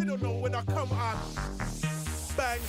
don't know when I come on. Bang.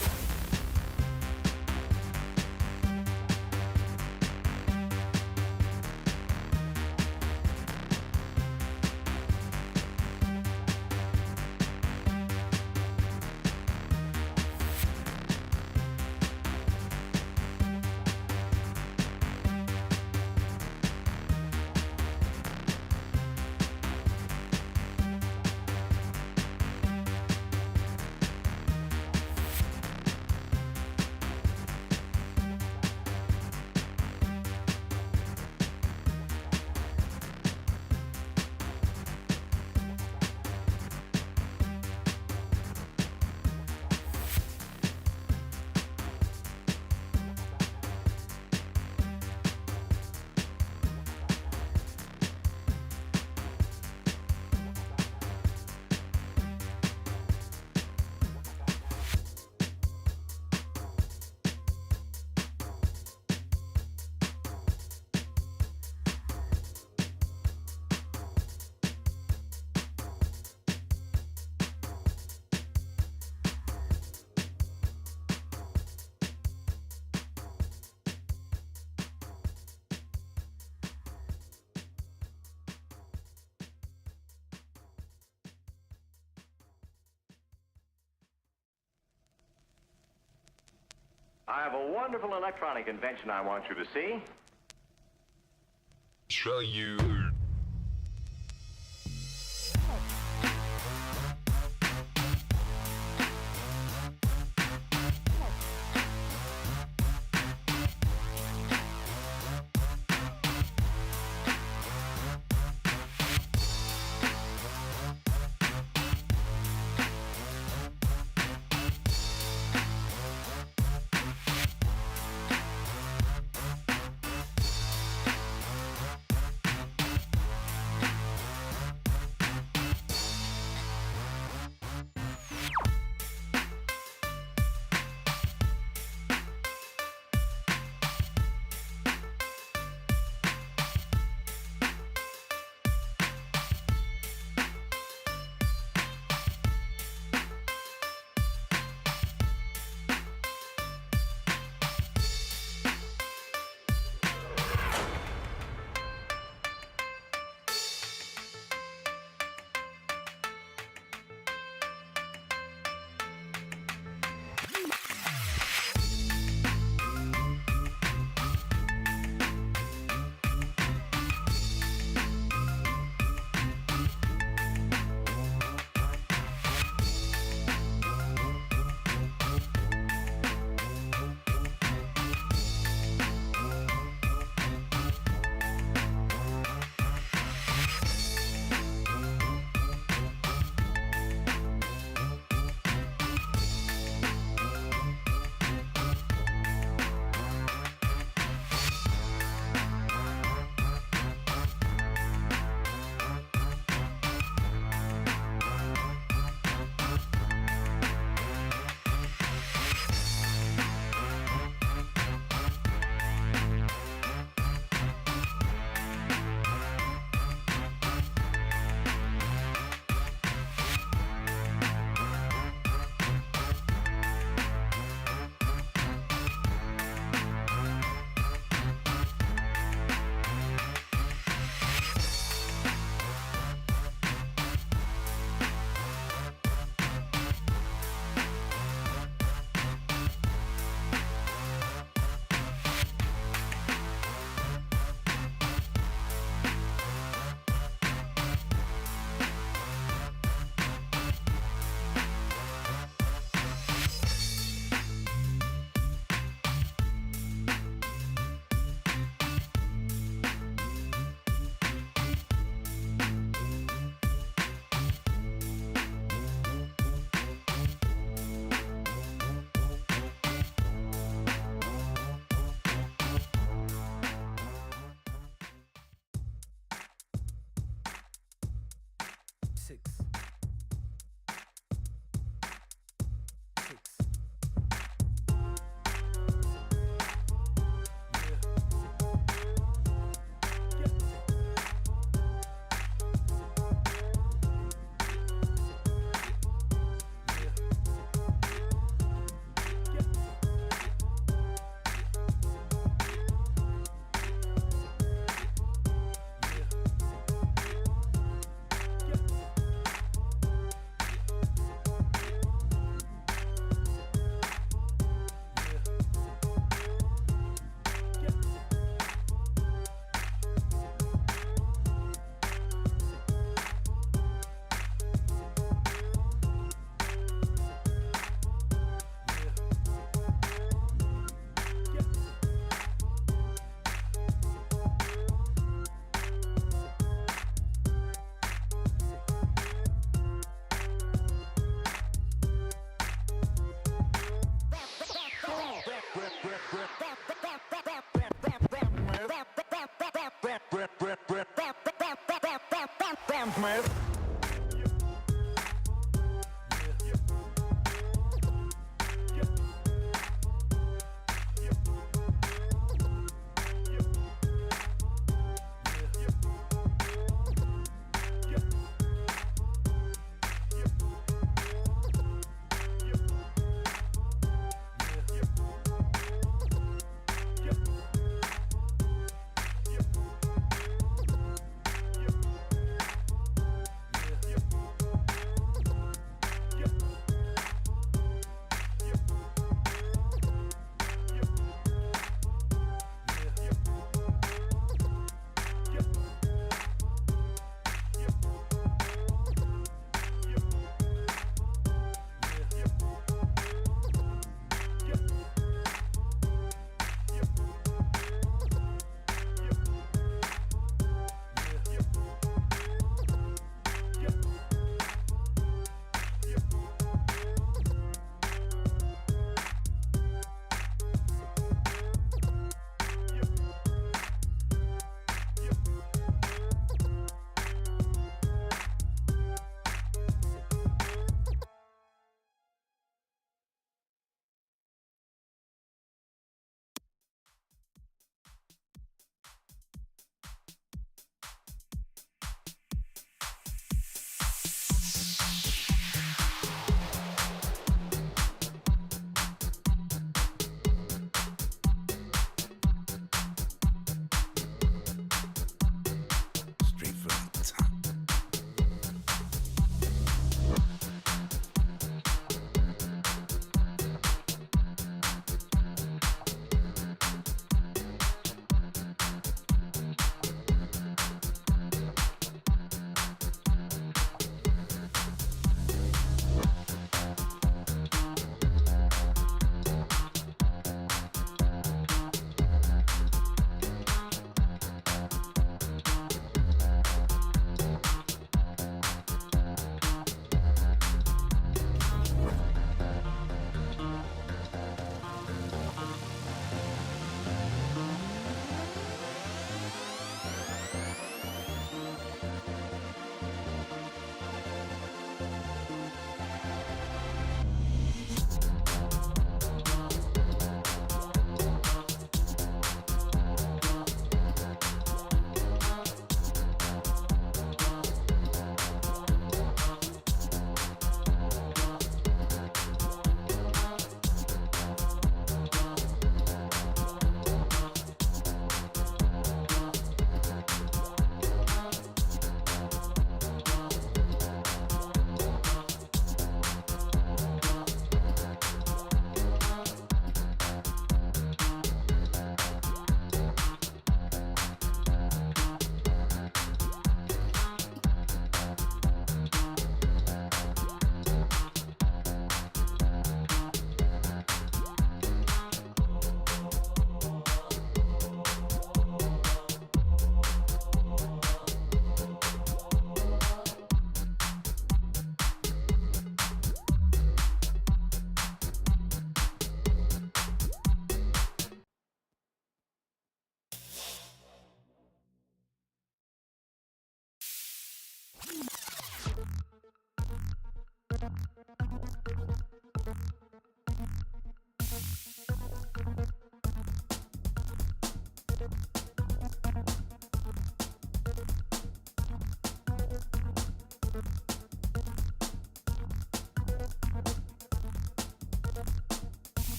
I have a wonderful electronic invention I want you to see. Show you.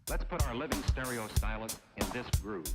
Let's put our living stereo stylus in this groove.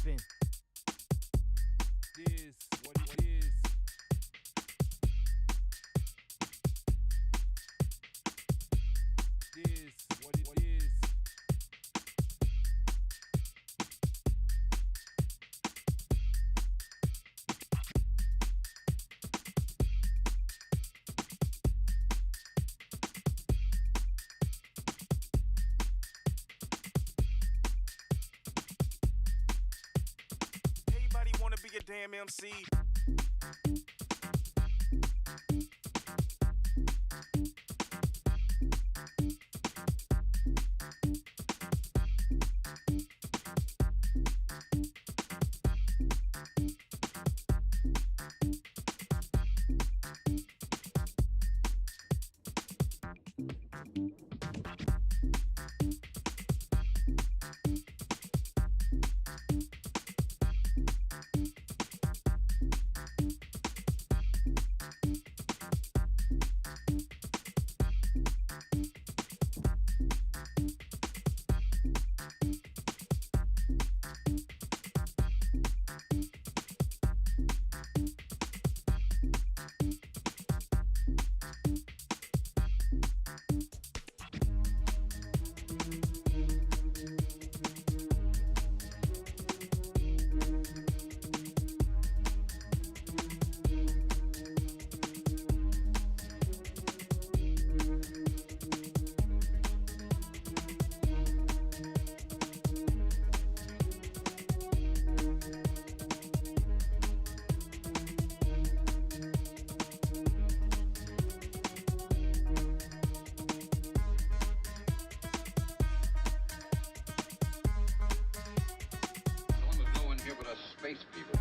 happen. Is what it is. Is what it is. Everybody wanna be a damn MC. As long as no one here but us space people.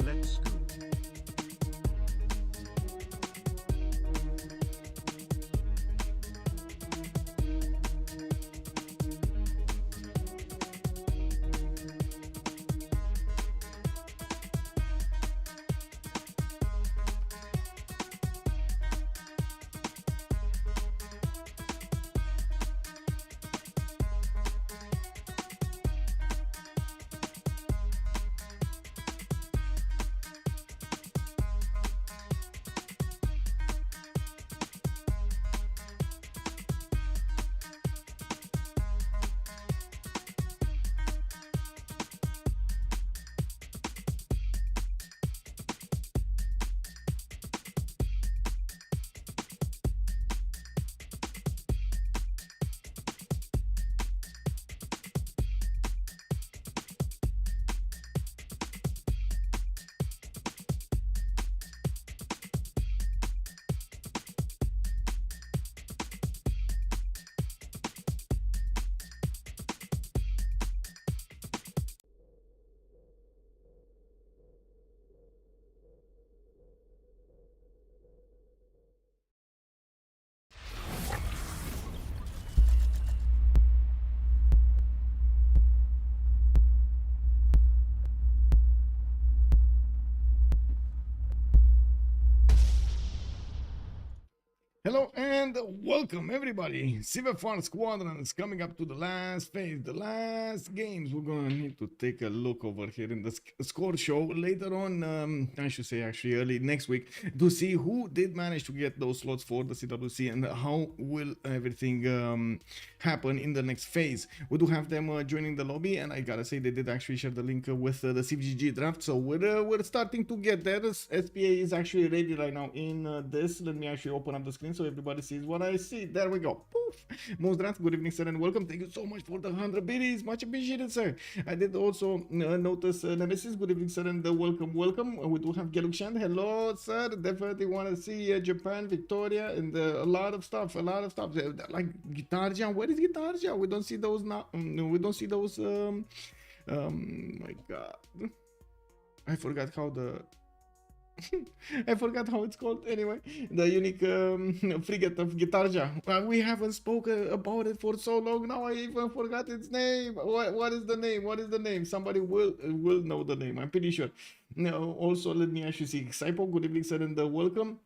Let's go. Hello and welcome everybody. CivFR Squadrons coming up to the last phase, the last games. We're gonna need to take a look over here in the score show later on, I should say actually early next week, to see who did manage to get those slots for the CWC and how will everything happen in the next phase. We do have them joining the lobby, and I gotta say they did actually share the link with the CivGG draft, so we're starting to get there. SPA is actually ready right now in this. Let me actually open up the screen so everybody sees what I see. There we go. Poof. Most draft, good evening, sir, and welcome. Thank you so much for the 100 biddies. Much appreciated, sir. I did also notice Nemesis. Good evening, sir, and welcome. We do have Gelukshan. Hello, sir. Definitely want to see Japan, Victoria, and a lot of stuff. Like Guitarja. Where is Guitarja? We don't see those now. We don't see those. My God, I forgot how the. I forgot how it's called. Anyway, the unique frigate of Guitarja. We haven't spoken about it for so long now. I even forgot its name. What is the name? What is the name? Somebody will know the name. I'm pretty sure. Now, also let me actually see. Saipo, good evening, sir, and welcome.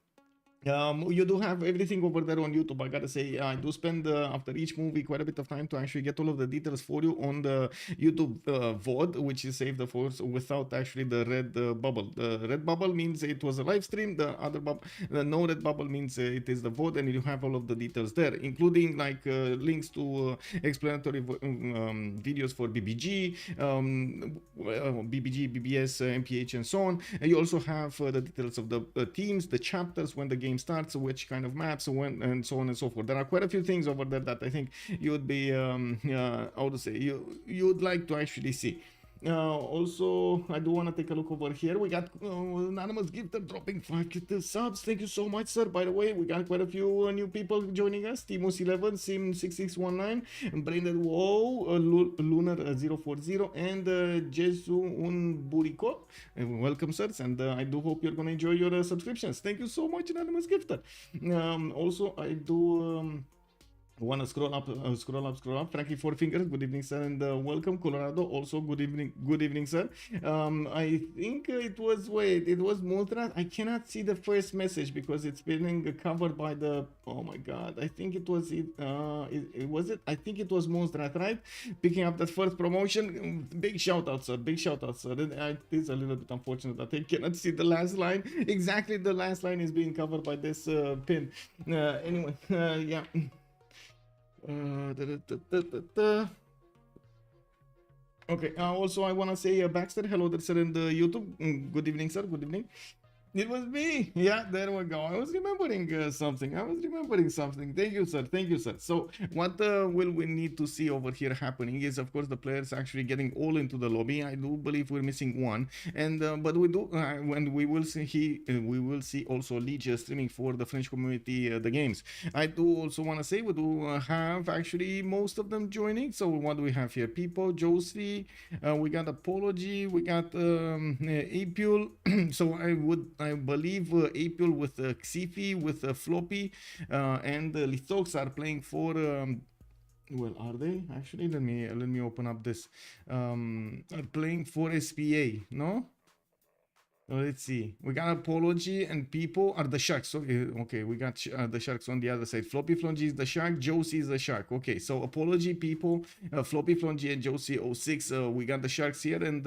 You do have everything over there on YouTube. I gotta say, I do spend after each movie quite a bit of time to actually get all of the details for you on the YouTube VOD, which is saved, of course, without actually the red bubble. The red bubble means it was a live stream. The other bubble, the no red bubble means it is the VOD, and you have all of the details there, including like links to explanatory videos for BBG, BBG, BBS, MPH, and so on. And you also have the details of the teams, the chapters, when the game starts, which kind of maps, when, and so on and so forth. There are quite a few things over there that I think you would be, how to say, you would like to actually see. Also, I do want to take a look over here. We got anonymous gifter dropping 5 subs. Thank you so much, sir. By the way, we got quite a few new people joining us. Timus11, Sim6619, Branded Wow, Lunar040, and Jesu Unburico. Welcome, sirs, and I do hope you're gonna enjoy your subscriptions. Thank you so much, anonymous gifter. Also, I do. Want to scroll up. Frankie Four Fingers, good evening, sir, and welcome. Colorado, also good evening, sir. I think it was Multrat. I cannot see the first message because it's being covered by the. Oh my God, I think it was it. Was it? I think it was Multrat, right? Picking up that first promotion. Big shout out, sir. Big shout out, sir. It's a little bit unfortunate that I cannot see the last line. Exactly, the last line is being covered by this pin. Anyway, yeah. Okay, also I want to say Baxter, hello there, sir, in the YouTube. Good evening, sir. Good evening. It was me. Yeah, there we go. I was remembering something. Thank you, sir. Thank you, sir. So what will we need to see over here happening is, of course, the players actually getting all into the lobby. I do believe we're missing one, and but we do when we will see also Ligia streaming for the French community the games. I do also want to say we do have actually most of them joining. So what do we have here? People, Josie, we got Apology, we got Apule. So I believe Apule with Xifi, with Floppy, and Lithox are playing for. Well, are they actually? Let me open up this. Are playing for SPA? No. Let's see. We got Apology and People are the Sharks. Okay, we got the Sharks on the other side. Floppy Flongy is the Shark. Josie is the Shark. Okay, so Apology, People, Floppy Flongy, and Josie 06. We got the Sharks here, and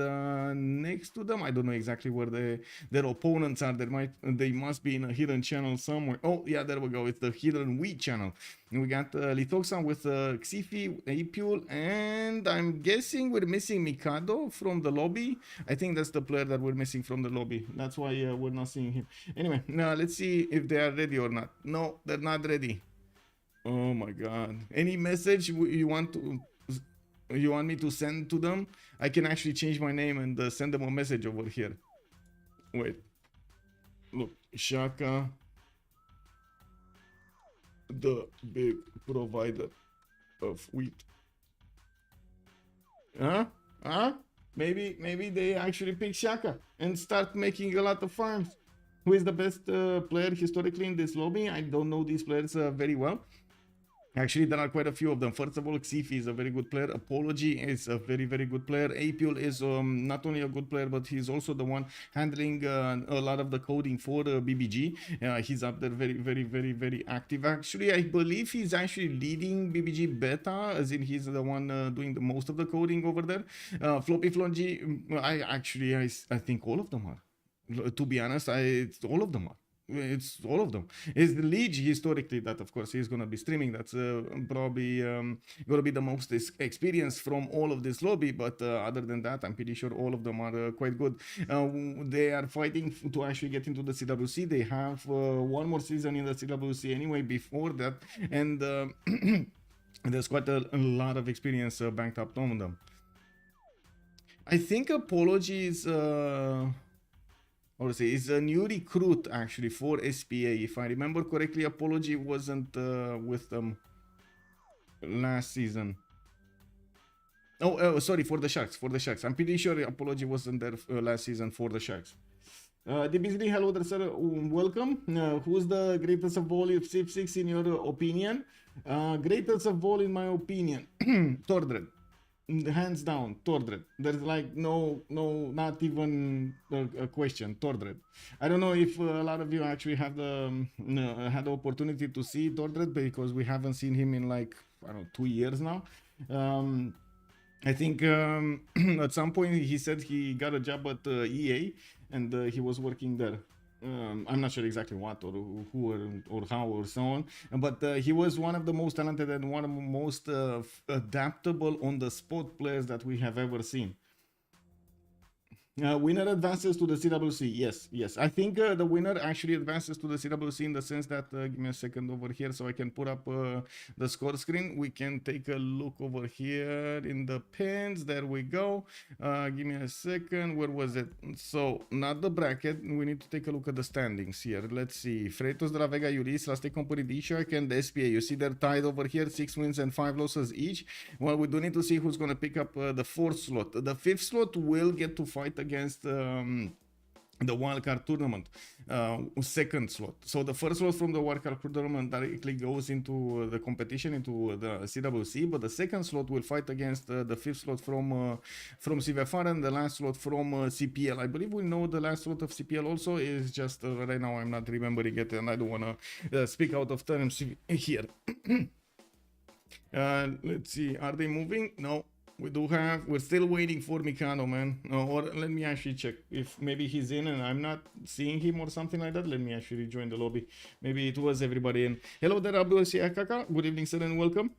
next to them, I don't know exactly where their opponents are. They must be in a hidden channel somewhere. Oh, yeah, there we go. It's the hidden Wheat channel. And we got Lithoxan with Xifi, Apule, and I'm guessing we're missing Mikado from the lobby. I think that's the player that we're missing from the lobby. That's why we're not seeing him. Anyway, now let's see if they are ready or not. No, they're not ready. Oh my God. Any message you want me to send to them? I can actually change my name and send them a message over here. Wait. Look, Shaka, the big provider of wheat. Maybe they actually pick Shaka and start making a lot of farms. Who is the best player historically in this lobby? I don't know these players very well. Actually, there are quite a few of them. First of all, Xifi is a very good player. Apology is a very, very good player. Apule is not only a good player, but he's also the one handling a lot of the coding for BBG. He's up there very, very, very, very active. Actually, I believe he's actually leading BBG beta, as in he's the one doing the most of the coding over there. Floppy Flongy, I think all of them are. To be honest, all of them are. It's all of them. It's the Liege historically that, of course, he's going to be streaming. That's probably going to be the most experience from all of this lobby. But other than that, I'm pretty sure all of them are quite good. They are fighting to actually get into the CWC. They have one more season in the CWC anyway before that. And there's quite a lot of experience banked up on them. I think Apology is... is a new recruit actually for SPA. If I remember correctly, Apology wasn't with them last season. Sorry, for the Sharks. I'm pretty sure Apology wasn't there last season for the Sharks. DBZ, hello there, sir. Welcome. Who's the greatest of all of Civ6 in your opinion? Greatest of all in my opinion, Tordred. hands down, Tordred. There's like no, not even a question. Tordred. I don't know if a lot of you actually have had the opportunity to see Tordred, because we haven't seen him in like, I don't know, 2 years now. I think at some point he said he got a job at EA, and he was working there. I'm not sure exactly what or who or how or so on, but he was one of the most talented and one of the most adaptable on the spot players that we have ever seen. Winner advances to the CWC. Yes. I think the winner actually advances to the CWC in the sense that, give me a second over here so I can put up the score screen. We can take a look over here in the pins. There we go. Give me a second. Where was it? So, not the bracket. We need to take a look at the standings here. Let's see. Freightos de la Vega Iuris, Last Company DShark, and the SPA. You see they're tied over here, 6 wins and 5 losses each. Well, we do need to see who's going to pick up the 4th slot. The 5th slot will get to fight against the wildcard tournament, 2nd slot. So the 1st slot from the wildcard tournament directly goes into the competition, into the CWC, but the 2nd slot will fight against the 5th slot from CivFR and the last slot from CPL. I believe we know the last slot of CPL also is just right now I'm not remembering it, and I don't want to speak out of terms here. Let's see, are they moving? No. We're still waiting for Mikano, man. Or let me actually check if maybe he's in and I'm not seeing him or something like that. Let me actually join the lobby. Maybe it was everybody in. Hello there, WLC Akaka. Good evening, sir, and welcome.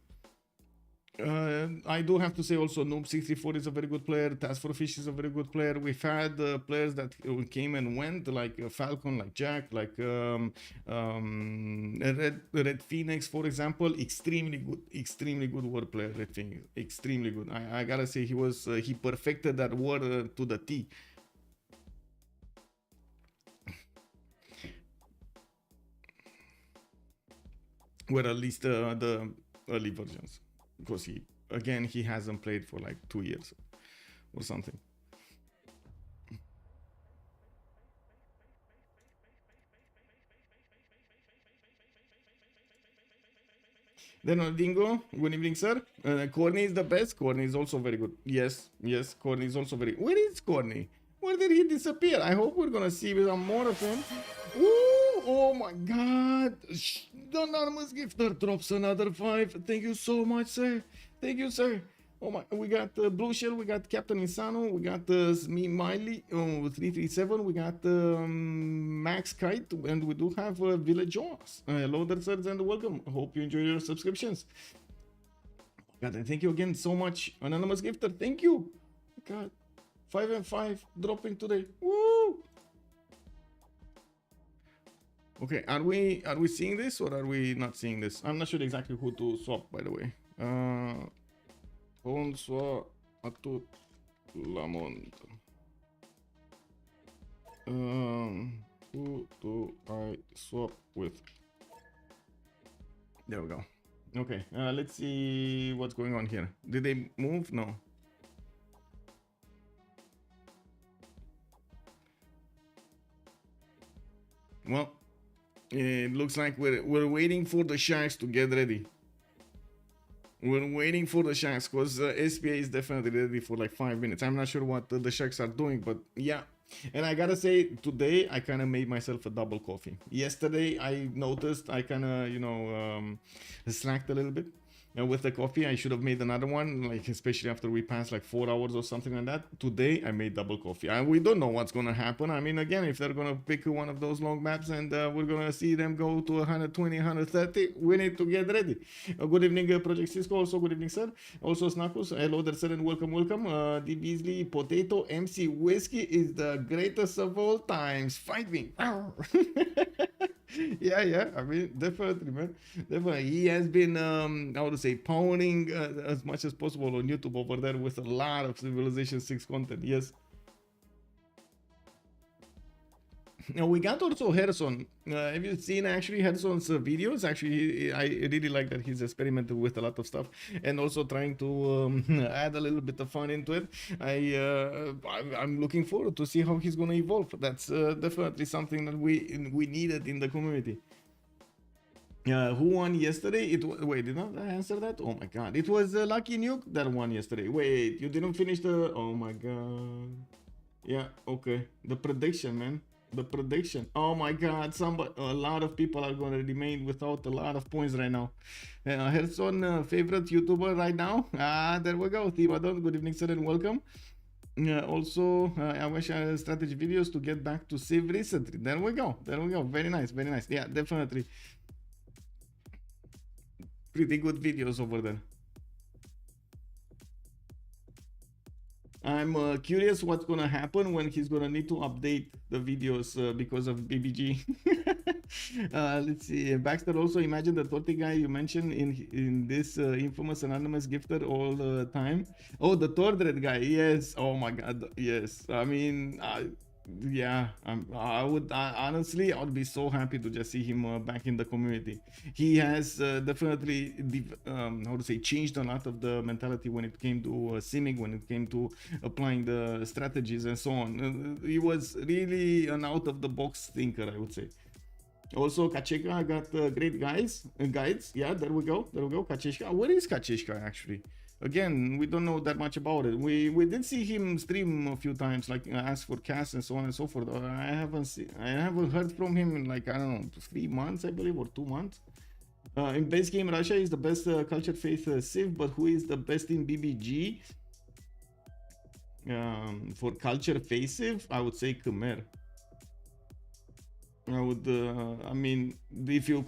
I do have to say also Noob64 is a very good player. Task for Fish is a very good player. We've had players that came and went, like Falcon, like Jack, like Red Phoenix, for example. Extremely good word player. Red Phoenix, extremely good. I gotta say he perfected that word to the T. Well, at least the early versions. Because he hasn't played for like 2 years or something. Then Dingo, good evening, sir. Corny is the best. Corny is also very good. Yes, Corny is also very. Where is Corny? Where did he disappear? I hope we're gonna see some more of him. Ooh, oh my god. The anonymous gifter drops another 5. Thank you so much, sir. Thank you, sir. Oh my, we got Blue Shell, we got Captain Insano, we got me Miley, 337, we got Max Kite, and we do have Village Jaws. Hello there, sirs, and welcome. Hope you enjoy your subscriptions. God, and thank you again so much, anonymous gifter. Thank you. God, 5 and 5 dropping today. Woo! Okay, are we seeing this or are we not seeing this? I'm not sure exactly who to swap, by the way. Bonsoir à tout le monde. Who do I swap with? There we go. Okay, let's see what's going on here. Did they move? No. Well, it looks like we're waiting for the Sharks to get ready. We're waiting for the Sharks because SPA is definitely ready for like 5 minutes. I'm not sure what the Sharks are doing, but yeah. And I gotta say, today I kind of made myself a double coffee. Yesterday I noticed I kind of, slacked a little bit. With the coffee, I should have made another one, like especially after we passed like 4 hours or something like that. Today, I made double coffee. We don't know what's going to happen. I mean, again, if they're going to pick one of those long maps and we're going to see them go to 120, 130, we need to get ready. Good evening, Project Cisco. Also, good evening, sir. Also, Snakus. Hello there, sir, and welcome. D. Beasley, Potato, MC Whiskey is the greatest of all times. Fight me. Yeah. I mean, definitely, man. Definitely. He has been, how to say, pounding as much as possible on YouTube over there with a lot of Civilization 6 content. Yes. Now we got also Harrison. Have you seen actually Harrison's videos? Actually, I really like that he's experimented with a lot of stuff and also trying to add a little bit of fun into it. I'm looking forward to see how he's going to evolve. That's definitely something that we needed in the community. Who won yesterday? Wait, did not I answer that? Oh my god, it was Lucky Nuke that won yesterday. Wait, you didn't finish the. Oh my god. Yeah, okay. The prediction, man. The prediction. Oh my god, a lot of people are gonna remain without a lot of points right now. Hearthstone favorite YouTuber right now. There we go. Thimadon, good evening, sir, and welcome. Also, I wish I had strategy videos to get back to Civ recently. There we go. There we go. Very nice. Very nice. Yeah, definitely. Pretty good videos over there. I'm curious what's gonna happen when he's gonna need to update the videos because of BBG. Let's see. Baxter, also imagine the torty guy you mentioned in this infamous anonymous gifter all the time. Oh, the Tordred guy. Yes. Oh my God. Yes. I mean, yeah. I would honestly, I would be so happy to just see him back in the community. He has definitely how to say, changed a lot of the mentality when it came to simming, when it came to applying the strategies and so on. He was really an out of the box thinker, I would say. Also, Kacheka got great guides. Yeah, there we go. There we go. Kacheshka. Where is Kacheshka actually? Again, we don't know that much about it. We did see him stream a few times, like ask for casts and so on and so forth. I haven't heard from him in like, I don't know, 3 months, I believe, or 2 months. In base game, Russia is the best culture faith Civ, but who is the best in BBG? For culture faith Civ, I would say Khmer. I would, I mean, if you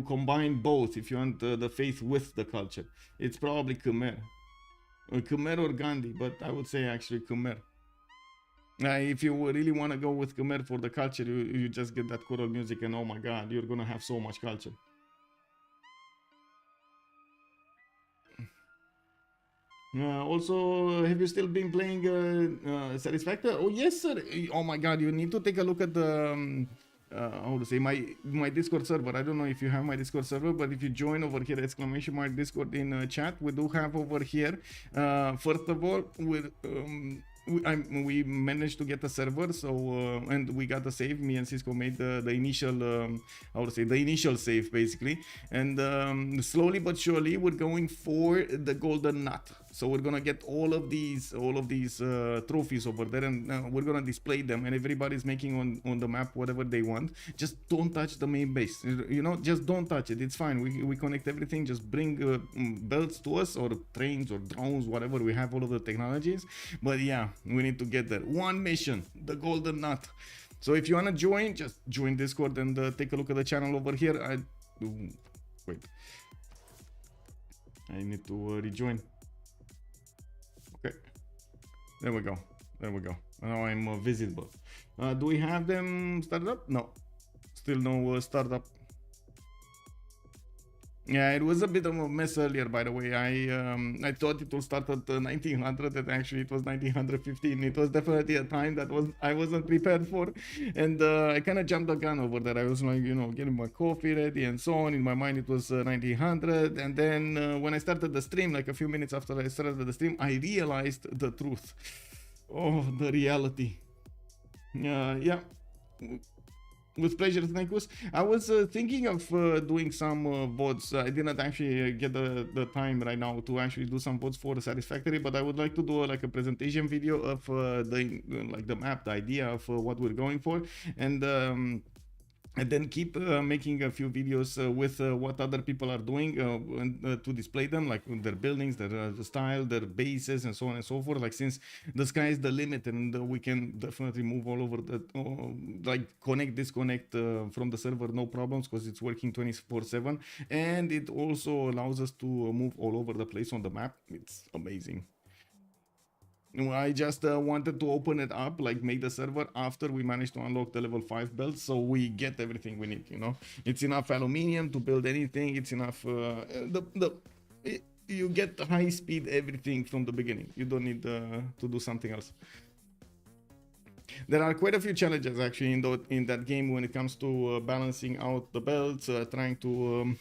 combine both, if you want the faith with the culture, it's probably Khmer. Khmer or Gandhi, but I would say actually Khmer. If you really want to go with Khmer for the culture, you just get that choral music and oh my god, you're gonna have so much culture. Also, have you still been playing Satisfactor? Oh yes, sir. Oh my god, you need to take a look at the how to say, my Discord server. I don't know if you have my Discord server, but if you join over here, exclamation mark Discord in chat, we do have over here. First of all, we managed to get a server, so and we got a save. Me and Cisco made the initial how to say, the initial save basically, and slowly but surely we're going for the golden nut. So we're gonna get all of these trophies over there, and we're gonna display them, and everybody's making on the map whatever they want. Just don't touch the main base, you know, just don't touch it. It's fine. We connect everything. Just bring belts to us, or trains or drones, whatever. We have all of the technologies, but yeah, we need to get there. One mission, the golden nut. So if you wanna join, just join Discord and take a look at the channel over here. Wait, I need to rejoin. Okay, there we go. There we go. Now I'm visible. Do we have them started up? No, still no startup. Yeah, it was a bit of a mess earlier, by the way. I thought it would start at 1900, and actually it was 1915. It was definitely a time that I wasn't prepared for, and I kind of jumped the gun over there. I was like, you know, getting my coffee ready and so on. In my mind, it was 1900, and then when I started the stream, like a few minutes after I started the stream, I realized the truth. Oh, the reality. Yeah. With pleasure, Thankus. I was thinking of doing some VODs. I didn't actually get the time right now to actually do some VODs for Satisfactory, but I would like to do like a presentation video of the map, the idea of what we're going for, and then keep making a few videos with what other people are doing and to display them, like their buildings, their style, their bases, and so on and so forth. Like, since the sky is the limit, and we can definitely move all over the like disconnect from the server, no problems, because it's working 24/7, and it also allows us to move all over the place on the map. It's amazing. I just wanted to open it up, like make the server after we managed to unlock the level 5 belts, so we get everything we need, you know. It's enough aluminium to build anything. It's enough you get high speed everything from the beginning. You don't need to do something else. There are quite a few challenges actually in that game when it comes to balancing out the belts, trying to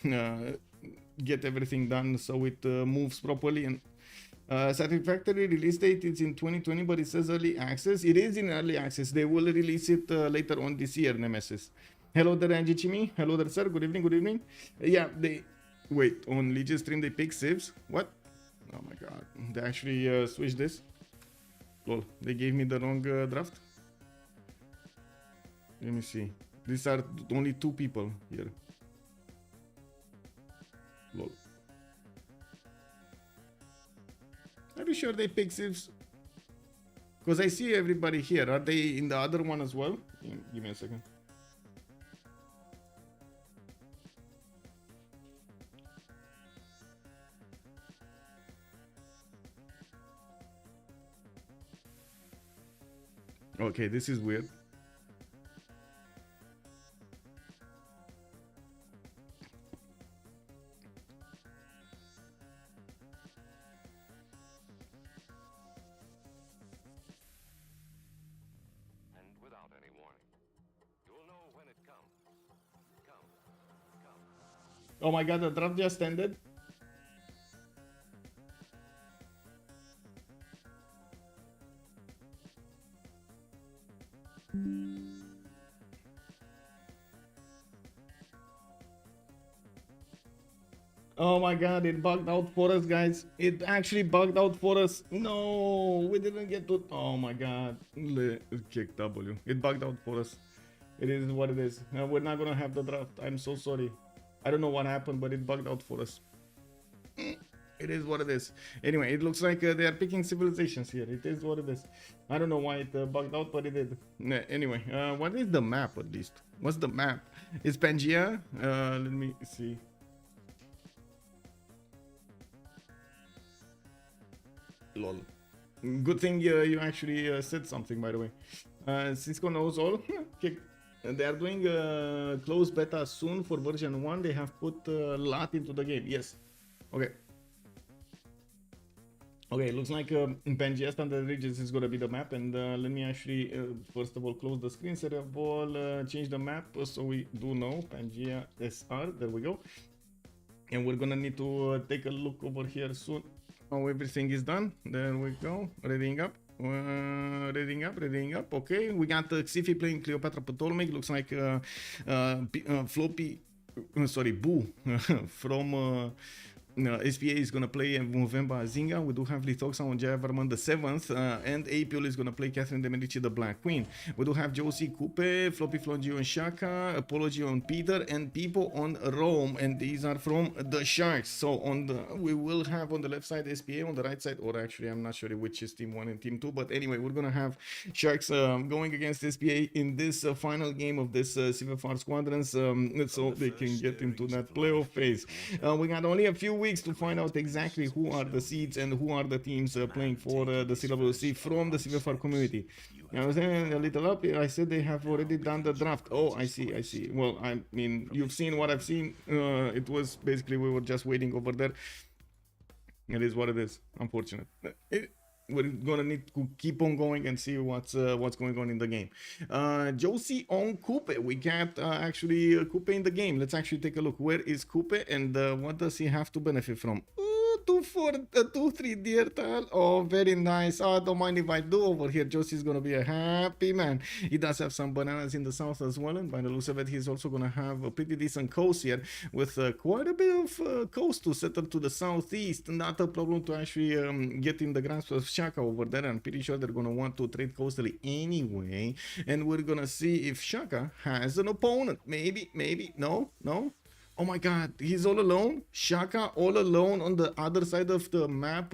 get everything done so it moves properly. And Satisfactory release date is in 2020, but it says early access. It is in early access. They will release it later on this year, Nemesis. Hello there, Angie Chimi. Hello there, sir. Good evening. Good evening. Yeah, they wait on Legion stream. They pick Civs. What? Oh my god! They actually switched this. Lol. They gave me the wrong draft. Let me see. These are only 2 people here. Lol. Are you sure they pick Civs? Because I see everybody here. Are they in the other one as well? Give me a second. Okay, this is weird. And without any warning. You'll know when it comes. Come. Oh my god, the draft just ended. Oh my god, it bugged out for us, guys. It actually bugged out for us. No, we didn't get to... Oh my god. Kick W. It bugged out for us. It is what it is. We're not gonna have the draft. I'm so sorry. I don't know what happened, but it bugged out for us. It is what it is. Anyway, it looks like they are picking civilizations here. It is what it is. I don't know why it bugged out, but it did. Anyway, what is the map at least? What's the map? It's Pangea. Let me see. Lol. Good thing you actually said something, by the way. Cisco knows all. Okay. They are doing closed beta soon for version 1. They have put a lot into the game. Yes. Okay. Okay, looks like Pangea Standard Regions is going to be the map. And let me actually, first of all, close the screen. Second of all, change the map so we do know. Pangea SR. There we go. And we're going to need to take a look over here soon. Oh, everything is done. There we go. Readying up. Readying up. Okay, we got Xifi playing Cleopatra Ptolemy. Looks like Floppy, sorry, Boo from SPA is gonna play Movember Zinga. We do have Lithoxa on Javerman the 7th, and Apiol is gonna play Catherine de Medici, the Black Queen. We do have Josie Coupe, Floppy Flongi on Shaka, Apology on Peter, and Pipo on Rome, and these are from the Sharks. So on the we will have on the left side SPA, on the right side, or actually I'm not sure which is Team 1 and Team 2, but anyway, we're gonna have Sharks going against SPA in this final game of this CivFR Squadrons, so they can get into that playoff phase. We got only a few weeks to find out exactly who are the seeds and who are the teams playing for the CWC from the CivFR community. I was saying a little up. I said they have already done the draft. Oh, I see. Well, I mean, you've seen what I've seen. It was basically we were just waiting over there. It is what it is. Unfortunate. We're gonna need to keep on going and see what's going on in the game. Josie on Coupe. We got actually Coupe in the game. Let's actually take a look. Where is Coupe and what does he have to benefit from? 2-3 deer tile. Oh, very nice. Oh, don't mind if I do over here. Josie's gonna be a happy man. He does have some bananas in the south as well, and by the looks of it, he's also gonna have a pretty decent coast here with quite a bit of coast to settle to the southeast. Not a problem to actually get in the grasp of Shaka over there. I'm pretty sure they're gonna want to trade coastally anyway, and we're gonna see if Shaka has an opponent. Maybe, no. Oh my god, he's all alone? Shaka all alone on the other side of the map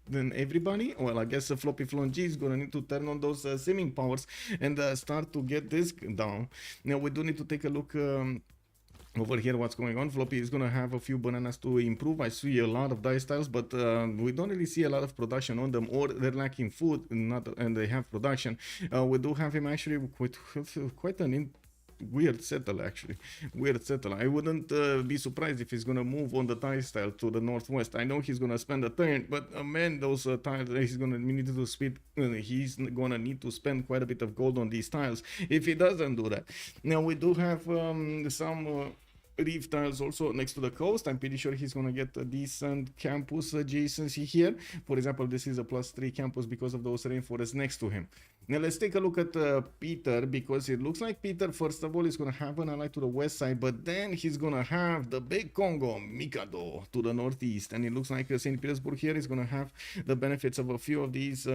than everybody? Well, I guess Floppy Flongi is gonna need to turn on those simming powers and start to get this down. Now, we do need to take a look over here what's going on. Floppy is gonna have a few bananas to improve. I see a lot of dice tiles, but we don't really see a lot of production on them, or they're lacking food, and they have production. We do have him actually quite an weird settle, actually. Weird settle. I wouldn't be surprised if he's gonna move on the tile style to the northwest. I know he's gonna spend a turn, but man, those tiles he's gonna need to spend. He's gonna need to spend quite a bit of gold on these tiles if he doesn't do that. Now we do have some reef tiles also next to the coast. I'm pretty sure he's gonna get a decent campus adjacency here. For example, this is a +3 campus because of those rainforests next to him. Now let's take a look at Peter, because it looks like Peter, first of all, is going to have an ally to the west side, but then he's going to have the big Congo, Mikado, to the northeast. And it looks like St. Petersburg here is going to have the benefits of a few of these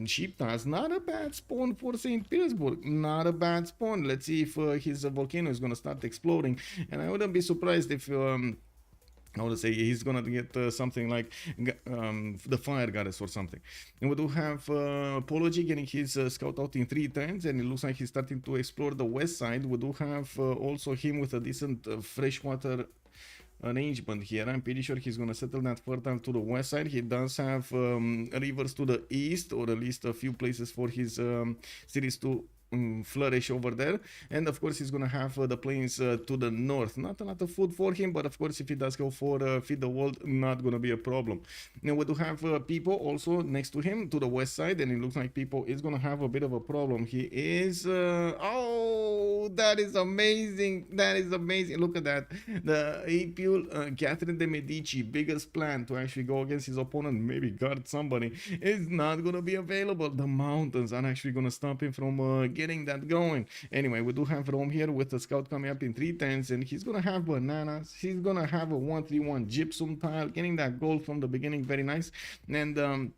sheep tiles. Not a bad spawn for St. Petersburg. Not a bad spawn. Let's see if his volcano is going to start exploding. And I wouldn't be surprised if... I would say he's gonna get something like the fire goddess or something. And we do have Apology getting his scout out in 3 turns, and it looks like he's starting to explore the west side. We do have also him with a decent freshwater arrangement here. I'm pretty sure he's gonna settle that fertile to the west side. He does have rivers to the east, or at least a few places for his cities to flourish over there. And of course he's gonna have the plains to the north. Not a lot of food for him, but of course if he does go for feed the world, not gonna be a problem. Now we do have people also next to him to the west side, and it looks like people is gonna have a bit of a problem. He is oh, that is amazing, that is amazing. Look at that. The Apule Catherine de Medici, biggest plan to actually go against his opponent, maybe guard somebody, is not gonna be available. The mountains are actually gonna stop him from getting that going. Anyway, we do have Rome here with the scout coming up in 3 turns, and he's gonna have bananas. He's gonna have a 1-3-1 gypsum tile, getting that gold from the beginning, very nice. And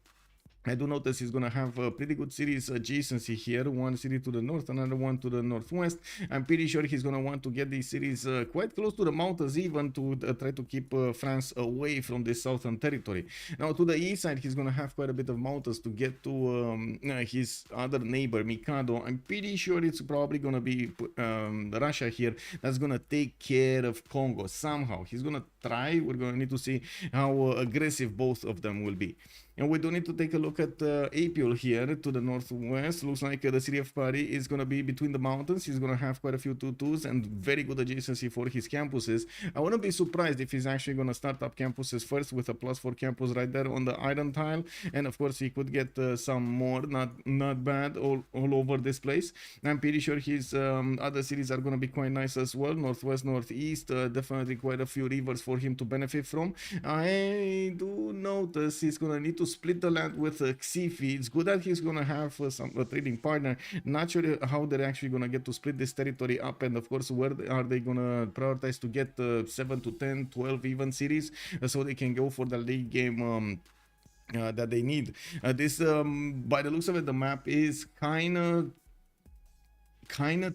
I do notice he's going to have a pretty good cities adjacency here. One city to the north, another one to the northwest. I'm pretty sure he's going to want to get these cities quite close to the mountains, even to try to keep France away from this southern territory. Now, to the east side, he's going to have quite a bit of mountains to get to his other neighbor, Mikado. I'm pretty sure it's probably going to be Russia here that's going to take care of Congo somehow. He's going to try. We're going to need to see how aggressive both of them will be. And we do need to take a look at Apule here to the northwest. Looks like the city of Paris is going to be between the mountains. He's going to have quite a few 2-2s and very good adjacency for his campuses. I wouldn't be surprised if he's actually going to start up campuses first with a +4 campus right there on the iron tile. And of course, he could get some more, not bad, all over this place. I'm pretty sure his other cities are going to be quite nice as well. Northwest, northeast, definitely quite a few rivers for him to benefit from. I do notice he's going to need to split the land with Xifi. It's good that he's gonna have a trading partner. Not sure how they're actually gonna get to split this territory up, and of course where are they gonna prioritize to get 7 to 10, 12 even cities, so they can go for the late game that they need. This by the looks of it, the map is kind of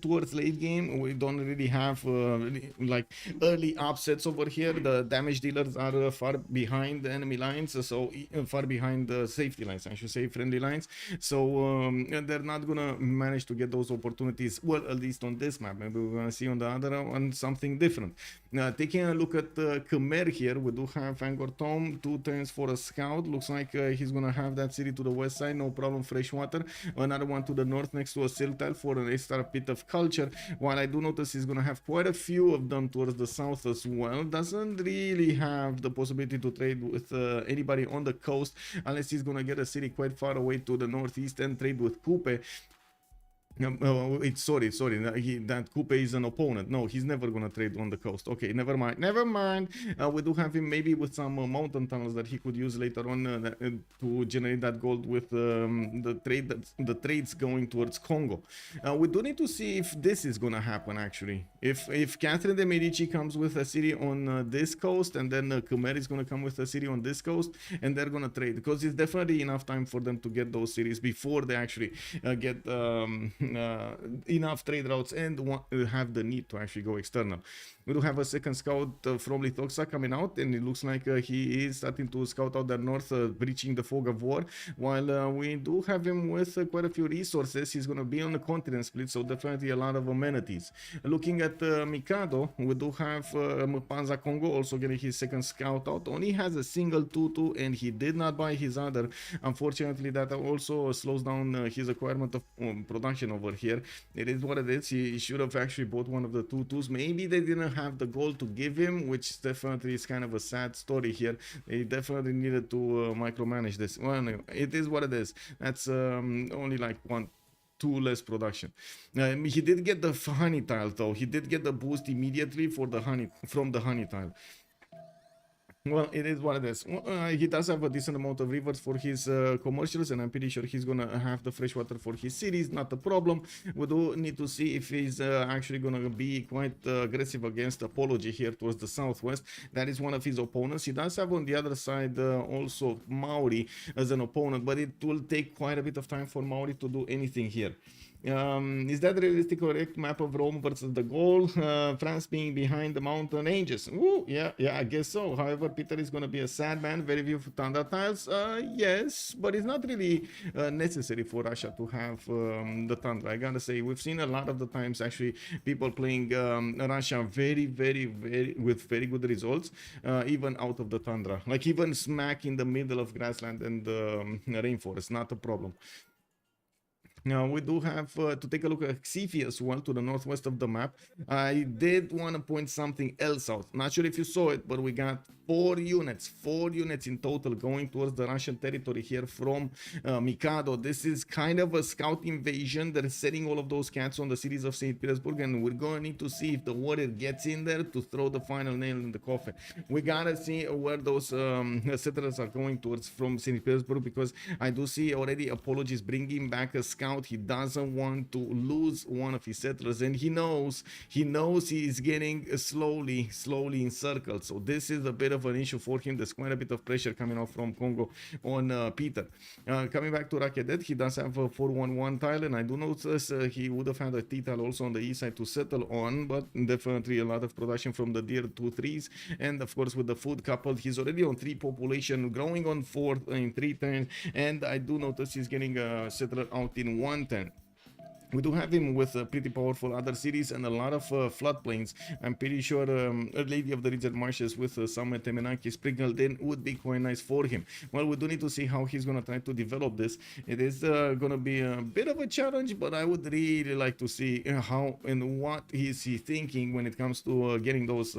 towards late game. We don't really have like early upsets over here. The damage dealers are far behind the enemy lines, so far behind the safety lines, I should say, friendly lines. So they're not gonna manage to get those opportunities, well, at least on this map. Maybe we're gonna see on the other one something different. Now, taking a look at Khmer here, we do have Angkor Thom, 2 turns for a scout. Looks like he's gonna have that city to the west side, no problem, freshwater. Another one to the north next to a silk tile for an extra bit of culture, while I do notice he's gonna have quite a few of them towards the south as well. Doesn't really have the possibility to trade with anybody on the coast, unless he's gonna get a city quite far away to the northeast and trade with Kupe. Sorry, that Coupe is an opponent. No, he's never gonna trade on the coast. Okay, never mind. We do have him maybe with some mountain tunnels that he could use later on to generate that gold with the trades going towards Congo. We do need to see if this is gonna happen actually. If Catherine de Medici comes with a city on this coast, and then Khmer is gonna come with a city on this coast, and they're gonna trade, because it's definitely enough time for them to get those cities before they actually get enough trade routes and have the need to actually go external. We do have a second scout from Lithoxa coming out, and it looks like he is starting to scout out the north, breaching the fog of war, while we do have him with quite a few resources. He's going to be on the continent split, so definitely a lot of amenities. Looking at Mikado, we do have Mpanza Congo also getting his second scout out. Only has a single 2-2, and he did not buy his other. Unfortunately, that also slows down his acquirement of production over here. It is what it is. He should have actually bought one of the 2-2s. Maybe they didn't have the gold to give him, which definitely is kind of a sad story here. They definitely needed to micromanage this. Well, anyway, it is what it is. That's only like 1-2 less production. He did get the honey tile though. He did get the boost immediately for the honey from the honey tile. Well, it is what it is. He does have a decent amount of rivers for his commercials, and I'm pretty sure he's gonna have the fresh water for his cities. Not a problem. We do need to see if he's actually gonna be quite aggressive against Apology here towards the southwest. That is one of his opponents. He does have on the other side also Maori as an opponent, but it will take quite a bit of time for Maori to do anything here. Is that realistic, correct map of Rome versus the goal? France being behind the mountain ranges. Ooh, yeah, I guess so. However, Peter is going to be a sad man. Very few Thunder tiles. Yes, but it's not really necessary for Russia to have the Thunder. I gotta say, we've seen a lot of the times actually people playing Russia very with very good results, even out of the Tundra. Like even smack in the middle of grassland and rainforest, not a problem. Now we do have to take a look at Xifi as well to the northwest of the map. I did want to point something else out. Not sure if you saw it, but we got 4 units in total going towards the Russian territory here from Mikado. This is kind of a scout invasion. They're setting all of those cats on the cities of St. Petersburg, and we're going to need to see if the warrior gets in there to throw the final nail in the coffin. We gotta see where those settlers are going towards from St. Petersburg, because I do see already Apologies bringing back a scout. He doesn't want to lose one of his settlers, and he knows he's getting slowly in circles. So this is a bit of an issue for him. There's quite a bit of pressure coming off from Congo on Peter. Coming back to Rakedet, he does have a 411 tile, and I do notice he would have had a T tile also on the east side to settle on, but definitely a lot of production from the Deer 2-3s, and of course with the food coupled, he's already on 3 population, growing on 4 in 3 turns, and I do notice he's getting a settler out in 1 turn. We do have him with pretty powerful other cities and a lot of floodplains. I'm pretty sure a Lady of the Rigid Marshes with some Temenaki sprinkled in would be quite nice for him. Well, we do need to see how he's going to try to develop this. It is going to be a bit of a challenge, but I would really like to see how and what is he thinking when it comes to getting those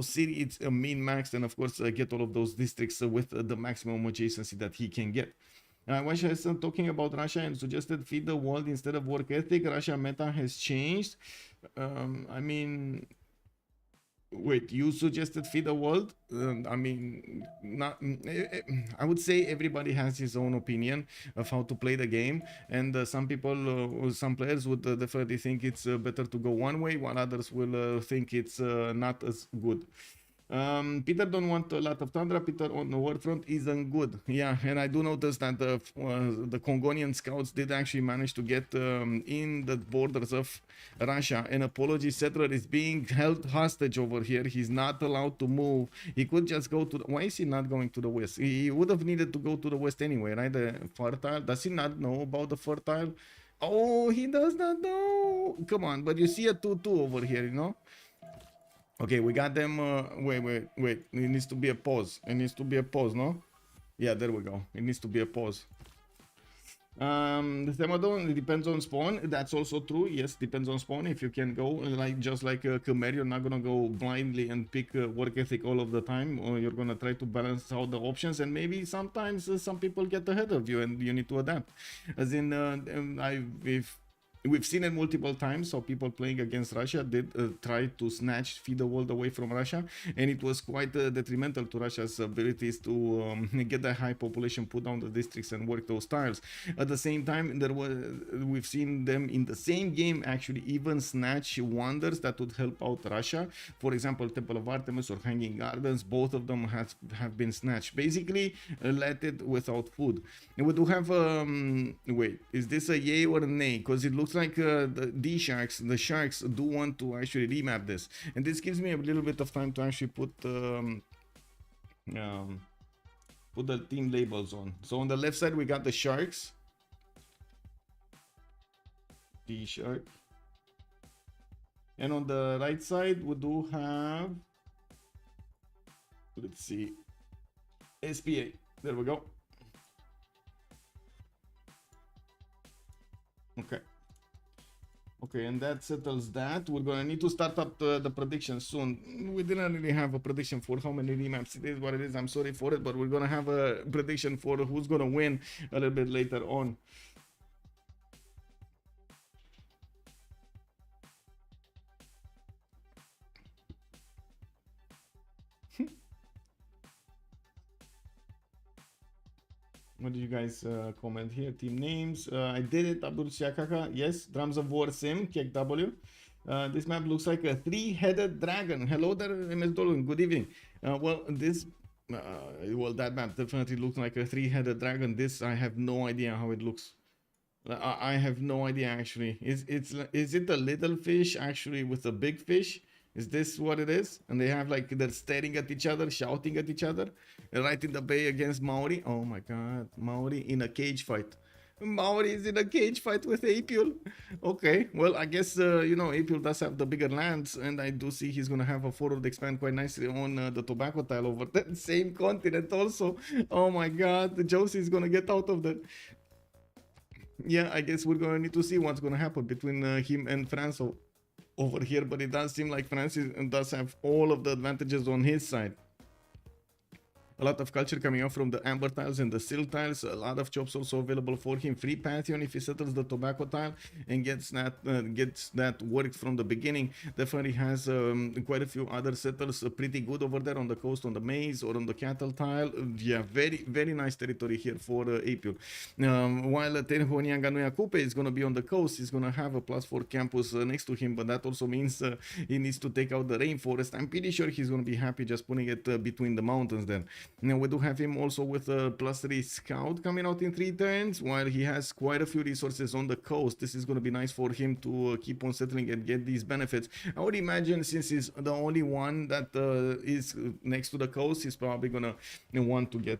cities min-maxed, and of course get all of those districts with the maximum adjacency that he can get. Washa is talking about Russia and suggested feed the world instead of work ethic. Russia meta has changed. I mean, wait, you suggested feed the world? I mean, not. I would say everybody has his own opinion of how to play the game, and some people, some players would definitely think it's better to go one way, while others will think it's not as good. Peter don't want a lot of Tundra. Peter on the war front isn't good. Yeah, and I do notice that the Congonian scouts did actually manage to get in the borders of Russia. An Apology settler is being held hostage over here. He's not allowed to move. He could just go to the, why is he not going to the west? He would have needed to go to the west anyway, right? The fertile. Does he not know about the fertile? Oh, he does not know. Come on, but you see a 2-2 over here, you know? Okay, we got them. Wait. It needs to be a pause. It needs to be a pause, no? Yeah, there we go. It needs to be a pause. The Thermodon, it depends on spawn. That's also true. Yes, depends on spawn. If you can go like just like Khmer, you're not gonna go blindly and pick work ethic all of the time, or you're gonna try to balance out the options. And maybe sometimes some people get ahead of you, and you need to adapt. As in, we've seen it multiple times. So people playing against Russia did try to snatch feed the world away from Russia, and it was quite detrimental to Russia's abilities to get that high population, put down the districts, and work those tiles. At the same time, we've seen them in the same game actually even snatch wonders that would help out Russia. For example, Temple of Artemis or Hanging Gardens, both of them have been snatched. Basically, let it without food. And we do have wait, is this a yay or a nay? Because it looks like the DSharks, the sharks, do want to actually remap this, and this gives me a little bit of time to actually put the team labels on. So on the left side we got the sharks, DShark, and on the right side we do have, let's see, SPA. There we go. Okay, and that settles that. We're gonna need to start up the prediction soon. We didn't really have a prediction for how many remaps. It is what it is. I'm sorry for it, but we're gonna have a prediction for who's gonna win a little bit later on. What did you guys comment here? Team names. I did it, Abdul Shakaka. Yes, Drums of War Sim, Kek W. This map looks like a three-headed dragon. Hello there, MS Dolun. Good evening. Well, that map definitely looks like a three-headed dragon. This, I have no idea how it looks. I have no idea actually. Is it a little fish actually with a big fish? Is this what it is? And they have like, they're staring at each other, shouting at each other, right in the bay against Maori. Oh my god, Maori in a cage fight. Maori is in a cage fight with Apul. Okay, well, I guess, you know, Apul does have the bigger lands, and I do see he's going to have a forward expand quite nicely on the tobacco tile over that same continent also. Oh my god, Josie is going to get out of that. Yeah, I guess we're going to need to see what's going to happen between him and France over here, but it does seem like France does have all of the advantages on his side. A lot of culture coming out from the amber tiles and the silk tiles. A lot of chops also available for him. Free Pantheon if he settles the tobacco tile and gets that worked from the beginning. Definitely has quite a few other settles pretty good over there on the coast, on the maize or on the cattle tile. Yeah, very nice territory here for Apul. While Tenho Nyanga Coupe is going to be on the coast, he's going to have a +4 campus next to him, but that also means he needs to take out the rainforest. I'm pretty sure he's going to be happy just putting it between the mountains then. Now we do have him also with a +3 scout coming out in 3 turns, while he has quite a few resources on the coast. This is going to be nice for him to keep on settling and get these benefits. I would imagine, since he's the only one that is next to the coast, he's probably going to want to get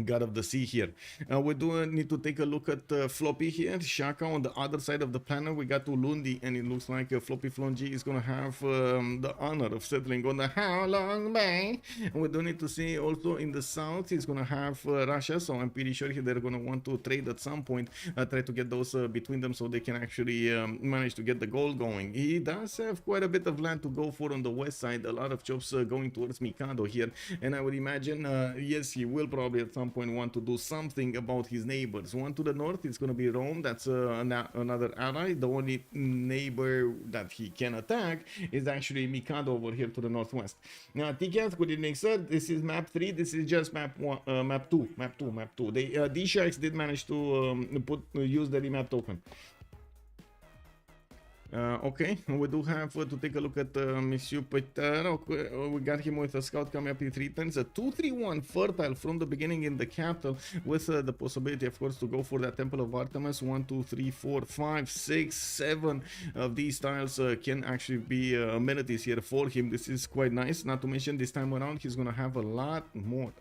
God of the Sea here. We do need to take a look at Floppy here. Shaka on the other side of the planet. We got Ulundi, and it looks like Floppy Flonji is going to have the honor of settling on the How Long Bay. And we do need to see also in the south, he's going to have Russia, so I'm pretty sure they're going to want to trade at some point, try to get those between them so they can actually manage to get the goal going. He does have quite a bit of land to go for on the west side. A lot of chops going towards Mikado here, and I would imagine, yes, he will probably at some point want to do something about his neighbors. One to the north, it's going to be Rome. That's another ally. The only neighbor that he can attack is actually Mikado over here to the northwest. Now, TCAT, good evening, sir. This is map 3. This is just map 1, map 2. They DSharks did manage to use the remap token. Okay, we do have to take a look at Monsieur Peter. Okay, we got him with a scout coming up in 3 turns. A 2-3-1 fertile from the beginning in the capital, with the possibility, of course, to go for that Temple of Artemis. 1, 2, 3, 4, 5, 6, 7 of these tiles can actually be amenities here for him. This is quite nice. Not to mention, this time around, he's gonna have a lot more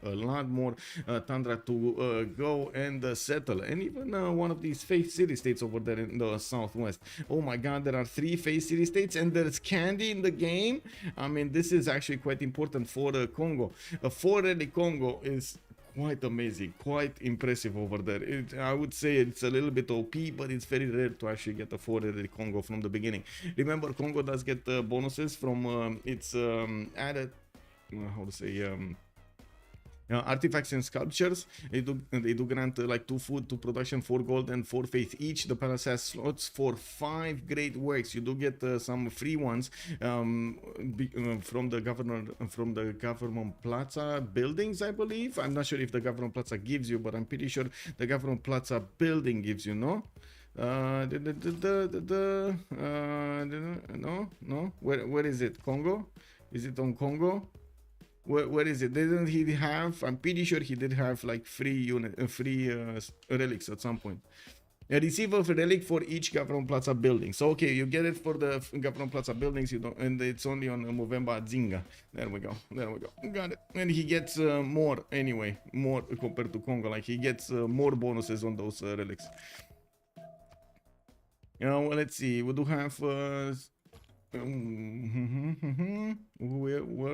tundra to go and settle, and even one of these faith city states over there in the southwest. Oh my God, there are 3 phase city states, and there's candy in the game. I mean, this is actually quite important for Congo. For the Congo is quite amazing, quite impressive over there. I would say it's a little bit OP, but it's very rare to actually get a 4-ready Congo from the beginning. Remember, Congo does get bonuses from its added, how to say, artifacts and sculptures. They do grant like 2 food, 2 production, 4 gold, and 4 faith each. The palace has slots for 5 great works. You do get some free ones from the government plaza buildings, I believe. I'm not sure if the government plaza gives you, but I'm pretty sure the government plaza building gives you, no? No. Where is it? Congo? Is it on Congo? Where is it? Didn't he have? I'm pretty sure he did have like free relics at some point. Receive a relic for each government plaza building. So okay, you get it for the government plaza buildings. You don't, and it's only on Movemba Zinga. There we go. Got it. And he gets more anyway, more compared to Congo. Like he gets more bonuses on those relics. Well, let's see. We do have. Where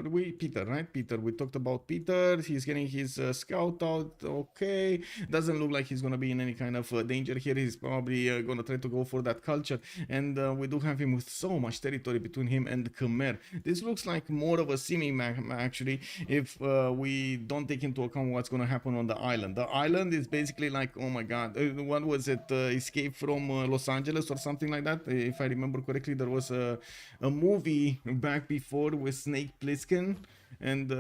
do we? Peter, right? Peter. We talked about Peter. He's getting his scout out. Okay. Doesn't look like he's going to be in any kind of danger here. He's probably going to try to go for that culture. And we do have him with so much territory between him and Khmer. This looks like more of a semi-map, actually, if we don't take into account what's going to happen on the island. The island is basically like, oh my God, what was it? Escape from Los Angeles or something like that? If I remember correctly, there was a movie back before with Snake Plissken, and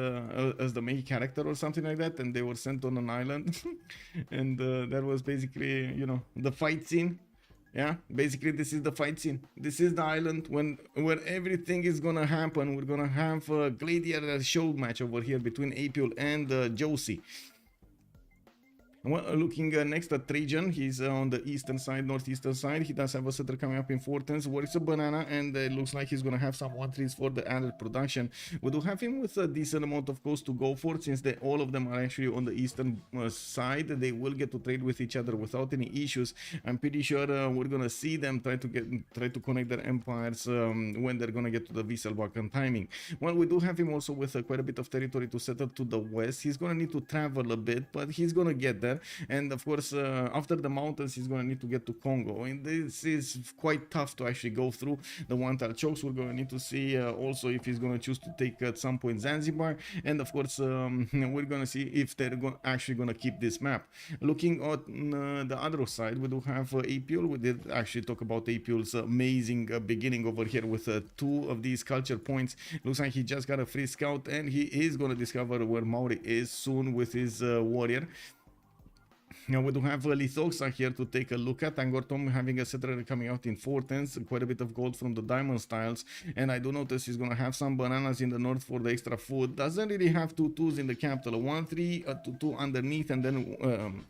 as the main character or something like that, and they were sent on an island, and that was basically, you know, the fight scene. Yeah, basically this is the fight scene. This is the island where everything is gonna happen. We're gonna have a gladiator show match over here between Apule and Josie. Well, looking next at Trajan, he's on the eastern side, northeastern side. He does have a setter coming up in 410s, where it's a banana, and it looks like he's gonna have some 1-3s for the added production. We do have him with a decent amount of cost to go for, since all of them are actually on the eastern side. They will get to trade with each other without any issues. I'm pretty sure we're gonna see them try to connect their empires when they're gonna get to the Wieselbach on timing. Well, we do have him also with quite a bit of territory to settle to the west. He's gonna need to travel a bit, but he's gonna get there. And of course, after the mountains, he's going to need to get to Congo, and this is quite tough to actually go through the one-tile chokes. We're going to need to see also if he's going to choose to take at some point Zanzibar, and of course we're going to see if they're actually going to keep this map. Looking at the other side, we do have Apule. We did actually talk about Apule's amazing beginning over here with 2 of these culture points. Looks like he just got a free scout, and he is going to discover where Maori is soon with his warrior. Now we do have Lithoxa here to take a look at. Angkor Thom having a settler coming out in 410s, quite a bit of gold from the diamond styles, and I do notice he's gonna have some bananas in the north for the extra food. Doesn't really have 2 2s in the capital, 1-3, 2-2 underneath, and then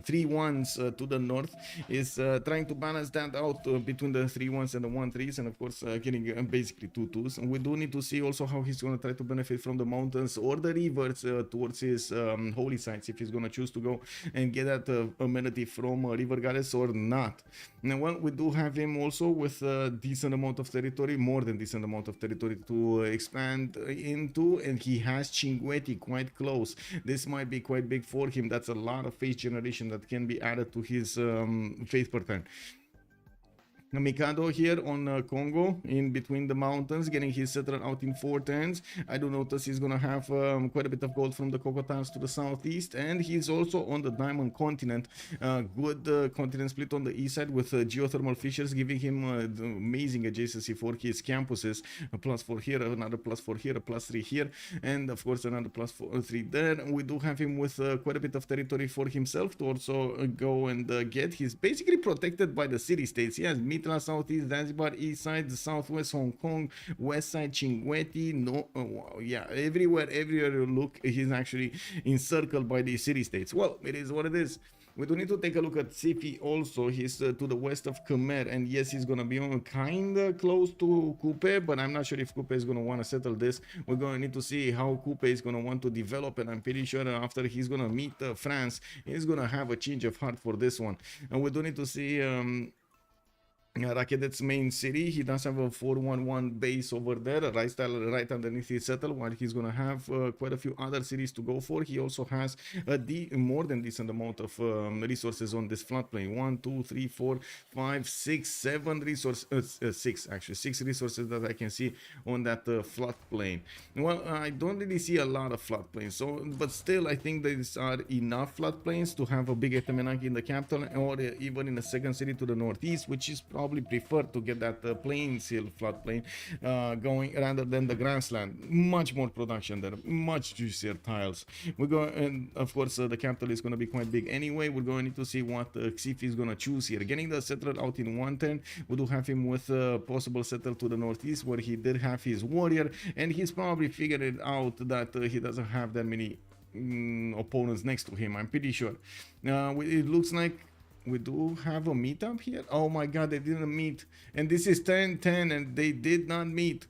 3 1s to the north. Is trying to balance that out between the 3 1s and the 1-3s, and of course getting basically 2 2s. And we do need to see also how he's gonna try to benefit from the mountains or the rivers towards his holy sites, if he's gonna choose to go and get that amenity from River Goddess or not. Now, well, we do have him also with a decent amount of territory, more than decent amount of territory to expand into, and he has Chinguetti quite close. This might be quite big for him. That's a lot of faith generation that can be added to his faith per turn. Mikado here on Congo, in between the mountains, getting his settler out in 410s. I do notice he's gonna have quite a bit of gold from the Cocotiles to the southeast, and he's also on the Diamond Continent. Good continent split on the east side with geothermal fissures, giving him amazing adjacency for his campuses. A +4 here, another +4 here, a +3 here, and of course another +3 there. We do have him with quite a bit of territory for himself to also go and get. He's basically protected by the city-states. He has Mitra, southeast, Zanzibar, east side, the southwest, Hong Kong, west side, Chinguetti, yeah, everywhere you look, he's actually encircled by the city-states. Well, it is what it is. We do need to take a look at Sifi also. He's to the west of Khmer, and yes, he's gonna be on kind of close to Kupe, but I'm not sure if Kupe is gonna want to settle this. We're gonna need to see how Kupe is gonna want to develop, and I'm pretty sure after he's gonna meet France, he's gonna have a change of heart for this one. And we do need to see Raket's main city. He does have a 411 base over there, right underneath his settle, while he's gonna have quite a few other cities to go for. He also has a more than decent amount of resources on this floodplain. 1, 2, 3, 4, 5, 6, 7 resources. 6 resources that I can see on that floodplain. Well, I don't really see a lot of floodplains, so but still I think these are enough floodplains to have a big Etemenanki in the capital, or even in a second city to the northeast, which is probably prefer to get that plain seal floodplain going rather than the grassland. Much more production there, much juicier tiles. We go, and of course the capital is going to be quite big anyway. We're going to need to see what Xif is going to choose here. Getting the settler out in 110, we do have him with possible settle to the northeast, where he did have his warrior, and he's probably figured it out that he doesn't have that many opponents next to him, I'm pretty sure. It looks like we do have a meetup here. Oh my god, they didn't meet, and this is 10-10 and they did not meet.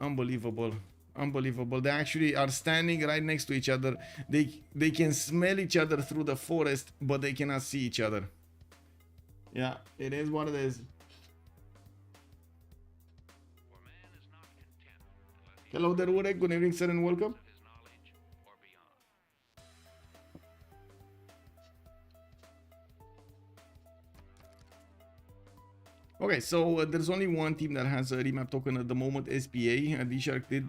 Unbelievable, unbelievable. They actually are standing right next to each other. They can smell each other through the forest, but they cannot see each other. Yeah, it is what it is. Hello there, Urek. Good evening, sir, and welcome. Okay, so there's only one team that has a remap token at the moment, SPA. DShark did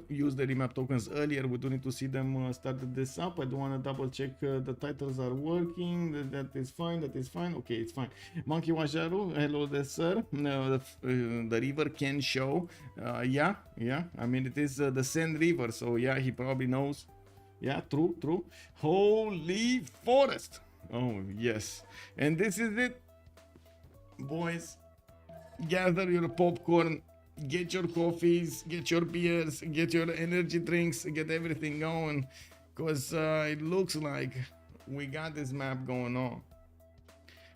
use the remap tokens earlier. We do need to see them start this up. I do want to double check the titles are working. That is fine. That is fine. Okay, it's fine. Monkey Wajaru, hello there, sir. The river can show. Yeah. I mean, it is the Sand River, so yeah, he probably knows. Yeah, true. Holy forest. Oh, yes. And this is it, boys. Gather your popcorn, get your coffees, get your beers, get your energy drinks, get everything going, because it looks like we got this map going on.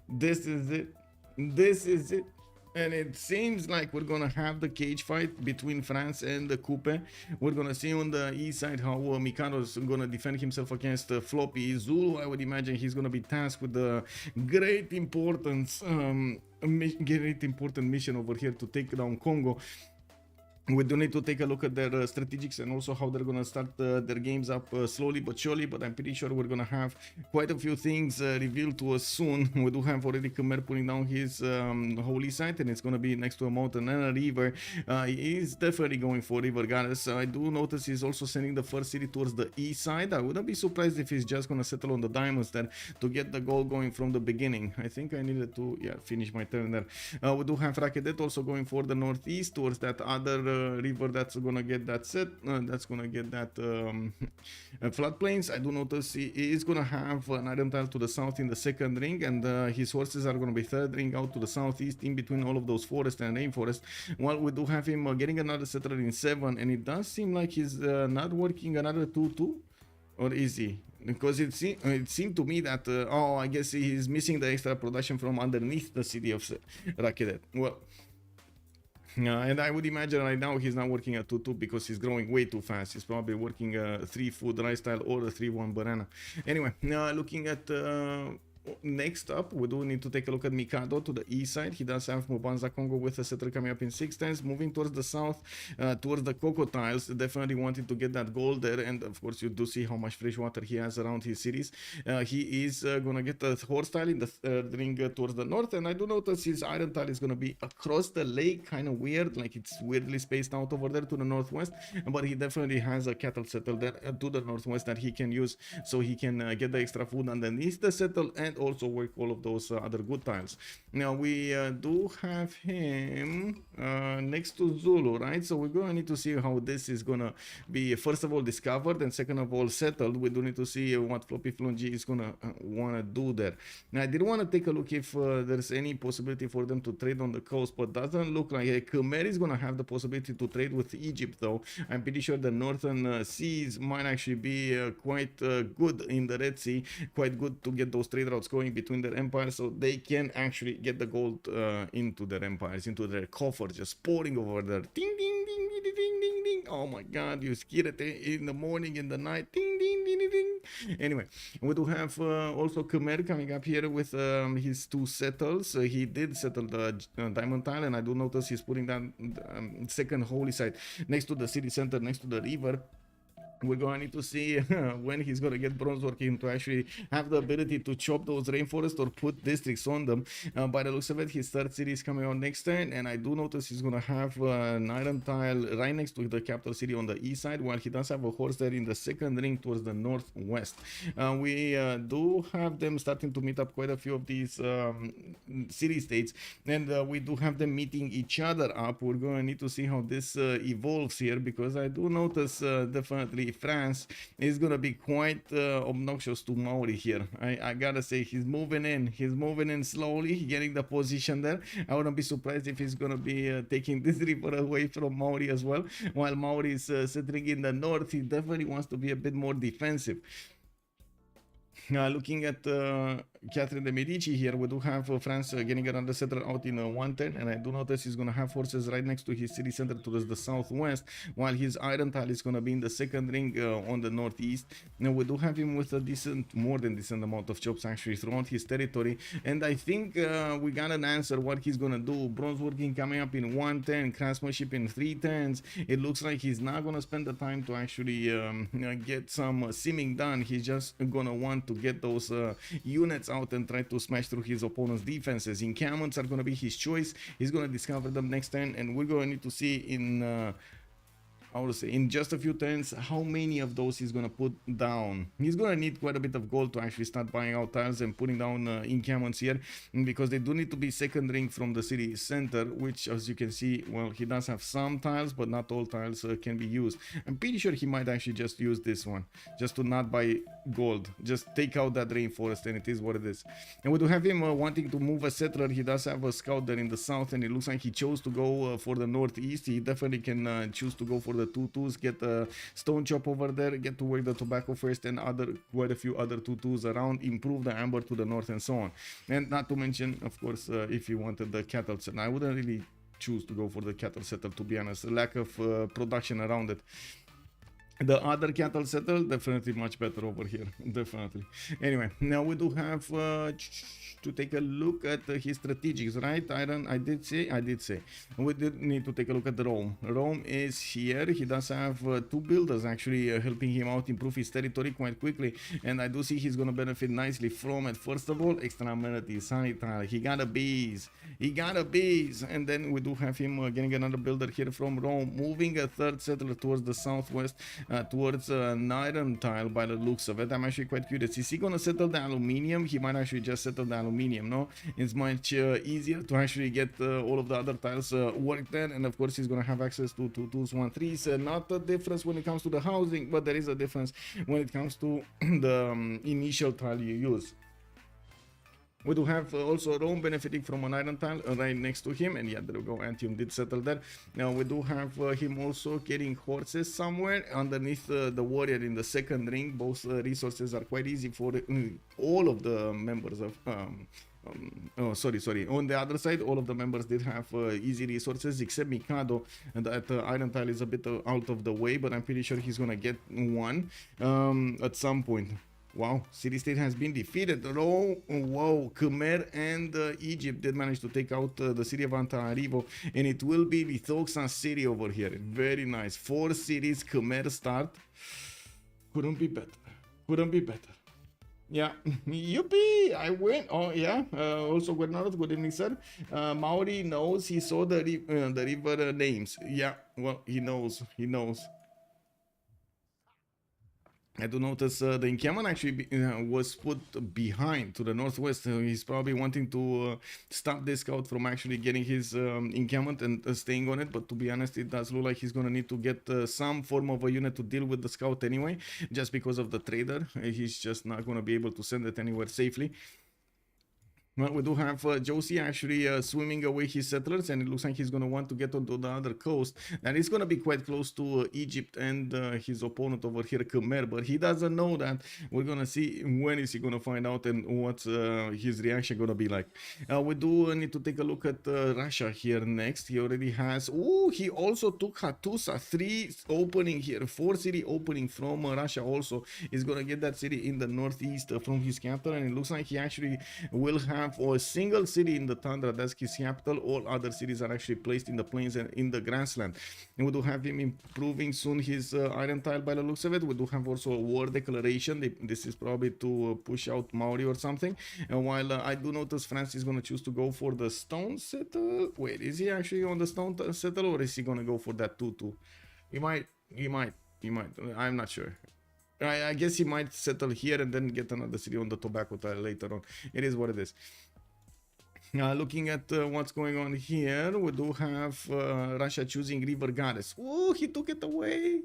This is it. And it seems like we're gonna have the cage fight between France and the Coupe. We're gonna see on the east side how Mikado's gonna defend himself against Floppy. Zulu, I would imagine he's gonna be tasked with the great important mission over here to take down Congo. We do need to take a look at their strategics and also how they're going to start their games up slowly but surely, but I'm pretty sure we're going to have quite a few things revealed to us soon. We do have already Khmer putting down his holy site, and it's going to be next to a mountain and a river. He's definitely going for river goddess. I do notice he's also sending the first city towards the east side. I wouldn't be surprised if he's just going to settle on the diamonds there to get the goal going from the beginning. I think I needed to finish my turn there. We do have Rakedet also going for the northeast towards that other river that's gonna get that set, that's gonna get that floodplains. I do notice he is gonna have an iron tile to the south in the second ring, and his horses are gonna be third ring out to the southeast in between all of those forests and rainforest. While we do have him getting another settler in 7, and it does seem like he's not working another 2-2, or is he? Because it seemed to me that I guess he's missing the extra production from underneath the city of Rakedet. Well, and I would imagine right now he's not working at 2-2 because he's growing way too fast. He's probably working a 3-food rice style or a 3-1 banana. Anyway, looking at next up, we do need to take a look at Mikado to the east side. He does have Mubanza Congo with a settler coming up in 6 times, moving towards the south, towards the Coco Tiles. Definitely wanting to get that gold there, and of course you do see how much fresh water he has around his cities. He is gonna get a horse tile in the third ring towards the north, and I do notice his iron tile is gonna be across the lake, kind of weird, like it's weirdly spaced out over there to the northwest, but he definitely has a cattle settle there to the northwest that he can use, so he can get the extra food underneath the settle and also work all of those other good tiles. Now we do have him next to Zulu, right? So we're gonna need to see how this is gonna be first of all discovered and second of all settled. We do need to see what Floppy Flungy is gonna wanna do there. Now I did want to take a look if there's any possibility for them to trade on the coast, but doesn't look like it. Khmer is gonna have the possibility to trade with Egypt though. I'm pretty sure the northern seas might actually be quite good in the Red Sea, quite good to get those trade routes going between their empires, so they can actually get the gold into their empires, into their coffers, just pouring over there. Ding ding ding ding ding ding ding. Oh my god, you hear it in the morning, in the night. Ding ding ding ding ding. Anyway, we do have also Khmer coming up here with his 2 settles. He did settle the diamond tile, and I do notice he's putting down second holy site next to the city center, next to the river. We're going to need to see when he's going to get bronze working to actually have the ability to chop those rainforests or put districts on them. By the looks of it, his third city is coming on next turn, and I do notice he's going to have an iron tile right next to the capital city on the east side, while he does have a horse there in the second ring towards the northwest. We do have them starting to meet up quite a few of these city-states, and we do have them meeting each other up. We're going to need to see how this evolves here, because I do notice definitely France is gonna be quite obnoxious to Maori here. I gotta say, he's moving in slowly, getting the position there. I wouldn't be surprised if he's gonna be taking this river away from Maori as well. While Maori is settling in the north, he definitely wants to be a bit more defensive. Looking at Catherine de Medici here, we do have France getting another settler out in 1 turn, and I do notice he's going to have forces right next to his city center towards the southwest, while his iron tile is going to be in the second ring on the northeast. Now we do have him with a decent, more than decent amount of chops actually throughout his territory, and I think we got an answer what he's going to do. Bronze working coming up in 1 turn, craftsmanship in 3 turns. It looks like he's not going to spend the time to actually get some simming done. He's just going to want to get those units out and try to smash through his opponent's defenses. Encampments are going to be his choice. He's going to discover them next turn, and we're going to need to see in I would say in just a few turns how many of those he's gonna put down. He's gonna need quite a bit of gold to actually start buying out tiles and putting down encampments here, because they do need to be second ring from the city center, which, as you can see, well, he does have some tiles, but not all tiles can be used. I'm pretty sure he might actually just use this one just to not buy gold, just take out that rainforest, and it is what it is. And we do have him wanting to move a settler. He does have a scout there in the south, and it looks like he chose to go for the northeast. He definitely can choose to go for the 2-2s, get a stone chop over there, get to work the tobacco first, and quite a few other 2-2s around, improve the amber to the north, and so on. And not to mention, of course, if you wanted the cattle settle. I wouldn't really choose to go for the cattle settle, to be honest. Lack of production around it. The other cattle settle, definitely much better over here, definitely. Anyway, now we do have to take a look at his strategics, right? I did say we did need to take a look at the Rome. Rome is here. He does have two builders actually helping him out improve his territory quite quickly, and I do see he's gonna benefit nicely from it. First of all, extra amenities, sanitary. He got a bees, and then we do have him getting another builder here from Rome, moving a third settler towards the southwest. Towards an iron tile by the looks of it. I'm actually quite curious. Is he gonna settle the aluminium? He might actually just settle the aluminium, no? It's much easier to actually get all of the other tiles worked there, and of course he's gonna have access to 2-2s, 1-3s. Not a difference when it comes to the housing, but there is a difference when it comes to the initial tile you use. We do have also Rome benefiting from an iron tile right next to him, and yeah, there we go, Antium did settle there. Now we do have him also getting horses somewhere underneath the warrior in the second ring. Both resources are quite easy for all of the members of sorry. On the other side, all of the members did have easy resources except Mikado, and that iron tile is a bit out of the way, but I'm pretty sure he's gonna get one at some point. Wow, city-state has been defeated. Oh, wow, Khmer and Egypt did manage to take out the city of Antananarivo, and it will be Lithoxan city over here. Very nice. 4 cities, Khmer start. Couldn't be better. Yeah, yippee, I win. Oh, yeah. Also, good evening, sir. Maori knows, he saw the river names. Yeah, well, he knows. I do notice the encampment actually was put behind to the northwest. He's probably wanting to stop this scout from actually getting his encampment and staying on it. But to be honest, it does look like he's going to need to get some form of a unit to deal with the scout anyway, just because of the trader. He's just not going to be able to send it anywhere safely. Well, we do have Josie actually swimming away his settlers, and it looks like he's going to want to get onto the other coast. And he's going to be quite close to Egypt and his opponent over here, Khmer, but he doesn't know that. We're going to see when is he going to find out and what's his reaction going to be like. We do need to take a look at Russia here next. He already has... Oh, he also took Hattusa. 3 opening here. 4 city opening from Russia also. He's going to get that city in the northeast from his capital, and it looks like he actually will have for a single city in the tundra, that's his capital. All other cities are actually placed in the plains and in the grassland. And we do have him improving soon his iron tile by the looks of it. We do have also a war declaration. This is probably to push out Maori or something. And while I do notice France is going to choose to go for the stone settle. Wait, is he actually on the stone settle, or is he going to go for that 2-2? He might. I'm not sure. I guess he might settle here and then get another city on the tobacco tile later on. It is what it is. Looking at what's going on here, we do have Russia choosing River Goddess. Oh, he took it away.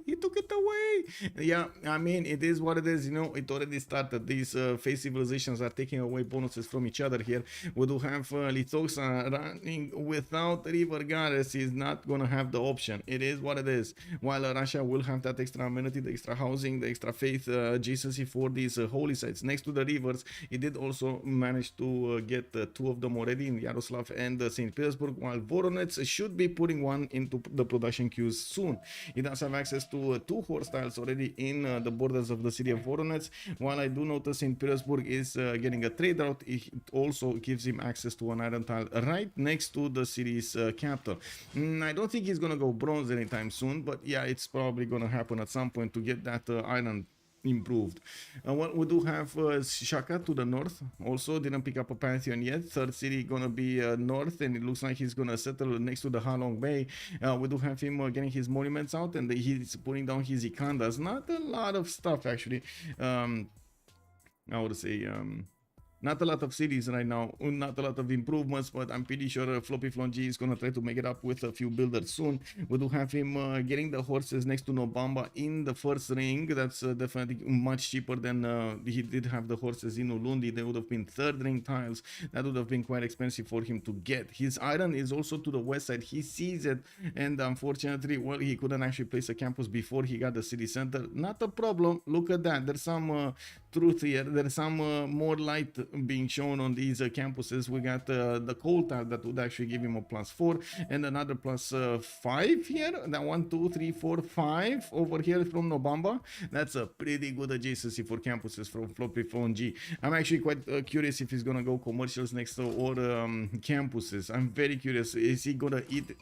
Yeah, I mean, it is what it is. You know, it already started. These face civilizations are taking away bonuses from each other here. We do have Lithoxa running without River Goddess. Is not going to have the option. It is what it is. While Russia will have that extra amenity, the extra housing, the extra faith adjacency for these holy sites next to the rivers. It did also manage to get 2 of them already in Yaroslav and St. Petersburg, while Voronezh should be putting one into the production queues soon. It does have access to 2 horse tiles already in the borders of the city of Voronezh. While I do notice St. Petersburg is getting a trade route, it also gives him access to an iron tile right next to the city's capital. I don't think he's gonna go bronze anytime soon, but yeah, it's probably gonna happen at some point to get that iron improved. Well, we do have Shaka to the north. Also didn't pick up a pantheon yet. Third city gonna be north, and it looks like he's gonna settle next to the Halong Bay. We do have him getting his monuments out, and he's putting down his ikandas. Not a lot of stuff actually. I would say not a lot of cities right now, not a lot of improvements, but I'm pretty sure Floppy Flongy is gonna try to make it up with a few builders soon. We do have him getting the horses next to Nobamba in the first ring. That's definitely much cheaper than he did have the horses in Ulundi. They would have been third ring tiles. That would have been quite expensive for him to get. His iron is also to the west side. He sees it, and unfortunately, well, he couldn't actually place a campus before he got the city center. Not a problem. Look at that. There's some truth here. There's some more light being shown on these campuses. We got the coal tile that would actually give him a +4 and another +5 here. That 1, 2, 3, 4, 5 over here from Nobamba. That's a pretty good adjacency for campuses from Floppy Phone G. I'm actually quite curious if he's gonna go commercials next or campuses. I'm very curious. Is he gonna eat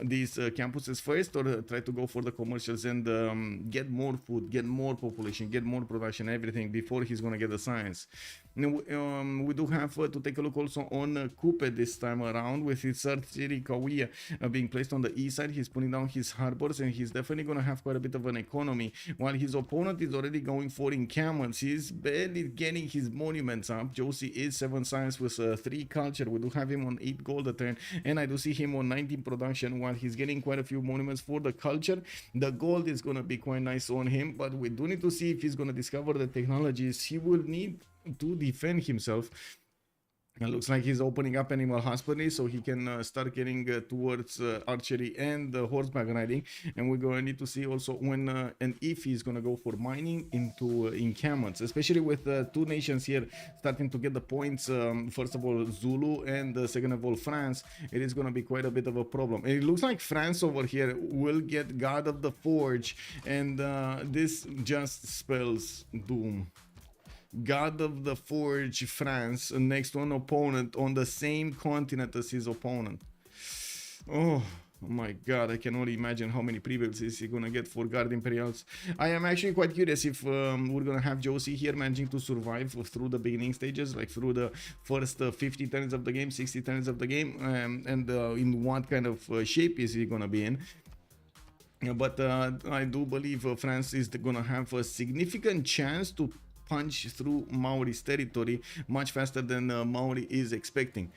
these campuses first, or try to go for the commercials and get more food, get more population, get more production, everything before he's gonna get the science? We do have to take a look also on Coupe this time around, with his third city Kauai being placed on the east side. He's putting down his harbors, and he's definitely going to have quite a bit of an economy, while his opponent is already going for encampments. He's barely getting his monuments up. Josie is 7 science with 3 culture. We do have him on 8 gold a turn, and I do see him on 19 production, while he's getting quite a few monuments for the culture. The gold is going to be quite nice on him, but we do need to see if he's going to discover the technologies he will need to defend himself. It looks like he's opening up animal husbandry, so he can start getting towards archery and horseback riding. And we're going to need to see also when and if he's going to go for mining into encampments, especially with 2 nations here starting to get the points. First of all, Zulu, and second of all, France. It is going to be quite a bit of a problem. And it looks like France over here will get God of the Forge, and this just spells doom. God of the Forge France next to an opponent on the same continent as his opponent. Oh my god, I can only imagine how many previews is he gonna get for Guard Imperials. I am actually quite curious if we're gonna have Josie here managing to survive through the beginning stages, like through the first 50 turns of the game, 60 turns of the game, and in what kind of shape is he gonna be in. But I do believe France is gonna have a significant chance to punch through Maori's territory much faster than Maori is expecting.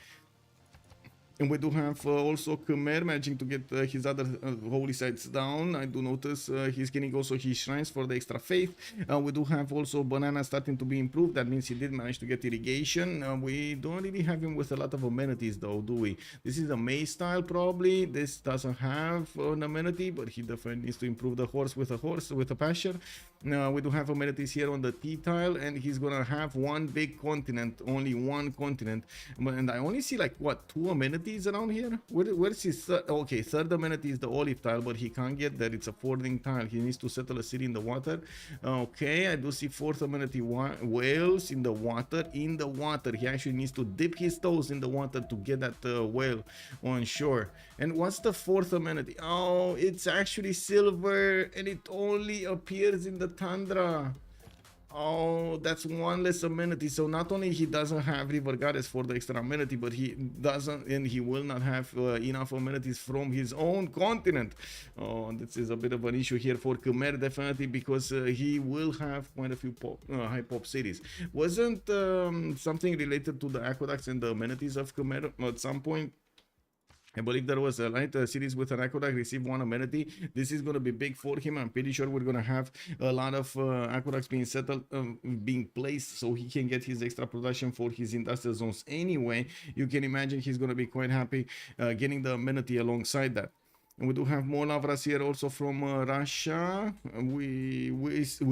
And we do have also Khmer managing to get his other holy sites down. I do notice he's getting also his shrines for the extra faith. We do have also Banana starting to be improved. That means he did manage to get irrigation. We don't really have him with a lot of amenities though, do we? This is a May style probably. This doesn't have an amenity, but he definitely needs to improve the horse with a pasture. We do have amenities here on the T tile, and he's gonna have one big continent, only one continent. And I only see like what, 2 amenities around here? Where's his okay, third amenity is the olive tile, but he can't get that. It's a fording tile. He needs to settle a city in the water. Okay, I do see 4th amenity, whales in the water. He actually needs to dip his toes in the water to get that whale on shore. And what's the 4th amenity? Oh, it's actually silver, and it only appears in the tundra. Oh, that's one less amenity. So not only he doesn't have River Goddess for the extra amenity, but he doesn't, and he will not have enough amenities from his own continent. Oh, this is a bit of an issue here for Khmer, definitely, because he will have quite a few high pop cities. Wasn't something related to the aqueducts and the amenities of Khmer at some point? I believe there was a light series with an aqueduct received 1 amenity. This is going to be big for him. I'm pretty sure we're going to have a lot of aqueducts being settled, being placed, so he can get his extra production for his industrial zones anyway. You can imagine he's going to be quite happy getting the amenity alongside that. And we do have more lavras here also from Russia. We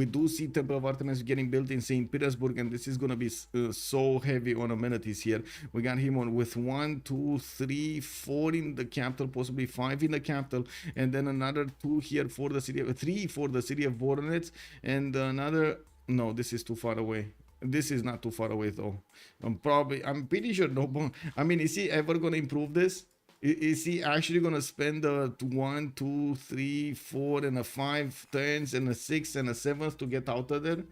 do see Temple of Artemis getting built in St. Petersburg, and this is going to be so heavy on amenities here. We got him on with 1, 2, 3, 4 in the capital, possibly 5 in the capital, and then another 2 here for the city of 3 for the city of Voronezh, and another. No, this is too far away. This is not too far away though. I'm pretty sure no. I mean, is he ever going to improve this? Is he actually gonna spend 1, 2, 3, 4, and a 5 turns and a 6 and a 7th to get out of there?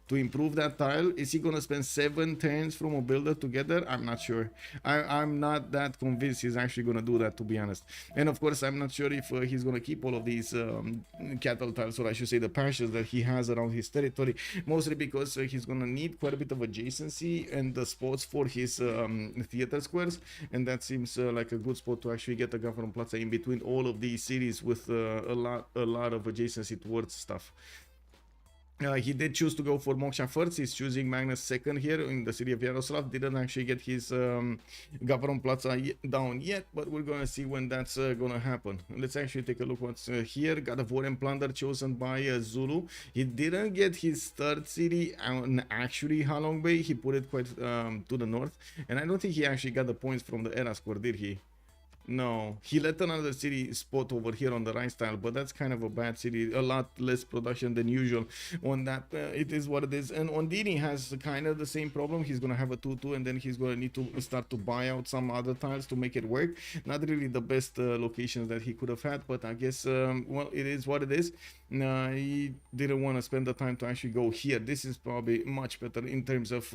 To improve that tile? Is he gonna spend 7 turns from a builder together? I'm not sure. I'm not that convinced he's actually gonna do that, to be honest. And of course, I'm not sure if he's gonna keep all of these cattle tiles, or I should say the pastures that he has around his territory, mostly because he's gonna need quite a bit of adjacency and the spots for his theater squares, and that seems like a good spot to actually get a government plaza in between all of these cities with a lot of adjacency towards stuff. He did choose to go for Moksha first. He's choosing Magnus second here in the city of Yaroslav. Didn't actually get his Gavron Plaza down yet, but we're gonna see when that's gonna happen. Let's actually take a look what's here. Got a War and Plunder chosen by Zulu. He didn't get his third city on actually Halong Bay. He put it quite to the north, and I don't think he actually got the points from the Era score, did he? No, he let another city spot over here on the right style, but that's kind of a bad city. A lot less production than usual on that. It is what it is. And Ondini has kind of the same problem. He's gonna have a 2-2, and then he's gonna need to start to buy out some other tiles to make it work. Not really the best locations that he could have had, but I guess well, it is what it is. He didn't want to spend the time to actually go here. This is probably much better in terms of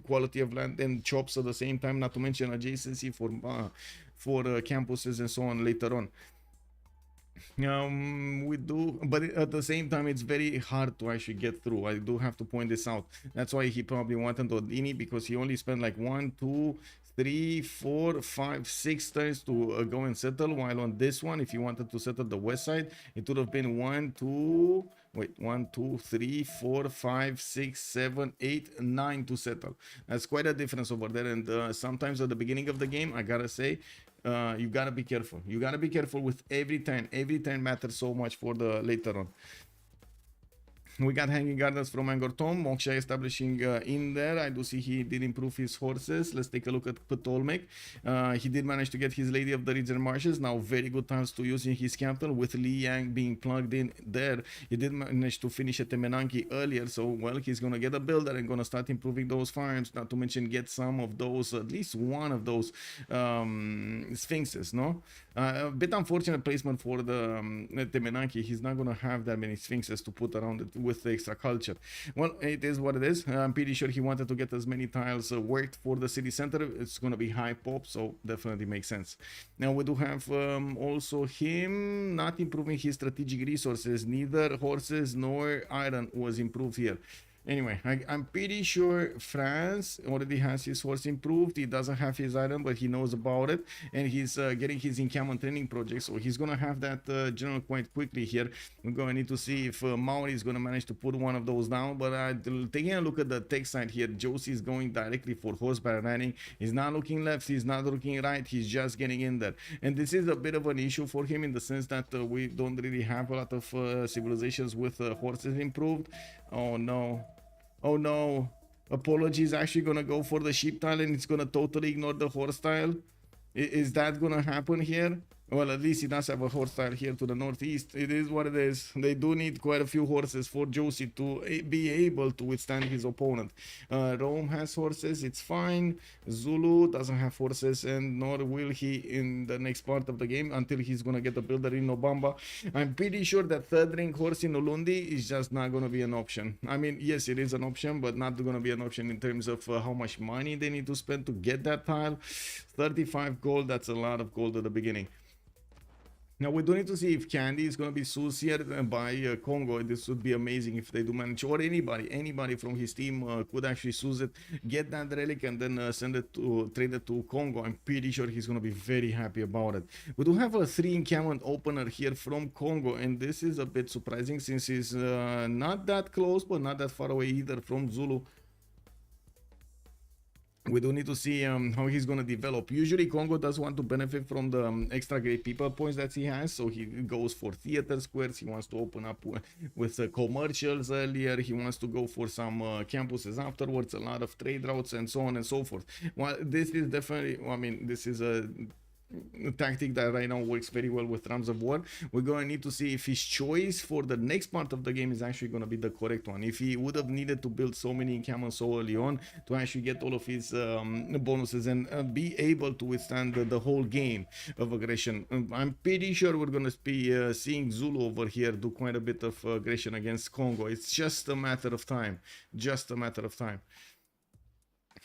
quality of land and chops at the same time, not to mention adjacency for campuses and so on later on. We do, but at the same time it's very hard to actually get through. I do have to point this out. That's why he probably wanted Odini, because he only spent like 1, 2, 3, 4, 5, 6 turns to go and settle, while on this one, if he wanted to settle the west side, it would have been 1, 2, 3, 4, 5, 6, 7, 8, 9 to settle. That's quite a difference over there. And sometimes at the beginning of the game, I gotta say, you gotta be careful. You gotta be careful with every turn. Every turn matters so much for the later on. We got Hanging Gardens from Angkor Thom. Moksha establishing in there. I do see he did improve his horses. Let's take a look at Ptolemy. He did manage to get his Lady of the Region Marshes. Now very good times to use in his capital, with Li Yang being plugged in there. He did manage to finish at Temenanki earlier, so well, he's gonna get a builder and gonna start improving those farms. Not to mention get some of those, at least one of those sphinxes, no? A bit unfortunate placement for the Temenanki. He's not gonna have that many sphinxes to put around it with the extra culture. Well, it is what it is. I'm pretty sure he wanted to get as many tiles worked for the city center. It's gonna be high pop, so definitely makes sense. Now we do have also him not improving his strategic resources. Neither horses nor iron was improved here. Anyway, I'm pretty sure France already has his horse improved. He doesn't have his item, but he knows about it, and he's getting his encampment training project, so he's gonna have that general quite quickly here. We're gonna need to see if Maori is gonna manage to put one of those down. But taking a look at the tech side here, Josie is going directly for horseback riding. He's not looking left, he's not looking right, he's just getting in there. And this is a bit of an issue for him in the sense that we don't really have a lot of civilizations with horses improved. Oh no. Oh no. Apology is actually gonna go for the sheep tile, and it's gonna totally ignore the horse tile. Is that gonna happen here? Well, at least he does have a horse tile here to the northeast. It is what it is. They do need quite a few horses for Josie to be able to withstand his opponent. Rome has horses, it's fine. Zulu doesn't have horses, and nor will he in the next part of the game until he's gonna get a builder in Nobamba. I'm pretty sure that third ring horse in Ulundi is just not gonna be an option. I mean, yes, it is an option, but not gonna be an option in terms of how much money they need to spend to get that tile. 35 gold, that's a lot of gold at the beginning. Now we do need to see if Candy is going to be sourced here by Congo. This would be amazing if they do manage, or anybody from his team could actually source it, get that relic, and then send it to trade it to Congo. I'm pretty sure he's going to be very happy about it. We do have a 3 encampment opener here from Congo, and this is a bit surprising since he's not that close, but not that far away either from Zulu. We do need to see how he's going to develop. Usually Congo does want to benefit from the extra great people points that he has, so he goes for theater squares. He wants to open up with commercials earlier. He wants to go for some campuses afterwards, a lot of trade routes and so on and so forth. Well, this is definitely, I mean, this is a tactic that right now works very well with Drums of War. We're going to need to see if his choice for the next part of the game is actually going to be the correct one. If he would have needed to build so many encampments so early on to actually get all of his bonuses and be able to withstand the whole game of aggression. I'm pretty sure we're going to be seeing Zulu over here do quite a bit of aggression against Congo. It's just a matter of time. Just a matter of time.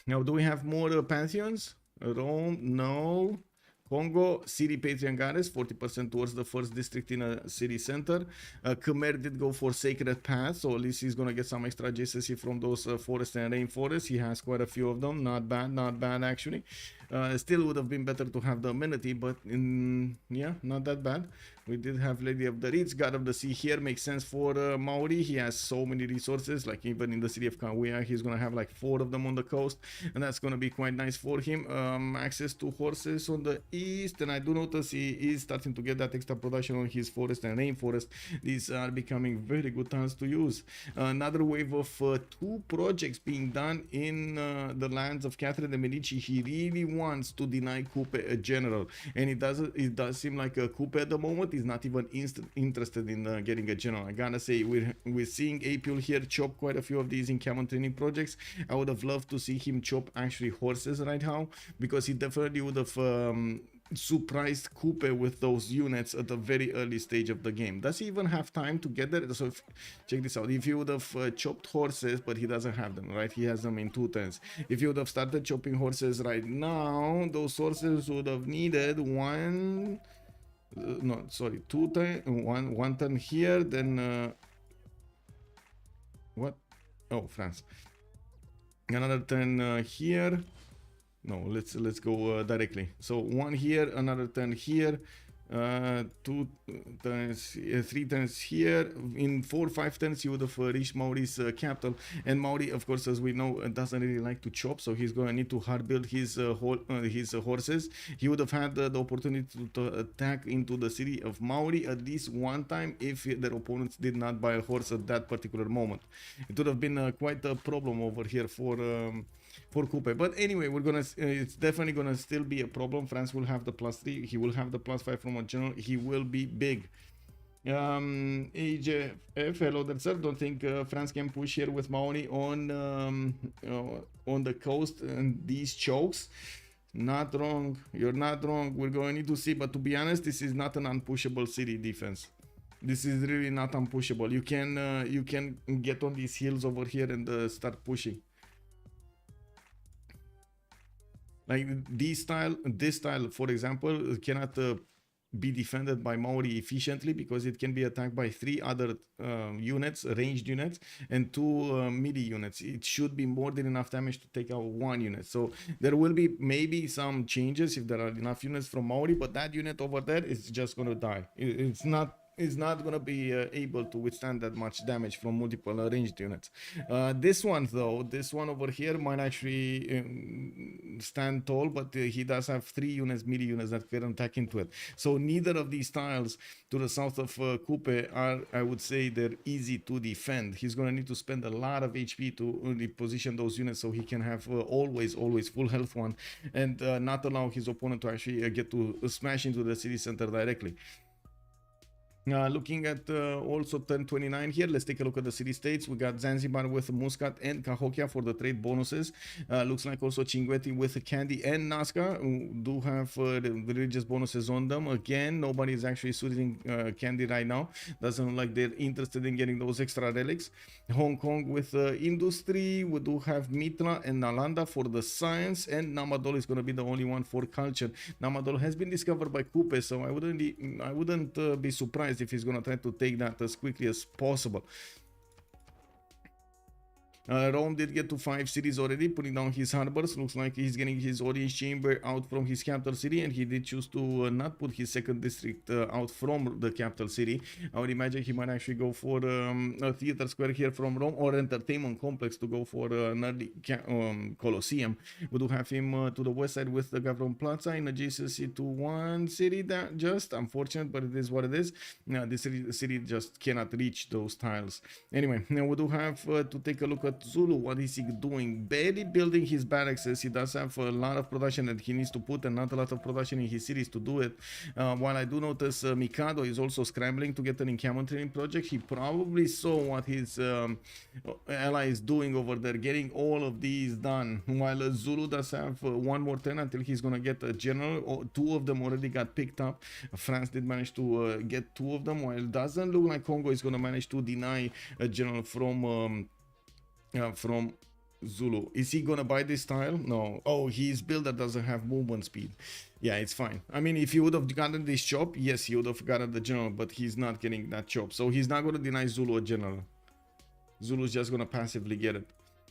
Now, do we have more pantheons? Rome? No. Congo, City Patriangares, 40% towards the first district in a city center. Khmer did go for Sacred Path, so at least he's going to get some extra JCC from those forests and rainforests. He has quite a few of them. Not bad actually. Still would have been better to have the amenity, but yeah, not that bad. We did have Lady of the Reeds, God of the Sea here. Makes sense for Maori. He has so many resources, like even in the city of Kauai, he's going to have like 4 of them on the coast, and that's going to be quite nice for him. Access to horses on the east, and I do notice he is starting to get that extra production on his forest and rainforest. These are becoming very good times to use. Another wave of 2 projects being done in the lands of Catherine de Medici. He really wants to deny Coupe a general, and it does seem like Coupe at the moment is not even interested in getting a general. I gotta say, we're seeing Apul here chop quite a few of these encampment training projects. I would have loved to see him chop actually horses right now, because he definitely would have surprised Coupe with those units at the very early stage of the game. Does he even have time to get there? So check this out. If he would have chopped horses, but he doesn't have them, right? He has them in 2 turns. If he would have started chopping horses right now, those horses would have needed 2 turn, one turn here, then what? Oh, France. Another turn here. No, let's go directly. So 1 here, another turn here, 2 turns, 3 turns here. In 4-5 turns, you would have reached Maori's capital. And Maori, of course, as we know, doesn't really like to chop, so he's going to need to hard build his horses. He would have had the opportunity to attack into the city of Maori at least 1 time if their opponents did not buy a horse at that particular moment. It would have been quite a problem over here for Coupe. But anyway, it's definitely gonna still be a problem. France will have the +3. He will have the +5 from a general. He will be big. AJF, hello there, sir. Don't think France can push here with Maori on the coast and these chokes. Not wrong. You're not wrong. We're going to need to see. But to be honest, this is not an unpushable city defense. This is really not unpushable. You can get on these hills over here and start pushing. Like this style, for example, cannot be defended by Maori efficiently because it can be attacked by 3 other units, ranged units, and 2 melee units. It should be more than enough damage to take out 1 unit. So there will be maybe some changes if there are enough units from Maori, but that unit over there is just going to die. It's not going to be able to withstand that much damage from multiple ranged units. This one though, this one over here might actually stand tall, but he does have 3 units, melee units that can attack into it. So neither of these tiles to the south of Coupe are, I would say, they're easy to defend. He's going to need to spend a lot of HP to reposition those units so he can have always full health one, and not allow his opponent to actually get to smash into the city center directly. Looking at also turn 29 here, let's take a look at the city states. We got Zanzibar with Muscat and Cahokia for the trade bonuses. Looks like also Chinguetti with Candy and Nazca do have the religious bonuses on them. Again, nobody is actually suiting Candy right now. Doesn't look like they're interested in getting those extra relics. Hong Kong with industry. We do have Mitra and Nalanda for the science, and Namadol is going to be the only one for culture. Namadol has been discovered by Coupe, so I wouldn't be surprised if he's going to try to take that as quickly as possible. Rome did get to 5 cities already, putting down his harbors. Looks like he's getting his audience chamber out from his capital city, and he did choose to not put his second district out from the capital city. I would imagine he might actually go for a theater square here from Rome, or entertainment complex to go for an early Colosseum. We do have him to the west side with the Gavron Plaza in adjacency to 1 city. That just unfortunate, but it is what it is. This city just cannot reach those tiles. Anyway, now we do have to take a look at but Zulu, what is he doing? Barely building his barracks. He does have a lot of production that he needs to put and not a lot of production in his cities to do it. While I do notice Mikado is also scrambling to get an encampment training project. He probably saw what his ally is doing over there, getting all of these done. While Zulu does have one more turn until he's gonna get a general. Two of them already got picked up. France did manage to get two of them, while it doesn't look like Congo is gonna manage to deny a general from Zulu. Is he gonna buy this tile? No. Oh, his builder doesn't have movement speed. Yeah, it's fine. I mean, if he would have gotten this chop, yes, he would have gotten the general, but he's not getting that chop, so he's not gonna deny Zulu a general. Zulu's just gonna passively get it.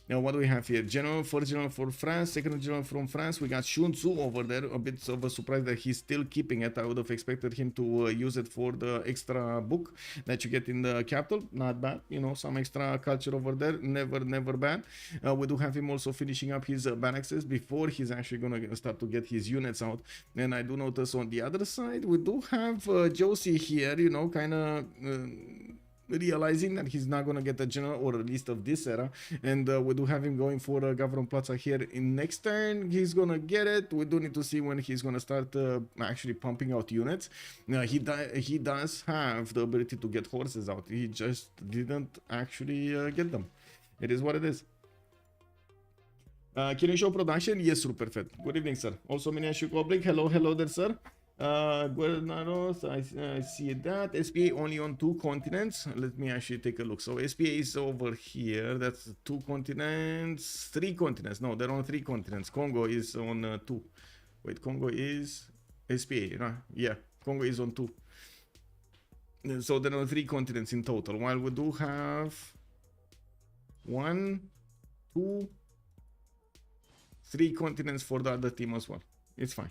Now, what do we have here? General for France, second general from France. We got Shun Tzu over there. A bit of a surprise that he's still keeping it. I would have expected him to use it for the extra book that you get in the capital. Not bad, you know, some extra culture over there. Never bad. We do have him also finishing up his barracks before he's actually gonna start to get his units out. And I do notice on the other side, we do have Josie here, you know, kind of realizing that he's not gonna get a general or a list of this era, and we do have him going for Gavron Plaza here in next turn. He's gonna get it. We do need to see when he's gonna start actually pumping out units. He does have the ability to get horses out. He just didn't actually get them. It is what it is. Can you show production? Yes, Ruperfet. Good evening, sir. Also, Miniature Oblique. Hello there, sir. Guernaros, I see that. SPA only on 2 continents. Let me actually take a look. So SPA is over here. That's 2 continents, 3 continents. No, they're on 3 continents. Congo is on 2. Wait, Congo is SPA, right? Yeah, Congo is on 2. So there are 3 continents in total. While we do have 1, 2, 3 continents for the other team as well. It's fine.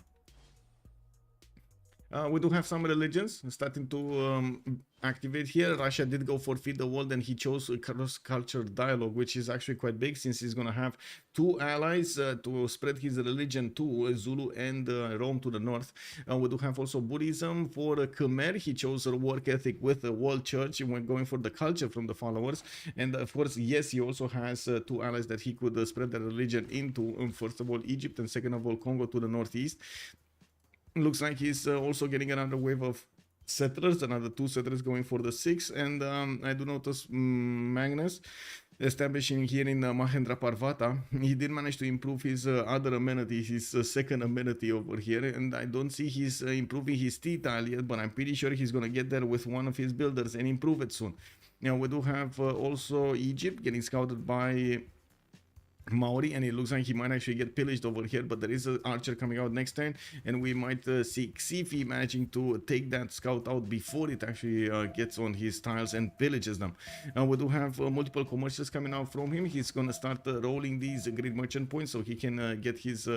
We do have some religions starting to activate here. Russia did go for Feed the World, and he chose a cross-culture dialogue, which is actually quite big since he's going to have 2 allies to spread his religion to Zulu and Rome to the north. We do have also Buddhism for Khmer. He chose a work ethic with the World Church when going for the culture from the followers. And of course, yes, he also has 2 allies that he could spread the religion into. First of all, Egypt, and second of all, Congo to the northeast. Looks like he's also getting another wave of settlers, another 2 settlers going for the 6. And I do notice Magnus establishing here in Mahendra Parvata. He did manage to improve his other amenity, his second amenity over here. And I don't see he's improving his tea tile yet, but I'm pretty sure he's going to get there with one of his builders and improve it soon. Now, we do have also Egypt getting scouted by Maori, and it looks like he might actually get pillaged over here, but there is an archer coming out next turn, and we might see CivFR managing to take that scout out before it actually gets on his tiles and pillages them. We do have multiple commercials coming out from him. He's gonna start rolling these grid merchant points so he can get his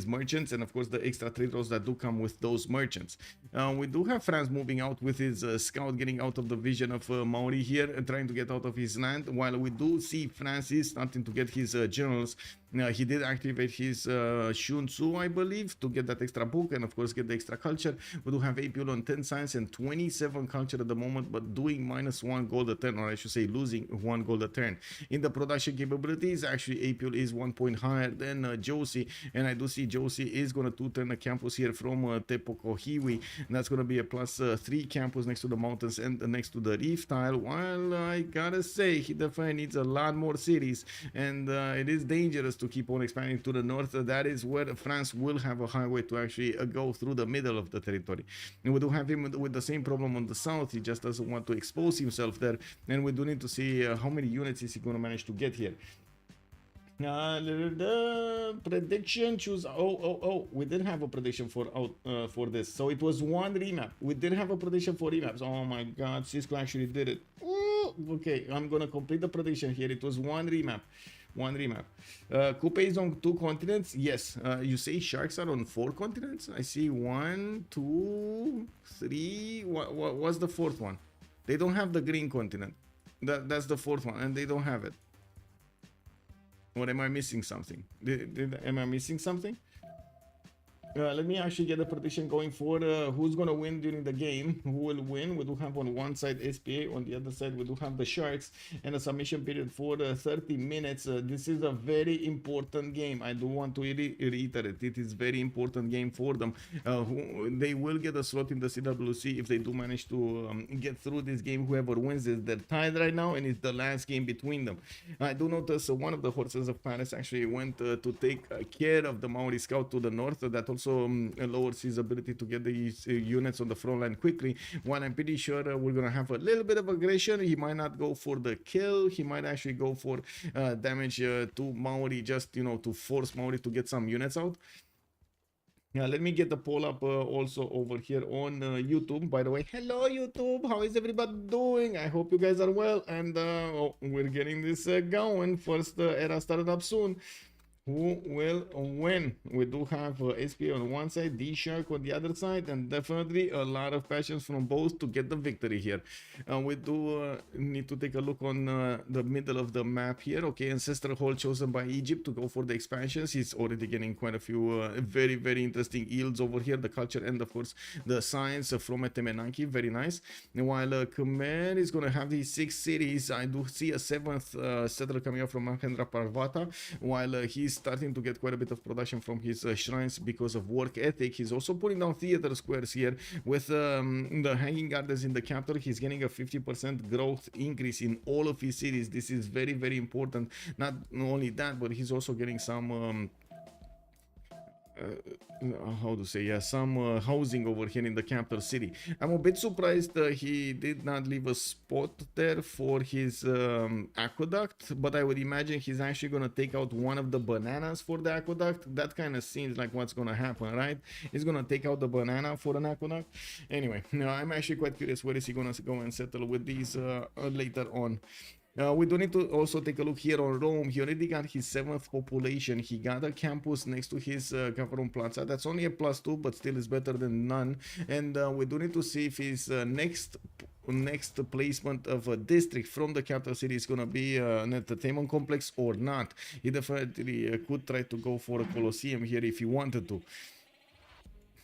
merchants, and of course the extra trade routes that do come with those merchants. We do have France moving out with his scout, getting out of the vision of Maori here, trying to get out of his land, while we do see France is starting to get his generals. He did activate his Shun Tzu, I believe, to get that extra book and of course get the extra culture. We do have APL on 10 science and 27 culture at the moment, but doing -1 gold a turn, or I should say losing 1 gold a turn. In the production capabilities, actually APL is 1 point higher than Josie, and I do see Josie is going to 2-turn a campus here from Tepokohiwi, and that's going to be a +3 campus next to the mountains and next to the reef tile. While I gotta say, he definitely needs a lot more cities, and it is dangerous to keep on expanding to the north. That is where France will have a highway to actually go through the middle of the territory. And we do have him with the same problem on the south. He just doesn't want to expose himself there, and we do need to see how many units is he going to manage to get here. The prediction choose we did have a prediction for this, so it was 1 remap. We did have a prediction for remaps. Oh my god, Cisco actually did it. Ooh, okay, I'm gonna complete the prediction here. It was 1 remap. Coupe is on 2 continents. Yes. You say sharks are on 4 continents? I see 1, 2, 3. What's the 4th one? They don't have the green continent. That's the 4th one, and they don't have it. Or am I missing something? Am I missing something? Let me actually get a prediction going for who's going to win during the game. Who will win? We do have on one side SPA, on the other side we do have the Sharks, and a submission period for 30 minutes. This is a very important game. I do want to reiterate, it is very important game for them. They will get a slot in the CWC if they do manage to get through this game. Whoever wins this, they're tied right now, and it's the last game between them. I do notice one of the horses of Paris actually went to take care of the Maori scout to the north. That also lowers his ability to get these units on the front line quickly. While I'm pretty sure we're gonna have a little bit of aggression. He might not go for the kill. He might actually go for damage to Maori, just to force Maori to get some units out. Yeah, let me get the poll up also over here on YouTube. By the way, hello YouTube, how is everybody doing? I hope you guys are well, and we're getting this going. First era started up soon. Who will win? We do have SPA on one side, DShark on the other side, and definitely a lot of passions from both to get the victory here. We do need to take a look on the middle of the map here. Okay, Ancestor Hall chosen by Egypt to go for the expansions. He's already getting quite a few very, very interesting yields over here. The culture and of course the science from Etemenanki, very nice. And while Khmer is going to have these 6 cities, I do see a 7th settler coming up from Mahendra Parvata, while he's starting to get quite a bit of production from his shrines because of work ethic. He's also putting down theater squares here with the hanging gardens in the capital. He's getting a 50% growth increase in all of his cities. This is very, very important. Not only that, but he's also getting some how to say, yeah, some housing over here in the capital city. I'm a bit surprised he did not leave a spot there for his aqueduct, but I would imagine he's actually going to take out one of the bananas for the aqueduct. That kind of seems like what's going to happen, right? He's going to take out the banana for an aqueduct. Anyway, I'm actually quite curious where is he going to go and settle with these later on. We do need to also take a look here on Rome. He already got his 7th population. He got a campus next to his Cavaron Plaza. That's only a +2, but still is better than none. And we do need to see if his next placement of a district from the capital city is going to be an entertainment complex or not. He definitely could try to go for a Colosseum here if he wanted to.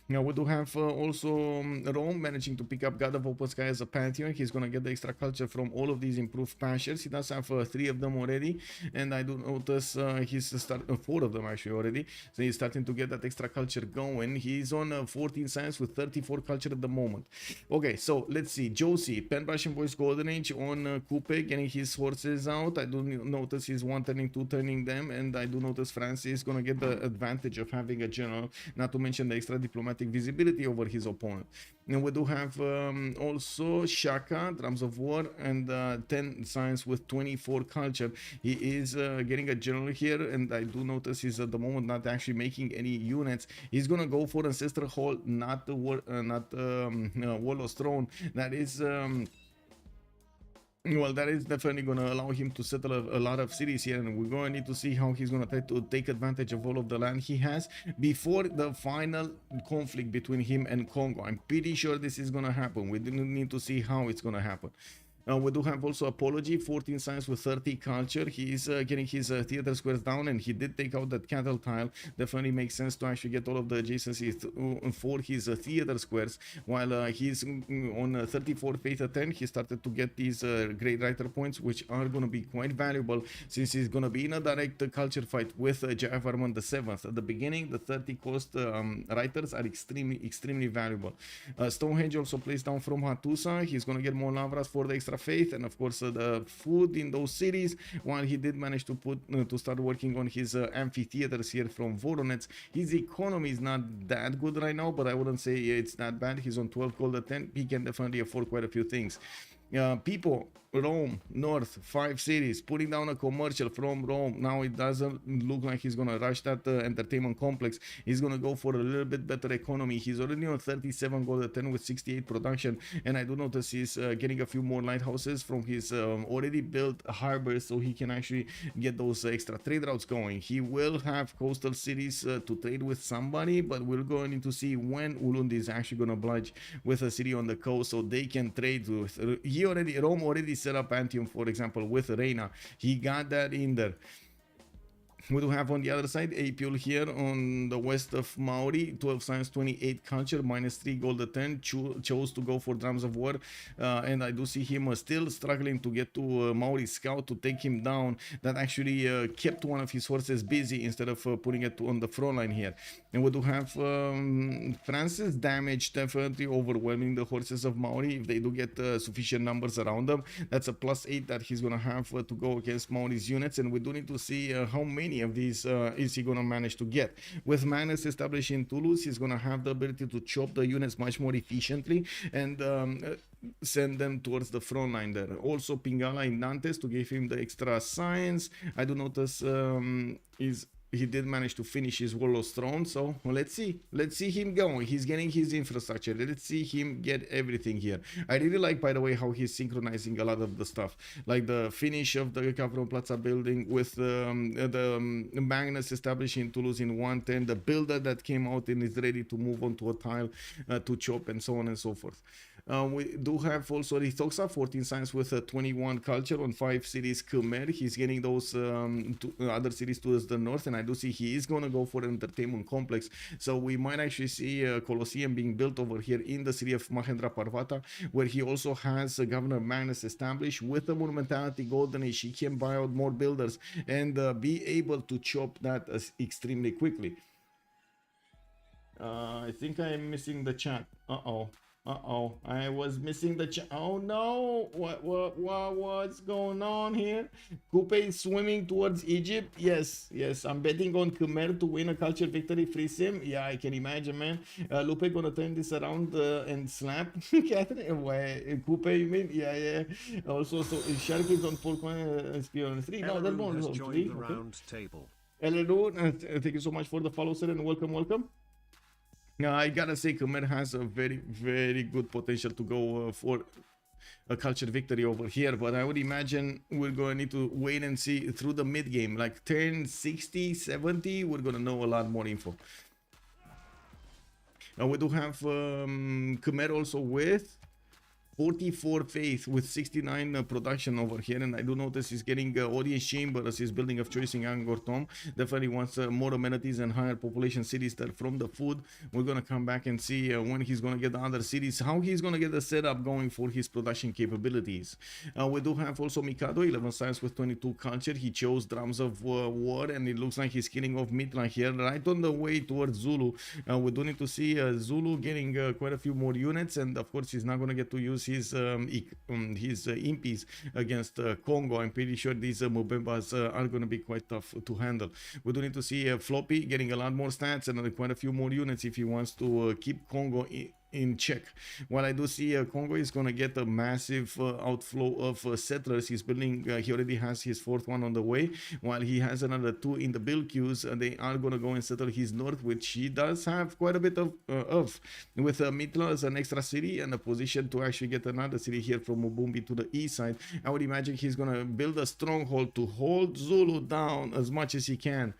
Now we do have also Rome managing to pick up God of Open Sky as a pantheon. He's going to get the extra culture from all of these improved pastures. He does have 3 of them already, and I do notice he's 4 of them actually already. So he's starting to get that extra culture going. He's on 14 science with 34 culture at the moment. Okay, so let's see. Josie, Pen Russian Boys Golden Age on Coupe, getting his horses out. I do notice he's 1 turning, 2 turning them, and I do notice Francis is going to get the advantage of having a general, not to mention the extra diplomatic visibility over his opponent. And we do have also Shaka, Drums of War, and 10 science with 24 culture. He is getting a general here, and I do notice he's at the moment not actually making any units. He's gonna go for Ancestral Hall, not the Warlord's Throne. That is well, that is definitely going to allow him to settle a lot of cities here, and we're going to need to see how he's going to try to take advantage of all of the land he has before the final conflict between him and Congo. I'm pretty sure this is going to happen. We didn't need to see how it's going to happen. We do have also Apology, 14 science with 30 culture. He's getting his theater squares down, and he did take out that cattle tile. Definitely makes sense to actually get all of the adjacencies for his theater squares. While he's on 34 faith at 10, he started to get these great writer points, which are going to be quite valuable since he's going to be in a direct culture fight with Jayavarman the 7th. At the beginning, the 30 cost writers are extremely valuable. Stonehenge also placed down from Hattusa. He's going to get more lavras for the extra faith, and of course the food in those cities, while he did manage to put to start working on his amphitheaters here from Voronezh. His economy is not that good right now, but I wouldn't say it's that bad. He's on 12 gold at 10. He can definitely afford quite a few things. People, Rome, North, 5 cities, putting down a commercial from Rome. Now it doesn't look like he's gonna rush that entertainment complex. He's gonna go for a little bit better economy. He's already on 37 gold at 10 with 68 production, and I do notice he's getting a few more lighthouses from his already built harbors, so he can actually get those extra trade routes going. He will have coastal cities to trade with somebody, but we're going to see when Ulundi is actually gonna oblige with a city on the coast so they can trade with. Rome already set up Antium, for example, with Reina. He got that in there. We do have on the other side Apul here on the west of Maori, 12 science, 28 culture, -3 gold at 10, chose to go for drums of war, and I do see him still struggling to get to Maori scout to take him down. That actually kept one of his horses busy instead of putting it on the front line here. And we do have France's damage definitely overwhelming the horses of Maori. If they do get sufficient numbers around them, that's a +8 that he's gonna have to go against Maori's units, and we do need to see how many of these is he gonna manage to get. With Manus established in Toulouse, he's gonna have the ability to chop the units much more efficiently and send them towards the front line there. Also Pingala in Nantes to give him the extra science. I do notice he did manage to finish his Warlord's Throne, so let's see him go. He's getting his infrastructure. Let's see him get everything here. I really like, by the way, how he's synchronizing a lot of the stuff, like the finish of the Cavron Plaza building with the Magnus established in Toulouse in 110, the builder that came out and is ready to move on to a tile to chop, and so on and so forth. We do have also Ritoxa, 14 science with 21 culture on 5 cities Khmer. He's getting those other cities towards the north, and I do see he is going to go for an entertainment complex. So we might actually see a Colosseum being built over here in the city of Mahendra Parvata, where he also has Governor Magnus established. With the Monumentality Golden Age, he can buy out more builders and be able to chop that extremely quickly. I think I am missing the chat. I was missing the chat. Oh no, what's going on here? Coupe is swimming towards Egypt. Yes, I'm betting on Khmer to win a culture victory, free sim. Yeah, I can imagine, man. Lupe gonna turn this around and slap Catherine. Coupe, you mean? Yeah. Also, so Shark is on 4 spear on 3. No, that's more on 3. Elenu, thank you so much for the follow, sir, and welcome. Now, I gotta say, Khmer has a very, very good potential to go for a culture victory over here, but I would imagine we're gonna need to wait and see through the mid game, like turn 60, 70, we're gonna know a lot more info. Now we do have Khmer also with 44 faith with 69 production over here, and I do notice he's getting audience chamber as his building of choice in Angkor Thom. Definitely wants more amenities and higher population cities there from the food. We're gonna come back and see when he's gonna get the other cities, how he's gonna get the setup going for his production capabilities. We do have also Mikado, 11 science with 22 culture. He chose drums of war, and it looks like he's killing off Mitlan here right on the way towards Zulu. We do need to see Zulu getting quite a few more units, and of course he's not gonna get to use his impies against Congo. I'm pretty sure these Mubembas are going to be quite tough to handle. We do need to see Floppy getting a lot more stats and quite a few more units if he wants to keep Congo in check. While I do see Congo is going to get a massive outflow of settlers. He's building, he already has his 4th one on the way, while he has another 2 in the build queues. They are going to go and settle his north, which he does have quite a bit of with Mitla as an extra city and a position to actually get another city here from Mubumbi to the east side. I would imagine he's going to build a stronghold to hold Zulu down as much as he can.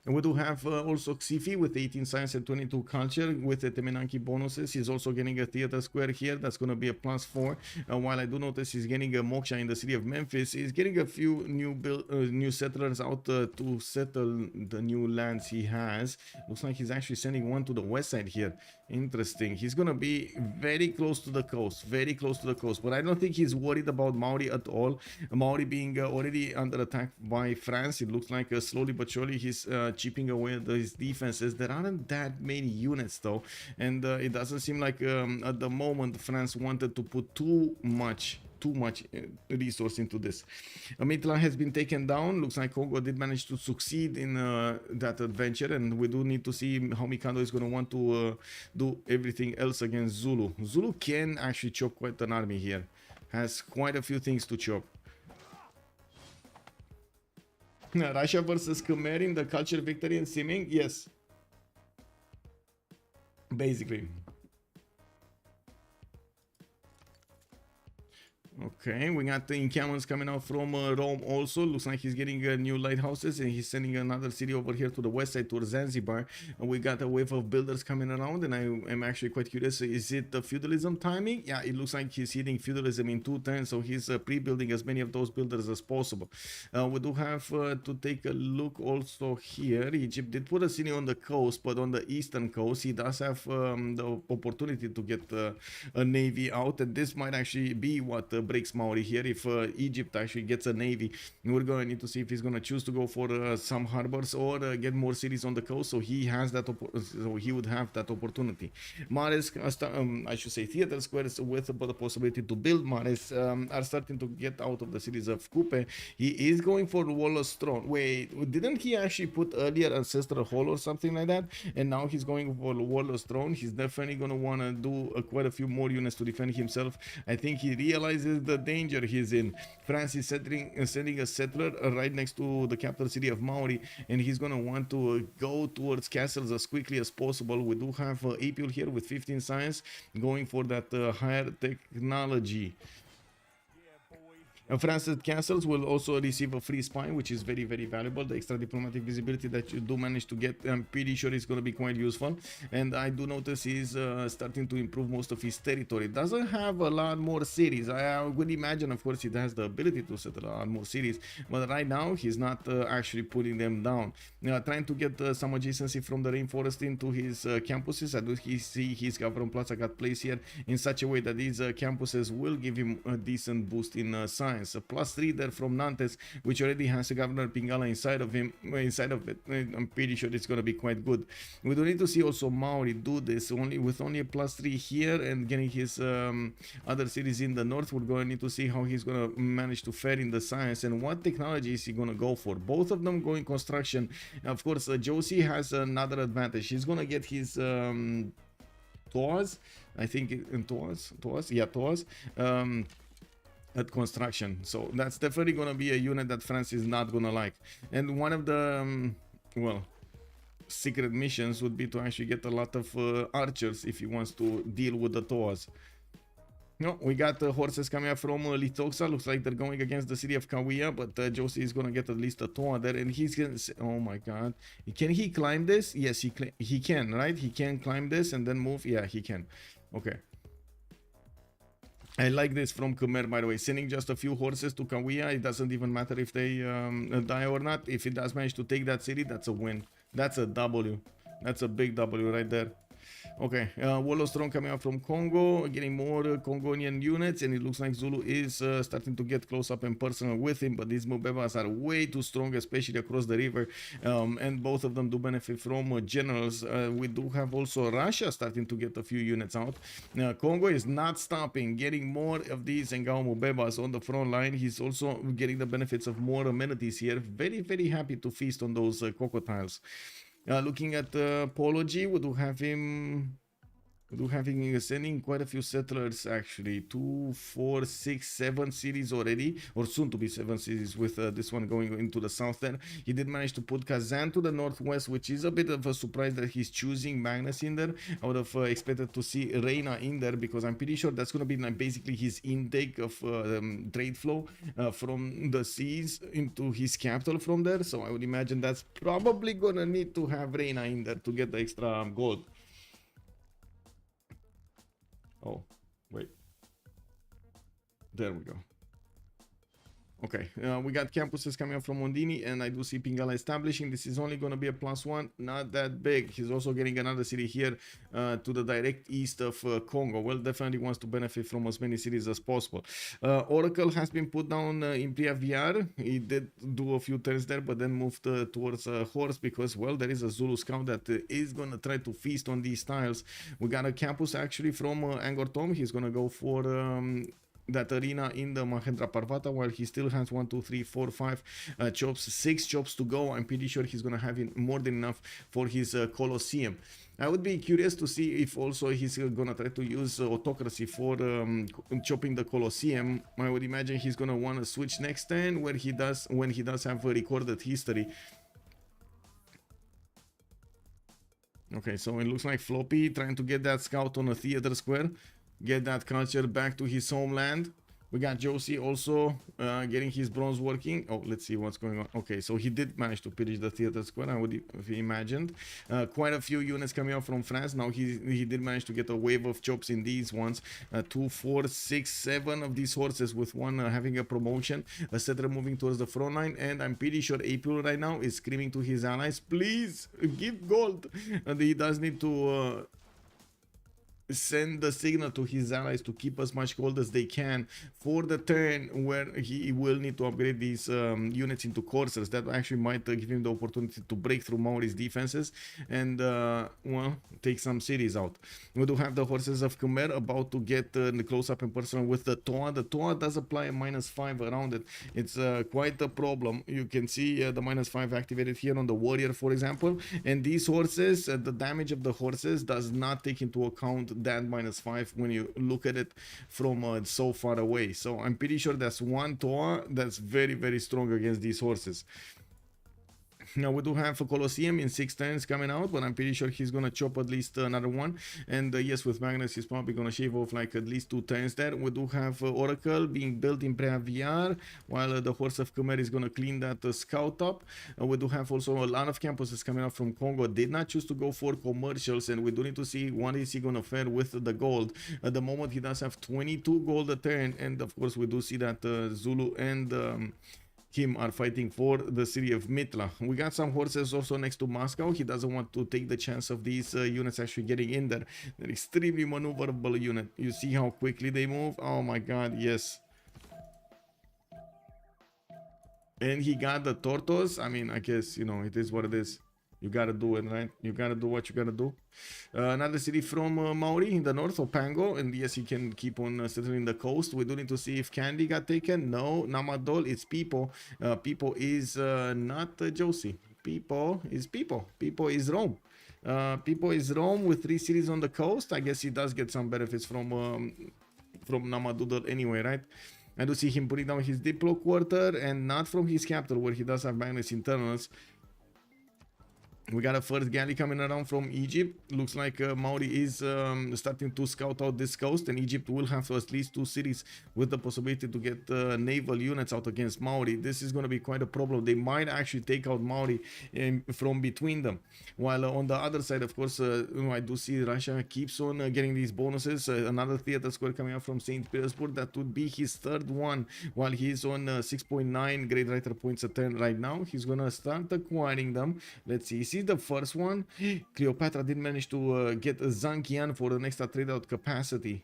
And we do have also Xifi with 18 science and 22 culture with the Temenanki bonuses. He's also getting a theater square here. That's going to be a +4. While I do notice he's getting a Moksha in the city of Memphis. He's getting a few new settlers out to settle the new lands he has. Looks like he's actually sending one to the west side here. Interesting. He's going to be very close to the coast. But I don't think he's worried about Maori at all. Maori being already under attack by France. It looks like slowly but surely he's chipping away at his defenses. There aren't that many units though, and it doesn't seem like at the moment France wanted to put too much resource into this. Mitla has been taken down. Looks like Congo did manage to succeed in that adventure, and we do need to see how Mikado is going to want to do everything else against Zulu. Zulu can actually chop quite an army here. Has quite a few things to chop. Russia versus Khmer in the culture victory and simming? Yes. Basically. Okay, we got the encampments coming out from Rome also. Looks like he's getting new lighthouses, and he's sending another city over here to the west side towards Zanzibar. And we got a wave of builders coming around, and I am actually quite curious. Is it the feudalism timing? Yeah, it looks like he's hitting feudalism in 2 turns, so he's pre-building as many of those builders as possible. We do have to take a look also here. Egypt did put a city on the coast, but on the eastern coast, he does have the opportunity to get a navy out, and this might actually be what breaks Maori here. If Egypt actually gets a navy, we're going to need to see if he's going to choose to go for some harbors or get more cities on the coast, so he has that so he would have that opportunity. Mares, I should say theater squares with the possibility to build mares are starting to get out of the cities of Kupe. He is going for Waller's throne. Wait, didn't he actually put earlier Ancestral Hall or something like that? And now he's going for Waller's throne. He's definitely going to want to do quite a few more units to defend himself. I think he realizes the danger he's in. France is sending a settler right next to the capital city of Maori, and he's going to want to go towards castles as quickly as possible. We do have Apil here with 15 science going for that higher technology. France's castles will also receive a free spy, which is very, very valuable. The extra diplomatic visibility that you do manage to get, I'm pretty sure is going to be quite useful. And I do notice he's starting to improve most of his territory. Doesn't have a lot more cities. I would imagine, of course, it has the ability to settle a lot more cities. But right now, he's not actually putting them down. Trying to get some adjacency from the rainforest into his campuses. I do see his government plaza got placed here in such a way that these campuses will give him a decent boost in science. A +3 there from Nantes, which already has a Governor Pingala inside of it. I'm pretty sure it's going to be quite good. We do need to see also Maori do this with only a +3 here and getting his other cities in the north. We're going to need to see how he's going to manage to fare in the science and what technology is he going to go for. Both of them going construction. Of course, Josie has another advantage. He's going to get his TOAS, I think, in TOAS, yeah, TOAS. At construction, so that's definitely going to be a unit that France is not going to like. And one of the well, secret missions would be to actually get a lot of archers if he wants to deal with the TOAs. No, we got horses coming up from Litoxa. Looks like they're going against the city of Kauia, but Josie is going to get at least a TOA there, and he's going to... Oh my god. Can he climb this? Yes, he can, right? He can climb this and then move. Yeah, he can. Okay. I like this from Khmer, by the way. Sending just a few horses to Kauia, it doesn't even matter if they die or not. If it does manage to take that city, that's a win. That's a W. That's a big W right there. Okay, Wolostron coming out from Congo, getting more Congonian units, and it looks like Zulu is starting to get close up and personal with him, but these Mubebas are way too strong, especially across the river, and both of them do benefit from generals. We do have also Russia starting to get a few units out. Congo is not stopping, getting more of these Ngao Mubebas on the front line. He's also getting the benefits of more amenities here. Very, very happy to feast on those crocodiles. Looking at Pology, we do have him sending quite a few settlers actually. 2, 4, 6, 7 cities already, or soon to be 7 cities with this one going into the south there. He did manage to put Kazan to the northwest, which is a bit of a surprise that he's choosing Magnus in there. I would have expected to see Reina in there because I'm pretty sure that's going to be like basically his intake of trade flow from the seas into his capital from there. So I would imagine that's probably going to need to have Reina in there to get the extra gold. Oh, wait. There we go. Okay, we got campuses coming up from Mondini, and I do see Pingala establishing. This is only going to be a +1, not that big. He's also getting another city here to the direct east of Congo. Well, definitely wants to benefit from as many cities as possible. Oracle has been put down in Priaviar. He did do a few turns there, but then moved towards Horse because, well, there is a Zulu scout that is going to try to feast on these tiles. We got a campus actually from Angkor Thom. He's going to go for... that arena in the Mahendra Parvata, while he still has 1, 2, 3, 4, 5 chops, 6 chops to go. I'm pretty sure he's gonna have more than enough for his Colosseum. I would be curious to see if also he's gonna try to use autocracy for chopping the Colosseum. I would imagine he's gonna want to switch next turn when he does have a recorded history. Okay, so it looks like Floppy trying to get that scout on a theater square. Get that culture back to his homeland. We got Josie also getting his bronze working. Oh, let's see what's going on. Okay, so he did manage to pillage the theater square. I would have imagined. Quite a few units coming out from France. Now he did manage to get a wave of chops in these ones. 2, 4, 6, 7 of these horses, with one having a promotion. A settler moving towards the front line, and I'm pretty sure April right now is screaming to his allies, please give gold. And he does need to send the signal to his allies to keep as much gold as they can for the turn where he will need to upgrade these units into coursers. That actually might give him the opportunity to break through Maori's defenses and well, take some cities out. We do have the horses of Khmer about to get the close-up and personal with the Toa. The Toa does apply a -5 around it. It's quite a problem. You can see the -5 activated here on the warrior, for example, and these horses, the damage of the horses does not take into account that -5 when you look at it from so far away. So I'm pretty sure that's one Toa that's very, very strong against these horses. Now we do have a Colosseum in 6 turns coming out, but I'm pretty sure he's gonna chop at least another one. And yes, with Magnus, he's probably gonna shave off like at least 2 turns there. We do have Oracle being built in Preaviar, while the Horse of Khmer is gonna clean that scout up. We do have also a lot of campuses coming out from Congo. Did not choose to go for commercials, and we do need to see what is he gonna fare with the gold. At the moment, he does have 22 gold a turn, and of course, we do see that Zulu and him are fighting for the city of Mitla. We got some horses also next to Moscow. He doesn't want to take the chance of these units actually getting in there. They're extremely maneuverable unit. You see how quickly they move? Oh my god, yes. And he got the Tortos. I mean, I guess, you know, it is what it is. You gotta do it, right? You gotta do what you gotta do. Another city from Maori in the north, Opango, and yes, he can keep on settling the coast. We do need to see if Candy got taken. No, Namadol, it's People. People is not Josie. People is People. People is Rome. People is Rome with 3 cities on the coast. I guess he does get some benefits from Namadoodle anyway, right? I do see him putting down his Diplo quarter, and not from his capital where he does have Magnus internals. We got a first galley coming around from Egypt. Looks like Maori is starting to scout out this coast, and Egypt will have at least 2 cities with the possibility to get naval units out against Maori. This is going to be quite a problem. They might actually take out Maori from between them. While on the other side, of course, I do see Russia keeps on getting these bonuses. Another theater square coming out from St. Petersburg. That would be his 3rd one, while he's on 6.9 Great Writer points a turn right now. He's going to start acquiring them. Let's see. The first one, Cleopatra did manage to get a Zankian for an extra trade out capacity.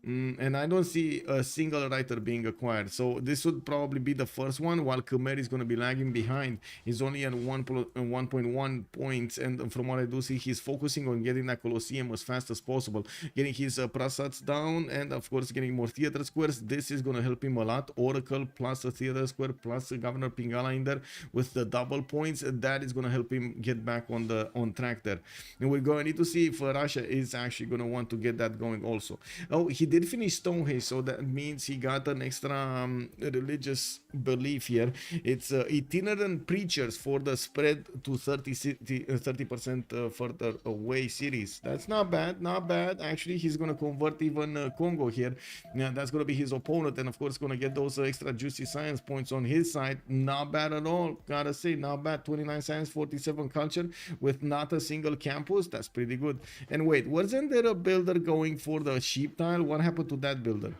And I don't see a single writer being acquired, so this would probably be the first one, while Khmer is going to be lagging behind. He's only at 1.1 points, and from what I do see, he's focusing on getting that Colosseum as fast as possible, getting his Prasats down, and of course getting more theater squares. This is going to help him a lot. Oracle plus a theater square plus Governor Pingala in there with the double points, that is going to help him get back on track there. And we're going to need to see if Russia is actually going to want to get that going also. Oh, he did finish Stonehenge, so that means he got an extra religious belief here. It's itinerant preachers for the spread to 30% further away cities. That's not bad, not bad. Actually, he's going to convert even Congo here. Yeah, that's going to be his opponent, and of course going to get those extra juicy science points on his side. Not bad at all, gotta say, not bad. 29 science, 47 culture with not a single campus. That's pretty good. And wait, wasn't there a builder going for the sheep tile? What happened to that builder?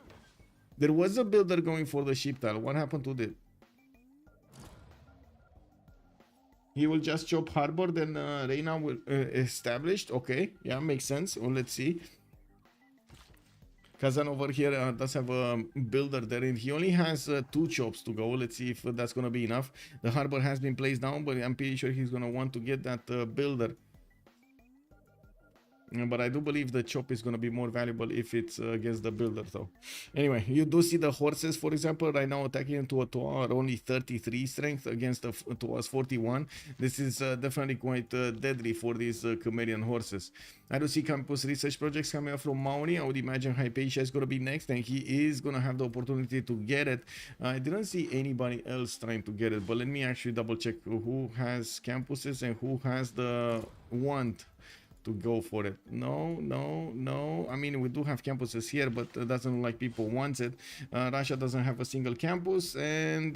There was a builder going for the sheep tile. What happened to that? He will just chop harbor, then Reina will established. Okay, yeah, makes sense. Well, let's see. Kazan over here does have a builder there, and he only has 2 chops to go. Let's see if that's gonna be enough. The harbor has been placed down, but I'm pretty sure he's gonna want to get that builder. But I do believe the chop is going to be more valuable if it's against the builder though. Anyway, you do see the horses, for example, right now attacking into a Toa are only 33 strength against the Toa's 41. This is definitely quite deadly for these Khmerian horses. I do see campus research projects coming up from Maori. I would imagine Hypatia is going to be next, and he is going to have the opportunity to get it. I didn't see anybody else trying to get it, but let me actually double check who has campuses and who has the want to go for it. No. I mean, we do have campuses here, but it doesn't look like people want it. Russia doesn't have a single campus, and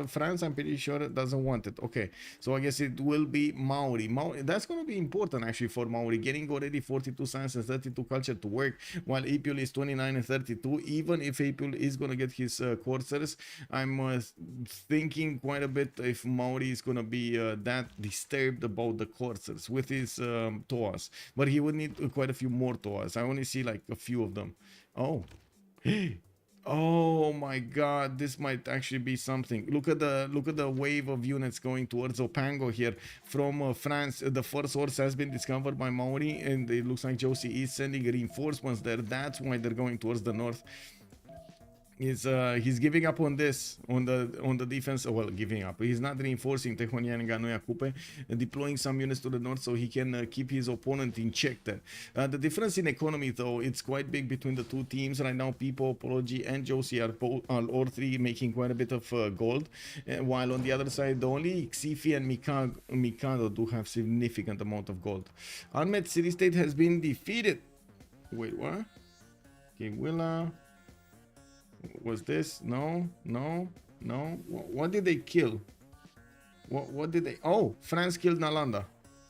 France, I'm pretty sure, doesn't want it. Okay, so I guess it will be Maori. That's going to be important actually for Maori, getting already 42 science and 32 culture to work, while Apul is 29 and 32. Even if Apul is going to get his coursers, I'm thinking quite a bit if Maori is going to be that disturbed about the coursers with his TOAs, but he would need quite a few more TOAs. I only see like a few of them. Oh. Oh my god, this might actually be something. Look at the wave of units going towards Opango here from France. The first horse has been discovered by Maori, and it looks like Josie is sending reinforcements there. That's why they're going towards the north. He's giving up on this, on the defense. Well, giving up. He's not reinforcing Tehonianga Noia Kupe, deploying some units to the north so he can keep his opponent in check there. The difference in economy, though, it's quite big between the two teams right now. People, Apology, and Josie are all three making quite a bit of gold, while on the other side, only Xifi and Mikado do have significant amount of gold. Armed City State has been defeated. Wait, what? Okay, Willa. Was this? No. What did they kill? What did they? Oh, France killed Nalanda.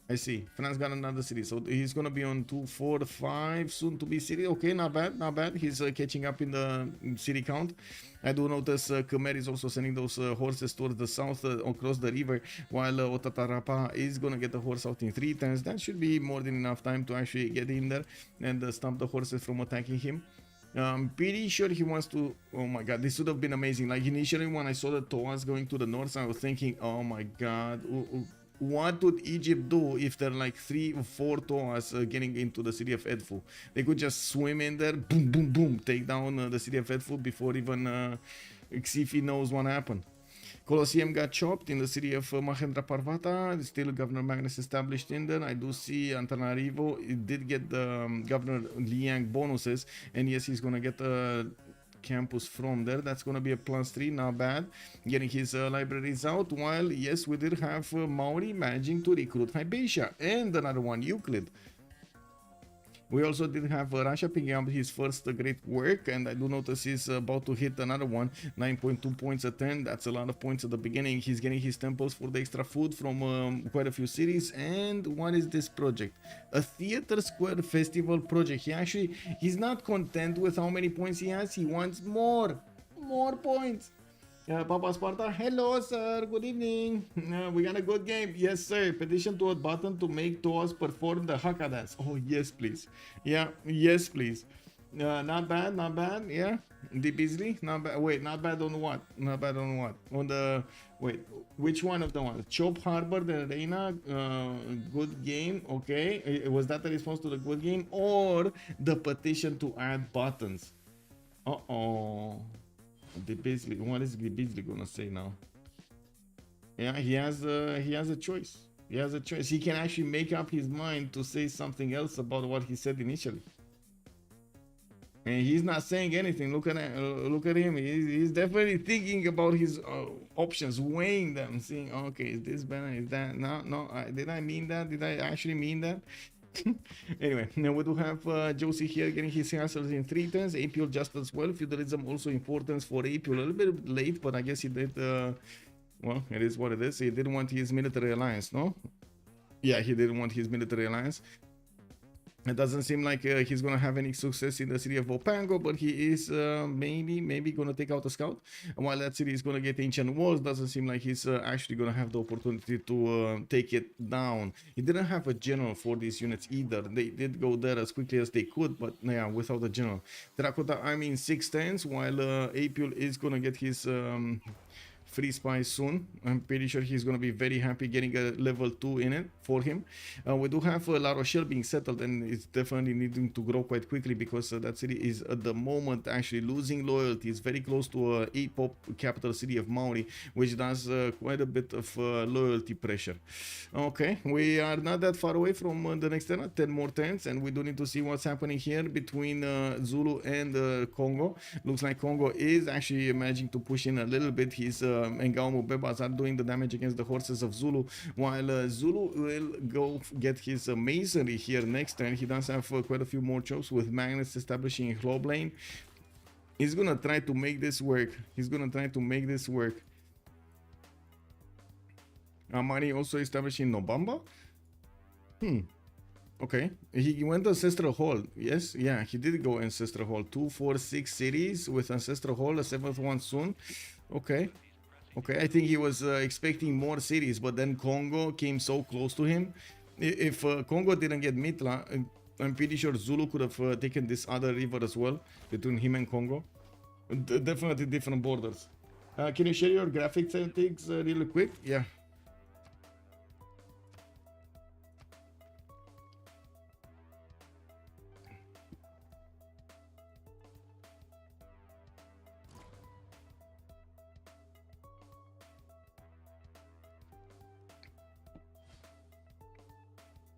I see. France got another city, so he's gonna be on 2, 4, 5 soon to be city. Okay, not bad. He's catching up in the city count. I do notice Khmer is also sending those horses towards the south across the river, while Otatarapa is gonna get the horse out in 3 turns. That should be more than enough time to actually get in there and stop the horses from attacking him. I'm pretty sure he wants to. Oh my god, this would have been amazing. Like initially when I saw the TOAs going to the north, I was thinking, oh my god, what would Egypt do if there are like 3 or 4 TOAs getting into the city of Edfu? They could just swim in there, boom boom boom, take down the city of Edfu before even Xifi knows what happened. Colosseum got chopped in the city of Mahendra Parvata. Still Governor Magnus established in there. I do see Antananarivo. It did get the Governor Liang bonuses, and yes, he's gonna get a campus from there. That's gonna be a +3, not bad. Getting his libraries out. While yes, we did have Maori managing to recruit Hypatia and another one, Euclid. We also did have Russia picking up his first great work, and I do notice he's about to hit another one, 9.2 points a turn. That's a lot of points at the beginning. He's getting his temples for the extra food from quite a few cities. And what is this project? A Theater Square Festival project. He's not content with how many points he has. He wants more points. Papa Sparta, hello sir, good evening. We got a good game. Yes sir. Petition to a button to make Toas perform the Haka dance. Oh yes please. Yeah, yes please. Not bad. Yeah. The Beasley, not bad. Wait, not bad on what? On the which one of the ones? Chop Harbor, the Reina, good game. Okay, was that the response to the good game or the petition to add buttons? The Beasley, what is the Beasley gonna say now? Yeah, he has a choice. He can actually make up his mind to say something else about what he said initially. And he's not saying anything. Look at him. He's definitely thinking about his options, weighing them, saying, okay, is this better? Is that no? Did I mean that? Did I actually mean that? Anyway, now we do have Josie here getting his castles in 3 turns. Apul just as well. Feudalism also importance for Apul. A little bit late, but I guess he did. Well, it is what it is. He didn't want his military alliance, no? Yeah, he didn't want his military alliance. It doesn't seem like he's gonna have any success in the city of Opango, but he is maybe gonna take out a scout. And while that city is gonna get ancient walls, doesn't seem like he's actually gonna have the opportunity to take it down. He didn't have a general for these units either. They did go there as quickly as they could, but yeah, without a general. Terracotta Army in 6 turns, while Apul is gonna get his free spy soon. I'm pretty sure he's going to be very happy getting a level 2 in it for him. We do have La Rochelle being settled, and it's definitely needing to grow quite quickly because that city is at the moment actually losing loyalty. It's very close to a pop capital city of Maori, which does quite a bit of loyalty pressure. Okay, we are not that far away from the next turn, 10 more turns, and we do need to see what's happening here between Zulu and Congo. Looks like Congo is actually managing to push in a little bit. He's Ngao Mubebas are doing the damage against the horses of Zulu, while Zulu will go get his masonry here next turn. He does have quite a few more chops with Magnus establishing Globe Lane. He's gonna try to make this work. Amari also establishing Nobamba. Okay, he went Ancestral Hall. Yes, yeah, he did go Ancestral Hall. 2, 4, 6 cities with Ancestral Hall, a 7th one soon. Okay, I think he was expecting more cities, but then Congo came so close to him. If Congo didn't get Mitla, I'm pretty sure Zulu could have taken this other river as well between him and Congo. Definitely different borders. Can you share your graphic settings really quick? Yeah.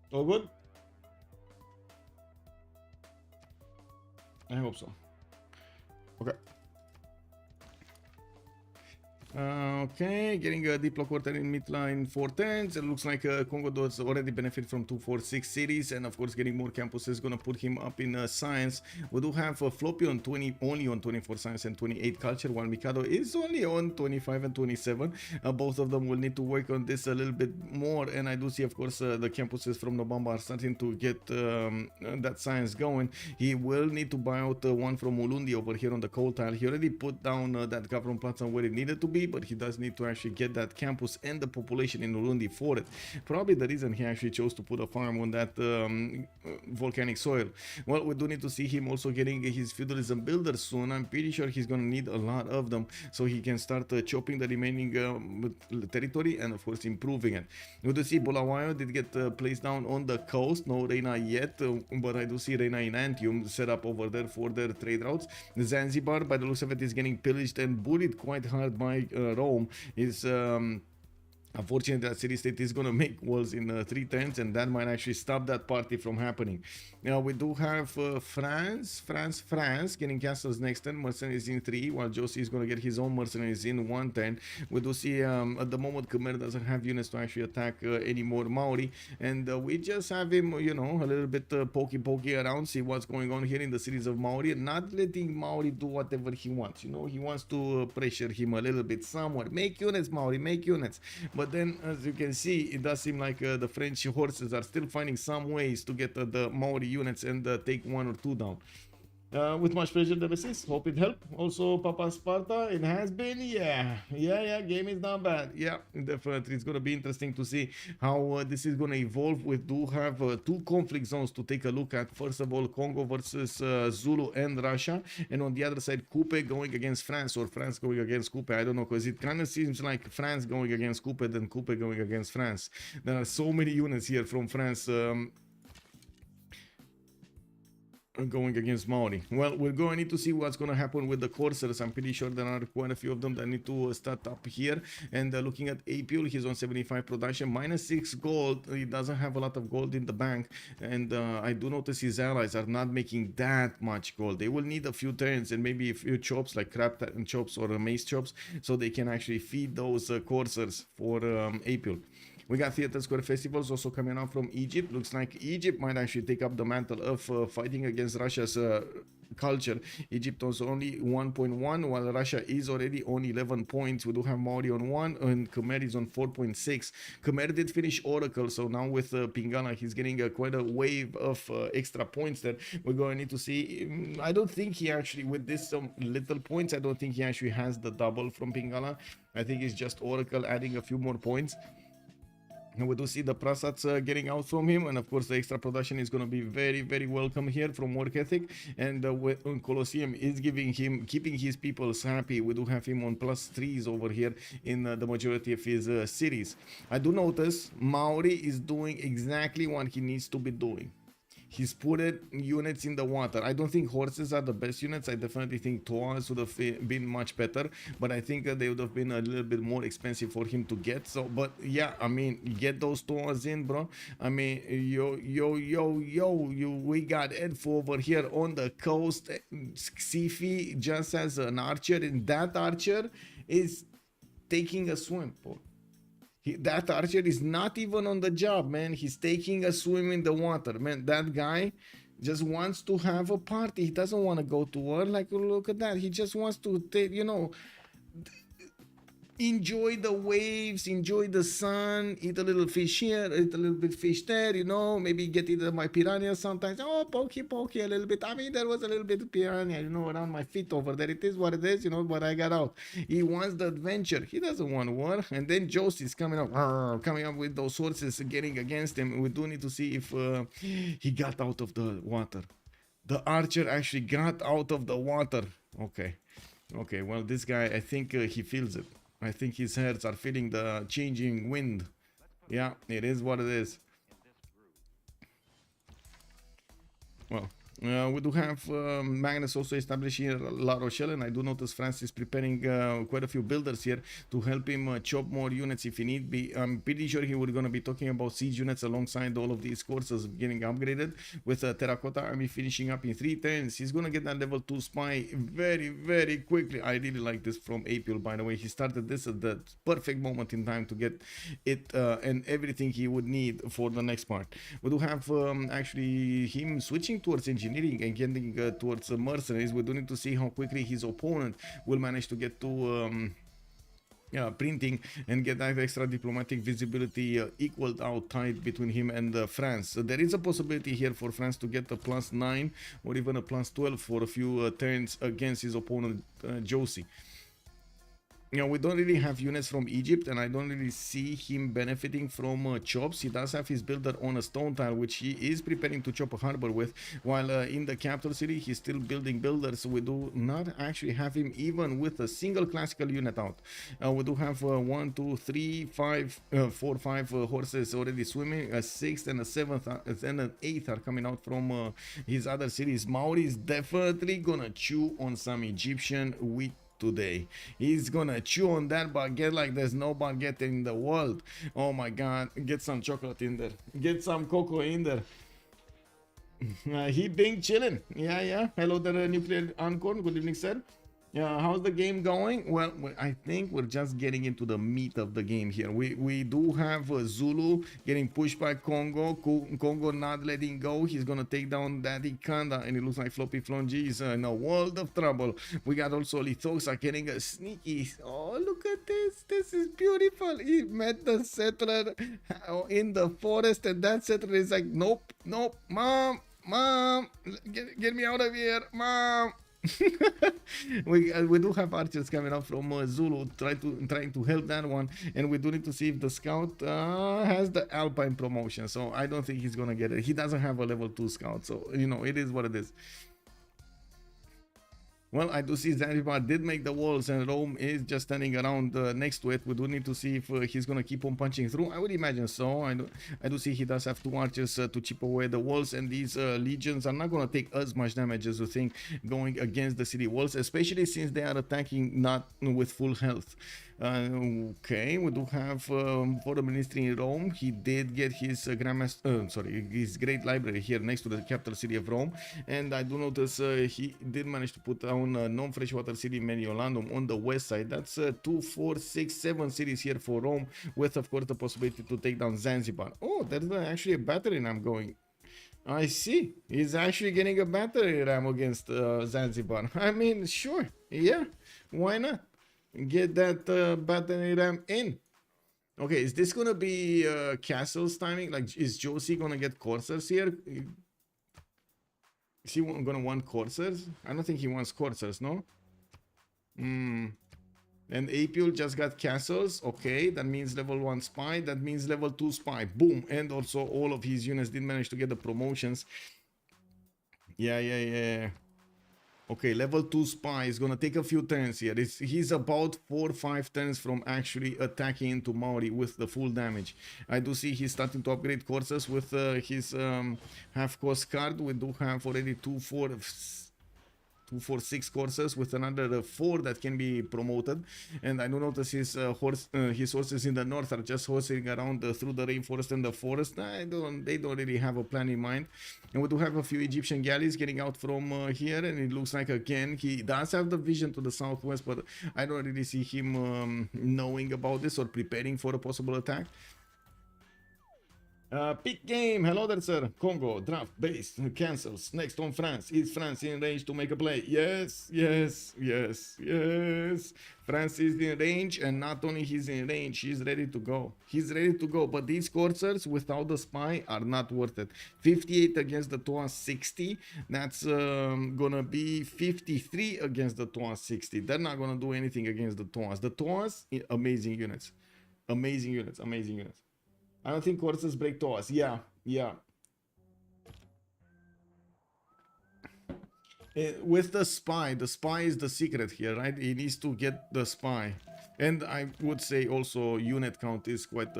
All good? I hope so. Okay. Okay, getting a Diplo quarter in midline 410s. It looks like Congo does already benefit from 2, 4, 6 cities, and of course getting more campuses is gonna put him up in science. We do have Floppy on 20, only on 24 science and 28 culture, while Mikado is only on 25 and 27. Both of them will need to work on this a little bit more, and I do see, of course, the campuses from Nobamba are starting to get that science going. He will need to buy out one from Ulundi over here on the coal tile. He already put down that Gavron Plaza where it needed to be, but he does need to actually get that campus and the population in Urundi for it. Probably the reason he actually chose to put a farm on that volcanic soil. Well, we do need to see him also getting his feudalism builders soon. I'm pretty sure he's gonna need a lot of them so he can start chopping the remaining territory and of course improving it. We do see Bulawayo did get placed down on the coast. No Reina yet, but I do see Reina in Antium set up over there for their trade routes. Zanzibar, by the looks of it, is getting pillaged and bullied quite hard by Rome. Is unfortunately that city state is gonna make walls in 3 turns, and that might actually stop that party from happening. Now we do have France getting castles next turn, mercenaries in 3, while Josie is gonna get his own mercenaries in 1 turn. We do see at the moment Khmer doesn't have units to actually attack any more Maori, and we just have him, you know, a little bit pokey around, see what's going on here in the cities of Maori, not letting Maori do whatever he wants. You know, he wants to pressure him a little bit somewhere. Make units, Maori, make units. But then, as you can see, it does seem like the French horses are still finding some ways to get the Maori units and take 1 or 2 down. With much pleasure, the assist. Hope it helped. Also, Papa Sparta, it has been, yeah, game is not bad. Yeah, definitely. It's going to be interesting to see how this is going to evolve. We do have 2 conflict zones to take a look at. First of all, Congo versus Zulu and Russia. And on the other side, Coupe going against France, or France going against Coupe. I don't know, because it kind of seems like France going against Coupe than Coupe going against France. There are so many units here from France going against Maori. Well, we're going to need to see what's going to happen with the Corsairs. I'm pretty sure there are quite a few of them that need to start up here. And looking at Apule, he's on 75 production, -6 gold. He doesn't have a lot of gold in the bank, and I do notice his allies are not making that much gold. They will need a few turns and maybe a few chops, like crab chops or mace chops, so they can actually feed those Corsairs for Apule. We got Theater Square Festivals also coming out from Egypt. Looks like Egypt might actually take up the mantle of fighting against Russia's culture. Egypt was only 1.1, while Russia is already on 11 points. We do have Maori on 1, and Khmer is on 4.6. Khmer did finish Oracle, so now with Pingala, he's getting quite a wave of extra points that we're going to need to see. I don't think he actually, with this little points, I don't think he actually has the double from Pingala. I think it's just Oracle adding a few more points. And we do see the Prasats getting out from him, and of course the extra production is going to be very welcome here from work ethic. And Colosseum is keeping his people happy. We do have him on +3s over here in the majority of his cities. I do notice Maori is doing exactly what he needs to be doing. He's put units in the water. I don't think horses are the best units. I definitely think Toas would have been much better, but I think they would have been a little bit more expensive for him to get. So, but yeah, I mean, get those Toas in, bro. I mean, we got Edfu over here on the coast. Xifi just as an archer, and that archer is taking a swim, Paul. That archer is not even on the job, man. He's taking a swim in the water, man. That guy just wants to have a party. He doesn't want to go to war. Like, look at that. He just wants to take, you know, enjoy the waves, enjoy the sun, eat a little fish here, eat a little bit fish there, you know, maybe get eaten by piranha sometimes. Oh, pokey a little bit. I mean, there was a little bit of piranha, you know, around my feet over there. It is what it is, you know, but I got out. He wants the adventure. He doesn't want war. And then Josie's coming up with those horses getting against him. We do need to see if he got out of the water. The archer actually got out of the water. Okay, well, this guy, I think he feels it. I think his hairs are feeling the changing wind. Yeah, it is what it is. Well, we do have Magnus also established here La Rochelle, and I do notice France is preparing quite a few builders here to help him chop more units if he need be. I'm pretty sure he was going to be talking about siege units alongside all of these courses getting upgraded with Terracotta Army finishing up in 3 turns. He's going to get that level 2 spy very, very quickly. I really like this from April, by the way. He started this at the perfect moment in time to get it and everything he would need for the next part. We do have actually him switching towards engineering and getting towards mercenaries. We do need to see how quickly his opponent will manage to get to printing and get that extra diplomatic visibility equaled out tight between him and France. So there is a possibility here for France to get a +9 or even a +12 for a few turns against his opponent Josie. You know, we don't really have units from Egypt, and I don't really see him benefiting from chops. He does have his builder on a stone tile, which he is preparing to chop a harbor with, while in the capital city, he's still building builders. We do not actually have him even with a single classical unit out. We do have 1, 2, 3, 5, 4, 5 horses already swimming. A 6th and a 7th and an 8th are coming out from his other cities. Maori is definitely gonna chew on some Egyptian wheat today. He's gonna chew on that baguette like there's no baguette in the world. Oh my god, get some chocolate in there, get some cocoa in there. He been chilling. Yeah. Hello there, Nuclear Uncorn. Good evening, sir. Yeah, how's the game going? Well, I think we're just getting into the meat of the game here. We do have Zulu getting pushed by Congo. Congo not letting go. He's gonna take down Daddy Kanda, and it looks like Floppy Flonji is in a world of trouble. We got also Lithosa getting a sneaky. Oh, look at this. This is beautiful. He met the settler in the forest, and that settler is like, nope, mom, get me out of here, mom. we do have archers coming up from Zulu trying to help that one, and we do need to see if the scout has the Alpine promotion. So I don't think he's gonna get it. He doesn't have a level 2 scout, so you know, it is what it is. Well, I do see Zanzibar did make the walls, and Rome is just standing around next to it. We do need to see if he's going to keep on punching through. I would imagine so. I do see he does have 2 archers to chip away the walls, and these legions are not going to take as much damage as you think going against the city walls, especially since they are attacking not with full health. Okay, we do have for the ministry in Rome. He did get his his great library here next to the capital city of Rome, and I do notice he did manage to put down non-freshwater city Mediolanum on the west side. That's 2, 4, 6, 7 cities here for Rome, with of course the possibility to take down Zanzibar. Oh, there's actually a battery ram going. I see. He's actually getting a battery ram against Zanzibar. I mean, sure, yeah, why not? Get that battery ram in. Okay, is this gonna be Castle's timing? Like, is Josie gonna get coursers here? Is he gonna want coursers? I don't think he wants coursers, no? And Apul just got castles. Okay, that means level 1 spy. That means level 2 spy. Boom. And also all of his units did manage to get the promotions. Yeah. Okay, level 2 spy is gonna take a few turns here. He's about 4 or 5 turns from actually attacking into Maori with the full damage. I do see he's starting to upgrade courses with his half cost card. We do have already 2, 4, 246 courses with another 4 that can be promoted. And I do notice his horses in the north are just horsing around through the rainforest and the forest. They don't really have a plan in mind. And we do have a few Egyptian galleys getting out from here, and it looks like again he does have the vision to the southwest, but I don't really see him knowing about this or preparing for a possible attack. Pick game, hello there sir. Congo, draft, base, cancels. Next on France. Is France in range to make a play? Yes, yes, yes, yes. France is in range, and not only he's in range, he's ready to go. He's ready to go, but these coursers without the spy are not worth it. 58 against the TOA 60. That's gonna be 53 against the TOA 60. They're not gonna do anything against the TOAs. The TOAs, amazing units. Amazing units, amazing units. I don't think courses break TOAs. Yeah, yeah. With the spy is the secret here, right? He needs to get the spy. And I would say also unit count is quite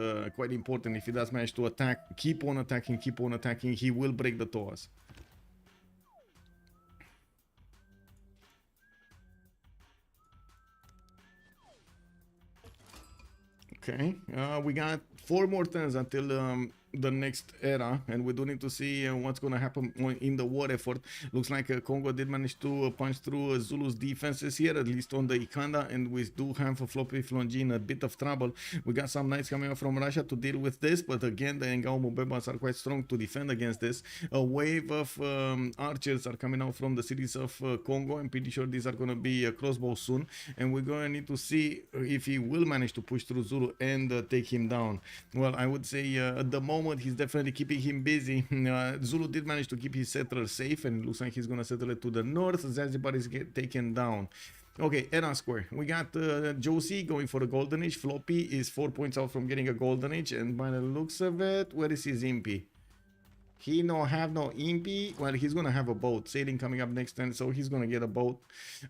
important. If he does manage to attack, keep on attacking, he will break the TOAs. Okay, we got 4 more turns until the next era, and we do need to see what's going to happen in the war effort. Looks like Congo did manage to punch through Zulu's defenses here, at least on the Ikanda, and we do have a floppy Flonji in a bit of trouble. We got some knights coming up from Russia to deal with this, but again, the Ngao Mubebas are quite strong to defend against this. A wave of archers are coming out from the cities of Congo. I'm pretty sure these are going to be crossbows soon, and we're going to need to see if he will manage to push through Zulu and take him down. Well, I would say at the moment he's definitely keeping him busy. Zulu did manage to keep his settler safe, and it looks like he's gonna settle it to the north. Zanzibar is taken down. Okay, Era Square. We got Josie going for a golden age. Floppy is 4 points out from getting a golden age, and by the looks of it, where is his impy? He no have no impy. Well, he's gonna have a boat sailing coming up next turn, so he's gonna get a boat.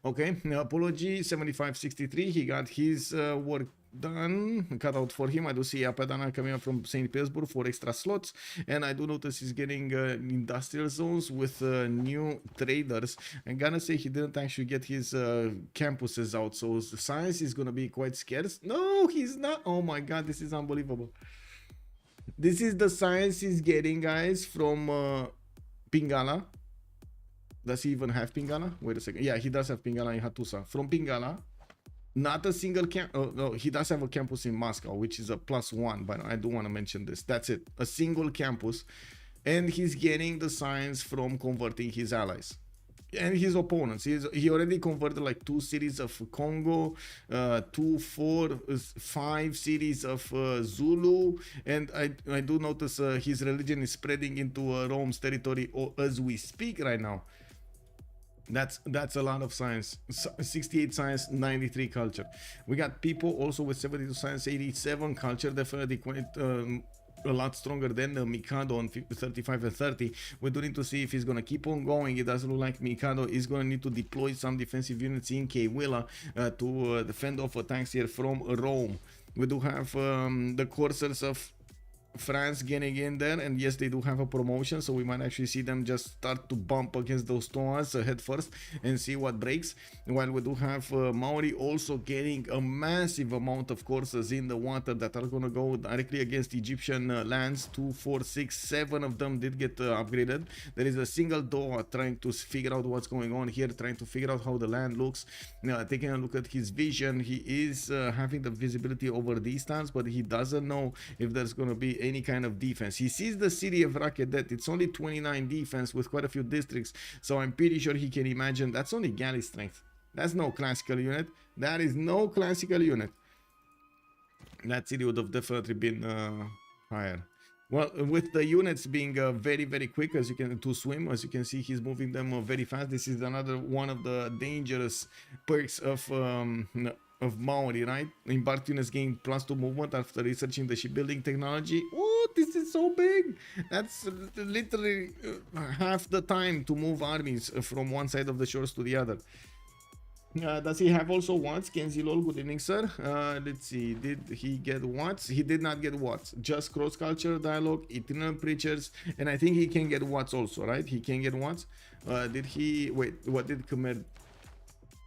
Okay, Apology 7563. He got his work done, cut out for him. I do see Apadana coming up from St. Petersburg for extra slots, and I do notice he's getting industrial zones with new traders. I'm gonna say he didn't actually get his campuses out, so the science is gonna be quite scarce. No, he's not. Oh my god, this is unbelievable. This is the science he's getting, guys, from Pingala. Does he even have Pingala? Wait a second. Yeah, he does have Pingala in Hattusa. From Pingala, not a single camp. Oh, no, he does have a campus in Moscow, which is a +1, but I do want to mention this. That's it. A single campus. And he's getting the science from converting his allies and his opponents. He already converted like 2 cities of Congo, 2, 4, 5 cities of Zulu, and I do notice his religion is spreading into Rome's territory as we speak right now. That's a lot of science. 68 science, 93 culture. We got people also with 72 science, 87 culture, definitely quite a lot stronger than Mikado on 35 and 30. We do need to see if he's gonna keep on going. It doesn't look like Mikado is gonna need to deploy some defensive units in Kewila to defend off attacks here from Rome. We do have the coursers of France getting in there, and yes, they do have a promotion, so we might actually see them just start to bump against those TOAs head first and see what breaks. While we do have Maori also getting a massive amount of courses in the water that are gonna go directly against Egyptian lands. 2, 4, 6, 7 of them did get upgraded. There is a single TOA trying to figure out what's going on here, trying to figure out how the land looks. Taking a look at his vision, he is having the visibility over these towns, but he doesn't know if there's gonna be any kind of defense. He sees the city of Rakedet. It's only 29 defense with quite a few districts, so I'm pretty sure he can imagine that's only galley strength. That's no classical unit. That is no classical unit. That city would have definitely been higher. Well, with the units being very, very quick as you can to swim, as you can see, he's moving them very fast. This is another one of the dangerous perks of Maori, right? Embarked units gain +2 movement after researching the shipbuilding technology. Oh, this is so big! That's literally half the time to move armies from one side of the shores to the other. Does he have also watts? Kenzie Lol, good evening, sir. Let's see. Did he get watts? He did not get watts. Just cross culture dialogue, eternal preachers, and I think he can get watts also, right? He can get watts. Did he? Wait, what did Khmer?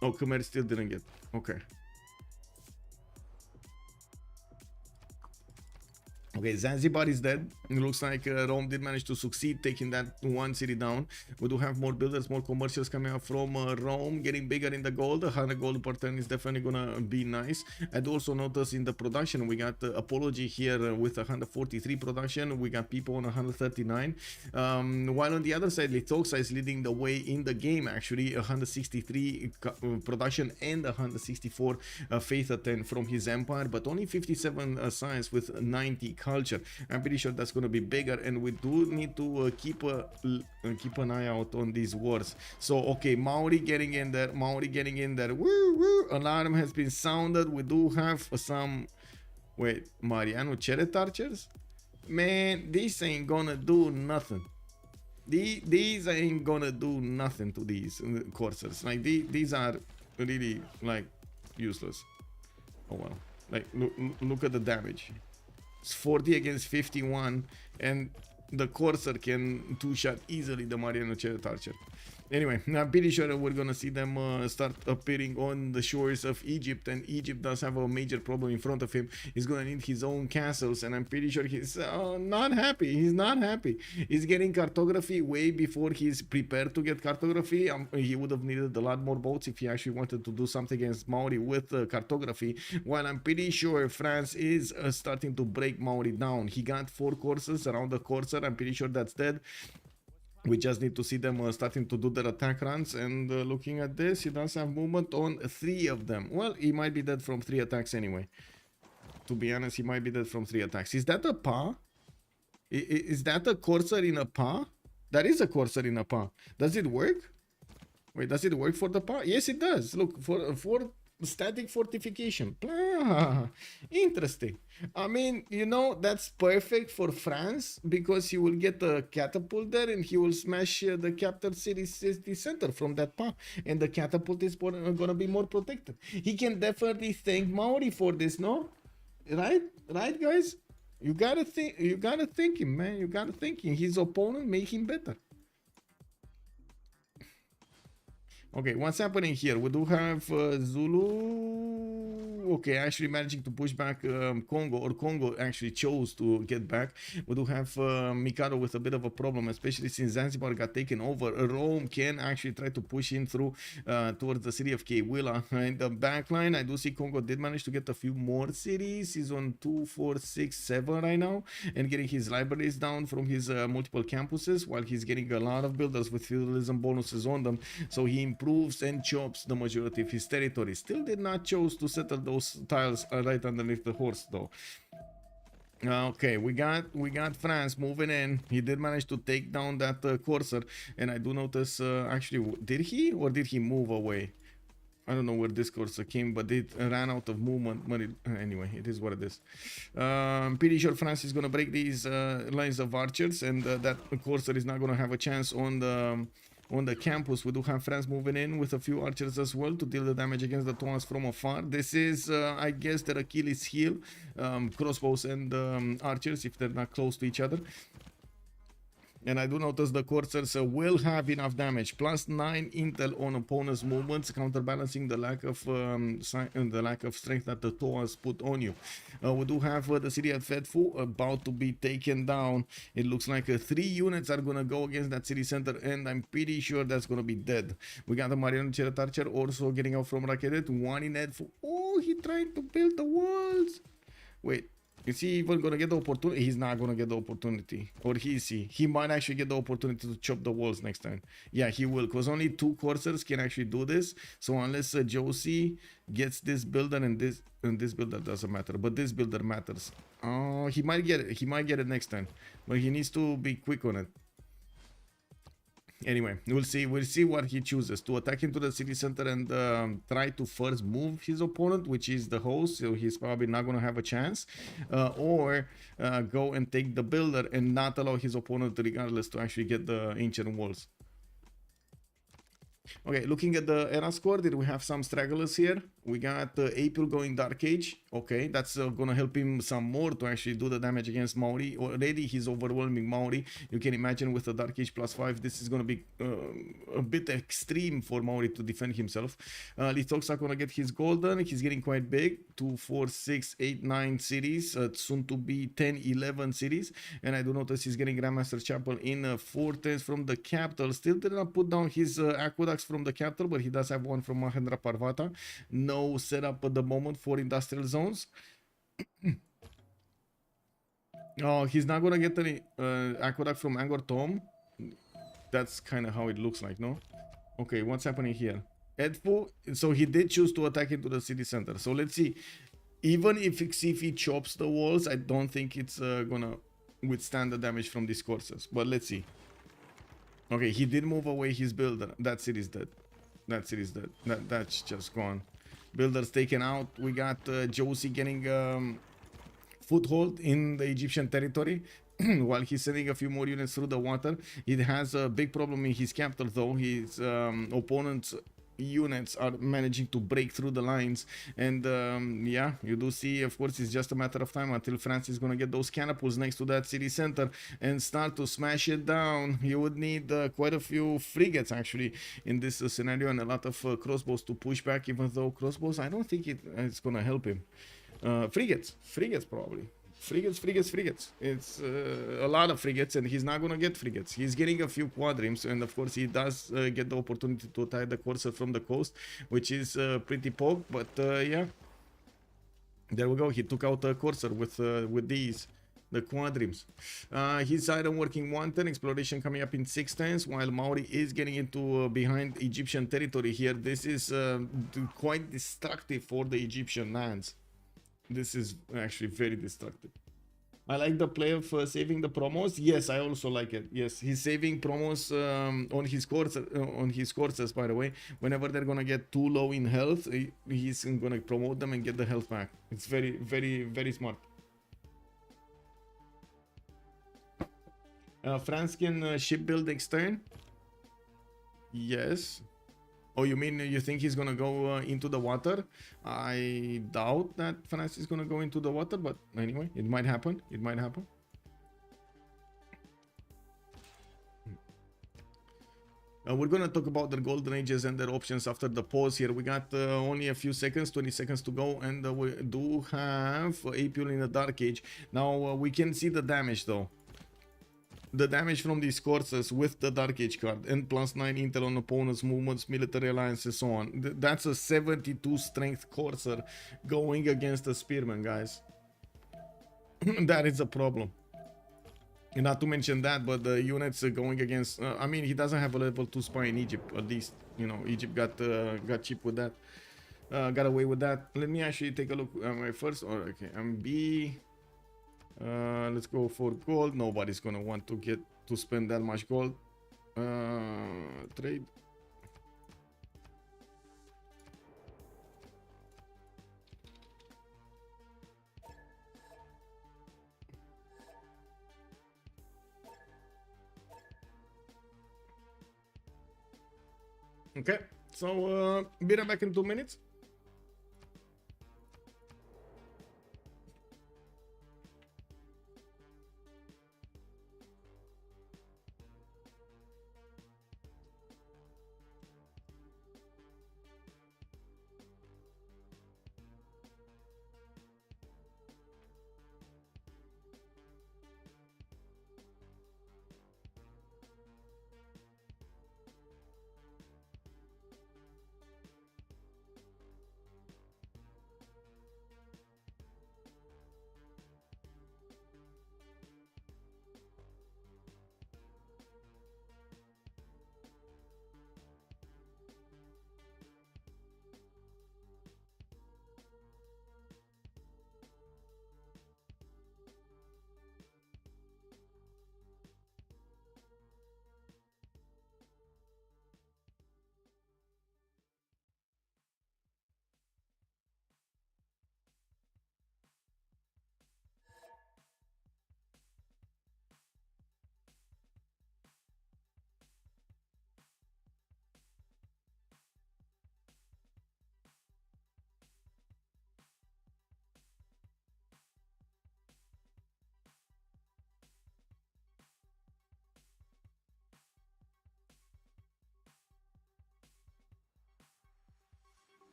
Oh, Khmer still didn't get. Okay. Okay, Zanzibar is dead. It looks like Rome did manage to succeed taking that one city down. We do have more builders, more commercials coming up from Rome, getting bigger in the gold. 100 gold per turn is definitely gonna be nice. I'd also notice in the production, we got Apology here with 143 production. We got people on 139. While on the other side, Lithoxa is leading the way in the game, actually. 163 production and 164 faith attained from his empire, but only 57 science with 90 culture. I'm pretty sure that's going to be bigger, and we do need to keep an eye out on these wars. So okay, Maori getting in there, woo woo, alarm has been sounded. We do have some, wait, Mariano Cheret archers, man, this ain't gonna do nothing. These ain't gonna do nothing to these coursers. Like these are really like useless. Oh well, like look at the damage. It's 40 against 51, and the Corsair can two-shot easily the Mariano Chariot Archer. Anyway, I'm pretty sure we're gonna see them start appearing on the shores of Egypt, and Egypt does have a major problem in front of him. He's gonna need his own castles, and I'm pretty sure he's not happy. He's not happy. He's getting cartography way before he's prepared to get cartography. He would have needed a lot more boats if he actually wanted to do something against Maori with cartography. While I'm pretty sure France is starting to break Maori down. He got 4 courses around the Corsair. I'm pretty sure that's dead. We just need to see them starting to do their attack runs, and looking at this, he does have movement on 3 of them. Well, he might be dead from 3 attacks anyway. To be honest, he might be dead from 3 attacks. Is that a PA? Is that a Corsair in a PA? That is a Corsair in a PA. Does it work? Wait, does it work for the PA? Yes, it does. Look, for static fortification. Blah. Interesting. I mean, you know, that's perfect for France, because he will get a catapult there and he will smash the capital city center from that PA, and the catapult is gonna be more protected. He can definitely thank Maori for this, no? Right, guys? You gotta thank him, man. You gotta thank him. His opponent made him better. Okay, what's happening here? We do have Zulu. Okay, actually managing to push back Congo, or Congo actually chose to get back. We do have Mikado with a bit of a problem, especially since Zanzibar got taken over. Rome can actually try to push in through towards the city of Kewila. In the back line, I do see Congo did manage to get a few more cities. He's on 2, 4, 6, 7 right now, and getting his libraries down from his multiple campuses, while he's getting a lot of builders with feudalism bonuses on them. So he improves and chops the majority of his territory. Still did not choose to settle those tiles right underneath the horse though. Okay, we got France moving in. He did manage to take down that Corsair, and I do notice actually, did he move away? I don't know where this Corsair came, but it ran out of movement. But anyway, it is what it is. Pretty sure France is gonna break these lines of archers, and that Corsair is not gonna have a chance on the campus. We do have France moving in with a few archers as well to deal the damage against the Toas from afar. This is, I guess, their Achilles heel, crossbows and archers, if they're not close to each other. And I do notice the Corsairs will have enough damage. +9 intel on opponents' movements, counterbalancing the lack of strength that the Toas put on you. We do have the city at Fedfu about to be taken down. It looks like 3 units are gonna go against that city center, and I'm pretty sure that's gonna be dead. We got the Mariano Chariot Archer also getting out from Rakedet. 1 in Edfu. Oh, he tried to build the walls. Wait. Is he even gonna get the opportunity? He's not gonna get the opportunity. Or is he? He might actually get the opportunity to chop the walls next time. Yeah, he will, because only 2 Corsairs can actually do this. So unless Josie gets this builder, and this builder doesn't matter, but this builder matters. Oh, he might get it. He might get it next time, but he needs to be quick on it. Anyway, we'll see what he chooses. To attack into the city center and try to first move his opponent, which is the host, so he's probably not going to have a chance, or go and take the builder and not allow his opponent, regardless, to actually get the ancient walls. Okay, looking at the era score, did we have some stragglers here? We got April going Dark Age. Okay, that's gonna help him some more to actually do the damage against Maori. Already he's overwhelming Maori. You can imagine with the Dark Age +5, this is gonna be a bit extreme for Maori to defend himself. Litoksa gonna get his golden. He's getting quite big. 2, 4, 6, 8, 9 cities. Soon to be 10, 11 cities. And I do notice he's getting Grandmaster Chapel in 4 turns from the capital. Still did not put down his aqueducts from the capital, but he does have one from Mahendra Parvata. No setup at the moment for industrial zones. Oh, he's not gonna get any aqueduct from Angkor Thom. That's kind of how it looks like, no? Okay, what's happening here? Edfu, so he did choose to attack into the city center. So let's see. Even if he chops the walls, I don't think it's gonna withstand the damage from these courses. But let's see. Okay, he did move away his builder. That city's dead. That city's dead. That's just gone. Builders taken out. We got Josie getting foothold in the Egyptian territory while he's sending a few more units through the water. It has a big problem in his capital though. His opponent's units are managing to break through the lines, and yeah, you do see, of course, it's just a matter of time until France is going to get those catapults next to that city center and start to smash it down. You would need quite a few frigates actually in this scenario, and a lot of crossbows to push back, even though crossbows, I don't think it's going to help him. Frigates probably. Frigates. It's a lot of frigates, and he's not gonna get frigates. He's getting a few quadrims, and of course he does get the opportunity to attack the Corsair from the coast, which is pretty poke. But yeah, there we go. He took out a Corsair with these, the quadrims. His item working 1 turn, exploration coming up in 6 turns, while Maori is getting into behind Egyptian territory here. This is quite destructive for the Egyptian lands. This is actually very destructive. I like the play of saving the promos. Yes, I also like it. Yes, he's saving promos on his courses, by the way. Whenever they're gonna get too low in health, he's gonna promote them and get the health back. It's very, very, very smart. France can shipbuild next turn. Yes. Oh, you mean you think he's gonna go into the water? I doubt that France is gonna go into the water, but anyway, it might happen. It might happen. We're gonna talk about their golden ages and their options after the pause here. We got only a few seconds, 20 seconds to go, and we do have Apul in the Dark Age. Now we can see the damage though. The damage from these courses with the Dark Age card and +9 intel on opponents' movements, military alliance, and so on. That's a 72 strength Corsair going against a Spearman, guys. That is a problem. And not to mention that, but the units going against... I mean, he doesn't have a level 2 spy in Egypt, at least. You know, Egypt got cheap with that. Got away with that. Let me actually take a look at my first... Or, okay, I'm B... let's go for gold. Nobody's gonna want to spend that much gold. Trade. Okay, so be right back in 2 minutes.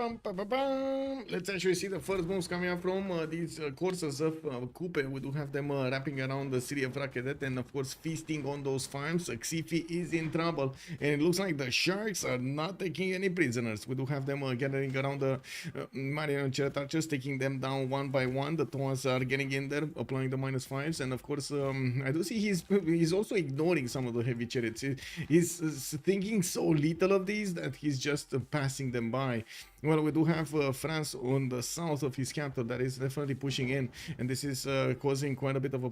Let's actually see the first moves coming up from these courses of Coupe. We do have them wrapping around the city of Rakedet and of course feasting on those farms. Xifi is in trouble and it looks like the Sharks are not taking any prisoners. We do have them gathering around the Mariano Archers, taking them down one by one. The Toas are getting in there, applying the -5s, and of course I do see he's also ignoring some of the heavy chariots. He's thinking so little of these that he's just passing them by. Well, we do have France on the south of his capital that is definitely pushing in, and this is causing quite a bit of a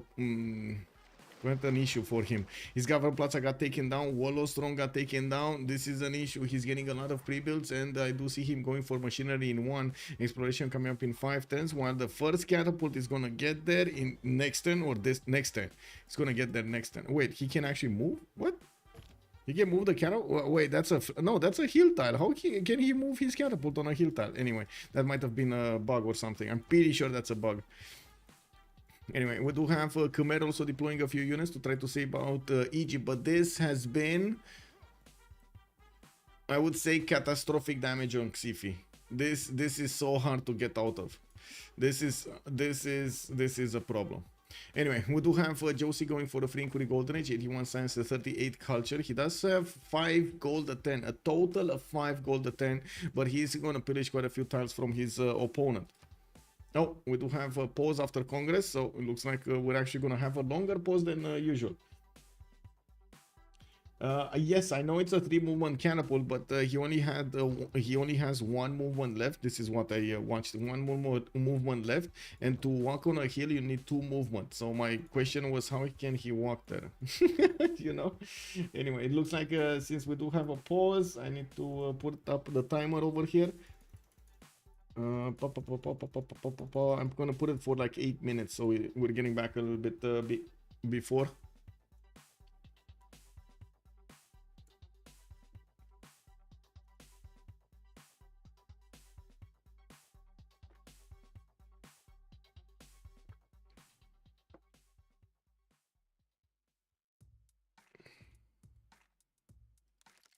quite an issue for him. His Gavran Plaza got taken down, Wallo Strong got taken down. This is an issue. He's getting a lot of pre-builds, and I do see him going for machinery in 1, exploration coming up in 5 turns, while the first catapult is gonna get there in next turn or this next turn. It's gonna get there next turn. Wait, he can actually move? What? He can move the catapult? Wait, that's a... No, that's a hill tile. How can he move his catapult on a hill tile? Anyway, that might have been a bug or something. I'm pretty sure that's a bug. Anyway, we do have Khmer also deploying a few units to try to save out Egypt, but this has been, I would say, catastrophic damage on Xifi. This is so hard to get out of. This is a problem. Anyway, we do have Josie going for the free inquiry golden age, 81 science, 38 culture. He does have 5 gold at 10, a total of 5 gold at 10, but he's going to pillage quite a few tiles from his opponent. Oh, we do have a pause after Congress, so it looks like we're actually going to have a longer pause than usual. Yes, I know it's a 3 movement catapult, but he only has 1 movement left. This is what I watched, 1 movement left, and to walk on a hill you need 2 movements. So my question was, how can he walk there? You know. Anyway, it looks like since we do have a pause, I need to put up the timer over here. I'm gonna put it for like 8 minutes, so we're getting back a little bit before.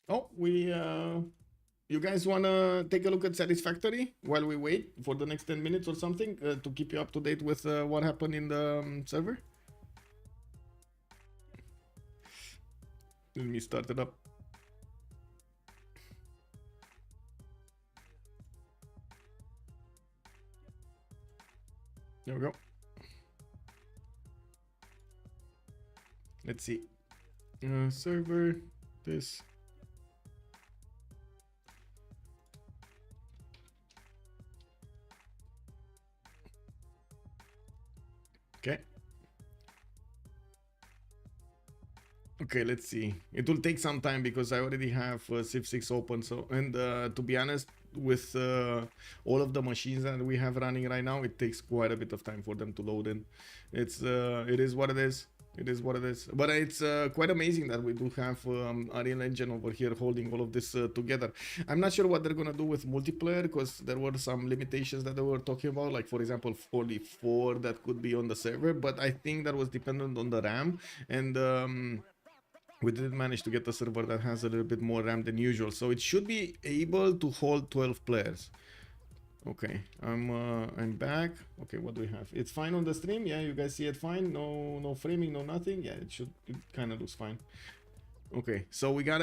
Oh, you guys want to take a look at Satisfactory while we wait for the next 10 minutes or something to keep you up to date with what happened in the server? Let me start it up. There we go. Let's see. Server, this. Okay. Okay, let's see. It will take some time because I already have Civ6 open. So, and to be honest, with all of the machines that we have running right now, it takes quite a bit of time for them to load in. It is what it is. It is what it is. But it's quite amazing that we do have Unreal Engine over here holding all of this together. I'm not sure what they're gonna do with multiplayer because there were some limitations that they were talking about, like for example only 4 that could be on the server, but I think that was dependent on the RAM, and we did manage to get a server that has a little bit more RAM than usual, so it should be able to hold 12 players. Okay, I'm back. Okay, what do we have? It's fine on the stream. Yeah, you guys see it fine. No framing, no nothing. Yeah, it kind of looks fine. Okay, so we got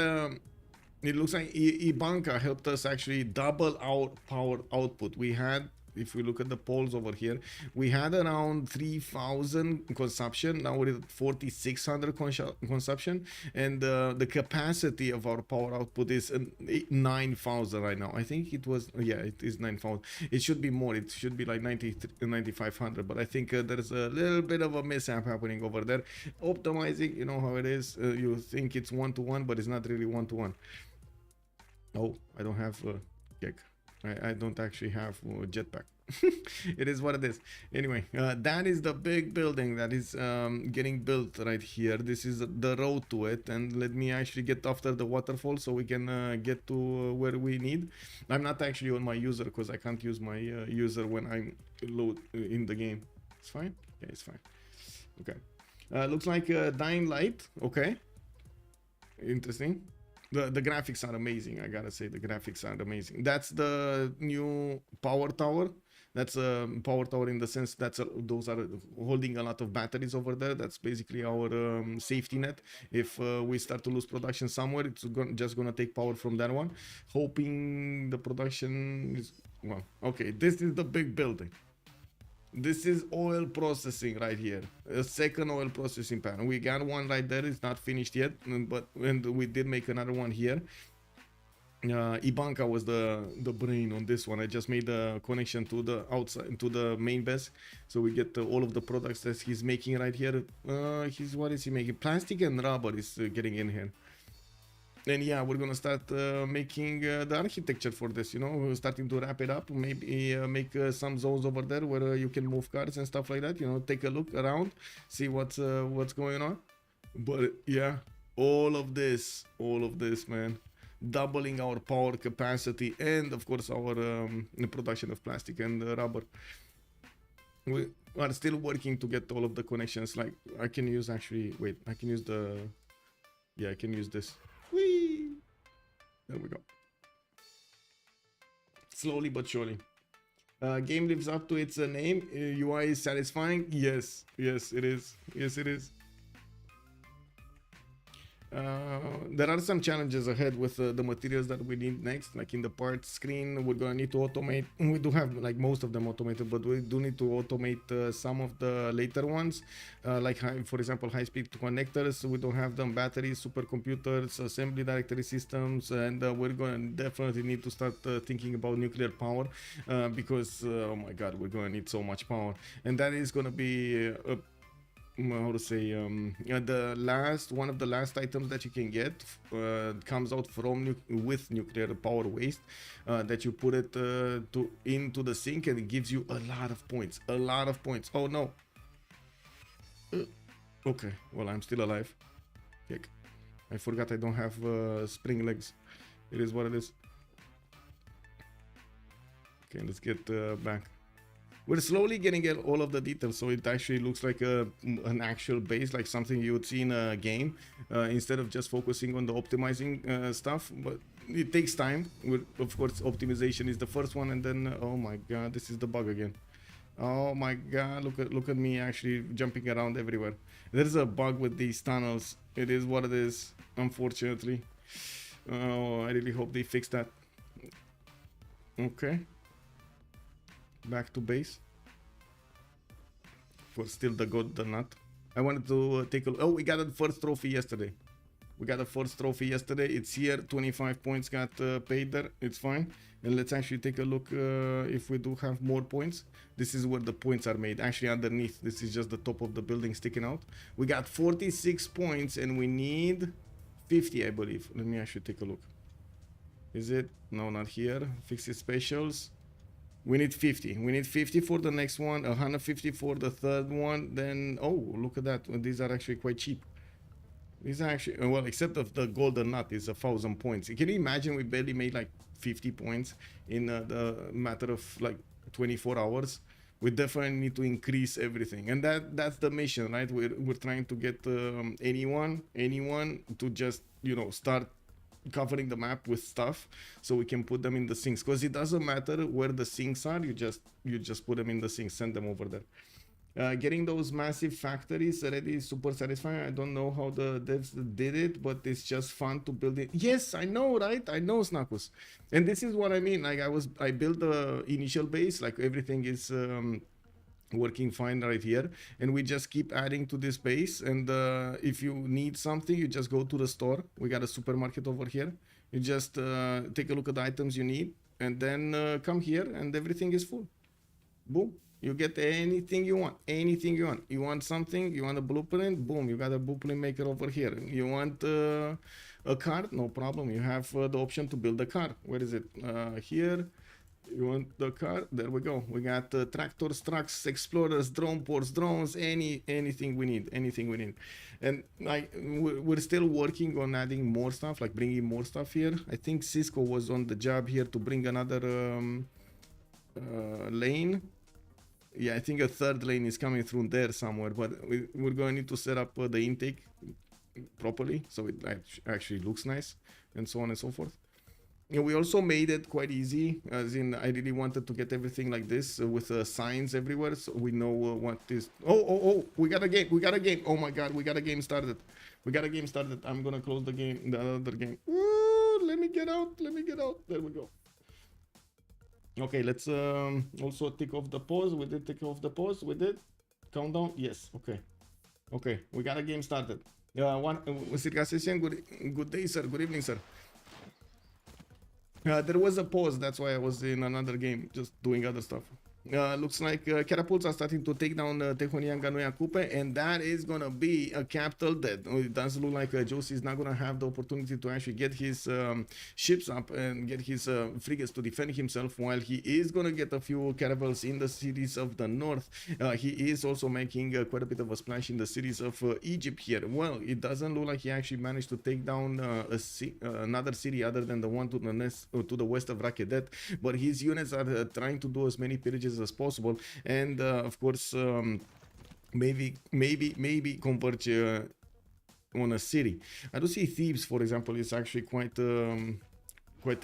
it looks like Ibanka helped us actually double our power output. We had, if we look at the polls over here, we had around 3,000 consumption. Now we're at 4,600 consumption, and the capacity of our power output is 9,000 right now. I think it was, yeah, it is 9,000. It should be more. It should be like 9,500, but I think there's a little bit of a mishap happening over there. Optimizing, you know how it is. You think it's 1-to-1, but it's not really 1-to-1. Oh, I don't have kick. I don't actually have jetpack. It is what it is. Anyway, that is the big building that is getting built right here. This is the road to it, and let me actually get after the waterfall so we can get to where we need. I'm not actually on my user because I can't use my user when I'm load in the game. It's fine. Yeah, it's fine. Okay. Looks like Dying Light. Okay. Interesting. The graphics are amazing. I gotta say the graphics are amazing. That's the new power tower. That's a power tower in the sense that's those are holding a lot of batteries over there. That's basically our safety net. If we start to lose production somewhere, it's just gonna take power from that one. Hoping the production is well. Okay, this is the big building. This is oil processing right here. A second oil processing pan. We got one right there. It's not finished yet, but we did make another one here. Ibanka was the brain on this one. I just made the connection to the outside, to the main base, so we get all of the products that he's making right here. What is he making? Plastic and rubber is getting in here. And yeah, we're gonna start making the architecture for this, you know. We're starting to wrap it up. Maybe make some zones over there where you can move cars and stuff like that, you know. Take a look around, see what's going on. But yeah, all of this, man, doubling our power capacity and of course our production of plastic and rubber. We are still working to get all of the connections. Like I can use actually, wait, I can use the, yeah, I can use this. Whee! There we go. Slowly but surely. Game lives up to its name. UI is satisfying. Yes, yes, it is. Yes, it is. There are some challenges ahead with the materials that we need next, like in the parts screen. We're gonna need to automate. We do have like most of them automated, but we do need to automate some of the later ones, like for example high-speed connectors. We don't have them. Batteries, supercomputers, assembly directory systems, and we're gonna definitely need to start thinking about nuclear power because oh my god, we're gonna need so much power, and that is gonna be how to say the last one of the last items that you can get comes out from with nuclear power waste that you put it into the sink, and it gives you a lot of points. Oh no. Okay, well, I'm still alive. Heck, I forgot I don't have spring legs. It is what it is. Okay, let's get back. We're slowly getting all of the details, so it actually looks like an actual base, like something you would see in a game, instead of just focusing on the optimizing stuff. But it takes time. Of course, optimization is the first one, and then oh my god, this is the bug again. Oh my god, look at me actually jumping around everywhere. There's a bug with these tunnels. It is what it is, unfortunately. Oh, I really hope they fix that. Okay. Back to base. For still the golden nut. I wanted to take a look. Oh, we got the first trophy yesterday. It's here. 25 points got paid there. It's fine. And let's actually take a look if we do have more points. This is where the points are made. Actually underneath. This is just the top of the building sticking out. We got 46 points and we need 50, I believe. Let me actually take a look. Is it? No, not here. Fix it specials. We need 50. We need 50 for the next one, 150 for the third one. Then, oh, look at that. These are actually quite cheap. These are actually, well, except of the golden nut is 1,000 points. Can you imagine we barely made like 50 points in the matter of like 24 hours? We definitely need to increase everything. And that's the mission, right? We're trying to get anyone to just, you know, start covering the map with stuff so we can put them in the sinks, because it doesn't matter where the sinks are, you just put them in the sinks, send them over there. Getting those massive factories already is super satisfying. I don't know how the devs did it, but it's just fun to build it. Yes, I know, right? I know, Snakus. And this is what I mean. Like I built the initial base, like everything is working fine right here, and we just keep adding to this base. And if you need something, you just go to the store. We got a supermarket over here. You just take a look at the items you need, and then come here, and everything is full. Boom, you get anything you want. You want something, you want a blueprint, boom, you got a blueprint maker over here. You want a car, no problem, you have the option to build a car. Where is it? Here. You want the car? There we go. We got tractors, trucks, explorers, drone ports, drones, anything we need, And we're still working on adding more stuff, like bringing more stuff here. I think Cisco was on the job here to bring another lane. Yeah, I think a third lane is coming through there somewhere, but we're going to need to set up the intake. properly, so it actually looks nice, and so on and so forth. And we also made it quite easy, as in I really wanted to get everything like this with signs everywhere, so we know what is. Oh, we got a game. Oh my god, we got a game started. I'm gonna close the game, the other game. Woo, let me get out. There we go. Okay, let's also tick off the pause. We did tick off the pause. We did countdown. Yes. Okay, we got a game started. Sirka session. Good day, sir. Good evening, sir. There was a pause, that's why I was in another game, just doing other stuff. Looks like catapults are starting to take down Tehonian Ganoia Coupe, and that is gonna be a capital dead. It does look like Josie is not gonna have the opportunity to actually get his ships up and get his frigates to defend himself, while he is gonna get a few caravels in the cities of the north. He is also making quite a bit of a splash in the cities of Egypt here. Well, it doesn't look like he actually managed to take down another city other than the one to the west of Rakedet, but his units are trying to do as many pillages as possible, and of course maybe converge on a city. I do see Thebes, for example, is actually quite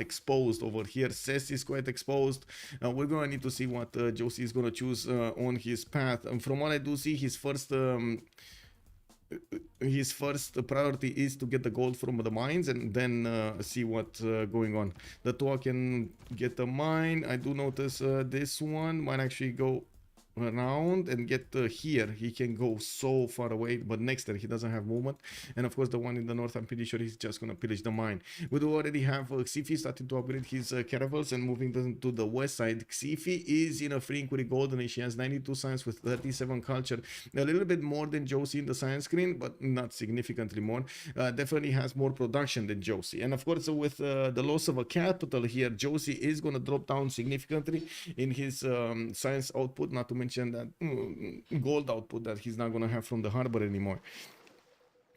exposed over here. Cess is quite exposed. We're gonna need to see what Josie is gonna choose on his path. And from what I do see, his first priority is to get the gold from the mines, and then see what's going on. The Toa can get a mine. I do notice this one might actually go around and get here. He can go so far away, but next turn he doesn't have movement. And of course the one in the north, I'm pretty sure he's just gonna pillage the mine. We do already have Xifi starting to upgrade his caravels and moving them to the west side. Xifi is in a free inquiry golden age. She has 92 science with 37 culture, a little bit more than Josie in the science screen, but not significantly more. Definitely has more production than Josie. And of course with the loss of a capital here, Josie is gonna drop down significantly in his science output, not to mention that gold output that he's not gonna have from the harbor anymore.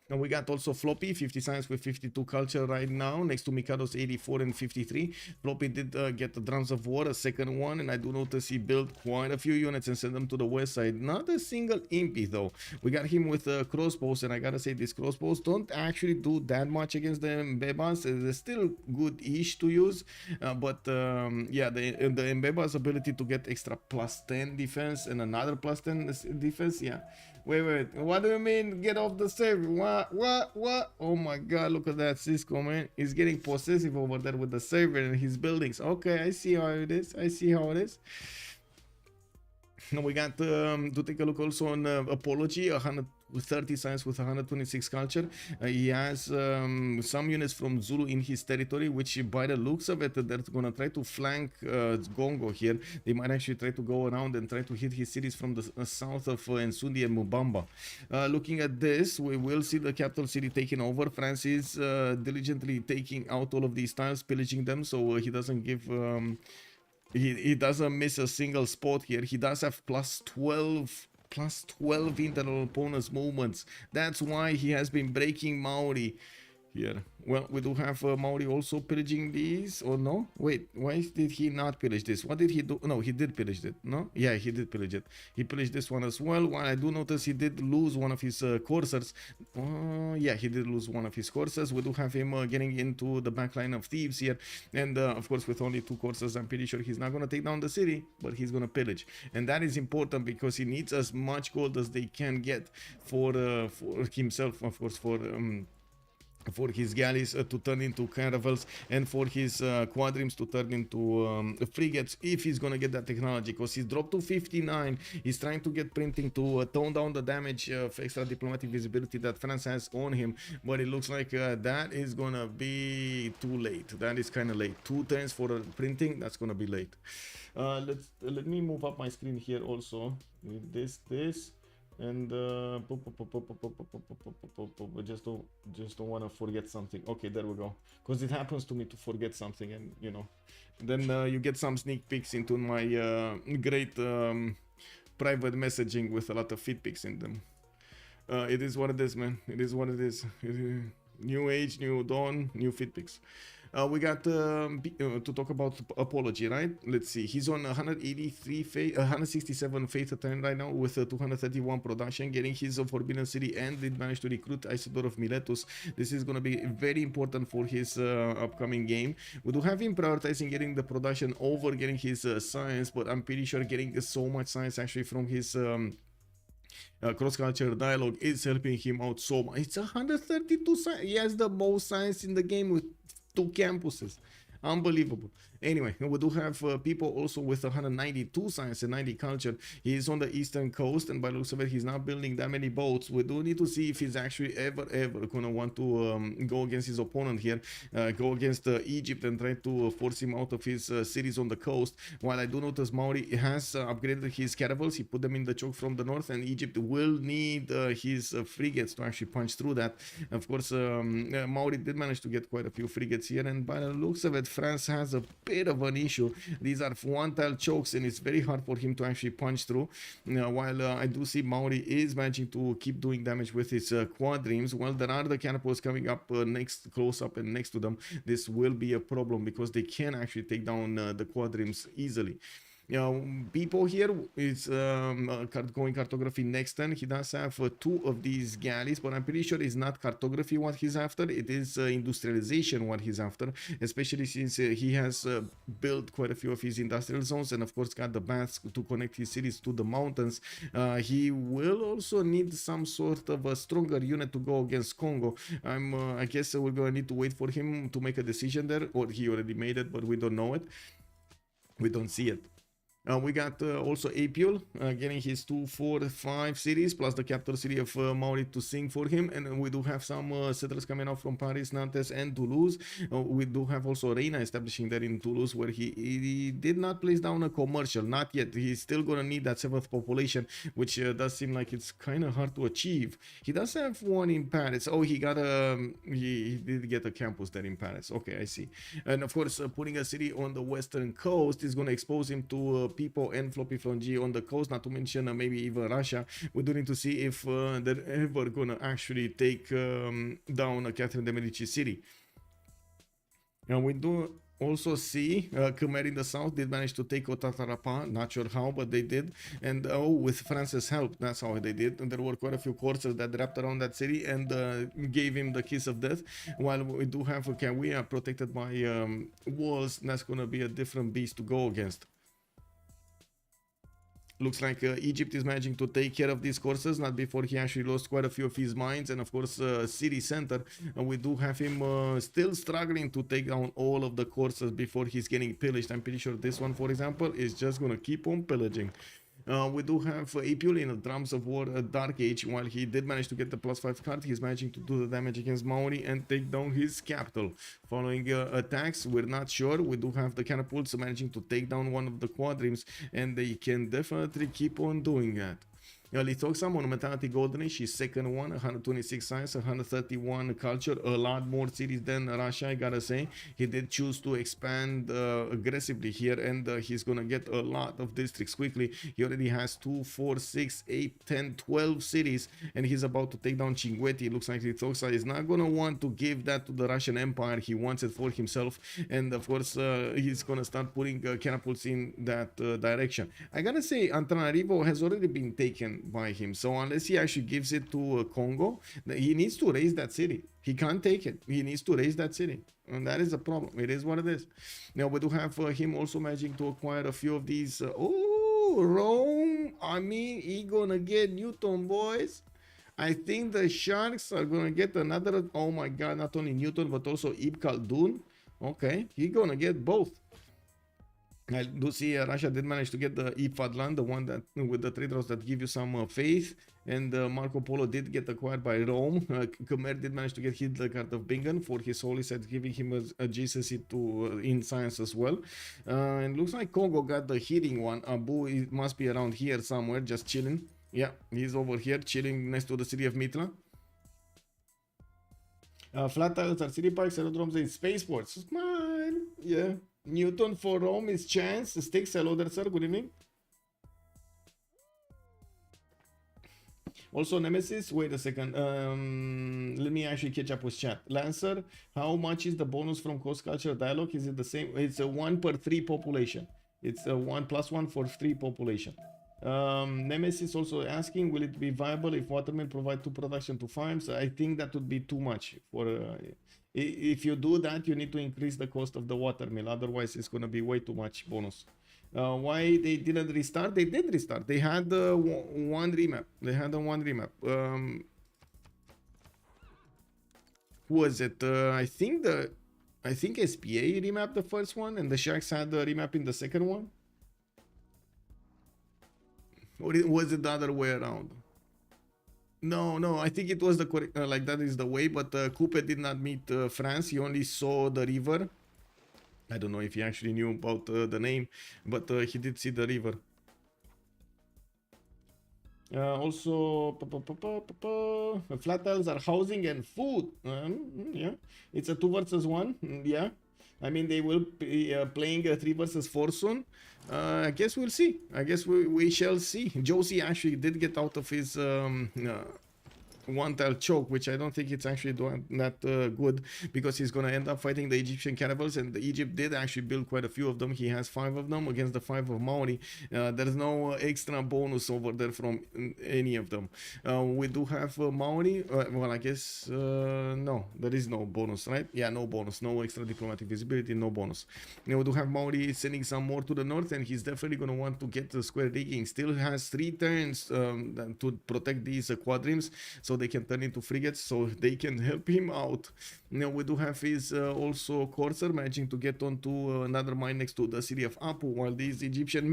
Now we got also Floppy, 50 science with 52 culture right now, next to Mikado's 84 and 53. Floppy did get the drums of war, a second one, and I do notice he built quite a few units and sent them to the west side. Not a single impy though. We got him with crossbows, and I gotta say these crossbows don't actually do that much against the Mbebas. They're still good-ish to use, but yeah, the Mbeba's ability to get extra plus 10 defense and another plus 10 defense, yeah. Wait, what do you mean get off the server? What? Oh my god, look at that Cisco, man. He's getting possessive over there with the server and his buildings. Okay, I see how it is. Now we got to take a look also on Apology, 130 science with 126 culture. He has some units from Zulu in his territory, which by the looks of it, they're gonna try to flank Gongo here. They might actually try to go around and try to hit his cities from the south of Nsundi and Mubamba. Looking at this, we will see the capital city taken over. France is diligently taking out all of these tiles, pillaging them, so he doesn't give... He doesn't miss a single spot here. He does have plus 12 internal opponents movements. That's why he has been breaking Maori here. Well, we do have Maori also pillaging these, or no? Wait, why did he not pillage this? What did he do? No, he did pillage it. No? Yeah, he did pillage it. He pillaged this one as well. While I do notice he did lose one of his coursers. Yeah, he did lose one of his coursers. We do have him getting into the back line of thieves here. And of course, with only 2 coursers, I'm pretty sure he's not going to take down the city, but he's going to pillage. And that is important because he needs as much gold as they can get for himself, of course, for his galleys to turn into caravels, and for his quadrims to turn into frigates, if he's gonna get that technology, because he's dropped to 59. He's trying to get printing to tone down the damage of extra diplomatic visibility that France has on him, but it looks like that is gonna be too late. That is kind of late. 2 turns for printing, that's gonna be late. Let me move up my screen here also with this and just don't want to forget something. Okay, there we go, because it happens to me to forget something, and you know, then you get some sneak peeks into my great private messaging with a lot of feed pics in them. It is what it is, man. It is what it is. New age, new dawn, new feed pics. We got to talk about Apology, right? Let's see. He's on 183 faith, 167 faith attempt right now with 231 production, getting his Forbidden City, and did manage to recruit Isidore of Miletus. This is going to be very important for his upcoming game. We do have him prioritizing getting the production over getting his science, but I'm pretty sure getting so much science actually from his cross-culture dialogue is helping him out so much. It's 132 science. He has the most science in the game with 2 campuses. Unbelievable. Anyway, we do have people also with 192 science and 90 culture. He is on the eastern coast, and by the looks of it, he's not building that many boats. We do need to see if he's actually ever gonna want to go against his opponent here, go against Egypt and try to force him out of his cities on the coast. While I do notice Maori has upgraded his caravels, he put them in the choke from the north, and Egypt will need his frigates to actually punch through that. Of course, Maori did manage to get quite a few frigates here, and by the looks of it, France has a bit of an issue. These are one-tile chokes, and it's very hard for him to actually punch through. While I do see Maori is managing to keep doing damage with his quadrims, well, there are the catapults coming up next, close up and next to them. This will be a problem because they can actually take down the quadrims easily. People here is going cartography next turn. He does have 2 of these galleys, but I'm pretty sure it's not cartography what he's after. It is industrialization what he's after, especially since he has built quite a few of his industrial zones, and of course got the baths to connect his cities to the mountains. He will also need some sort of a stronger unit to go against Congo. I guess we're gonna need to wait for him to make a decision there, or he already made it, but we don't know it. We don't see it. We got also Apul getting his 2, 4, 5 cities plus the capital city of Mauri to sing for him, and we do have some settlers coming out from Paris, Nantes, and Toulouse. We do have also Reina establishing there in Toulouse, where he did not place down a commercial, not yet. He's still gonna need that 7th population, which does seem like it's kind of hard to achieve. He does have one in Paris. Oh, he got he did get a campus there in Paris. Okay, I see. And of course, putting a city on the western coast is gonna expose him to people and floppy flangy on the coast, not to mention maybe even Russia. We do need to see if they're ever gonna actually take down Catherine de Medici city. Now we do also see Khmer in the south did manage to take Otatarapa, not sure how, but they did. And with France's help, that's how they did. And there were quite a few corsairs that wrapped around that city and gave him the kiss of death. While we do have Kawia protected by walls, that's gonna be a different beast to go against. Looks like Egypt is managing to take care of these courses, not before he actually lost quite a few of his mines, and of course city center. We do have him still struggling to take down all of the courses before he's getting pillaged. I'm pretty sure this one, for example, is just gonna keep on pillaging. We do have Apul in the Drums of War Dark Age. While he did manage to get the +5 card, he's managing to do the damage against Maori and take down his capital. Following attacks, we're not sure. We do have the catapults managing to take down one of the quadrims, and they can definitely keep on doing that. Lithoxa, Monumentality Golden Age, his second one, 126 science, 131 culture, a lot more cities than Russia, I gotta say. He did choose to expand aggressively here, and he's gonna get a lot of districts quickly. He already has 2, 4, 6, 8, 10, 12 cities, and he's about to take down Chinguetti. Looks like Lithoxa is not gonna want to give that to the Russian Empire. He wants it for himself, and of course he's gonna start putting catapults in that direction. I gotta say, Antananarivo has already been taken by him, so unless he actually gives it to Congo, he needs to raise that city. He can't take it. He needs to raise that city, and that is a problem. It is what it is. Now we do have him also managing to acquire a few of these. Rome, I mean, he gonna get Newton, boys. I think the Sharks are gonna get another. Oh my god, not only Newton but also Ibn Khaldun. Okay, he gonna get both. I do see Russia did manage to get the Ifadlan, the one that with the trade routes that give you some faith, and Marco Polo did get acquired by Rome. Khmer did manage to get Hildegard of Bingen for his holy site, giving him adjacency to in science as well. And looks like Congo got the heating one. Abu must be around here somewhere, just chilling. Yeah, he's over here chilling next to the city of Mitra. Flat tiles are city parks, aerodromes, and spaceports. Smile. Yeah. Newton for Rome is chance. Sticks, hello there, sir. Good evening. Also, Nemesis, wait a second. Let me actually catch up with chat. Lancer, how much is the bonus from Coast Culture Dialogue? Is it the same? It's a 1 per 3 population. It's a 1 plus 1 for 3 population. Nemesis also asking, will it be viable if watermill provide 2 production to farms? I think that would be too much. If you do that, you need to increase the cost of the watermill. Otherwise, it's going to be way too much bonus. Why they didn't restart? They did restart. They had one remap. They had a one remap. Who was it? I think SPA remapped the first one, and the Sharks had the remap in the second one. Or was it the other way around? No, I think it was the correct, like that is the way, but Coupe did not meet France. He only saw the river. I don't know if he actually knew about the name, but he did see the river. Also, flat tiles are housing and food. Yeah, it's a 2 versus 1. Yeah, I mean they will be playing a 3 versus 4 soon. I guess we'll see. I guess we shall see. Josie actually did get out of his one tile choke, which I don't think it's actually doing that good, because he's gonna end up fighting the Egyptian caravels, and Egypt did actually build quite a few of them. He has 5 of them against the 5 of Maori. There's no extra bonus over there from any of them. We do have Maori. Well, I guess no, there is no bonus, right? Yeah, no bonus, no extra diplomatic visibility, no bonus. Now we do have Maori sending some more to the north, and he's definitely gonna want to get the square digging. Still has 3 turns to protect these quadrims, so they can turn into frigates, so they can help him out. Now we do have his also Corsair managing to get onto another mine next to the city of Apu, while these Egyptian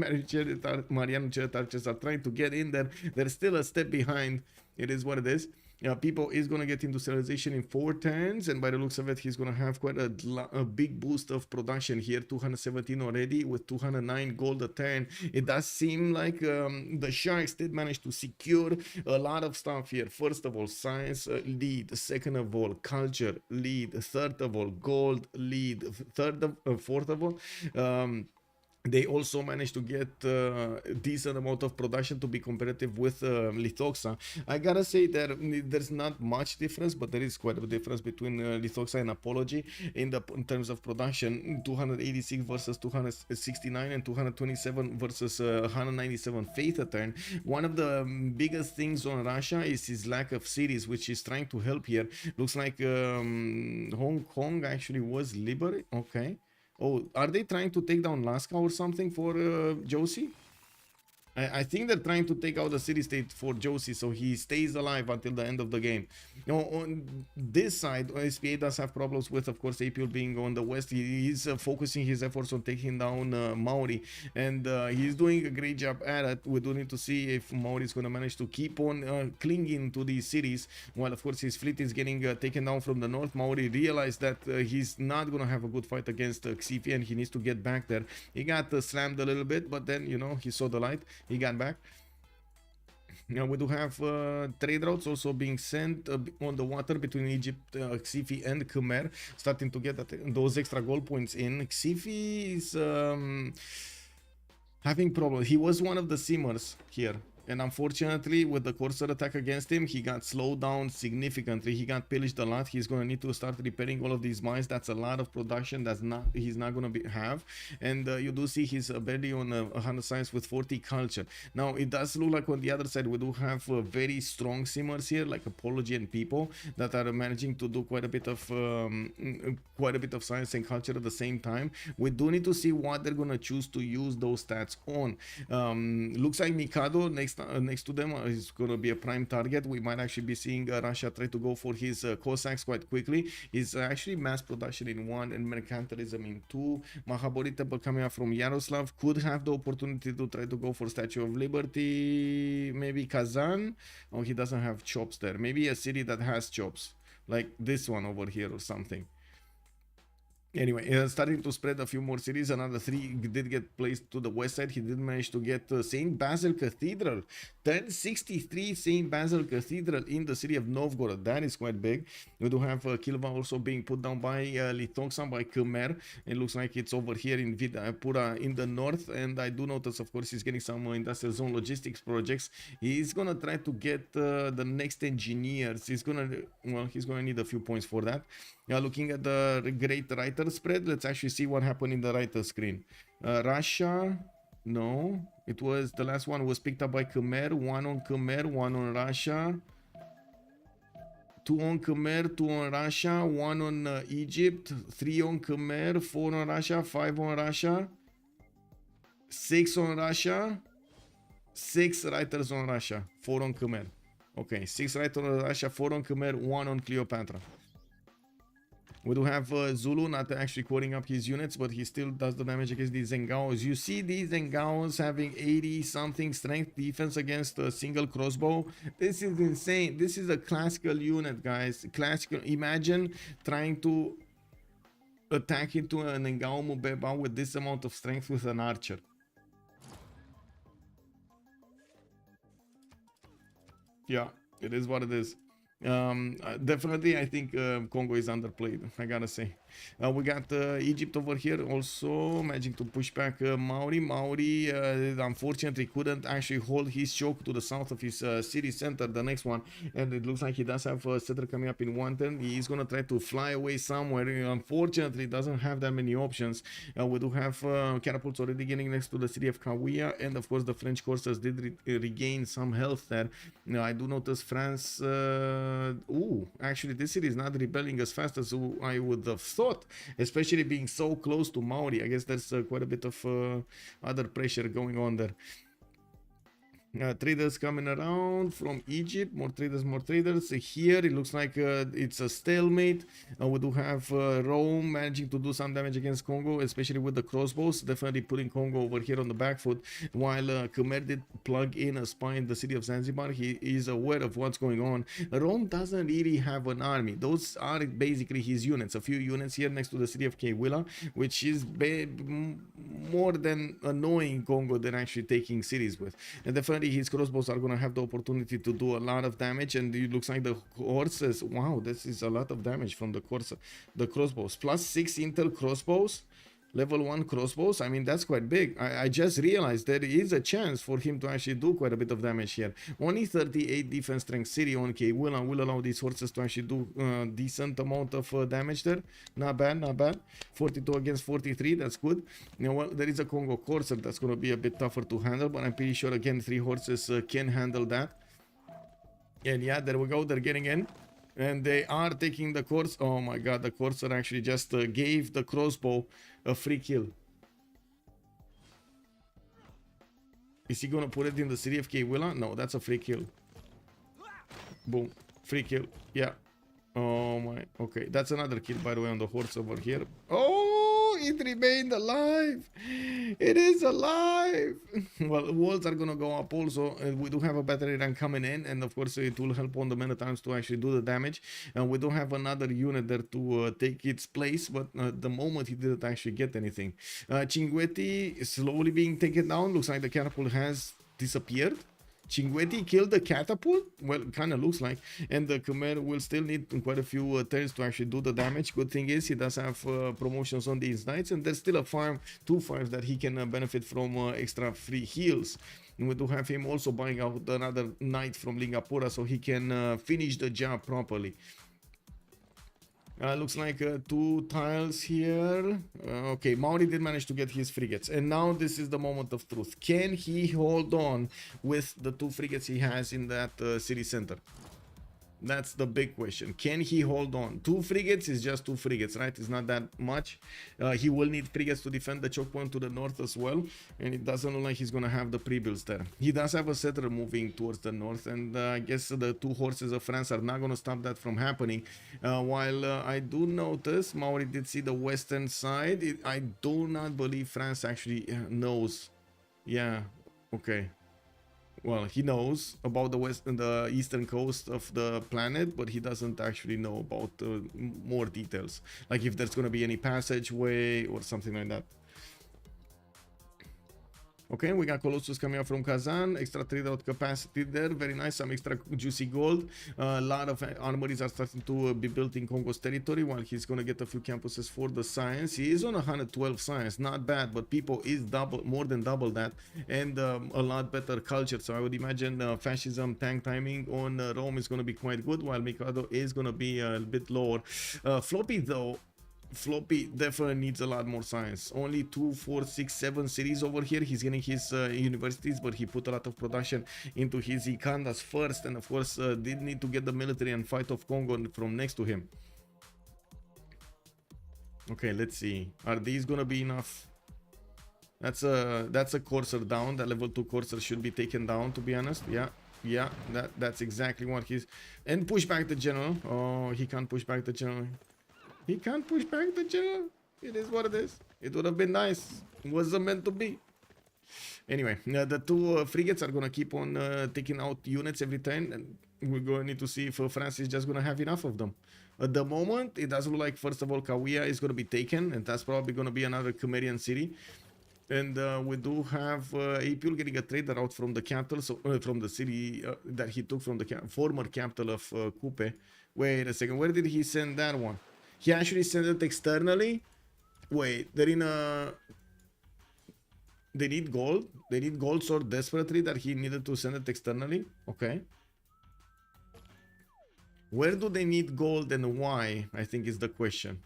Mariano Chariot archers are trying to get in there. They're still a step behind. It is what it is. People is going to get industrialization in 4 turns, and by the looks of it, he's going to have quite a big boost of production here. 217 already with 209 gold a turn. It does seem like the Sharks did manage to secure a lot of stuff here. First of all, science lead. Second of all, culture lead. Third of all, gold lead. Fourth of all, they also managed to get a decent amount of production to be competitive with Lithoxa. I gotta say that there's not much difference, but there is quite a difference between Lithoxa and Apology in terms of production. 286 versus 269 and 227 versus 197 Faith a turn. One of the biggest things on Russia is his lack of cities, which is trying to help here. Looks like Hong Kong actually was liberated. Okay. Oh, are they trying to take down Laska or something for Josie? I think they're trying to take out the city-state for Josie, so he stays alive until the end of the game. Now, on this side, SPA does have problems with, of course, APL being on the west. He's focusing his efforts on taking down Maori, and he's doing a great job at it. We do need to see if Maori is going to manage to keep on clinging to these cities, while, of course, his fleet is getting taken down from the north. Maori realized that he's not going to have a good fight against Xifi, and he needs to get back there. He got slammed a little bit, but then, you know, he saw the light. He got back. Now we do have trade routes also being sent on the water between Egypt, Xifi and Khmer, starting to get those extra gold points in. Xifi is having problems. He was one of the simmers here, and unfortunately with the Corsair attack against him, he got slowed down significantly. He got pillaged a lot. He's going to need to start repairing all of these mines. That's a lot of production he's not going to have. And you do see he's barely on 100 science with 40 culture. Now it does look like on the other side we do have very strong simmers here, like Apology and people that are managing to do quite a bit of science and culture at the same time. We do need to see what they're going to choose to use those stats on. Looks like Mikado next to them is going to be a prime target. We might actually be seeing Russia try to go for his Cossacks quite quickly. He's actually mass production in 1 and mercantilism in 2. Mahabori Temple coming up from Yaroslav could have the opportunity to try to go for Statue of Liberty. Maybe Kazan. Oh, he doesn't have chops there. Maybe a city that has chops, like this one over here or something. Anyway, starting to spread a few more cities. Another 3 did get placed to the west side. He did manage to get St. Basil Cathedral 1063 St. Basil Cathedral in the city of Novgorod. That is quite big. We do have Kilva also being put down by Litoxan, by Khmer. It looks like it's over here in Vidapura in the north. And I do notice, of course, he's getting some industrial zone logistics projects. He's gonna try to get the next engineers. He's gonna need a few points for that. Looking at the great writer spread, let's actually see what happened in the writer screen. Russia, no, it was the last one was picked up by Khmer. One on Khmer, one on Russia. Two on Khmer, two on Russia, one on Egypt, three on Khmer, four on Russia, five on Russia, six on Russia, six writers on Russia, four on Khmer. Okay, six writers on Russia, four on Khmer, one on Cleopatra. We do have Zulu not actually quoting up his units, but he still does the damage against these Zengaos. You see these Zengaos having 80 something strength defense against a single crossbow. This is insane. This is a classical unit, guys. Classical. Imagine trying to attack into an Zengao Mubeba with this amount of strength with an archer. Yeah, it is what it is. Definitely I think Congo is underplayed, I gotta say. We got Egypt over here also managing to push back Maori. Unfortunately couldn't actually hold his choke to the south of his city center, the next one, and it looks like he does have a settler coming up in 110. He's gonna try to fly away somewhere. Unfortunately doesn't have that many options. We do have catapults already getting next to the city of Kawia, and of course the French coursers did regain some health there. I do notice France actually this city is not rebelling as fast as I would have thought, especially being so close to Maori. I guess there's quite a bit of other pressure going on there. Traders coming around from Egypt, more traders. Here it looks like it's a stalemate. We do have Rome managing to do some damage against Congo, especially with the crossbows, definitely putting Congo over here on the back foot, while Khmer did plug in a spy in the city of Zanzibar. He is aware of what's going on. Rome doesn't really have an army. Those are basically his units, a few units here next to the city of Kewila, which is more than annoying Congo than actually taking cities with. And definitely his crossbows are going to have the opportunity to do a lot of damage, and it looks like the horses, wow, this is a lot of damage from the crossbows. +6 intel crossbows, level 1 crossbows. I mean, that's quite big. I just realized there is a chance for him to actually do quite a bit of damage here. Only 38 defense strength city on K will allow these horses to actually do decent amount of damage there. Not bad, not bad. 42 against 43, that's good. You know what, there is a Congo Corsair that's going to be a bit tougher to handle, but I'm pretty sure again 3 horses can handle that. And yeah, there we go, they're getting in. And they are taking the course. Oh my god, the Corsair actually just gave the crossbow a free kill. Is he gonna put it in the city of Kewila? No, that's a free kill. Boom, free kill. Yeah. Oh my. Okay, that's another kill, by the way, on the horse over here. Oh, it remained alive. It is alive. Well, walls are gonna go up also. We do have a battery run coming in, and of course it will help on the men at arms to actually do the damage. And we don't have another unit there to take its place, but at the moment he didn't actually get anything. Cinguetti is slowly being taken down. Looks like the catapult has disappeared. Cinguetti killed the catapult? Well, kind of looks like. And the Khmer will still need quite a few turns to actually do the damage. Good thing is he does have promotions on these knights, and there's still a farm, 2 farms that he can benefit from extra free heals. And we do have him also buying out another knight from Lingapura so he can finish the job properly. Looks like 2 tiles here. Okay, Maori did manage to get his frigates, and now this is the moment of truth. Can he hold on with the 2 frigates he has in that city center? That's the big question. Can he hold on? 2 frigates is just 2 frigates, right? It's not that much. He will need frigates to defend the choke point to the north as well, and it doesn't look like he's gonna have the pre-builds there. He does have a settler moving towards the north, and I guess the 2 horses of France are not gonna stop that from happening. While I do notice Maori did see the western side. I do not believe France actually knows. Yeah, okay. Well, he knows about the eastern coast of the planet, but he doesn't actually know about more details, like if there's going to be any passageway or something like that. Okay, we got Colossus coming out from Kazan, extra trade out capacity there, very nice, some extra juicy gold. A lot of armories are starting to be built in Congo's territory, while he's gonna get a few campuses for the science. He is on 112 science, not bad, but people is more than double that, and a lot better culture. So I would imagine fascism tank timing on Rome is gonna be quite good, while Mikado is gonna be a bit lower. Floppy though. Floppy definitely needs a lot more science. Only 2, 4, 6, 7 cities over here. He's getting his universities, but he put a lot of production into his Ikandas first, and of course did need to get the military and fight off Congo from next to him. Okay, let's see. Are these gonna be enough? That's a courser down. That level 2 courser should be taken down, to be honest. Yeah, that's exactly what he's. And push back the general. Oh, he can't push back the general. He can't push back the general. It is what it is. It would have been nice. It wasn't meant to be. Anyway, the two frigates are going to keep on taking out units every time. And we're going to need to see if France is just going to have enough of them. At the moment, it does look like, first of all, Kawia is going to be taken. And that's probably going to be another Khmerian city. And we do have Apul getting a trader out from the capital, so from the city that he took from the former capital of Kupe. Wait a second. Where did he send that one? He actually sent it externally. Wait, they're in a. They need gold. They need gold so desperately that he needed to send it externally. Okay. Where do they need gold and why? I think is the question.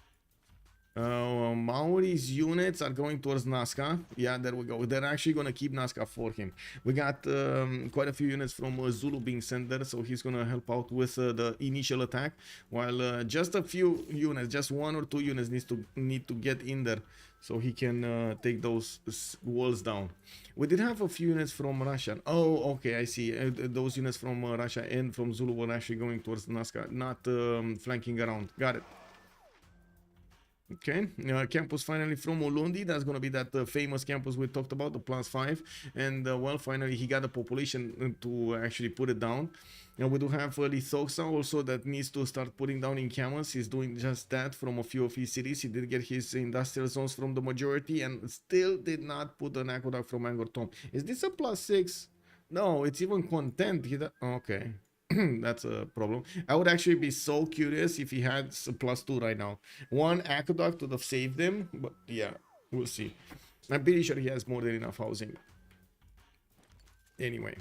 Maori's units are going towards Nazca. Yeah, there we go. They're actually going to keep Nazca for him. We got quite a few units from Zulu being sent there, so he's going to help out with the initial attack, while just a few units, just 1 or 2 units need to get in there so he can take those walls down. We did have a few units from Russia. Oh, okay, I see. Those units from Russia and from Zulu were actually going towards Nazca, not flanking around. Got it. Okay, campus finally from Ulundi. That's going to be that famous campus we talked about, the +5. And well, finally he got the population to actually put it down. And we do have Lithoxa also that needs to start putting down in camels. He's doing just that from a few of his cities. He did get his industrial zones from the majority and still did not put an aqueduct from Angkor Thom. Is this a +6? No, it's even content. Okay. That's a problem. I would actually be so curious if he had a +2 right now. One aqueduct would have saved him, but yeah, we'll see. I'm pretty sure he has more than enough housing. Anyway.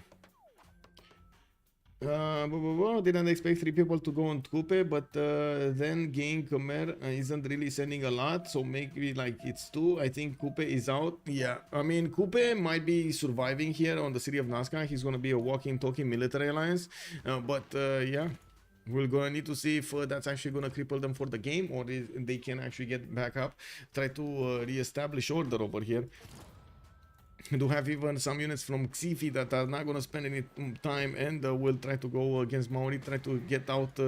Didn't expect 3 people to go on Kupe, but then Gang Khmer isn't really sending a lot, so maybe like it's 2. I think Kupe is out. Yeah, I mean Kupe might be surviving here on the city of Nazca. He's gonna be a walking, talking military alliance, but yeah, we're gonna need to see if that's actually gonna cripple them for the game, or they can actually get back up, try to re-establish order over here. We do have even some units from Xifi that are not going to spend any time and will try to go against Maori, try to get out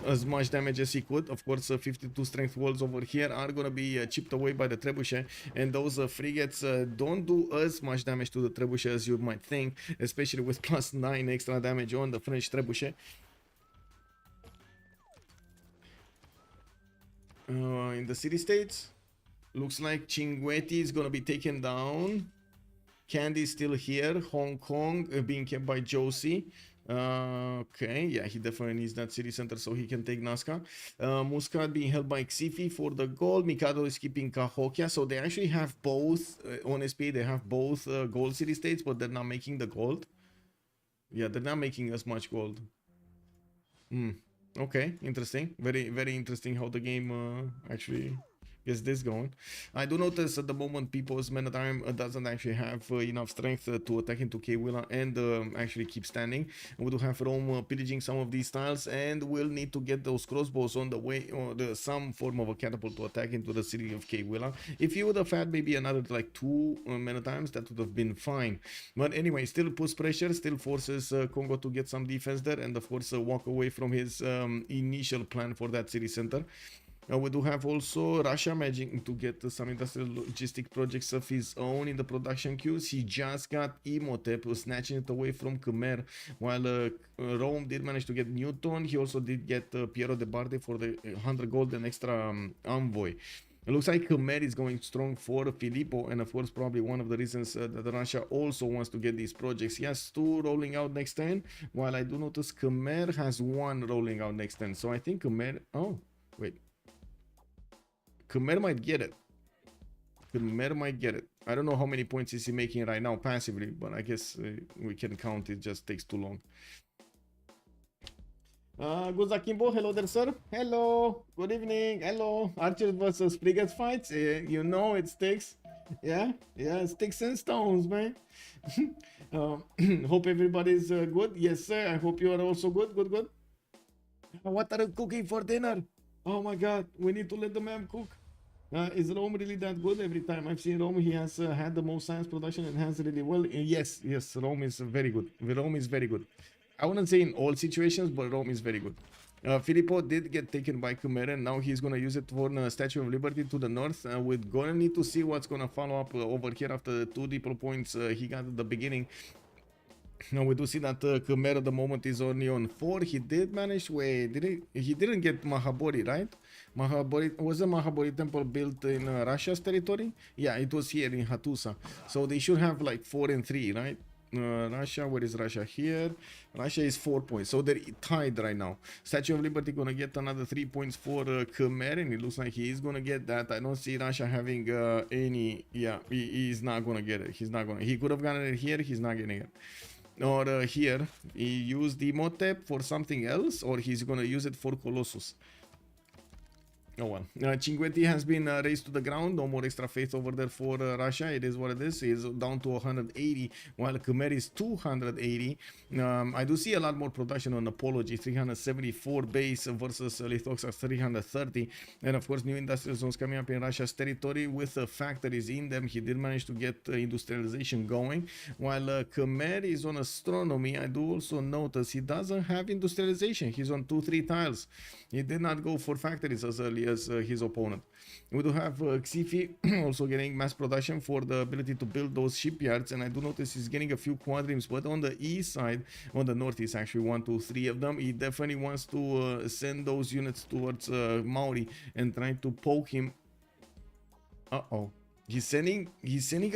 as much damage as he could. Of course, 52 strength walls over here are going to be chipped away by the trebuchet, and those frigates don't do as much damage to the trebuchet as you might think, especially with +9 extra damage on the French trebuchet. In the city-states, looks like Chinguetti is going to be taken down. Candy is still here. Hong Kong being kept by Josie. Okay, yeah, he definitely needs that city center so he can take Nazca. Muscat being held by Xifi for the gold. Mikado is keeping Cahokia. So they actually have both, on SP, they have both gold city-states, but they're not making the gold. Yeah, they're not making as much gold. Okay, interesting. Very, very interesting how the game actually gets this going. I do notice at the moment people's men at arm doesn't actually have enough strength to attack into K-Willa and actually keep standing. We do have Rome pillaging some of these tiles, and we'll need to get those crossbows on the way, or some form of a catapult to attack into the city of K-Willa. If you would have had maybe another like 2 men at arms, that would have been fine. But anyway, still puts pressure, still forces Congo to get some defense there, and of course walk away from his initial plan for that city center. We do have also Russia managing to get some industrial logistic projects of his own in the production queues. He just got Imhotep, snatching it away from Khmer, while Rome did manage to get Newton. He also did get Piero de Bardi for the 100 gold and extra envoy. It looks like Khmer is going strong for Filippo, and of course probably one of the reasons that Russia also wants to get these projects. He has 2 rolling out next turn, while I do notice Khmer has 1 rolling out next turn. So I think Khmer... Oh, wait. Khmer might get it. Khmer might get it. I don't know how many points is he making right now passively, but I guess we can count. It just takes too long. Guzakimbo, hello there, sir. Hello, good evening. Hello, archers versus frigates fights. You know it sticks. Yeah, sticks and stones, man. Hope everybody's good. Yes, sir. I hope you are also good. Good. What are you cooking for dinner? Oh my God, we need to let the man cook. Is Rome really that good? Every time I've seen Rome, he has had the most science production and has really well. Yes, Rome is very good. Rome is very good. I wouldn't say in all situations, but Rome is very good. Filippo did get taken by Khmer, and now he's going to use it for the Statue of Liberty to the north. We're going to need to see what's going to follow up over here after the 2 depot points he got at the beginning. Now we do see that Khmer at the moment is only on 4. He did manage. Wait, he didn't get Mahabodhi, right? Was the Mahabodhi temple built in Russia's territory? Yeah, it was here in Hattusa. So they should have like 4 and 3, right? Russia, where is Russia? Here. Russia is 4 points, so they're tied right now. Statue of Liberty gonna get another 3 points for Khmer, and it looks like he is gonna get that. I don't see Russia having any. Yeah, he's not gonna get it. He's not gonna. He could have gotten it here. He's not getting it. Or here, he used the Motep for something else, or he's gonna use it for Colossus. Oh well. Cinquetti has been raised to the ground. No more extra faith over there for Russia. It is what it is. He's down to 180, while Khmer is 280. I do see a lot more production on Apology. 374 base versus Lithoxas 330. And of course, new industrial zones coming up in Russia's territory with factories in them. He did manage to get industrialization going. While Khmer is on astronomy, I do also notice he doesn't have industrialization. He's on 2-3 tiles. He did not go for factories as early as his opponent. We do have CivFR also getting mass production for the ability to build those shipyards, and I do notice he's getting a few quadrims, but on the east side, on the northeast actually, 1, 2, 3 of them, he definitely wants to send those units towards Maori and try to poke him. He's sending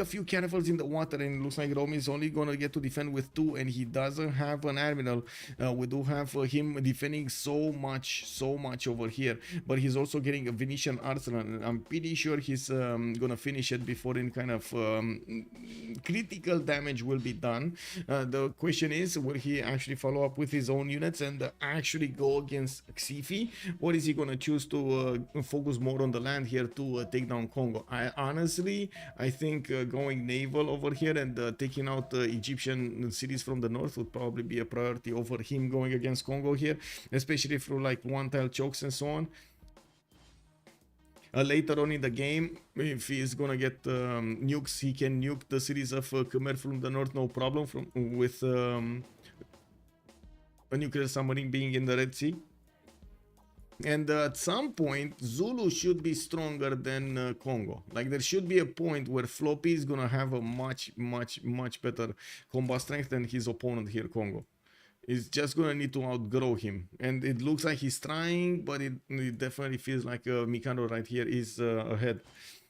a few caravels in the water, and it looks like Rome is only gonna get to defend with 2, and he doesn't have an admiral. We do have him defending so much over here, but he's also getting a Venetian arsenal, and I'm pretty sure he's gonna finish it before any kind of critical damage will be done. The question is, will he actually follow up with his own units and actually go against CivFR, or is he gonna choose to focus more on the land here to take down Congo? I think going naval over here and taking out Egyptian cities from the north would probably be a priority over him going against Congo here, especially through like 1-tile chokes and so on. Later on in the game, if he's gonna get nukes, he can nuke the cities of Khmer from the north, no problem, with a nuclear submarine being in the Red Sea. And at some point, Zulu should be stronger than Congo. Like, there should be a point where Floppy is gonna have a much better combat strength than his opponent here, Congo. He's just gonna need to outgrow him, and it looks like he's trying, but it definitely feels like Mikado right here is ahead.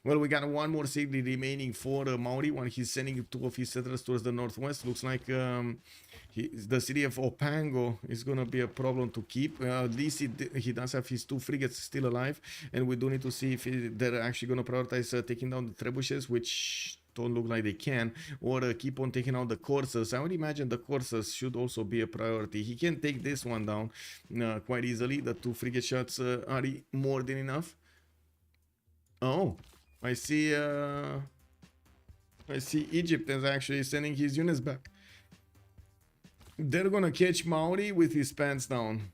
Well, we got one more city remaining for Maori when he's sending 2 of his settlers towards the northwest. Looks like the city of Opango is going to be a problem to keep. At least he does have his 2 frigates still alive, and we do need to see if they're actually going to prioritize taking down the trebuchets, which don't look like they can, or keep on taking out the coursers. I would imagine the coursers should also be a priority. He can take this one down quite easily. The 2 frigate shots are more than enough. Oh, I see Egypt is actually sending his units back. They're gonna catch Maori with his pants down.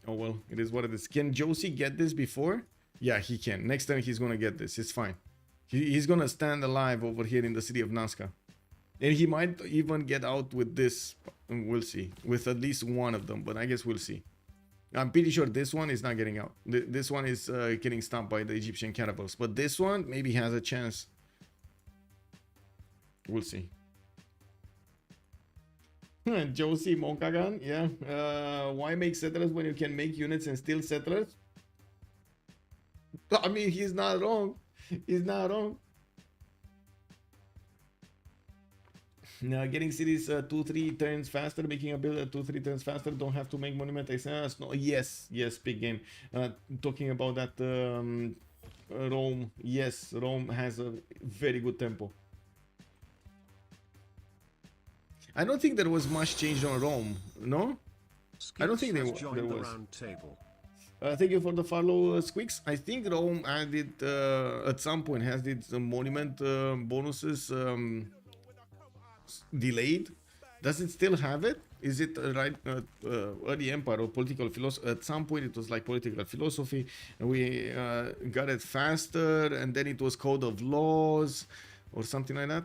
Oh well, it is what it is. Can Josie get this before? Yeah, he can. Next time he's gonna get this. It's fine. He's gonna stand alive over here in the city of Nazca. And he might even get out with this. We'll see. With at least one of them, but I guess we'll see. I'm pretty sure this one is not getting out. This one is getting stopped by the Egyptian caravels. But this one maybe has a chance. We'll see. Josie Monkagan, yeah. Why make settlers when you can make units and still settlers? I mean, he's not wrong. He's not wrong. Now, getting cities 2-3 turns faster, making a build 2-3 turns faster. Don't have to make monument. I say, no, yes, big game. Talking about that Rome, yes, Rome has a very good tempo. I don't think there was much change on Rome, no? I don't think there was. Thank you for the follow, Squeaks. I think Rome added at some point has did some monument bonuses delayed. Does it still have it? Is it right? Early Empire or political philosophy? At some point, it was like political philosophy, and we got it faster, and then it was Code of Laws or something like that.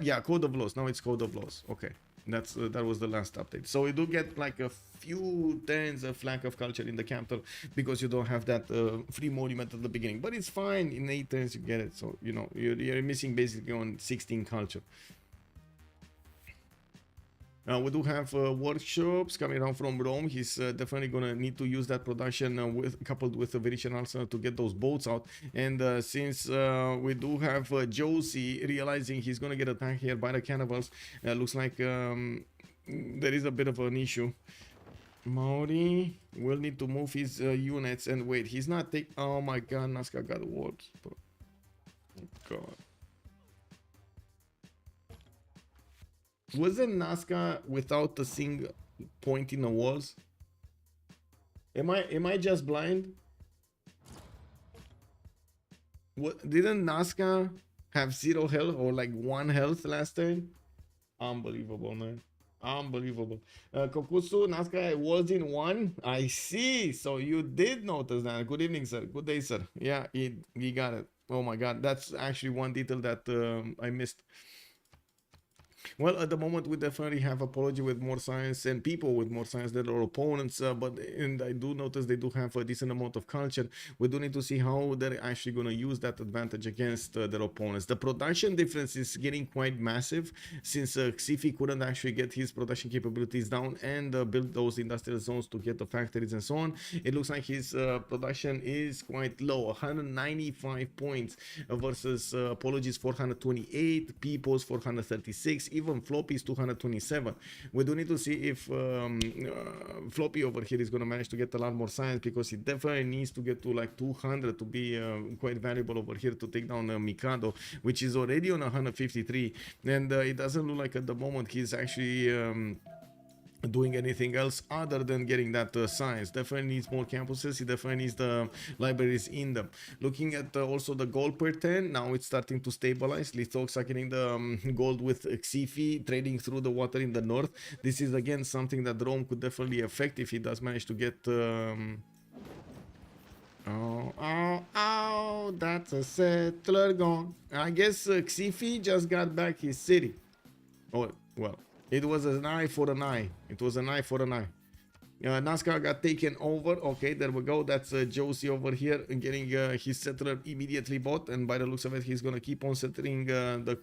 Yeah, Code of Laws. Now it's Code of Laws. Okay, that was the last update. So we do get like a few turns of flank of culture in the capital because you don't have that free monument at the beginning. But it's fine. In 8 turns you get it. So you know you're missing basically on 16 culture. We do have workshops coming around from Rome. He's definitely gonna need to use that production coupled with the Venetian arsenal to get those boats out. And since we do have Josie realizing he's gonna get attacked here by the cannibals, looks like there is a bit of an issue. Maori will need to move his units and wait. He's not taking. Oh my God, Nazca got wards. Oh God. Wasn't Nazca without a single point in the walls? Am I just blind? What didn't Nazca have 0 health or like 1 health last turn? Unbelievable, man. Unbelievable. Kokusu, Nazca was in 1. I see. So you did notice that. Good evening, sir. Good day, sir. Yeah, he got it. Oh my God, that's actually one detail that I missed. Well, at the moment, we definitely have Apology with more science and people with more science than our opponents, and I do notice they do have a decent amount of culture. We do need to see how they're actually going to use that advantage against their opponents. The production difference is getting quite massive since Xifi couldn't actually get his production capabilities down and build those industrial zones to get the factories and so on. It looks like his production is quite low, 195 points versus Apology's 428, People's 436, even Floppy's 227. We do need to see if Floppy over here is going to manage to get a lot more science, because he definitely needs to get to like 200 to be quite valuable over here to take down Mikado, which is already on 153, and it doesn't look like at the moment he's actually doing anything else other than getting that science. Definitely needs more campuses. He definitely needs the libraries in them. Looking at also the gold per 10, now it's starting to stabilize. Lithox are getting the gold with Xifi, trading through the water in the north. This is again something that Rome could definitely affect if he does manage to get oh, that's a settler gone. I guess Xifi just got back his city. Oh, well, it was an eye for an eye. It was an eye for an eye. Nazca got taken over. Okay, there we go. That's Josie over here getting his settler immediately bought. And by the looks of it, he's going to keep on settling the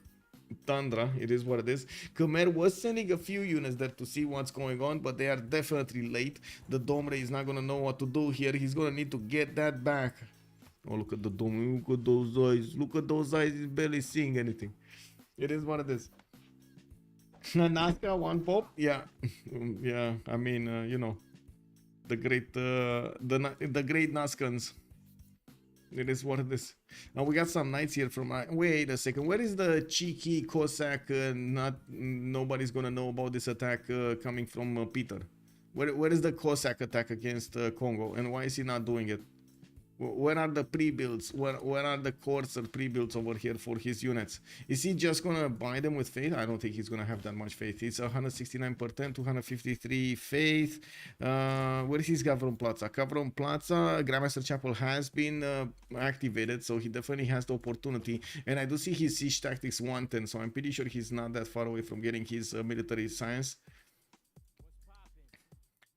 Tundra. It is what it is. Khmer was sending a few units there to see what's going on, but they are definitely late. The Domre is not going to know what to do here. He's going to need to get that back. Oh, look at the Domre. Look at those eyes. Look at those eyes. He's barely seeing anything. It is what it is. Nazca, one pop, yeah, yeah. I mean, you know, the great Nazcans. It is what it is. Now we got some knights here from. Wait a second. Where is the cheeky Cossack? Nobody's gonna know about this attack coming from Peter. Where is the Cossack attack against Congo, and why is he not doing it? Where are the pre-builds? Where are the Corsair pre-builds over here for his units? Is he just gonna buy them with faith? I don't think he's gonna have that much faith. It's 169 per 10, 253 faith. Where is his Gavron Plaza? Gavron Plaza, Grandmaster Chapel has been activated, so he definitely has the opportunity. And I do see his siege tactics 110, so I'm pretty sure he's not that far away from getting his military science.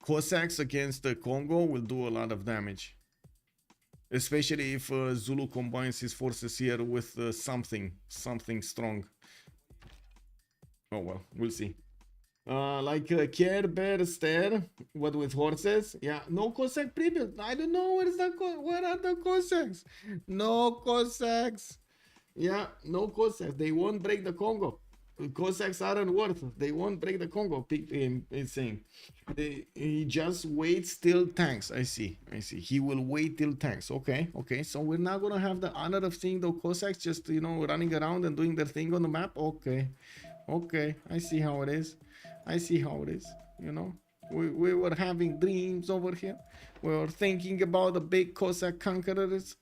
Cossacks against Congo will do a lot of damage. Especially if Zulu combines his forces here with something strong. Oh well, we'll see. Care Bear Stare, what with horses? Yeah, no Cossack previous. I don't know where are the Cossacks? No Cossacks. Yeah, no Cossacks. They won't break the Congo. Cossacks aren't worth. They won't break the Congo. Is saying. He just waits till tanks. I see. He will wait till tanks. Okay. So we're not gonna have the honor of seeing the Cossacks just running around and doing their thing on the map. Okay. I see how it is. We were having dreams over here. We were thinking about the big Cossack conquerors.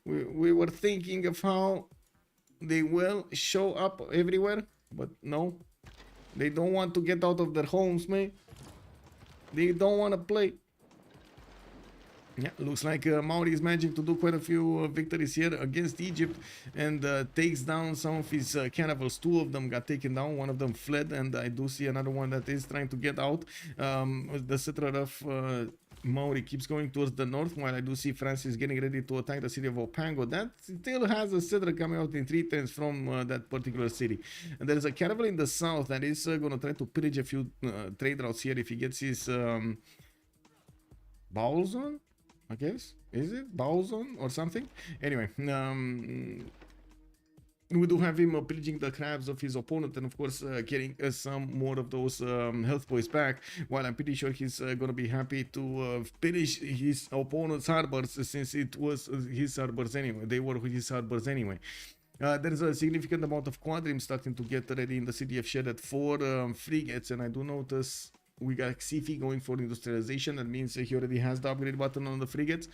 We were thinking of how they will show up everywhere, but no, they don't want to get out of their homes, man. They don't want to play. Yeah, looks like Maori is managing to do quite a few victories here against Egypt and takes down some of his cannibals. 2 of them got taken down, 1 of them fled, and I do see another one that is trying to get out. The center of Maori keeps going towards the north, while I do see Francis getting ready to attack the city of Opango. That still has a center coming out in 3 turns from that particular city. And there is a caravel in the south that is going to try to pillage a few trade routes here if he gets his bowels on. I guess, is it Bowzone or something? Anyway, we do have him pillaging the crabs of his opponent and of course getting some more of those health points back, while I'm pretty sure he's gonna be happy to pillage his opponent's harbors since it was his harbors anyway. They were his harbors anyway. There is a significant amount of Squadrons starting to get ready in the city of Shed at 4 frigates, and I do notice we got CFI going for industrialization. That means he already has the upgrade button on the frigates.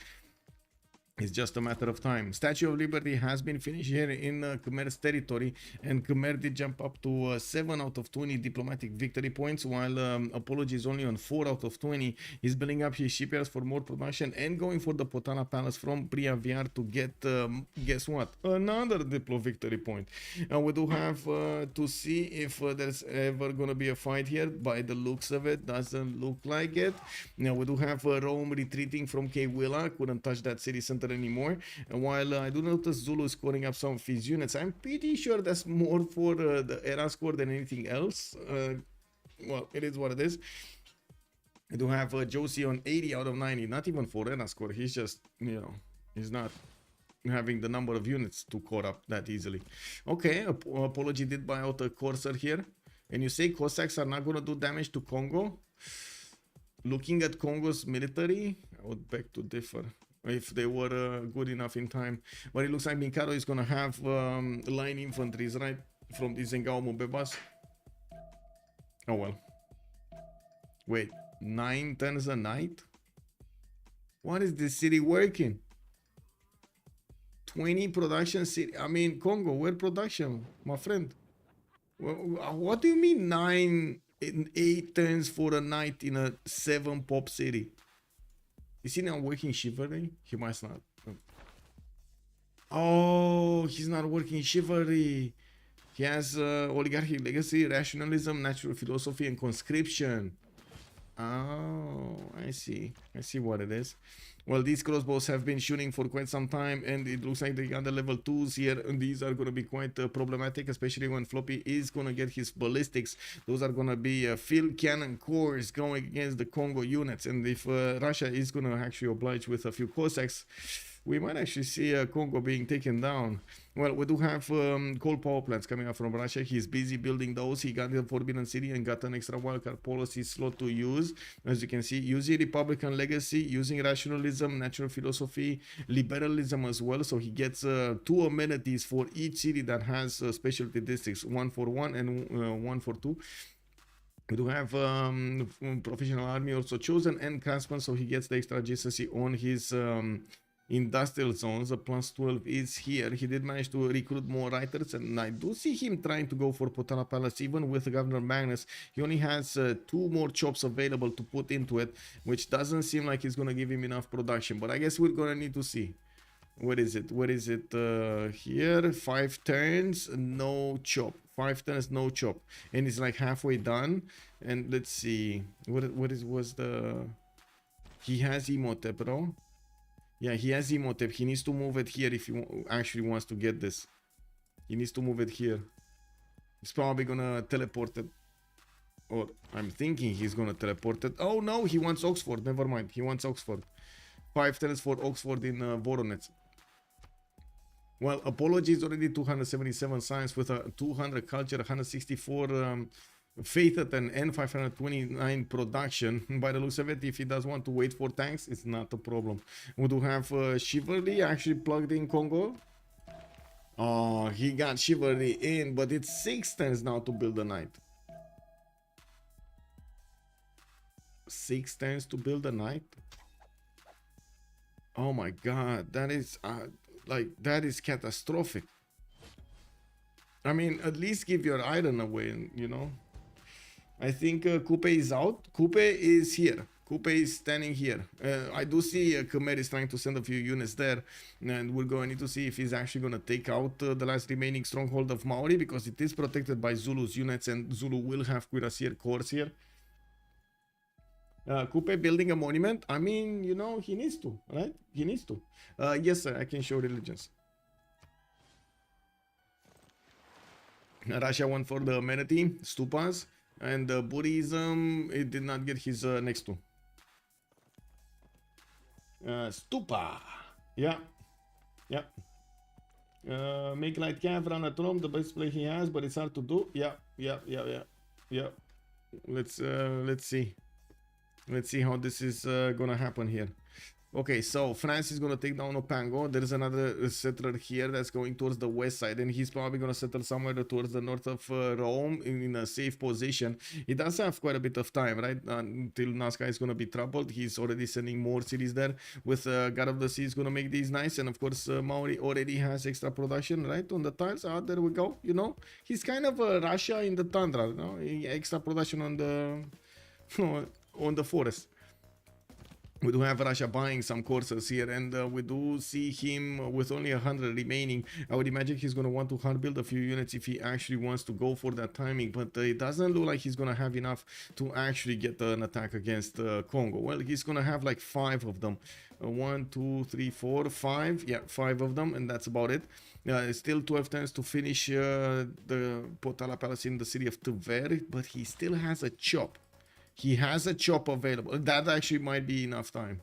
It's just a matter of time. Statue of Liberty has been finished here in Khmer's territory, and Khmer did jump up to 7 out of 20 diplomatic victory points, while Apology is only on 4 out of 20. He's building up his shipyards for more production and going for the Potala Palace from Priaviar to get, guess what? Another Diplo victory point. And we do have to see if there's ever going to be a fight here. By the looks of it, doesn't look like it. Now we do have Rome retreating from Kewilla. Couldn't touch that city center anymore, and while I do notice Zulu is scoring up some of his units, I'm pretty sure that's more for the era score than anything else. Well, it is what it is. I do have Josie on 80 out of 90, not even for era score. He's just, he's not having the number of units to core up that easily. Okay, Apology did buy out a Corsair here, and you say Cossacks are not going to do damage to Congo? Looking at Congo's military, I would beg to differ. If they were good enough in time. But it looks like Mikado is gonna have line infantries, right? From the Zengao Mubebas. Oh well. Wait, 9 turns a night? What is this city working? 20 production city. I mean, Congo, where production, my friend? What do you mean 8 turns for a night in a 7 pop city? Is he not working chivalry? He must not. Oh, he's not working chivalry. He has oligarchic legacy, rationalism, natural philosophy, and conscription. Oh, I see what it is. Well, these crossbows have been shooting for quite some time, and it looks like they got the level 2s here, and these are going to be quite problematic, especially when Floppy is going to get his ballistics. Those are going to be field cannon cores going against the Congo units, and if Russia is going to actually oblige with a few Cossacks, we might actually see Congo being taken down. Well, we do have coal power plants coming up from Russia. He's busy building those. He got the Forbidden City and got an extra wildcard policy slot to use. As you can see, using Republican legacy, using rationalism, natural philosophy, liberalism as well. So he gets 2 amenities for each city that has specialty districts, 1 for 1 and 1 for 2. We do have professional army also chosen and craftsman, so he gets the extra adjacency on his industrial zones. A +12 is here. He did manage to recruit more writers, and I do see him trying to go for Potala Palace even with Governor Magnus. He only has 2 more chops available to put into it, which doesn't seem like it's gonna give him enough production, but I guess we're gonna need to see. What is it here? 5 turns, no chop. 5 turns, no chop, and it's like halfway done. And let's see was the he has Imhotep, bro. Yeah, he has Imhotep. He needs to move it here if he actually wants to get this. He needs to move it here. He's probably gonna teleport it or I'm thinking he's gonna teleport it. Oh no, he wants Oxford. Never mind, he wants Oxford. 5 turns for Oxford in Voronezh. Well, Apology is already 277 science with a 200 culture, 164 faith and 529 production. By the looks of it, if he does want to wait for tanks, it's not a problem. We do have Chivalry actually plugged in Congo. Oh, he got Chivalry in, but it's 6 turns now to build a knight. 6 turns to build a knight? Oh my god, that is that is catastrophic. I mean, at least give your iron away, you know. I think Coupe is out. Coupe is here. Coupe is standing here. I do see Khmer is trying to send a few units there, and we're going to need to see if he's actually going to take out the last remaining stronghold of Maori, because it is protected by Zulu's units, and Zulu will have cuirassier corps here. Coupe building a monument. I mean, you know, he needs to, right? He needs to. Yes, sir, I can show religions. Russia went for the amenity, stupas, and Buddhism, it did not get his next two. Stupa. Yeah. Yeah. Make light cav, run at Rome, the best play he has, but it's hard to do. Yeah. Let's see. Let's see how this is gonna happen here. Okay, so France is gonna take down Opango. There's another settler here that's going towards the west side, and he's probably gonna settle somewhere towards the north of Rome in a safe position. He does have quite a bit of time, right? Until Nazca is gonna be troubled. He's already sending more cities there. With God of the Sea is gonna make these nice, and of course Maori already has extra production, right, on the tiles. There we go. You know, he's kind of Russia in the tundra. You know, extra production on the on the forest. We do have Russia buying some courses here, and we do see him with only 100 remaining. I would imagine he's going to want to hard build a few units if he actually wants to go for that timing, but it doesn't look like he's going to have enough to actually get an attack against Congo. Well, he's going to have like 5 of them. 1, 2, 3, 4, 5. Yeah, 5 of them, and that's about it. Still 12 turns to finish the Potala Palace in the city of Tver, but he still has a chop. He has a chop available. That actually might be enough time.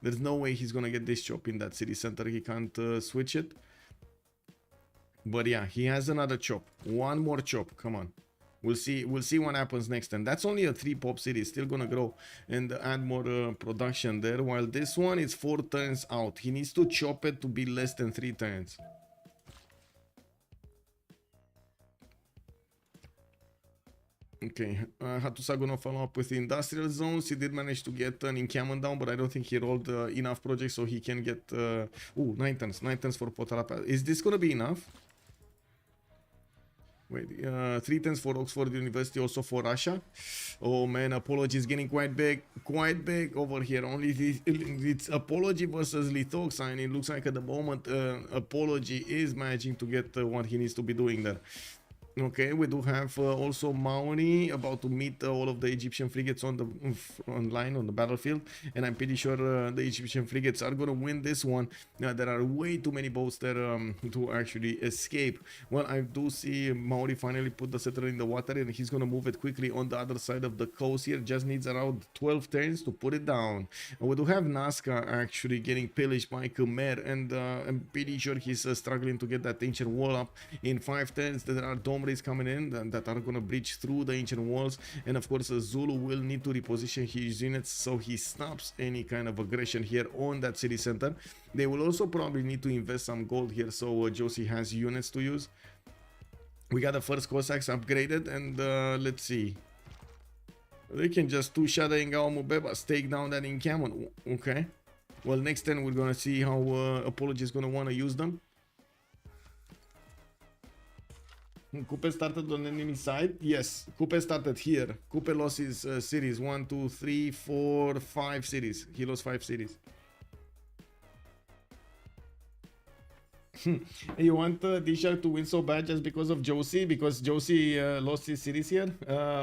There's no way he's gonna get this chop in that city center. He can't switch it. But yeah, he has another chop. One more chop. Come on. We'll see what happens next. And that's only a 3 pop city. It's still gonna grow and add more production there. While this one is 4 turns out. He needs to chop it to be less than 3 turns. Okay, Hatusa gonna follow up with the industrial zones. He did manage to get an encampment down, but I don't think he rolled enough projects so he can get 9 tons for Potarapa. Is this gonna be enough? Wait, 3 tons for Oxford University, also for Russia. Oh man, Apology is getting quite big over here. Only it's Apology versus Lithoxine. It looks like at the moment Apology is managing to get what he needs to be doing there. Okay, we do have also Maori about to meet all of the Egyptian frigates on the line on the battlefield, and I'm pretty sure the Egyptian frigates are gonna win this one. There are way too many boats there to actually escape. Well, I do see Maori finally put the settler in the water, and he's gonna move it quickly on the other side of the coast here. Just needs around 12 turns to put it down. We do have Nazca actually getting pillaged by Khmer, and I'm pretty sure he's struggling to get that ancient wall up in 5 turns. There are dome raids coming in that are going to breach through the ancient walls, and of course Zulu will need to reposition his units so he stops any kind of aggression here on that city center. They will also probably need to invest some gold here, so Josie has units to use. We got the first Cossacks upgraded, and let's see, they can just two-shot Engao Mubebas, take down that encampment. Okay, well, next turn we're gonna see how Apology is gonna want to use them. Coupe started on enemy side. Yes, Coupe started here. Coupe lost his cities. 1, 2, 3, 4, 5 cities. He lost 5 cities. You want DShark to win so bad just because of Josie? Because Josie lost his cities here?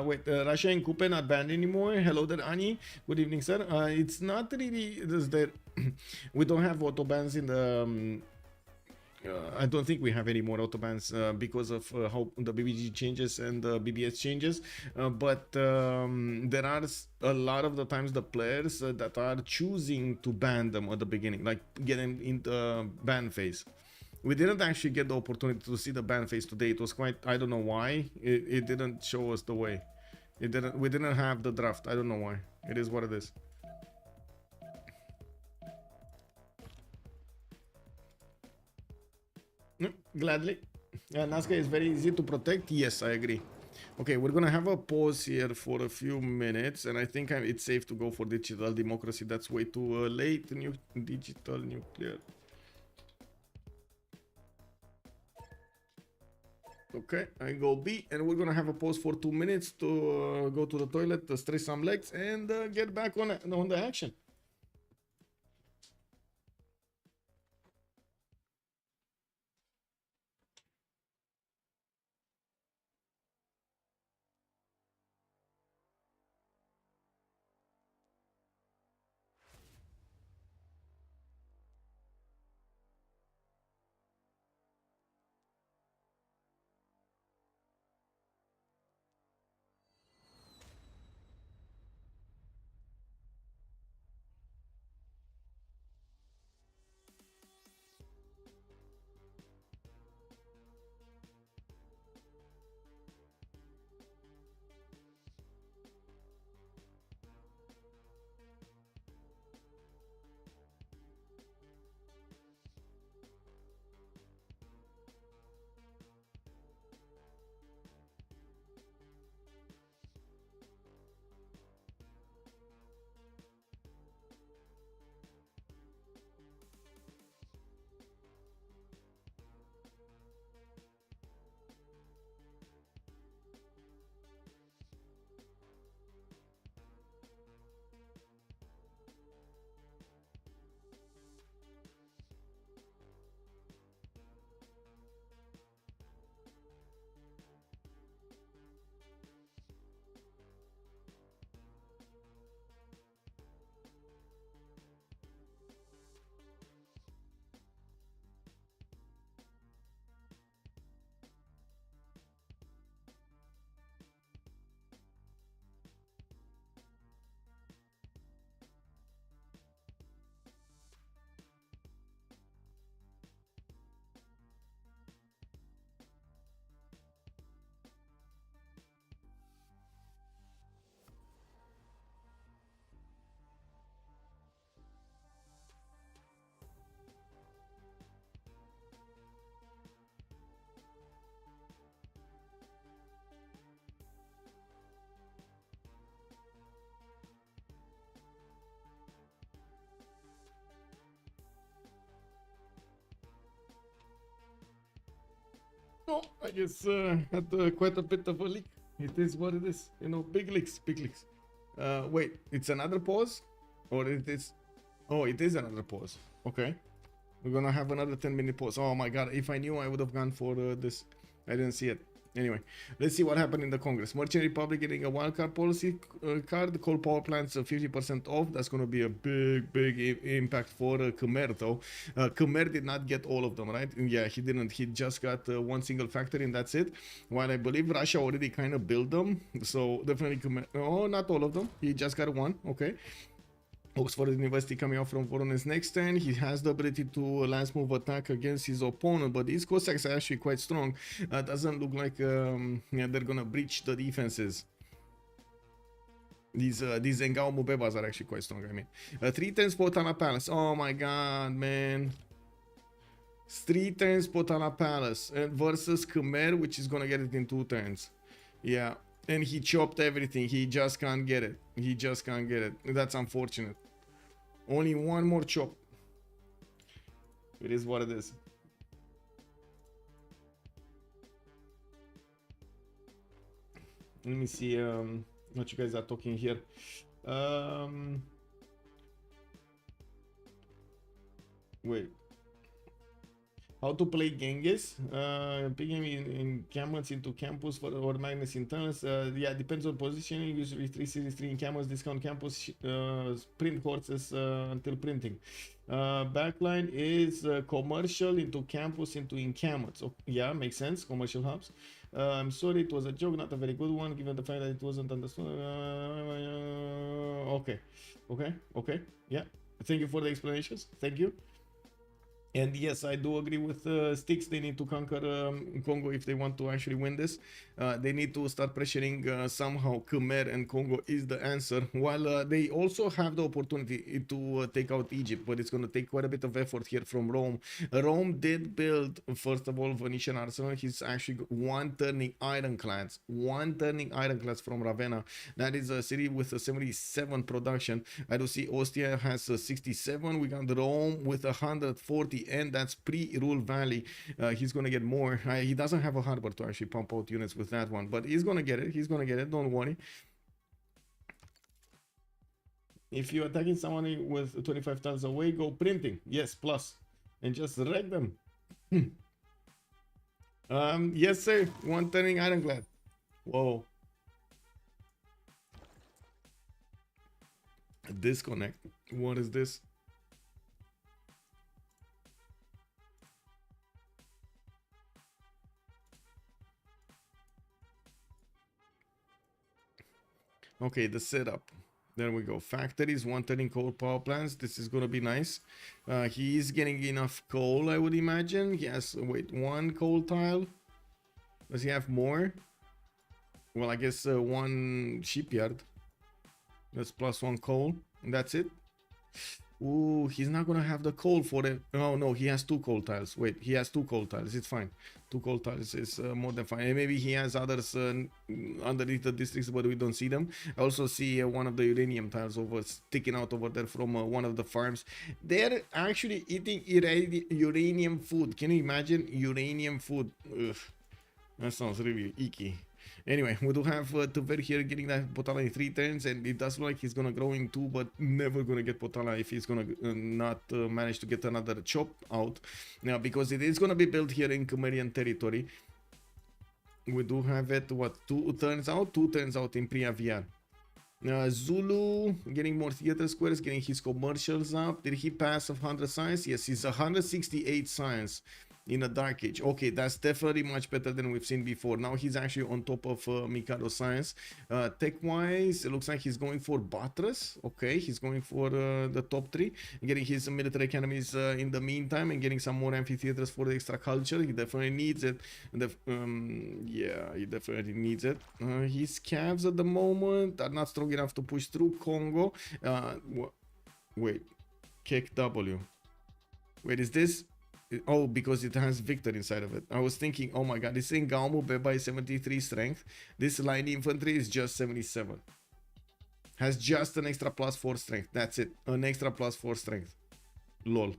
Wait, Russia and Coupe not banned anymore? Hello there, Ani. Good evening, sir. It's not really... we don't have auto bans in the... I don't think we have any more autobans because of how the BBG changes and the BBS changes. But there are a lot of the times the players that are choosing to ban them at the beginning, like getting in the ban phase. We didn't actually get the opportunity to see the ban phase today. It was quite, I don't know why. It didn't show us the way. We didn't have the draft. I don't know why. It is what it is. Gladly. Nazca is very easy to protect. Yes, I agree. Okay, we're gonna have a pause here for a few minutes, and I think it's safe to go for digital democracy. That's way too late. Digital nuclear. Okay, I go B, and we're gonna have a pause for 2 minutes to go to the toilet, stretch some legs, and get back on the action. No, I guess had quite a bit of a leak. It is what it is. You know, big leaks, big leaks. Wait, it's another pause? Or it is... Oh, it is another pause. Okay. We're gonna have another 10-minute pause. Oh my god, if I knew, I would have gone for this. I didn't see it. Anyway, let's see what happened in the Congress. Merchant Republic getting a wildcard policy card. Coal power plants 50% off. That's going to be a big impact for Khmer, though. Khmer did not get all of them, right? Yeah, he didn't. He just got one single factory, and that's it. While I believe Russia already kind of built them. So definitely Khmer. Oh, not all of them. He just got one. Okay. Oxford University coming out from Voronezh next turn. He has the ability to lance move attack against his opponent, but these Cossacks are actually quite strong. Doesn't look like yeah, they're gonna breach the defenses. These Zengao Mubebas are actually quite strong, I mean. 3 turns Potala Palace. Oh my god, man. 3 turns Potala Palace versus Khmer, which is gonna get it in 2 turns. Yeah. And he chopped everything. He just can't get it. He just can't get it. That's unfortunate. Only one more chop. It is what it is. Let me see what you guys are talking here. Wait. How to play Genghis? Picking in camels into campus for or Magnus in tunnels. Yeah, depends on positioning. Usually 3 series 3 in camels, discount campus, print horses until printing. Backline is commercial into campus into in camels. Okay, yeah, makes sense. Commercial hubs. I'm sorry, it was a joke, not a very good one, given the fact that it wasn't understood. Okay. Yeah. Thank you for the explanations. Thank you. And yes, I do agree with Sticks. They need to conquer Congo if they want to actually win this. They need to start pressuring somehow. Khmer and Congo is the answer. While they also have the opportunity to take out Egypt, but it's going to take quite a bit of effort here from Rome. Rome did build, first of all, Venetian arsenal. He's actually got one turning ironclads. One turning ironclads from Ravenna. That is a city with a 77 production. I do see Ostia has 67. We got Rome with 140. And that's pre-Rule Valley. He's gonna get more. He doesn't have a harbor to actually pump out units with that one, but he's gonna get it. He's gonna get it. Don't worry. If you're attacking someone with 25 tiles away, go printing. Yes, plus, and just wreck them. Yes, sir. One turning ironclad. Whoa. Disconnect. What is this? Okay, the setup. There we go. Factories, one turning coal power plants. This is gonna be nice. He is getting enough coal, I would imagine. He has, wait, one coal tile. Does he have more? Well, I guess one shipyard. That's plus one coal. And that's it. Ooh, he's not gonna have the coal for it. Oh no, he has two coal tiles. Wait, he has two coal tiles. It's fine. Two coal tiles is more than fine. And maybe he has others underneath the districts, but we don't see them. I also see one of the uranium tiles over sticking out over there from one of the farms. They're actually eating uranium food. Can you imagine uranium food? Ugh, that sounds really icky. Anyway, we do have Tver here getting that Potala in 3 turns, and it does look like he's gonna grow in 2, but never gonna get Potala if he's gonna not manage to get another chop out. Now, because it is gonna be built here in Khmerian territory, we do have it, what, 2 turns out? 2 turns out in Priaviar. Zulu getting more theater squares, getting his commercials up. Did he pass of 100 science? Yes, he's 168 science in a Dark Age. Okay, that's definitely much better than we've seen before. Now he's actually on top of Mikado science. Tech wise, it looks like he's going for Batras. Okay, he's going for the top 3, getting his military academies in the meantime, and getting some more amphitheaters for the extra culture. He definitely needs it. Yeah, he definitely needs it. His calves at the moment are not strong enough to push through Congo. Wait, Kek W. Wait, is this? Oh, because it has Victor inside of it. I was thinking, oh my god, this thing Gaumu Beba is 73 strength. This line infantry is just 77. Has just an extra plus 4 strength. That's it. An extra plus 4 strength. Lol.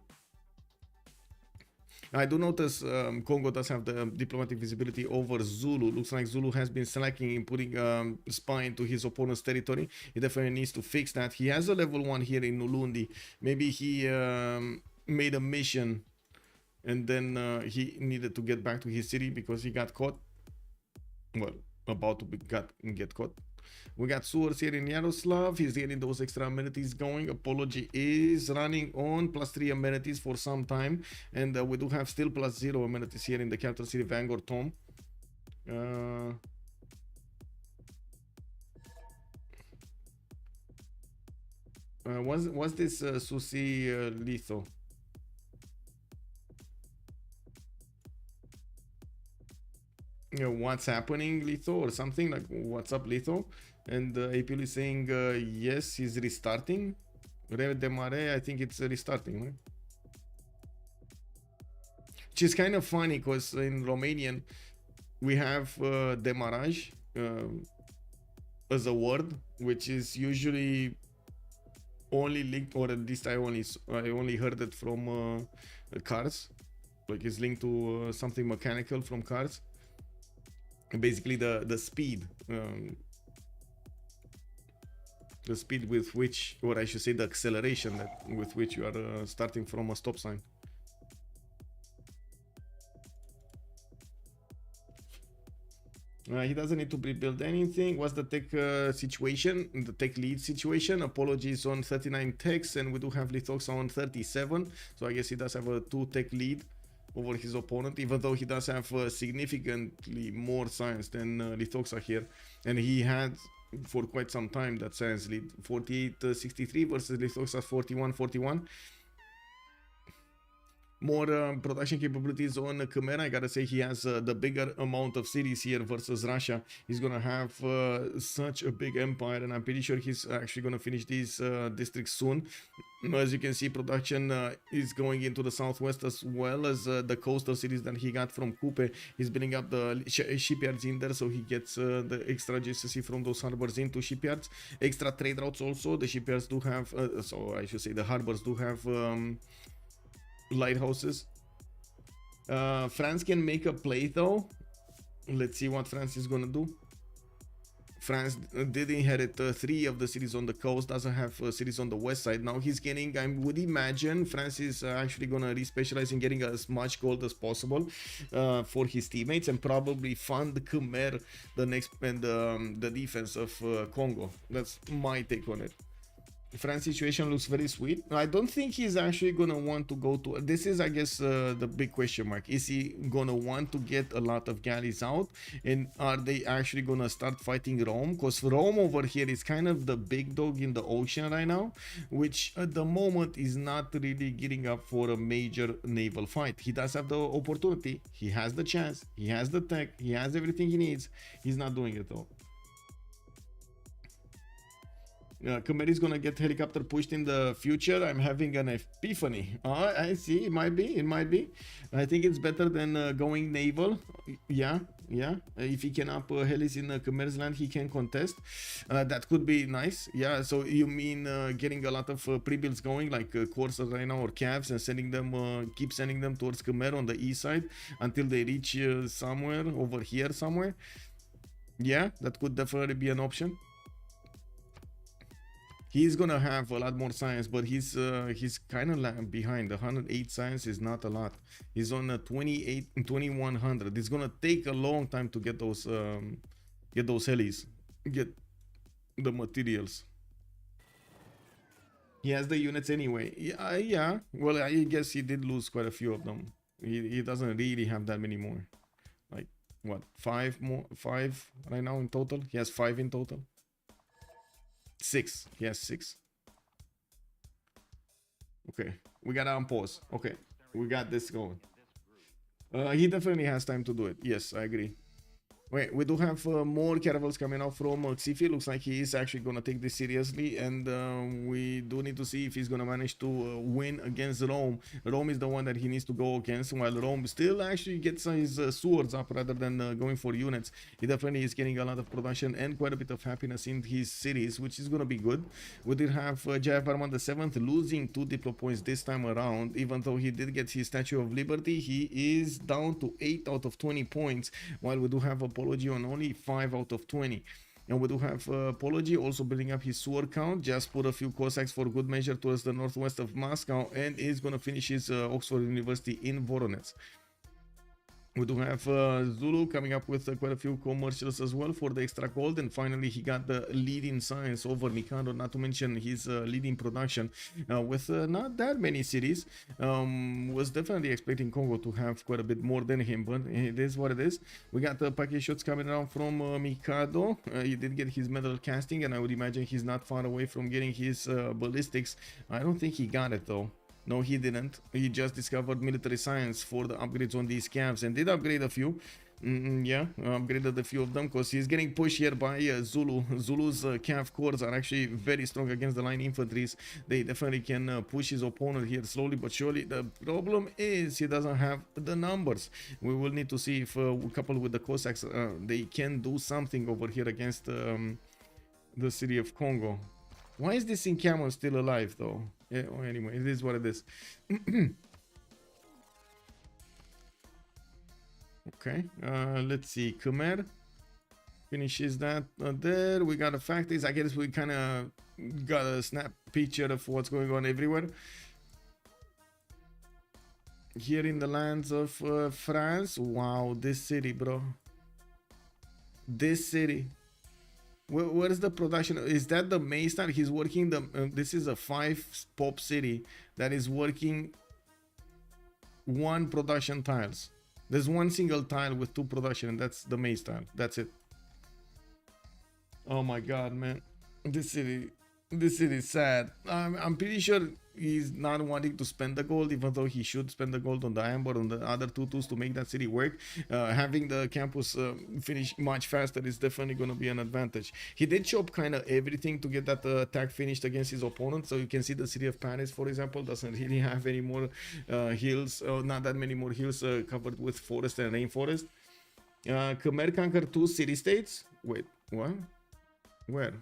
I do notice Congo does have the diplomatic visibility over Zulu. Looks like Zulu has been slacking in putting spy into his opponent's territory. He definitely needs to fix that. He has a level 1 here in Nulundi. Maybe he made a mission and then he needed to get back to his city because he got caught. Well, about to get caught. We got sewers here in Yaroslav. He's getting those extra amenities going. Apology is running on +3 amenities for some time. And we do have still +0 amenities here in the capital city, Vanguard Tom. What's this Susi Litho? What's happening, Litho, or something like what's up, Litho? And APL is saying yes, he's restarting. Redemare, I think it's restarting, right? Which is kind of funny because in Romanian we have demaraj as a word, which is usually only linked, or at least I only heard it from cars, like it's linked to something mechanical from cars. Basically the speed with which, or I should say the acceleration with which you are starting from a stop sign. He doesn't need to rebuild anything. What's the tech situation? The tech lead situation. Apologies on 39 techs, and we do have Lithoxa on 37. So I guess he does have a 2 tech lead over his opponent, even though he does have significantly more science than Lithoxa here. And he had for quite some time that science lead. 48-63 versus Lithoxa 41-41. More production capabilities on Khmer. I gotta say he has the bigger amount of cities here versus Russia. He's gonna have such a big empire, and I'm pretty sure he's actually gonna finish these districts soon. As you can see, production is going into the southwest as well as the coastal cities that he got from Kupe. He's building up the shipyards in there, so he gets the extra GCC from those harbors into shipyards. Extra trade routes also. The shipyards do have, so I should say the harbors do have lighthouses. France can make a play though. Let's see what France is gonna do. France did inherit 3 of the cities on the coast, doesn't have cities on the west side. Now he's getting, I would imagine France is actually gonna re-specialize in getting as much gold as possible for his teammates, and probably fund Khmer the next, and the defense of Congo. That's my take on it. France situation looks very sweet. I don't think he's actually gonna want to go to, this is I guess the big question mark. Is he gonna want to get a lot of galleys out, and are they actually gonna start fighting Rome? Because Rome over here is kind of the big dog in the ocean right now, which at the moment is not really getting up for a major naval fight. He does have the opportunity, he has the chance, he has the tech, he has everything he needs. He's not doing it though. Khmer is gonna get helicopter pushed in the future. I'm having an epiphany. I see. It might be. It might be. I think it's better than going naval. Yeah. If he can up helis in Khmer's land, he can contest. That could be nice. Yeah. So you mean getting a lot of pre-builds going, like courses right now or calves, and sending them, keep sending them towards Khmer on the east side until they reach somewhere over here somewhere. Yeah, that could definitely be an option. He's gonna have a lot more science, but he's kind of behind. The 108 science is not a lot. He's on a 2100. It's gonna take a long time to get those helis, get the materials. He has the units anyway. Yeah. Well, I guess he did lose quite a few of them. He doesn't really have that many more. Like what, 5 right now in total? He has 5 in total. 6. He has 6. Okay, we gotta unpause. Okay, we got this going. He definitely has time to do it. Yes, I agree. Wait, we do have more caravels coming out from CivFR. Looks like he is actually gonna take this seriously, and we do need to see if he's gonna manage to win against Rome. Rome is the one that he needs to go against, while Rome still actually gets his swords up rather than going for units. He definitely is getting a lot of production and quite a bit of happiness in his cities, which is gonna be good. We did have Jayavarman VII losing 2 diplo points this time around, even though he did get his Statue of Liberty. He is down to 8 out of 20 points, while we do have Apology on only 5 out of 20. And we do have Apology also building up his sword count. Just put a few Cossacks for good measure towards the northwest of Moscow, and is going to finish his Oxford University in Voronezh. We do have Zulu coming up with quite a few commercials as well for the extra gold, and finally he got the lead in science over Mikado, not to mention his lead in production with not that many cities. Was definitely expecting Congo to have quite a bit more than him, but it is what it is. We got the package shots coming around from Mikado. He did get his metal casting, and I would imagine he's not far away from getting his ballistics. I don't think he got it though. No, he didn't. He just discovered military science for the upgrades on these calves, and did upgrade a few. Yeah, upgraded a few of them, because he's getting pushed here by Zulu. Zulu's calf cores are actually very strong against the line infantries. They definitely can push his opponent here slowly but surely. The problem is he doesn't have the numbers. We will need to see if coupled with the Cossacks they can do something over here against the city of Congo. Why is this in camel still alive though? Yeah, well, anyway, it is what it is. Okay, let's see. Khmer finishes that there. We got a factories. I guess we kind of got a snap picture of what's going on everywhere. Here in the lands of France. Wow, this city, bro. This city. Where is the production? Is that the Maystar? He's working the. This is a 5 pop city that is working 1 production tiles. There's 1 single tile with 2 production, and that's the Maystar. That's it. Oh my god, man. This city is sad. I'm pretty sure he's not wanting to spend the gold, even though he should spend the gold on the Amber, on the other 2 tools to make that city work. Having the campus finish much faster is definitely going to be an advantage. He did chop kind of everything to get that attack finished against his opponent. So you can see the city of Paris, for example, doesn't really have any more hills, not that many more hills covered with forest and rainforest. Khmer conquered 2 city-states. Wait, what? Where?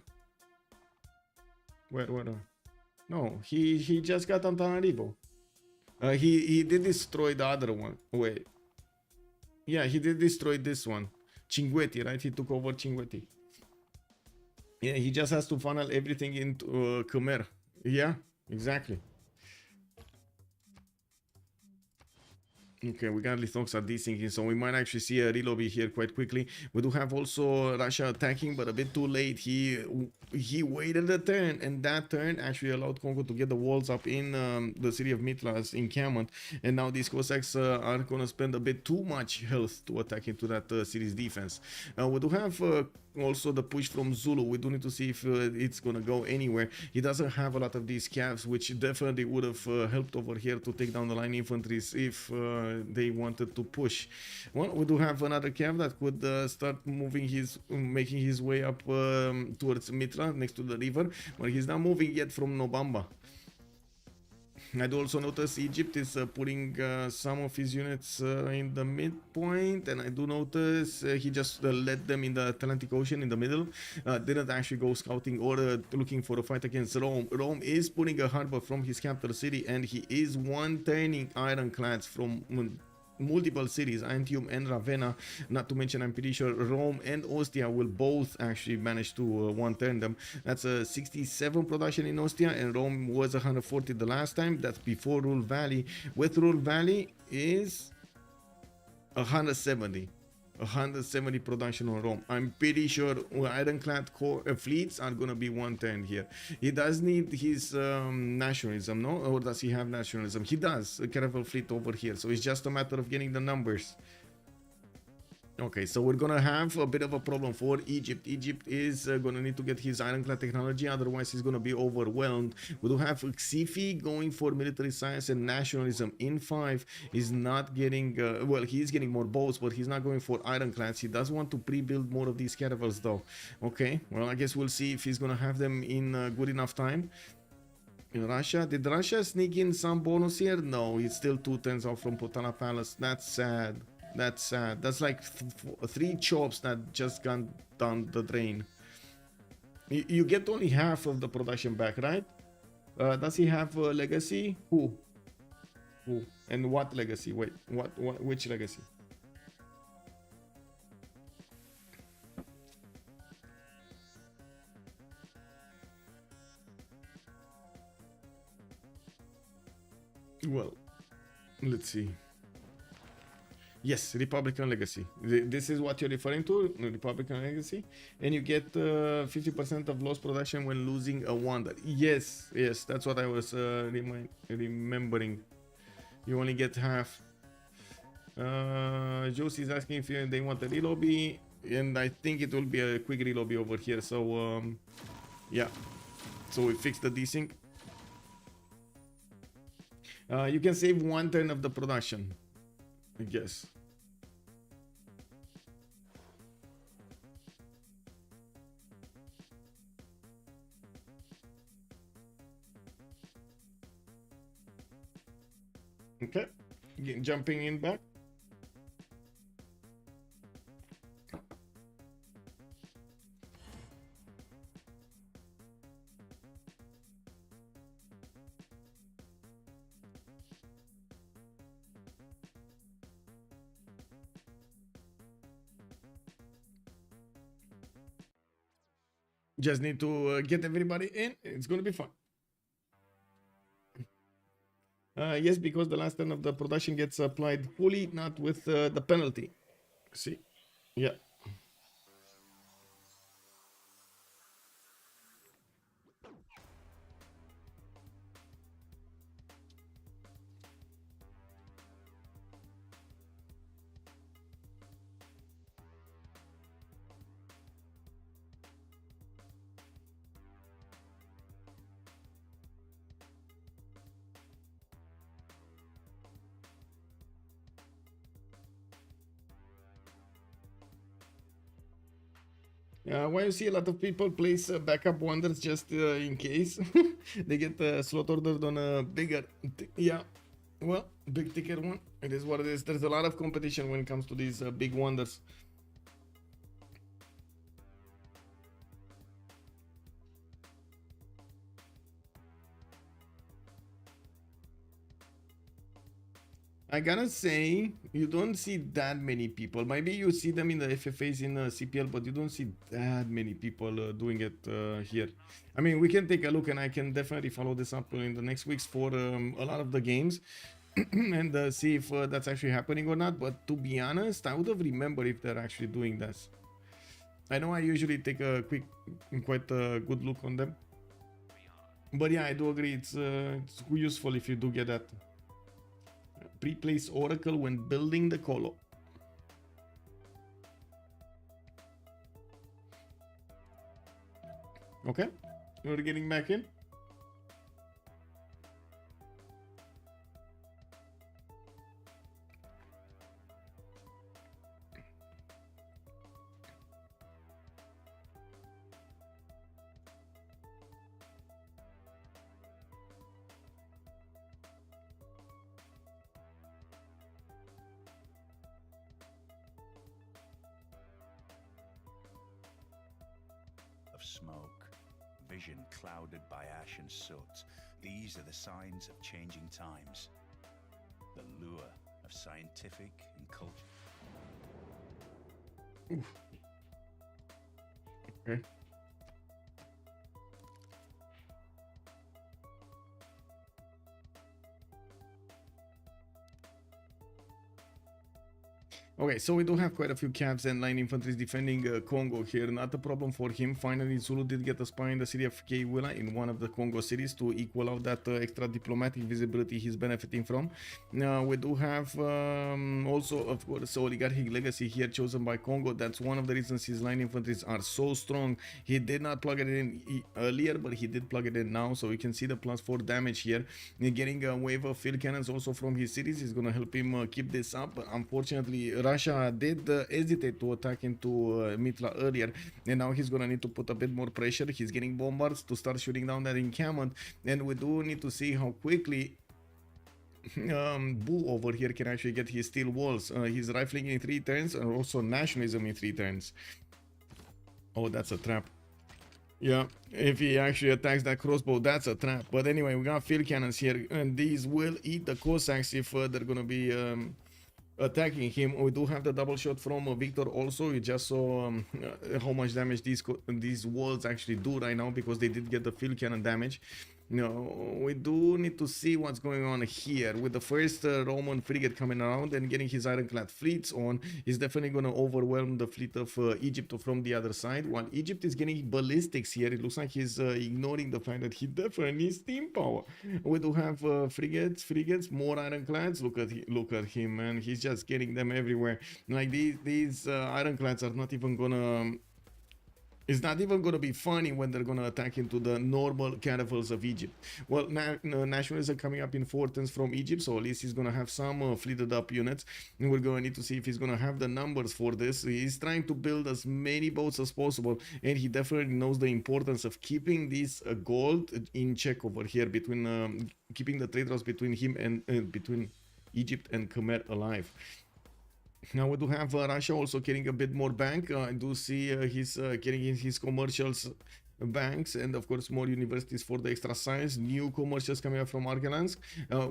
No, he just got Antananarivo. He did destroy the other one. Wait. Yeah, he did destroy this one. Cinguetti, right? He took over Cinguetti. Yeah, he just has to funnel everything into Khmer. Yeah, exactly. Okay, we got Lithoxa desyncing, so we might actually see a relobby here quite quickly. We do have also Russia attacking, but a bit too late. He waited a turn, and that turn actually allowed Congo to get the walls up in the city of Mitla's encampment. And now these Cossacks are going to spend a bit too much health to attack into that city's defense. We do have also the push from Zulu. We do need to see if it's gonna go anywhere. He doesn't have a lot of these calves, which definitely would have helped over here to take down the line infantries if they wanted to push. Well, we do have another calf that could start making his way up towards Mitra next to the river, but he's not moving yet from Nobamba. I do also notice Egypt is putting some of his units in the midpoint, and I do notice he just led them in the Atlantic Ocean in the middle. Didn't actually go scouting or looking for a fight against Rome. Rome is putting a harbor from his capital city, and he is one-turning ironclads from multiple cities, Antium and Ravenna. Not to mention, I'm pretty sure Rome and Ostia will both actually manage to one-turn them. That's a 67 production in Ostia, and Rome was 140 the last time. That's before Rule Valley. With Rule Valley is 170 production on Rome. I'm pretty sure ironclad fleets are gonna be one-turned here. He does need his nationalism, no? Or does he have nationalism? He does, a caravel fleet over here, so it's just a matter of getting the numbers. Okay, so we're gonna have a bit of a problem for Egypt. Egypt is gonna need to get his ironclad technology, otherwise he's gonna be overwhelmed. We do have Xifi going for military science and nationalism in 5. He's not getting, well, he's getting more boats, but he's not going for ironclads. He does want to pre-build more of these caravels though. Okay, well, I guess we'll see if he's gonna have them in good enough time. In Russia, did Russia sneak in some bonus here? No, he's still 2 turns out from Potala Palace. That's sad. That's sad. That's like 3 chops that just gone down the drain. You get only half of the production back, right? Does he have a legacy? Who? And what legacy? Wait, which legacy? Well, let's see. Yes, Republican Legacy. This is what you're referring to, Republican Legacy. And you get 50% of lost production when losing a wonder. Yes, that's what I was remembering. You only get half. Josie's asking if they want a relobby, and I think it will be a quick relobby over here. So, yeah. So we fixed the desync. You can save 1 turn of the production, I guess. Okay, jumping in back. Just need to get everybody in. It's going to be fun. Yes, because the last turn of the production gets applied fully, not with the penalty. See? Yeah. Why you see a lot of people place backup wonders just in case they get slot ordered on a bigger, yeah, well, big ticket one. It is what it is. There's a lot of competition when it comes to these big wonders. I gotta say, you don't see that many people. Maybe you see them in the FFAs in CPL, but you don't see that many people doing it here. I mean, we can take a look, and I can definitely follow this up in the next weeks for a lot of the games and see if that's actually happening or not. But to be honest, I would have remembered if they're actually doing this. I know I usually take a quite good look on them. But yeah, I do agree. It's useful if you do get that. Pre-place Oracle when building the colo. Okay, we're getting back in. Smoke, vision clouded by ash and soot. These are the signs of changing times. The lure of scientific and culture. Oof. Okay. Okay, so we do have quite a few Cavs and line infantries defending Congo here. Not a problem for him. Finally, Zulu did get a spy in the city of Keiwila in one of the Congo cities to equal out that extra diplomatic visibility he's benefiting from. Now, we do have also, of course, oligarchic legacy here chosen by Congo. That's one of the reasons his line infantries are so strong. He did not plug it in earlier, but he did plug it in now. So we can see the +4 damage here. Getting a wave of field cannons also from his cities is going to help him keep this up. Unfortunately, Russia did hesitate to attack into Mitla earlier, and now he's gonna need to put a bit more pressure. He's getting bombards to start shooting down that encampment, and we do need to see how quickly Boo over here can actually get his steel walls. He's rifling in 3 turns and also nationalism in 3 turns. Oh, that's a trap. Yeah, if he actually attacks that crossbow, that's a trap. But anyway, we got field cannons here, and these will eat the Cossacks if they're gonna be attacking him. We do have the double shot from Victor also. You just saw how much damage these walls actually do right now, because they did get the field cannon damage. No, we do need to see what's going on here with the first Roman frigate coming around and getting his ironclad fleets on. He's definitely going to overwhelm the fleet of Egypt from the other side. While Egypt is getting ballistics here, it looks like he's ignoring the fact that he definitely needs steam power. We do have frigates, more ironclads. Look at him, man. He's just getting them everywhere. Like these ironclads are not even gonna. It's not even going to be funny when they're going to attack into the normal caravels of Egypt. Well, nationalists are coming up in 4 turns from Egypt, so at least he's going to have some fleeted up units. And we're going to need to see if he's going to have the numbers for this. He's trying to build as many boats as possible, and he definitely knows the importance of keeping this gold in check over here, between keeping the trade routes between him and between Egypt and Khmer alive. Now we do have Russia also getting a bit more bank. I do see he's getting in his commercials banks, and of course more universities for the extra science. New commercials coming up from Argelansk.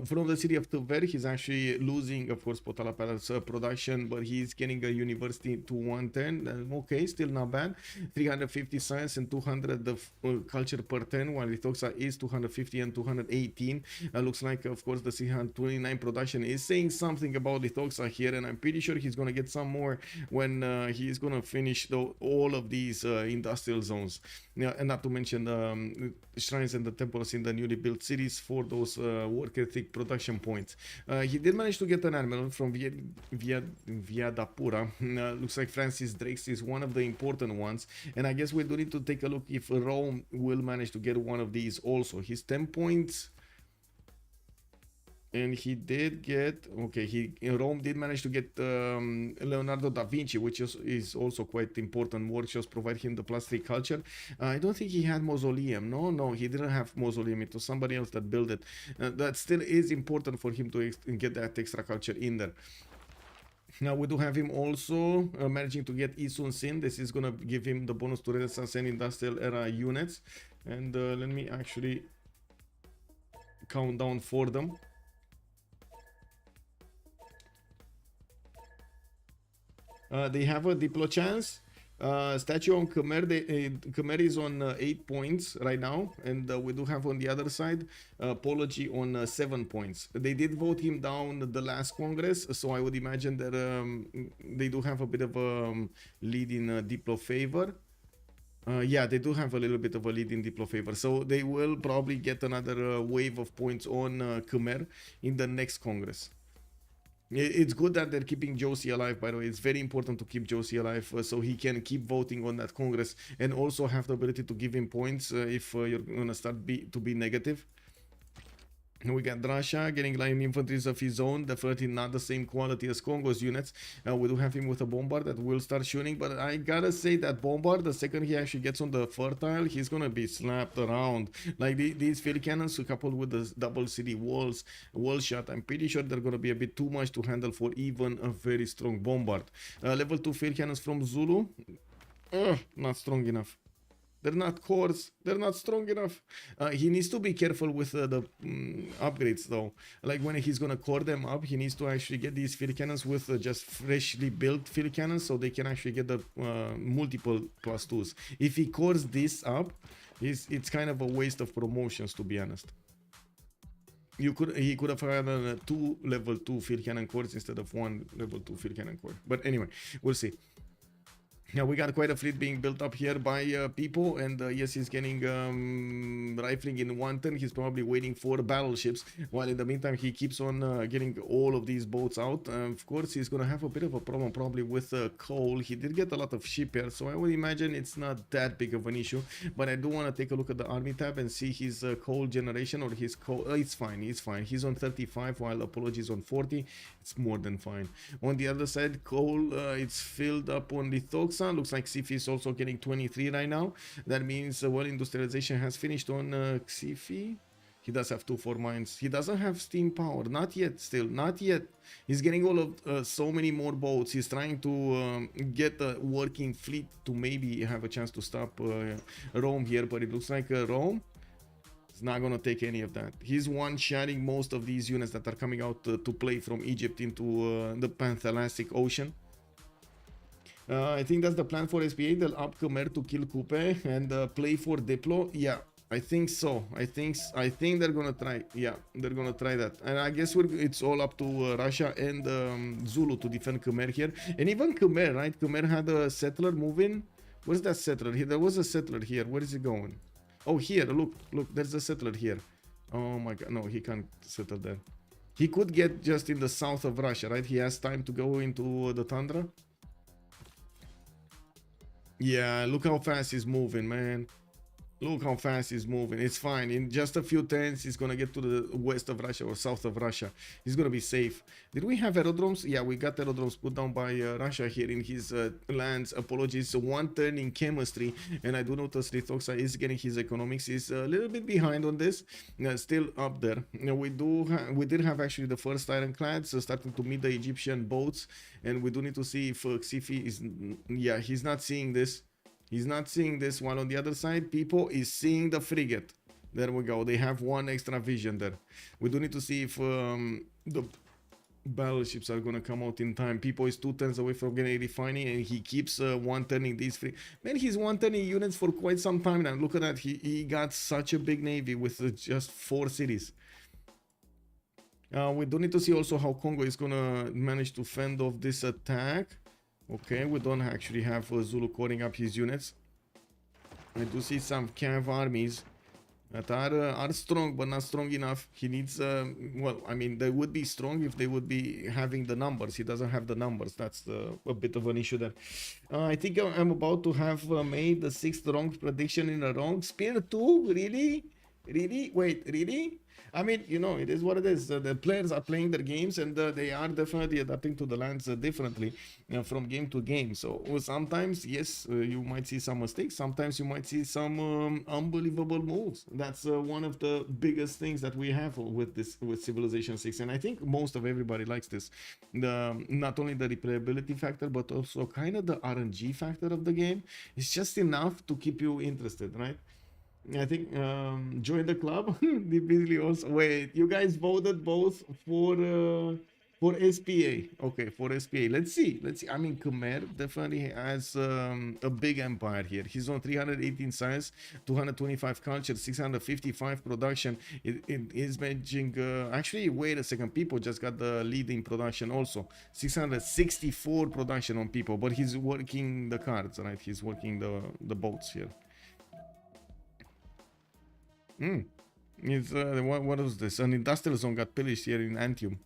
From the city of Tver, he's actually losing, of course, Potala Palace production, but he's getting a university to 110. Okay, still not bad. 350 science and 200 of culture per 10, while Lithoxa is 250 and 218. Looks like, of course, the 329 production is saying something about Lithoxa here, and I'm pretty sure he's going to get some more when he's going to finish all of these industrial zones. Yeah, and not to mention the shrines and the temples in the newly built cities for those work ethic production points. He did manage to get an admiral from Viadapura. Looks like Francis Drake's is one of the important ones, and I guess we do need to take a look if Rome will manage to get one of these also. His 10 points And he did get, okay, Rome did manage to get Leonardo da Vinci, which is also quite important work, just provide him the +3 culture. I don't think he had mausoleum. No, he didn't have mausoleum. It was somebody else that built it. That still is important for him to get that extra culture in there. Now we do have him also managing to get Isun Sin. This is gonna give him the bonus to Renaissance and Industrial Era units. And let me actually count down for them. They have a Diplo chance. Statue on Khmer. Khmer is on 8 points right now, and we do have on the other side Apology on 7 points. They did vote him down the last Congress, so I would imagine that they do have a bit of a lead in Diplo favor. Yeah, they do have a little bit of a lead in Diplo favor, so they will probably get another wave of points on Khmer in the next Congress. It's good that they're keeping Josie alive, by the way. It's very important to keep Josie alive so he can keep voting on that Congress and also have the ability to give him points if you're going to start to be negative. We got Russia getting line infantries of his own, definitely not the same quality as Congo's units. We do have him with a bombard that will start shooting, but I gotta say that bombard, the second he actually gets on the fertile, he's gonna be slapped around. Like these field cannons coupled with the double city walls, wall shot, I'm pretty sure they're gonna be a bit too much to handle for even a very strong bombard. Level 2 field cannons from Zulu, not strong enough. They're not cores. They're not strong enough. He needs to be careful with the upgrades though. Like when he's gonna core them up, he needs to actually get these field cannons with just freshly built field cannons so they can actually get the multiple +2s. If he cores this up, it's kind of a waste of promotions, to be honest. He could have had 2 level 2 field cannon cores instead of 1 level 2 field cannon core. But anyway, we'll see. Now we got quite a fleet being built up here by people, and yes, he's getting rifling in 1 turn. He's probably waiting for battleships, while in the meantime he keeps on getting all of these boats out. Of course, he's gonna have a bit of a problem probably with coal. He did get a lot of ship here, so I would imagine it's not that big of an issue. But I do want to take a look at the army tab and see his coal generation or his coal. It's fine. He's on 35 while Apology is on 40. It's more than fine. On the other side, coal it's filled up on Lithoxa. Looks like Xifi is also getting 23 right now. That means well, industrialization has finished on Xifi. He does have 2 mines. He doesn't have steam power, not yet. Still not yet. He's getting all of so many more boats. He's trying to get a working fleet to maybe have a chance to stop Rome here, but it looks like Rome is not gonna take any of that. He's one-shotting most of these units that are coming out to play from Egypt into the Panthelastic Ocean. I think that's the plan for SPA. They'll up Khmer to kill Kupe and play for Diplo. Yeah, I think so. I think they're gonna try. Yeah, they're gonna try that. And I guess it's all up to Russia and Zulu to defend Khmer here. And even Khmer, right? Khmer had a settler moving. Where's that settler? There was a settler here. Where is he going? Oh, here. Look. There's a settler here. Oh my God. No, he can't settle there. He could get just in the south of Russia, right? He has time to go into the tundra. Yeah, look how fast he's moving, man. Look how fast he's moving. It's fine. In just a few turns, he's gonna get to the west of Russia or south of Russia. He's gonna be safe. Did we have aerodromes? Yeah, we got aerodromes put down by Russia here in his lands. Apologies. 1 turn in chemistry, and I do notice Lithoxa is getting his economics. He's a little bit behind on this. Still up there. We did have actually the first ironclads starting to meet the Egyptian boats, and we do need to see if Xifi is. Yeah, he's not seeing this. He's not seeing this, while on the other side, people is seeing the frigate. There we go. They have 1 extra vision there. We do need to see if the battleships are going to come out in time. People is 2 turns away from getting refining, and he keeps 1-turning these free. Man, he's 1-turning units for quite some time now. Look at that. He got such a big navy with just 4 cities. We do need to see also how Congo is going to manage to fend off this attack. Okay, we don't actually have Zulu coring up his units. I do see some Cav armies that are strong, but not strong enough. He needs, well, I mean, they would be strong if they would be having the numbers. He doesn't have the numbers. That's a bit of an issue there. I think I'm about to have made the 6th wrong prediction in a row. Spear 2? Really? Really? Wait, really? I mean, you know, it is what it is. The players are playing their games, and they are definitely adapting to the lands differently from game to game. So sometimes, yes, you might see some mistakes. Sometimes you might see some unbelievable moves. That's one of the biggest things that we have with Civilization 6, and I think most of everybody likes this. Not only the replayability factor, but also kind of the RNG factor of the game. It's just enough to keep you interested, right? I think join the club. They basically also wait. You guys voted both for SPA. Okay, for SPA. Let's see. Let's see. I mean, Khmer definitely has a big empire here. He's on 318 science, 225 culture, 655 production. It is managing. Actually, wait a second. People just got the lead in production also. 664 production on people, but he's working the cards, right? He's working the boats here. It's what was this? An industrial zone got pillaged here in Antium.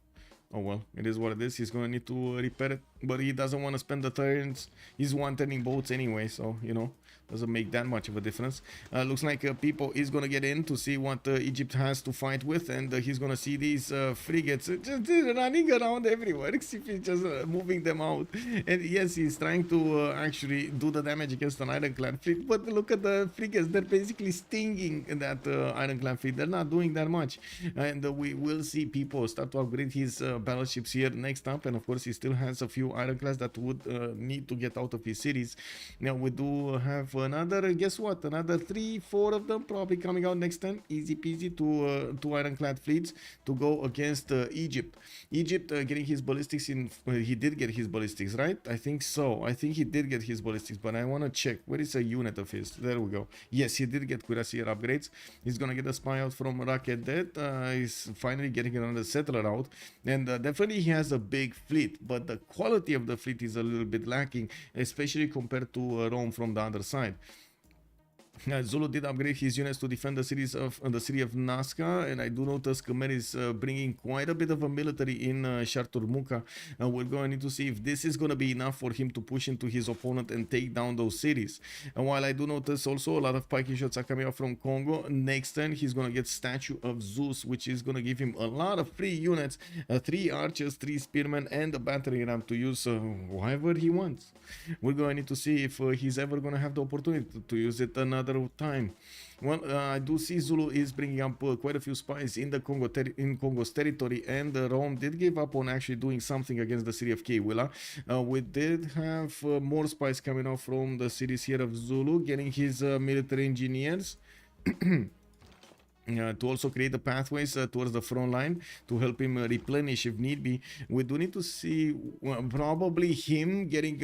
Oh well, it is what it is. He's gonna need to repair it, but he doesn't want to spend the turns. He's one-turning boats anyway, so you know, doesn't make that much of a difference. Looks like people is gonna get in to see what Egypt has to fight with, and he's gonna see these frigates just running around everywhere. He's just moving them out, and yes, he's trying to actually do the damage against an ironclad fleet. But look at the frigates; they're basically stinging that ironclad fleet. They're not doing that much, and we will see people start to upgrade his battleships here next up, and of course he still has a few ironclads that would need to get out of his cities. Now we do have another, guess what, another 3-4 of them probably coming out next time. Easy peasy to two ironclad fleets to go against Egypt. Egypt getting his ballistics in. He did get his ballistics, right? I think so. I think he did get his ballistics, but I want to check where is a unit of his. There we go. Yes, he did get cuirassier upgrades. He's gonna get a spy out from Rocket Dead. He's finally getting another settler out, and definitely he has a big fleet, but the quality of the fleet is a little bit lacking, especially compared to Rome from the other side. Zulu did upgrade his units to defend the city of Nazca, and I do notice Khmer is bringing quite a bit of a military in Sharturmuka. We're going to need to see if this is going to be enough for him to push into his opponent and take down those cities. And while I do notice also a lot of piking shots are coming out from Congo, next turn he's going to get Statue of Zeus, which is going to give him a lot of free units, 3 archers, 3 spearmen, and a battering ram to use however he wants. We're going to need to see if he's ever going to have the opportunity to use it another time. Well, I do see Zulu is bringing up quite a few spies in the Congo's territory, and Rome did give up on actually doing something against the city of Kewila. We did have more spies coming off from the cities here of Zulu, getting his military engineers to also create the pathways towards the front line to help him replenish if need be. We do need to see probably him getting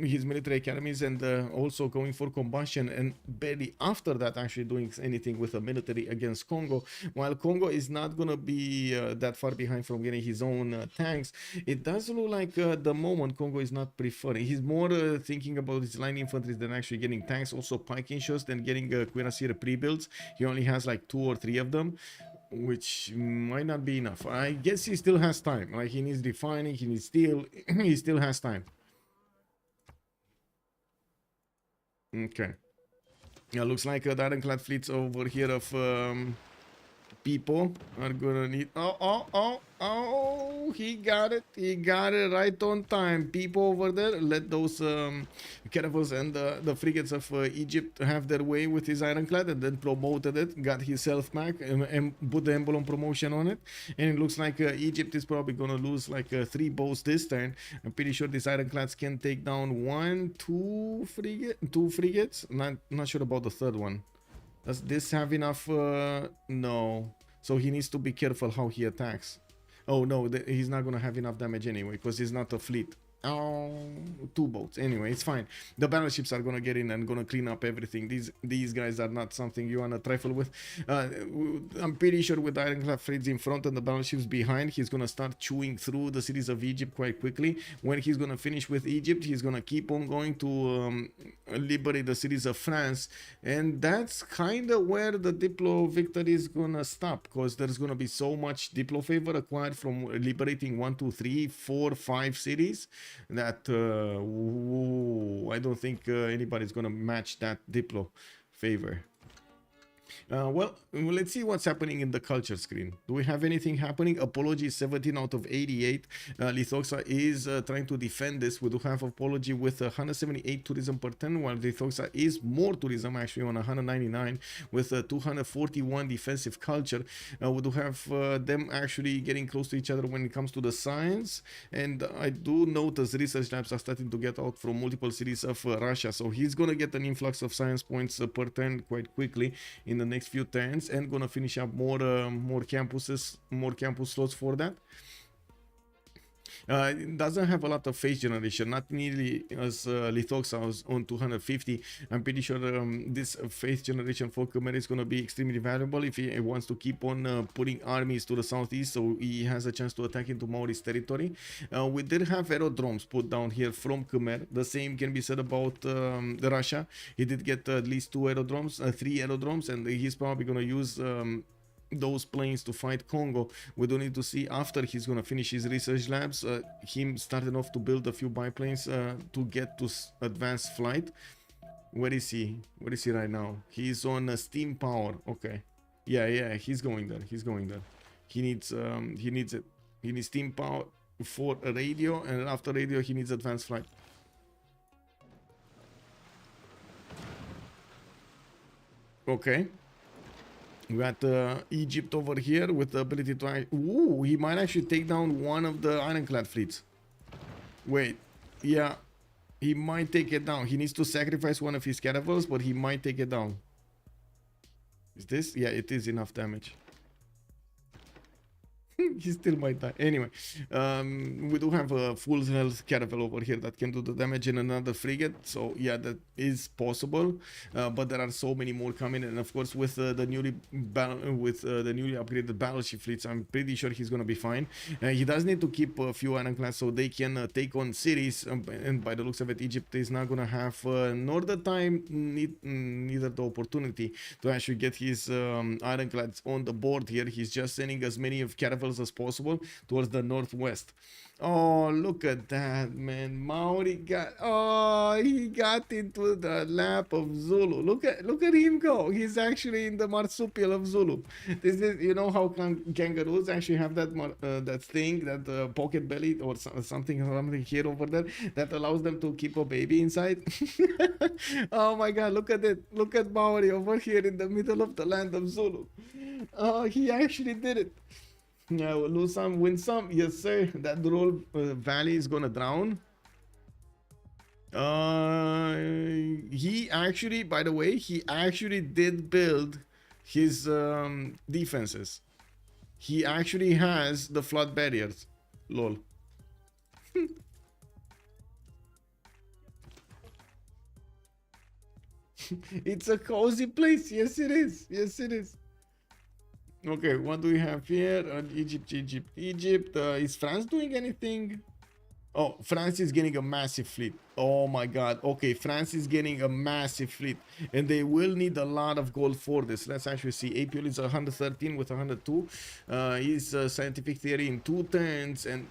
his military academies and also going for combustion, and barely after that actually doing anything with the military against Congo. While Congo is not going to be that far behind from getting his own tanks, it does look like the moment Congo is not preferring. He's more thinking about his line infantry than actually getting tanks, also piking shots, than getting cuirassier pre-builds. He only has like 2 or 3 of them, which might not be enough. I guess he still has time. Like, he needs refining, he still has time. Okay. Yeah, looks like the ironclad fleets over here of people are gonna need. Oh, he got it right on time. People over there, let those caravels and the frigates of Egypt have their way with his ironclad, and then promoted it, got himself back, and put the emblem promotion on it. And it looks like Egypt is probably gonna lose like 3 boats this turn. I'm pretty sure these ironclads can take down 2 frigates. Not sure about the third one. Does this have enough? No. So he needs to be careful how he attacks. Oh no, he's not gonna have enough damage anyway, because he's not a fleet. Oh, 2 boats. Anyway, it's fine. The battleships are gonna get in and gonna clean up everything. These guys are not something you wanna trifle with. I'm pretty sure with the ironclad fleets in front and the battleships behind, he's gonna start chewing through the cities of Egypt quite quickly. When he's gonna finish with Egypt, he's gonna keep on going to liberate the cities of France, and that's kind of where the Diplo victory is gonna stop, because there's gonna be so much Diplo favor acquired from liberating 1, 2, 3, 4, 5 cities that I don't think anybody's gonna match that Diplo favor. Well, let's see what's happening in the culture screen. Do we have anything happening? Apology 17 out of 88. Lithoxa is trying to defend this. We do have Apology with 178 tourism per turn, while Lithoxa is more tourism, actually on 199 with 241 defensive culture. We do have them actually getting close to each other when it comes to the science. And I do notice research labs are starting to get out from multiple cities of Russia. So he's going to get an influx of science points per turn quite quickly in the next few turns, and gonna finish up more campuses, more campus slots for that. It doesn't have a lot of phase generation, not nearly as Lithoxa was on 250. I'm pretty sure this phase generation for Khmer is going to be extremely valuable if he wants to keep on putting armies to the southeast, so he has a chance to attack into Maori's territory. We did have aerodromes put down here from Khmer. The same can be said about Russia. He did get at least 3 aerodromes, and he's probably going to use those planes to fight Congo. We don't need to see after he's gonna finish his research labs him starting off to build a few biplanes to get to advanced flight. Where is he right now? He's on steam power. Okay, yeah, he's going there. He needs it. He needs steam power for a radio, and after radio he needs advanced flight. Okay. We got Egypt over here with the ability to... Ooh, he might actually take down one of the ironclad fleets. Wait, yeah, he might take it down. He needs to sacrifice one of his caravels, but he might take it down. Is this? Yeah, it is enough damage. He still might die. Anyway, we do have a full health caravel over here that can do the damage in another frigate. So yeah, that is possible. But there are so many more coming, and of course with the newly upgraded battleship fleets, I'm pretty sure he's gonna be fine. He does need to keep a few ironclads so they can take on cities. And by the looks of it, Egypt is not gonna have nor the time, neither the opportunity to actually get his ironclads on the board here. He's just sending as many of caravels as possible towards the northwest. Oh, look at that, man. Maori he got into the lap of Zulu. Look at him go. He's actually in the marsupial of Zulu. This is, you know how kangaroos actually have that that thing, that pocket belly or something here over there that allows them to keep a baby inside. Oh my god, look at it. Look at Maori over here in the middle of the land of Zulu. Oh, he actually did it. Yeah, we'll lose some, win some. Yes, sir. That Drol Valley is gonna drown. He actually, by the way, he actually did build his defenses. He actually has the flood barriers. Lol. It's a cozy place. Yes, it is. Yes, it is. Okay, what do we have here? Egypt. Is France doing anything? Oh, France is getting a massive fleet. Oh my god. Okay, France is getting a massive fleet, and they will need a lot of gold for this. Let's actually see. Apio is 113 with 102. His scientific theory in 2 turns, and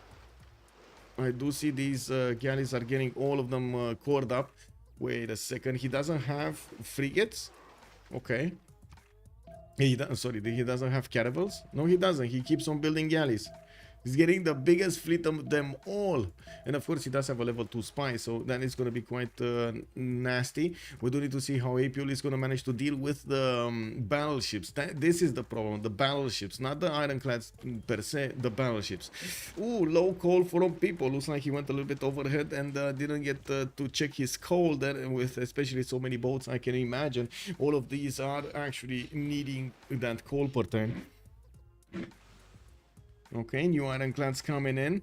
I do see these galleys are getting all of them cored up. Wait a second. He doesn't have frigates? Okay. He doesn't have caravels? No, he doesn't. He keeps on building galleys. He's getting the biggest fleet of them all. And of course, he does have a level 2 spy, so that is going to be quite nasty. We do need to see how Apio is going to manage to deal with the battleships. This is the problem, the battleships, not the ironclads per se, the battleships. Ooh, low coal from people. Looks like he went a little bit overhead and didn't get to check his coal there, with especially so many boats. I can imagine all of these are actually needing that coal per turn. Okay, new ironclads coming in.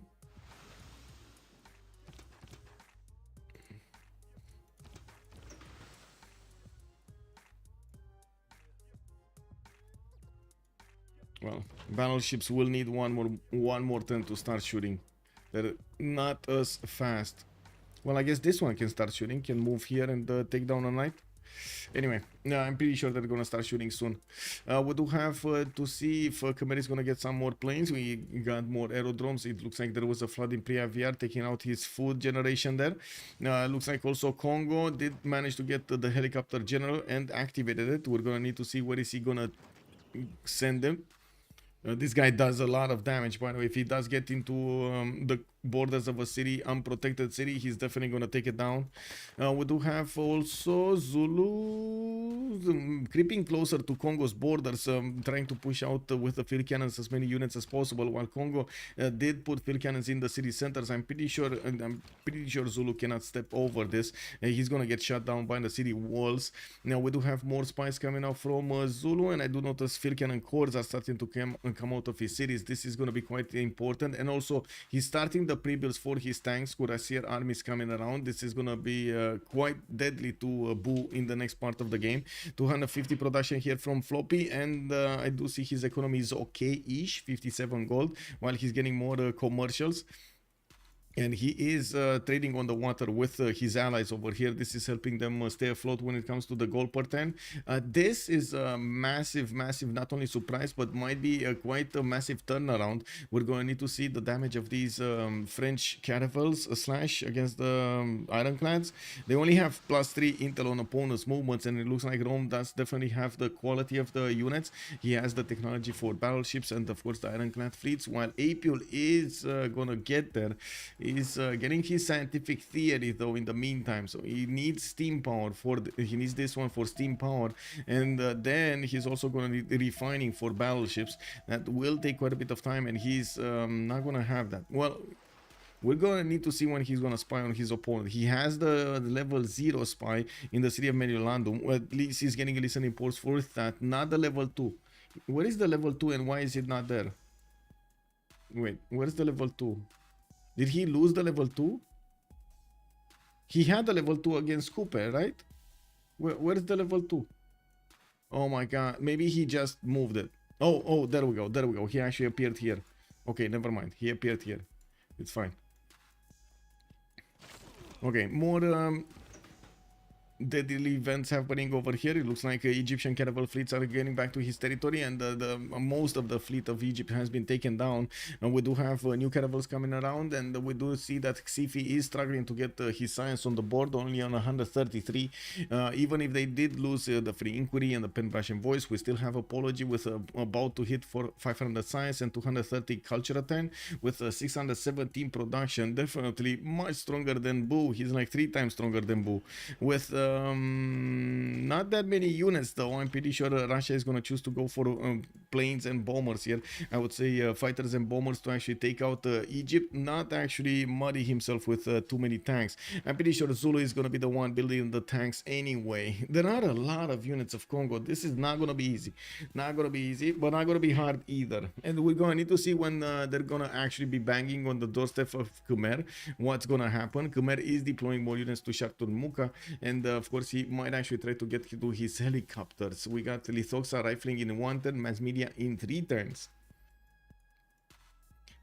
Well, battleships will need one more turn to start shooting. They're not as fast. Well, I guess this one can start shooting, can move here and take down a knight. Anyway, I'm pretty sure they're gonna start shooting soon. We do have to see if Khmer is gonna get some more planes. We got more aerodromes. It looks like there was a flood in Priaviar taking out his food generation there. Looks like also Congo did manage to get the helicopter general and activated it. We're gonna need to see where is he gonna send them. This guy does a lot of damage, by the way. If he does get into the borders of a city, unprotected city, he's definitely going to take it down. We do have also Zulu creeping closer to Congo's borders, trying to push out with the field cannons as many units as possible, while Congo did put field cannons in the city centers. I'm pretty sure Zulu cannot step over this. He's going to get shot down by the city walls. Now we do have more spies coming out from Zulu, and I do notice field cannon cores are starting to come out of his cities. This is going to be quite important, and also he's starting the pre-builds for his tanks. Cuirassier armies coming around. This is going to be quite deadly to Boo in the next part of the game. 250 production here from Floppy, and I do see his economy is okay-ish, 57 gold, while he's getting more commercials. And he is trading on the water with his allies over here. This is helping them stay afloat when it comes to the gold per 10. This is a massive, not only surprise, but might be quite a massive turnaround. We're going to need to see the damage of these French caravels slash against the ironclads. They only have +3 intel on opponents' movements, and it looks like Rome does definitely have the quality of the units. He has the technology for battleships and, of course, the ironclad fleets, while Apule is going to get there. He's getting his scientific theory though in the meantime, so he needs steam power he needs this one for steam power, and then he's also going to need refining for battleships. That will take quite a bit of time, and he's not going to have that. Well, we're going to need to see when he's going to spy on his opponent. He has the level 0 spy in the city of Mediolandum. Well, at least he's getting listening ports for that, not the level 2. Where is the level 2 and why is it not there? Wait, where's the level 2? Did he lose the level 2? He had the level 2 against Cooper, right? Where's the level 2? Oh my god, maybe he just moved it. Oh, there we go. He actually appeared here. Okay, never mind. He appeared here. It's fine. Okay, more deadly events happening over here. It looks like Egyptian caravel fleets are getting back to his territory, and the most of the fleet of Egypt has been taken down. And we do have new caravels coming around, and we do see that CivFR is struggling to get his science on the board, only on 133. Even if they did lose the Free Inquiry and the Pen Brush and Voice, we still have Apology with about to hit for 500 science and 230 culture 10 with 617 production. Definitely much stronger than Boo. He's like 3 times stronger than Boo. With not that many units though. I'm pretty sure Russia is going to choose to go for planes and bombers here. I would say fighters and bombers to actually take out Egypt, not actually muddy himself with too many tanks. I'm pretty sure Zulu is going to be the one building the tanks anyway. There are a lot of units of Congo. This is not going to be easy. Not going to be easy, but not going to be hard either. And we're going to need to see when they're going to actually be banging on the doorstep of Khmer. What's going to happen? Khmer is deploying more units to Shartur Muka, and of course he might actually try to get to his helicopters. We got Lithoxa rifling in 1 turn, mass media in 3 turns.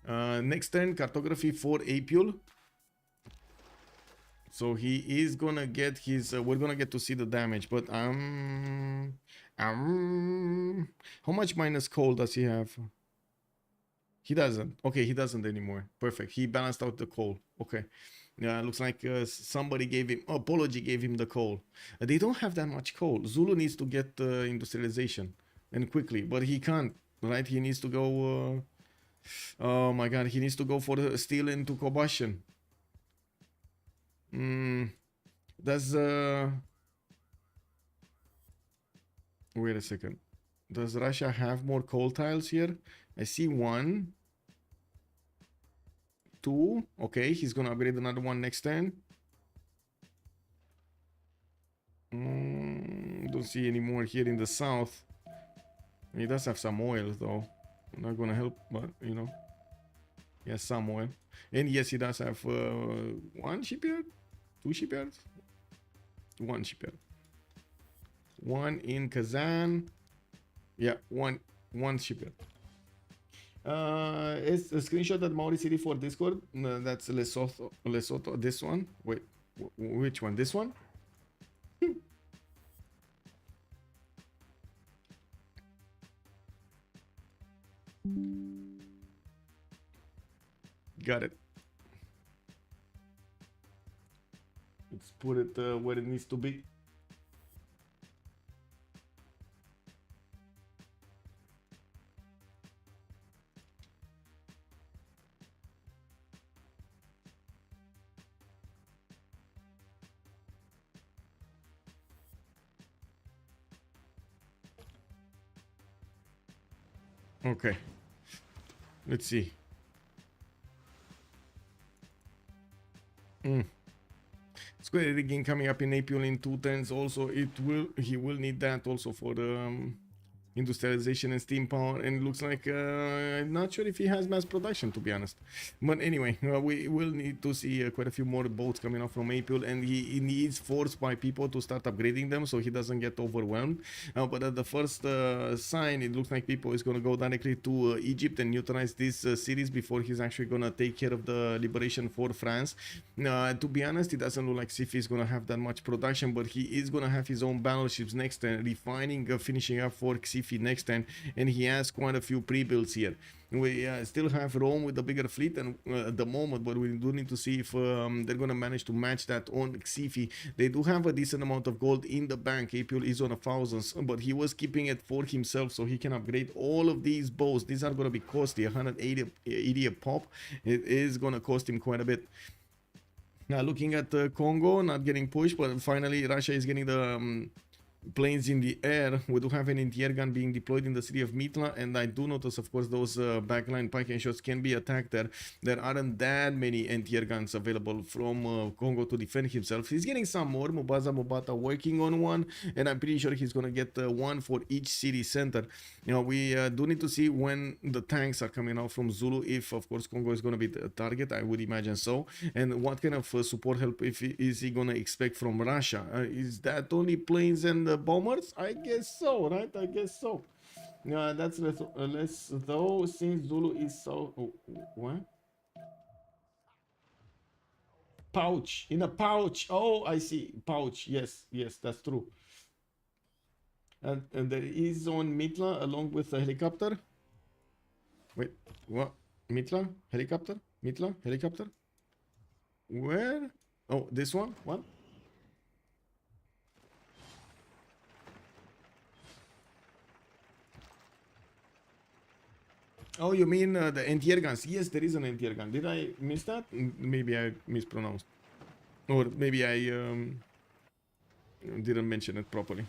Next turn, cartography for Apule. So he is gonna get his we're gonna get to see the damage, but how much minus coal does he have? He doesn't. Okay, he doesn't anymore. Perfect. He balanced out the coal. Okay. Yeah, looks like somebody gave him, Apology gave him the coal. They don't have that much coal. Zulu needs to get industrialization, and quickly, but he can't, right? He needs to go, oh my god, he needs to go for steel into combustion. Does, wait a second. Does Russia have more coal tiles here? I see 1. 2. Okay, he's gonna upgrade another one next turn. Don't see any more here in the south. He does have some oil though. Not gonna help, but you know, he has some oil. And yes, he does have 1 shipyard, 2 shipyards, 1 shipyard, 1 in Kazan. Yeah, one shipyard. It's a screenshot that Maori City for Discord. That's Lesotho. This one. Wait, which one? This one? Got it. Let's put it where it needs to be. Okay. Let's see. Square rigging coming up in April in 2 turns. Also, he will need that also for the industrialization and steam power, and it looks like I'm not sure if he has mass production, to be honest. But anyway, we will need to see quite a few more boats coming out from April, and he needs forced by people to start upgrading them so he doesn't get overwhelmed. But at the first sign, it looks like people is going to go directly to Egypt and neutralize this series before he's actually going to take care of the liberation for France. To be honest, it doesn't look like CivFR is going to have that much production, but he is going to have his own battleships next turn, refining, finishing up for CivFR next turn, and he has quite a few pre-builds here. We still have Rome with the bigger fleet and at the moment, but we do need to see if they're going to manage to match that on CivFR. They do have a decent amount of gold in the bank. April is on 1,000, but he was keeping it for himself so he can upgrade all of these bows. These are going to be costly, 180 a pop. It is going to cost him quite a bit. Now looking at Congo, not getting pushed, but finally Russia is getting the planes in the air. We do have an anti-air gun being deployed in the city of Mitla, and I do notice, of course, those backline pike shots can be attacked there. There aren't that many anti-air guns available from Congo to defend himself. He's getting some more. Mubaza Mubata working on one, and I'm pretty sure he's gonna get one for each city center. You know, we do need to see when the tanks are coming out from Zulu, if of course Congo is gonna be the target. I would imagine so. And what kind of support help is he gonna expect from Russia? Is that only planes and bombers? I guess so, right? I guess so. That's less though, since Zulu is so... Oh, what? Pouch. In a pouch. Oh, I see. Pouch. Yes, yes, that's true. And there is on Mitla along with a helicopter. Wait, what? Mitla? Helicopter? Mitla? Helicopter? Where? Oh, this one? What? Oh, you mean the anti-air guns? Yes, there is an anti-air gun. Did I miss that? Maybe I mispronounced. Or maybe I didn't mention it properly.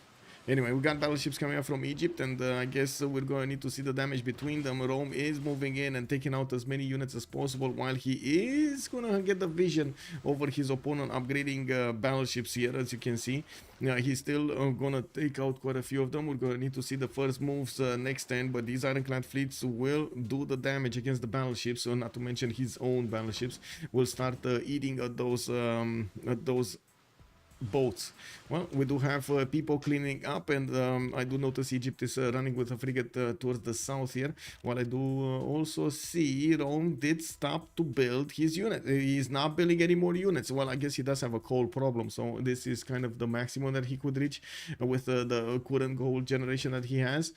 Anyway, we got battleships coming up from Egypt, and I guess we're going to need to see the damage between them. Rome is moving in and taking out as many units as possible, while he is going to get the vision over his opponent, upgrading battleships here, as you can see. He's still going to take out quite a few of them. We're going to need to see the first moves next turn, but these ironclad fleets will do the damage against the battleships, so not to mention his own battleships will start eating at those boats. Well, we do have people cleaning up, and I do notice Egypt is running with a frigate towards the south here, while I do also see Rome did stop to build his unit. He's not building any more units. Well, I guess he does have a coal problem, so this is kind of the maximum that he could reach with the current gold generation that he has.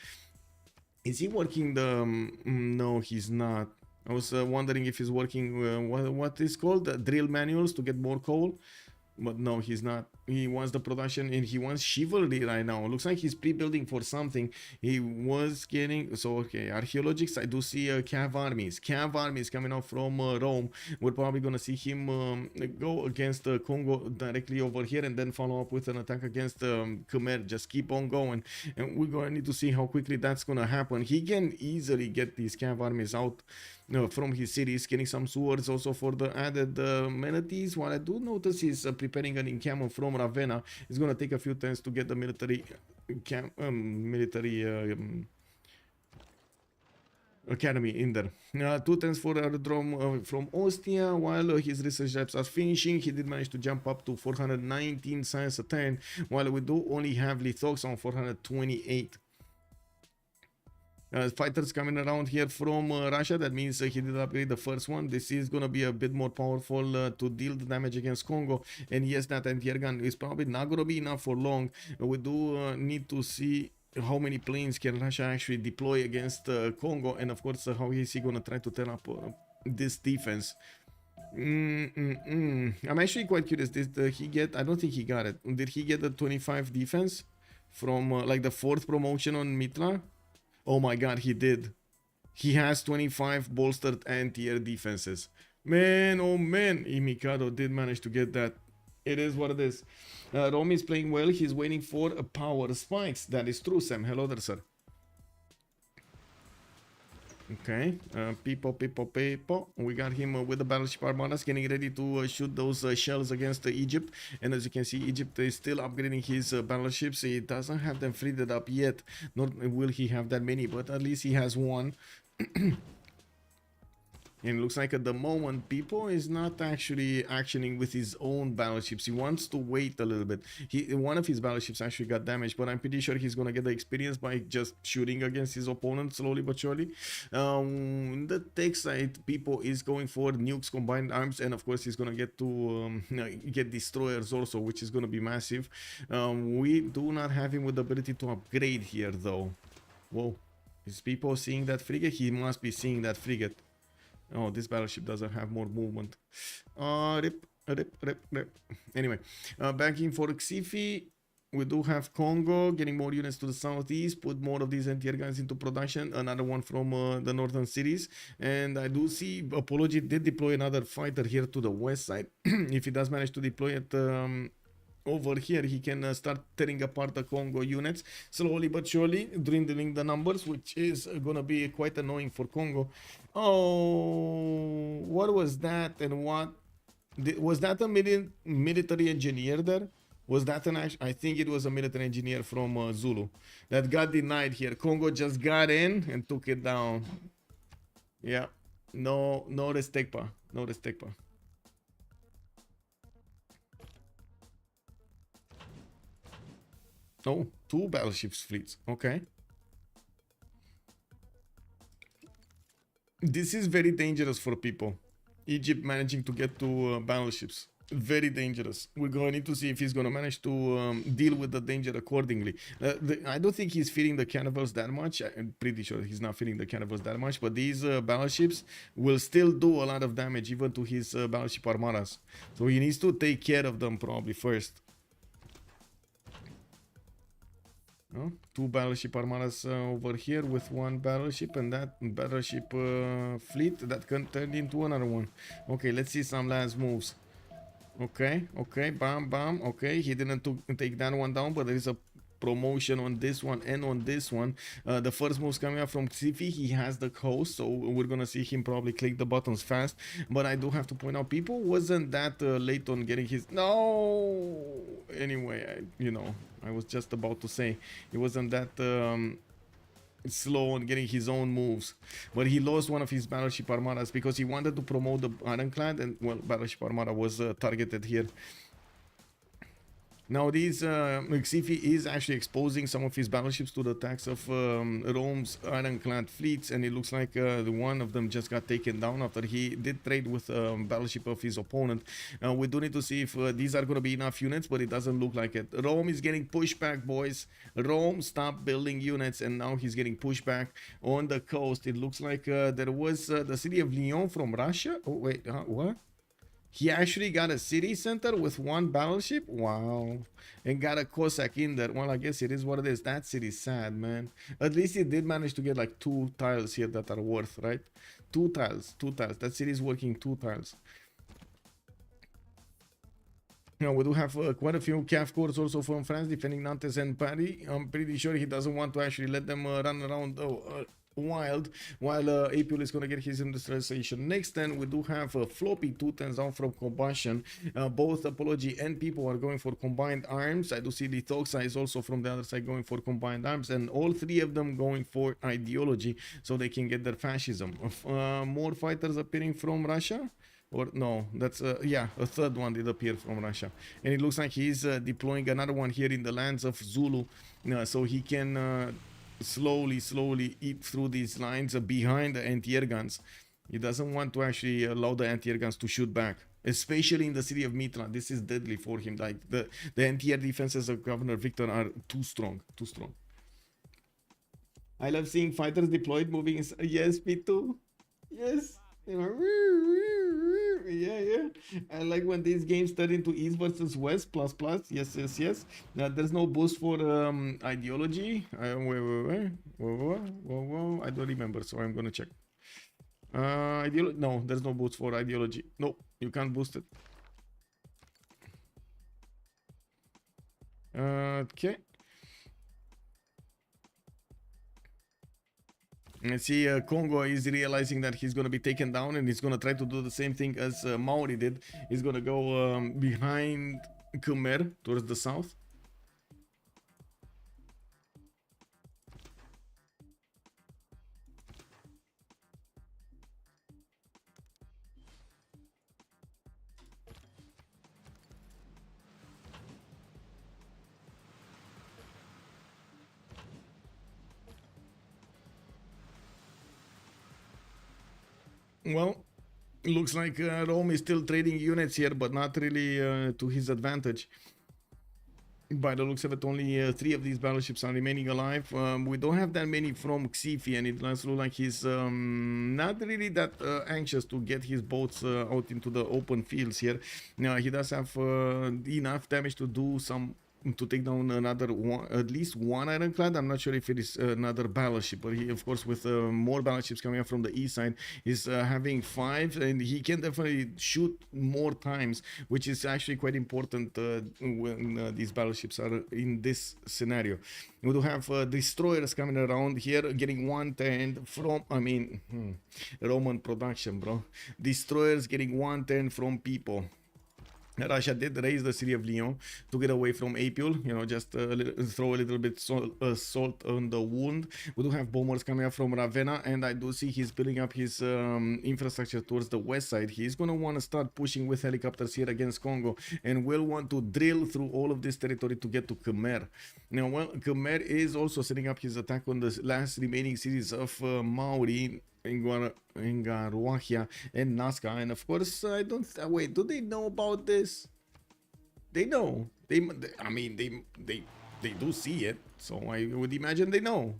Is he working the... no, he's not. I was wondering if he's working what is called the drill manuals to get more coal. But no, he's not. He wants the production, and he wants chivalry right now. Looks like he's pre-building for something. He was getting... So, okay, archaeologics, I do see cav armies. Cav armies coming out from Rome. We're probably going to see him go against Congo directly over here, and then follow up with an attack against Khmer. Just keep on going. And we're going to need to see how quickly that's going to happen. He can easily get these cav armies out from his cities, getting some swords also for the added amenities. While I do notice he's preparing an encampment from Ravenna. It's going to take a few turns to get the military academy in there. 2 turns for aerodrome from Ostia. While his research labs are finishing, he did manage to jump up to 419 science a turn, while we do only have lithox on 428. Fighters coming around here from Russia. That means he did upgrade the first one. This is going to be a bit more powerful to deal the damage against Congo. And yes, that anti-air gun is probably not going to be enough for long. We do need to see how many planes can Russia actually deploy against Congo, and of course how is he gonna try to turn up this defense. I'm actually quite curious. Did he get? I don't think he got it. Did he get the 25 defense from like the 4th promotion on Mitla? Oh my god, he did. He has 25 bolstered anti-air defenses. Man, oh man, Imikado did manage to get that. It is what it is. Romy is playing well. He's waiting for a power spikes. That is true, Sam. Hello there, sir. Okay, people. We got him with the battleship armadas getting ready to shoot those shells against Egypt. And as you can see, Egypt is still upgrading his battleships. He doesn't have them freed up yet, nor will he have that many, but at least he has one. And it looks like at the moment, People is not actually actioning with his own battleships. He wants to wait a little bit. One of his battleships actually got damaged, but I'm pretty sure he's going to get the experience by just shooting against his opponent slowly but surely. The tech side, People is going for nukes, combined arms, and of course he's going to get to get destroyers also, which is going to be massive. We do not have him with the ability to upgrade here, though. Whoa. Is People seeing that frigate? He must be seeing that frigate. Oh, this battleship doesn't have more movement. Rip. Anyway, back in for Xifi. We do have Congo getting more units to the southeast, put more of these anti-air guns into production. Another one from the northern cities. And I do see Apology did deploy another fighter here to the west side. If he does manage to deploy it over here, he can start tearing apart the Congo units slowly but surely, dwindling the numbers, which is gonna be quite annoying for Congo. Oh, what was that? And what was that? A military engineer there? Was that an actual? I think it was a military engineer from Zulu that got denied here. Congo just got in and took it down. Yeah, no respect, pa. No respect, pa. Oh, 2 battleships fleets. Okay. This is very dangerous for People. Egypt managing to get to battleships. Very dangerous. We're going to need to see if he's going to manage to deal with the danger accordingly. I don't think he's feeding the cannibals that much. I'm pretty sure he's not feeding the cannibals that much. But these battleships will still do a lot of damage even to his battleship armadas. So he needs to take care of them probably first. Oh, 2 battleship armadas over here with 1 battleship, and that battleship fleet that can turn into another one. Okay, let's see some last moves. Okay, bam. Okay, he didn't take that one down, but there is a promotion on this one and on this one. The first move's coming up from Xifi. He has the host, so we're gonna see him probably click the buttons fast. But I do have to point out, People wasn't that late on getting his... No! Anyway, I was just about to say he wasn't that slow on getting his own moves, but he lost one of his battleship armadas because he wanted to promote the ironclad, and well, battleship armada was targeted here. Now these Xifi is actually exposing some of his battleships to the attacks of Rome's ironclad fleets, and it looks like the one of them just got taken down after he did trade with battleship of his opponent. We do need to see if these are going to be enough units, but it doesn't look like it. Rome is getting pushed back, boys. Rome stopped building units, and now he's getting pushed back on the coast. It looks like there was the city of Lyon from Russia. Oh wait, what? He actually got a city center with 1 battleship? Wow. And got a Cossack in there. Well, I guess it is what it is. That city's sad, man. At least he did manage to get like 2 tiles here that are worth, right? 2 tiles. That city is working 2 tiles. Now, we do have quite a few CAF corps also from France defending Nantes and Paris. I'm pretty sure he doesn't want to actually let them run around wild, while Apul is going to get his industrialization next. Then we do have Floppy 210s down from combustion. Both Apology and People are going for combined arms. I do see the Thoxa is also from the other side going for combined arms, and all 3 of them going for ideology so they can get their fascism. More fighters appearing from Russia. Or no, that's yeah, a 3rd one did appear from Russia, and it looks like he's deploying another one here in the lands of Zulu, so he can slowly eat through these lines behind the anti-air guns. He doesn't want to actually allow the anti-air guns to shoot back, especially in the city of Mitra. This is deadly for him. Like the anti-air defenses of Governor Victor are too strong. I love seeing fighters deployed moving. Yes, me too. Yes. You know, yeah. I like when these games turn into East versus West plus plus. Yes. There's no boost for ideology. Wait. Whoa. I don't remember, so I'm gonna check. No, there's no boost for ideology. No, you can't boost it. Okay. And see, Congo is realizing that he's going to be taken down, and he's going to try to do the same thing as Maori did. He's going to go behind Khmer towards the south. Well, looks like Rome is still trading units here, but not really to his advantage. By the looks of it, only 3 of these battleships are remaining alive. We don't have that many from Xifi, and it does look like he's not really that anxious to get his boats out into the open fields here. He does have enough damage to do to take down another one, at least one ironclad. I'm not sure if it is another battleship, but he, of course, with more battleships coming up from the east side, is having 5, and he can definitely shoot more times, which is actually quite important when these battleships are in this scenario. We do have destroyers coming around here, getting 110 from, Roman production, bro. Destroyers getting 110 from people. Russia did raise the city of Lyon to get away from Apul, you know, just throw a little bit salt on the wound. We do have bombers coming up from Ravenna, and I do see he's building up his infrastructure towards the west side. He's going to want to start pushing with helicopters here against Congo, and will want to drill through all of this territory to get to Khmer. Now, well, Khmer is also setting up his attack on the last remaining cities of Maori, Ngaruahia and Nazca, and of course I don't wait, do they know about this? They know. They do see it, so I would imagine they know.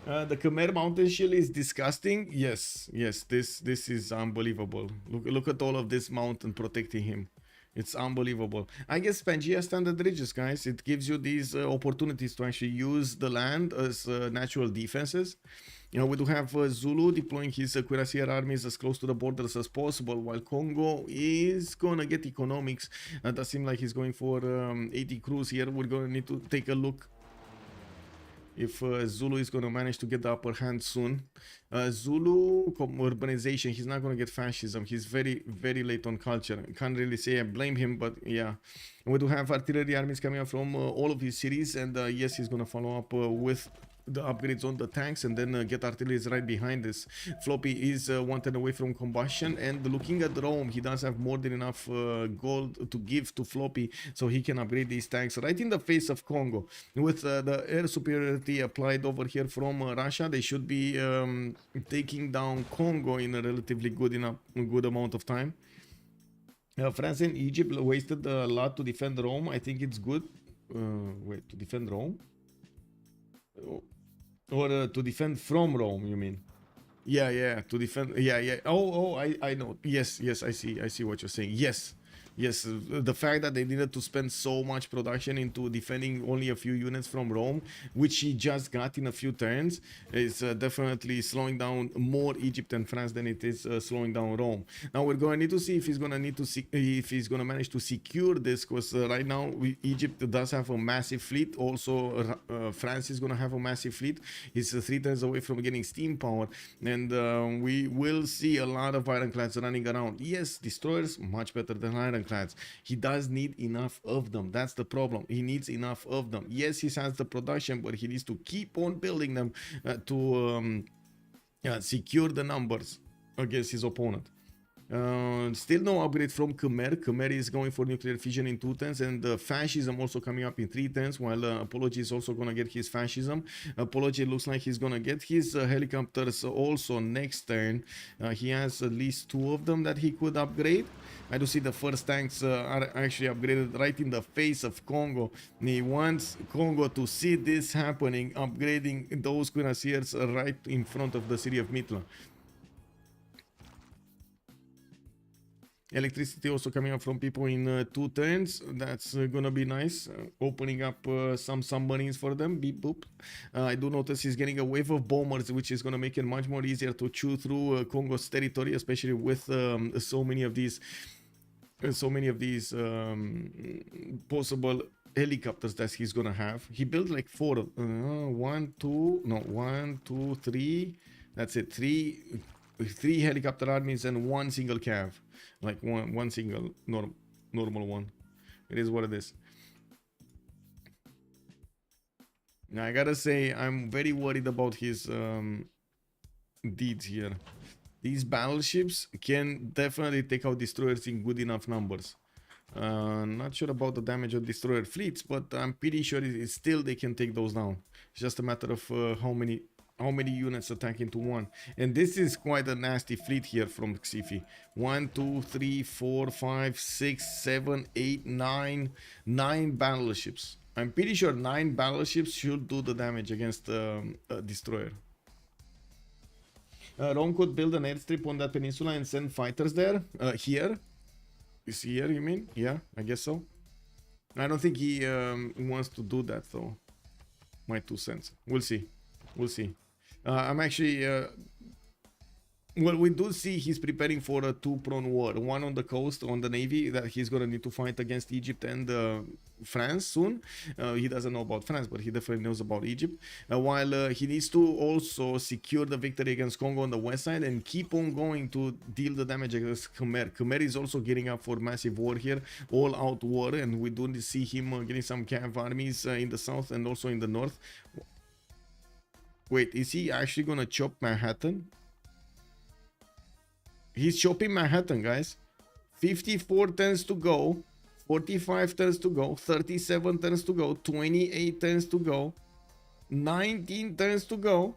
The Khmer mountain shield is disgusting. Yes, this is unbelievable. Look at all of this mountain protecting him. It's unbelievable. I guess Pangea Standard Ridges, guys, it gives you these opportunities to actually use the land as natural defenses. You know, we do have Zulu deploying his cuirassier armies as close to the borders as possible, while Congo is gonna get economics. It does seem like he's going for 80 crews here. We're gonna need to take a look if Zulu is going to manage to get the upper hand soon. Zulu urbanization, he's not going to get fascism. He's very, very late on culture. Can't really say I blame him, but yeah. We do have artillery armies coming up from all of his cities, and yes, he's going to follow up with the upgrades on the tanks, and then get artillery right behind this. Floppy is wanted away from combustion, and looking at Rome, he does have more than enough gold to give to Floppy, so he can upgrade these tanks right in the face of Congo. With the air superiority applied over here from Russia, they should be taking down Congo in a relatively good amount of time. France and Egypt wasted a lot to defend Rome. I think it's good. Wait, to defend Rome? Or to defend from Rome, you mean? Yeah, to defend. Yeah. Oh, I know. Yes, I see what you're saying. Yes, the fact that they needed to spend so much production into defending only a few units from Rome, which he just got in a few turns, is definitely slowing down more Egypt and France than it is slowing down Rome. Now we're going to need to see if he's going to manage to secure this, because right now Egypt does have a massive fleet. Also, France is going to have a massive fleet. He's 3 turns away from getting steam power, and we will see a lot of ironclads running around. Yes, destroyers much better than ironclads. He does need enough of them. That's the problem. He needs enough of them. Yes, he has the production, but he needs to keep on building them to secure the numbers against his opponent. Still no upgrade from Khmer. Khmer is going for nuclear fission in 2 turns, and fascism also coming up in 3 turns, while Apology is also gonna get his fascism. Apology looks like he's gonna get his helicopters also next turn. He has at least 2 of them that he could upgrade. I do see the first tanks are actually upgraded right in the face of Congo. He wants Congo to see this happening, upgrading those cuirassiers right in front of the city of Mitla. Electricity also coming up from people in 2 turns. That's gonna be nice. Opening up some submarines for them. Beep boop. I do notice he's getting a wave of bombers, which is gonna make it much more easier to chew through Congo's territory, especially with so many of these possible helicopters that he's gonna have. He built like 4 of 1, 2, 3. That's it. 3 helicopter armies and 1 single cav. Like one single normal one. It is what it is. Now I gotta say, I'm very worried about his deeds here. These battleships can definitely take out destroyers in good enough numbers. Not sure about the damage of destroyer fleets, but I'm pretty sure still they can take those down. It's just a matter of how many units attack into one. And this is quite a nasty fleet here from Xifi. 1, 2, 3, 4, 5, 6, 7, 8, 9 battleships. I'm pretty sure 9 battleships should do the damage against a destroyer. Rome could build an airstrip on that peninsula and send fighters there. Here is here, you mean? Yeah, I guess so. I don't think he wants to do that though. My 2 cents. We'll see. We'll see. I'm actually well, we do see he's preparing for a 2-pronged war. One on the coast, on the navy, that he's gonna need to fight against Egypt and France soon. He doesn't know about France, but he definitely knows about Egypt. While he needs to also secure the victory against Congo on the west side and keep on going to deal the damage against Khmer. Khmer is also getting up for massive war here, all-out war, and we do see him getting some cav armies in the south and also in the north. Wait, is he actually gonna chop Manhattan? He's chopping Manhattan, guys. 54 turns to go, 45 turns to go, 37 turns to go, 28 turns to go, 19 turns to go.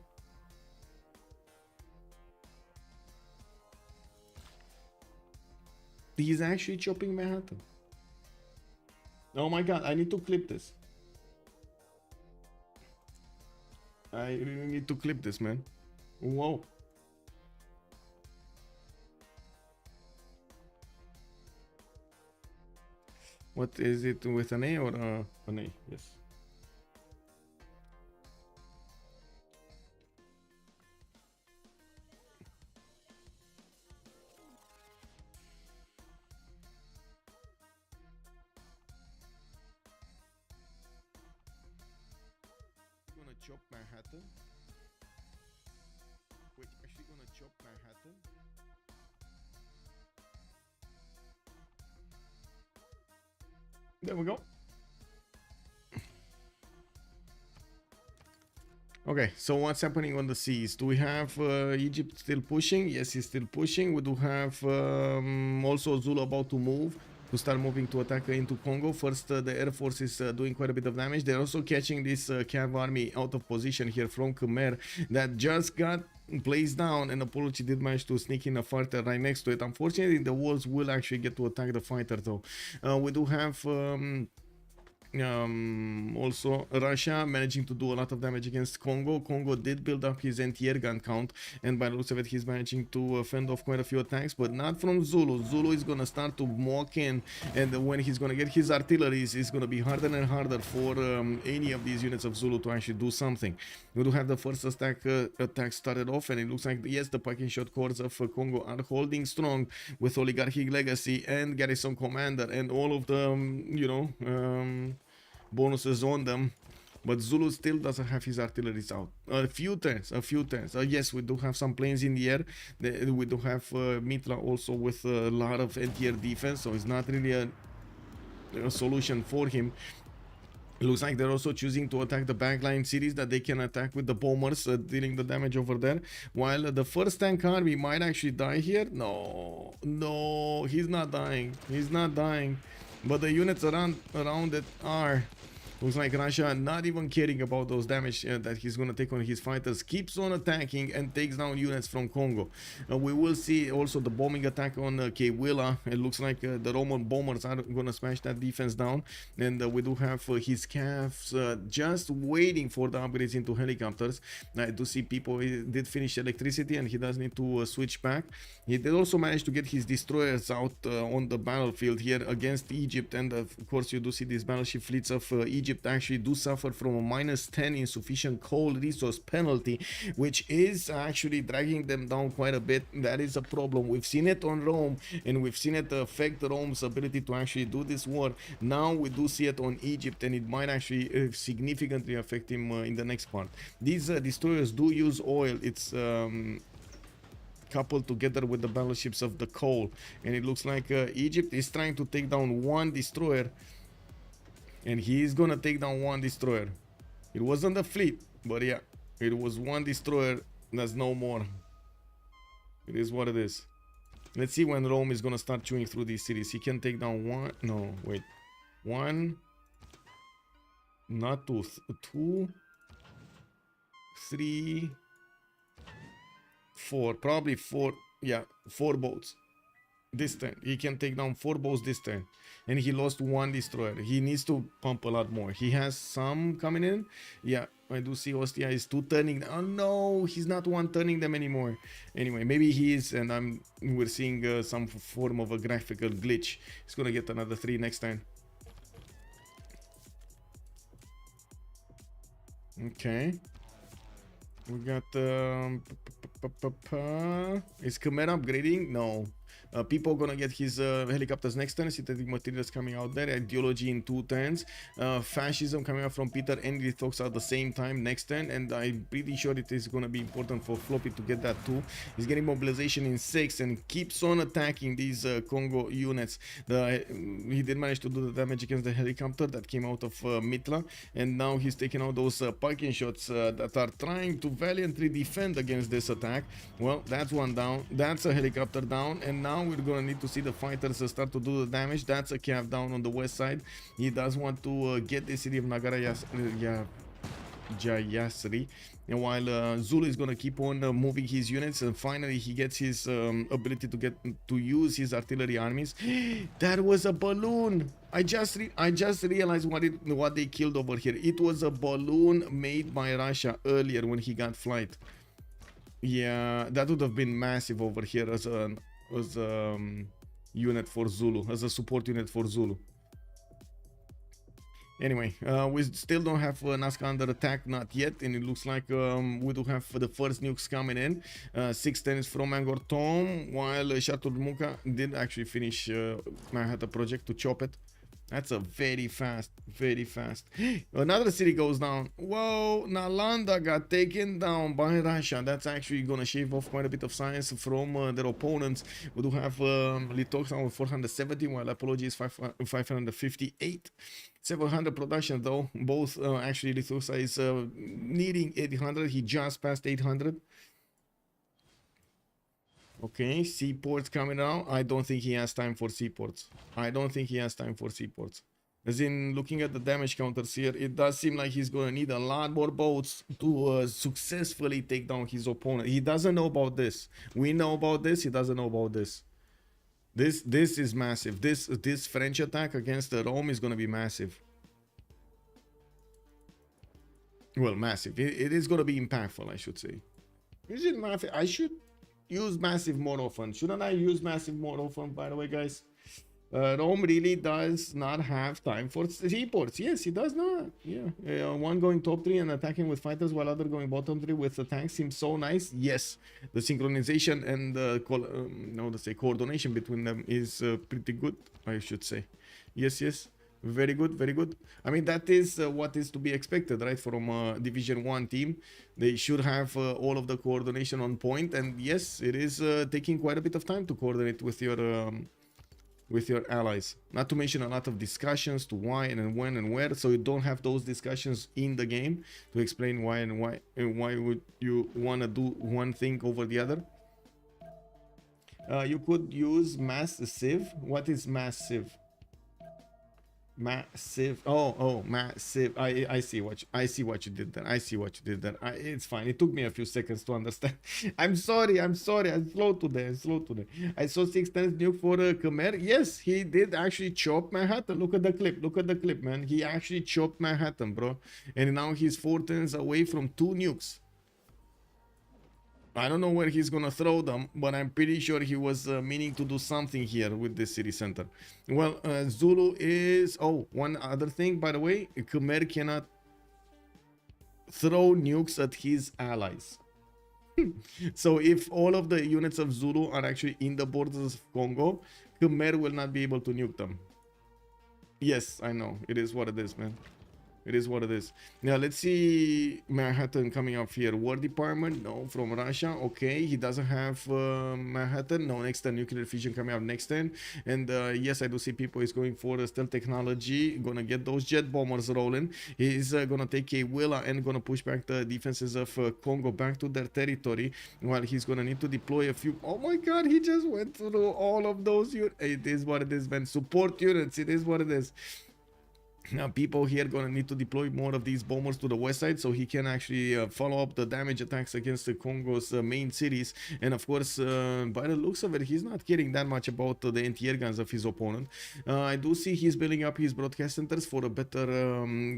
He's actually chopping Manhattan. Oh my god, I need to clip this. I really need to clip this, man. Whoa. What is it, with an A or an A? Yes. Gonna chop Manhattan. Wait, actually gonna chop Manhattan. There we go. Okay, so what's happening on the seas? Do we have Egypt still pushing? Yes, he's still pushing. We do have also Zulu about to move, to start moving to attack into Congo. First, the Air Force is doing quite a bit of damage. They're also catching this Cav army out of position here from Khmer that just got placed down, and Apology did manage to sneak in a fighter right next to it. Unfortunately, the walls will actually get to attack the fighter though. We do have also Russia managing to do a lot of damage against Congo. Congo did build up his anti-air gun count, and by the looks of it, he's managing to fend off quite a few attacks, but not from Zulu. Zulu is gonna start to walk in, and when he's gonna get his artillery, it's gonna be harder and harder for any of these units of Zulu to actually do something. We do have the first attack started off, and it looks like, yes, the packing shot corps of Congo are holding strong with Oligarchic Legacy and Garrison Commander and all of the bonuses on them, but Zulu still doesn't have his artilleries out. A few turns. Yes, we do have some planes in the air. We do have Mitra also with a lot of anti-air defense, so it's not really a solution for him. It looks like they're also choosing to attack the backline cities that they can attack with the bombers, dealing the damage over there. While the first tank army might actually die here. No, no, he's not dying. He's not dying. But the units around it are. Looks like Russia not even caring about those damage that he's going to take on his fighters. Keeps on attacking and takes down units from Congo. We will see also the bombing attack on Kewila. It looks like the Roman bombers are going to smash that defense down. And we do have his calves just waiting for the upgrades into helicopters. I do see people, he did finish electricity and he does need to switch back. He did also manage to get his destroyers out on the battlefield here against Egypt. And of course you do see these battleship fleets of Egypt actually do suffer from a -10 insufficient coal resource penalty, which is actually dragging them down quite a bit. That is a problem. We've seen it on Rome and we've seen it affect Rome's ability to actually do this war. Now we do see it on Egypt and it might actually significantly affect him in the next part. These destroyers do use oil. It's coupled together with the battleships of the coal, and it looks like Egypt is trying to take down one destroyer. And he's gonna take down one destroyer. It wasn't a fleet, but yeah, it was one destroyer. That's no more. It is what it is. Let's see when Rome is gonna start chewing through these cities. He can take down one. No, wait. One. Not two. Two. Three. Four. Probably four. Yeah, 4 boats. This turn. He can take down 4 boats this turn. And he lost 1 destroyer. He needs to pump a lot more. He has some coming in. Yeah, I do see Ostia is 2 turning. Oh no, he's not 1 turning them anymore. Anyway, maybe he is, and we're seeing some form of a graphical glitch. He's gonna get another 3 next time. Okay. We got is Khmer upgrading? No. People gonna get his helicopters next turn. Synthetic materials coming out there. Ideology in 2 turns. Fascism coming out from Peter and Lithox at the same time next turn. And I'm pretty sure it is gonna be important for Floppy to get that too. He's getting mobilization in 6 and keeps on attacking these Congo units. He did manage to do the damage against the helicopter that came out of Mitla. And now he's taking out those parking shots that are trying to valiantly defend against this attack. Well, that's one down. That's a helicopter down. And now we're gonna need to see the fighters start to do the damage. That's a cav down on the west side. He does want to get the city of Jayasri. And while Zulu is gonna keep on moving his units, and finally he gets his ability to use his artillery armies. That was a balloon. I just realized what they killed over here. It was a balloon made by Russia earlier when he got flight. Yeah, that would have been massive over here as a unit for Zulu, as a support unit for Zulu. Anyway, we still don't have Nazca under attack, not yet, and it looks like we do have the first nukes coming in. 6 tennis from Angor Tom, while Shatul Muka did actually finish Manhattan project to chop it. That's a very fast. Another city goes down. Whoa, Nalanda got taken down by Russia. That's actually gonna shave off quite a bit of science from their opponents. We do have Litox on 470, while Apology is 558. 700 production though. Both actually Lithuania is needing 800. He just passed 800. Okay, seaports coming out. I don't think he has time for seaports. As in, looking at the damage counters here, it does seem like he's gonna need a lot more boats to successfully take down his opponent. He doesn't know about this. We know about this. He doesn't know about this. This is massive. This French attack against Rome is gonna be massive. Well, massive. It is gonna be impactful, I should say. Is it massive? I should use massive more often. Shouldn't I use massive more often, by the way, guys? Rome really does not have time for seaports. Yes, he does not. Yeah. One going top 3 and attacking with fighters while other going bottom 3 with the tanks seems so nice. Yes, the synchronization and the coordination between them is pretty good, I should say. Yes. Very good. I mean, that is what is to be expected, right, from a Division 1 team. They should have all of the coordination on point. And yes, it is taking quite a bit of time to coordinate with your with your allies. Not to mention a lot of discussions to why and when and where, so you don't have those discussions in the game to explain why and why would you want to do one thing over the other. You could use massive. What is massive? Massive. Oh, massive. I see what you did there. I see what you did there. It's fine. It took me a few seconds to understand. I'm sorry. I'm slow today. I saw 6 times nuke for Khmer. Yes, he did actually chop Manhattan. Look at the clip, man. He actually chopped Manhattan, bro. And now he's 4 turns away from 2 nukes. I don't know where he's gonna throw them, but I'm pretty sure he was meaning to do something here with the city center. Well, Zulu is... Oh, one other thing, by the way. Khmer cannot throw nukes at his allies. So if all of the units of Zulu are actually in the borders of Congo, Khmer will not be able to nuke them. Yes, I know. It is what it is, man. It is what it is. Now, let's see Manhattan coming up here. War Department, no. From Russia, okay. He doesn't have Manhattan. No, next turn. Nuclear fusion coming up next turn. And yes, I do see people is going for stealth technology. Gonna get those jet bombers rolling. He's gonna take a Willa and gonna push back the defenses of Congo back to their territory. While he's gonna need to deploy a few... Oh my god, he just went through all of those units. It is what it is, man. Support units. It is what it is. Now people here gonna need to deploy more of these bombers to the west side so he can actually follow up the damage attacks against the Congo's main cities. And of course, by the looks of it, he's not caring that much about the anti-air guns of his opponent. I do see he's building up his broadcast centers for a better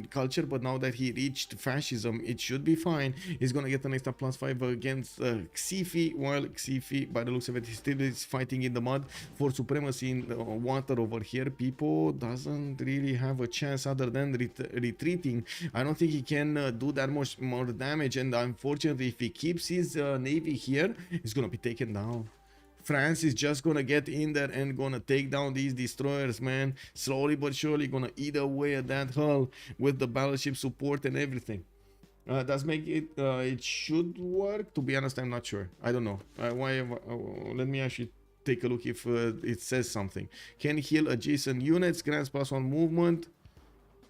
culture, but now that he reached fascism, it should be fine. He's gonna get an extra +5 against Xifi, while Xifi, by the looks of it, he still is fighting in the mud for supremacy in the water over here. People doesn't really have a chance other than retreating. I don't think he can do that much more damage, and unfortunately if he keeps his navy here, he's gonna be taken down. France is just gonna get in there and gonna take down these destroyers, man. Slowly but surely gonna eat away at that hull with the battleship support and everything. Does make it it should work. To be honest, I'm not sure. I don't know let me actually take a look if it says something. Can heal adjacent units, grants +1 movement.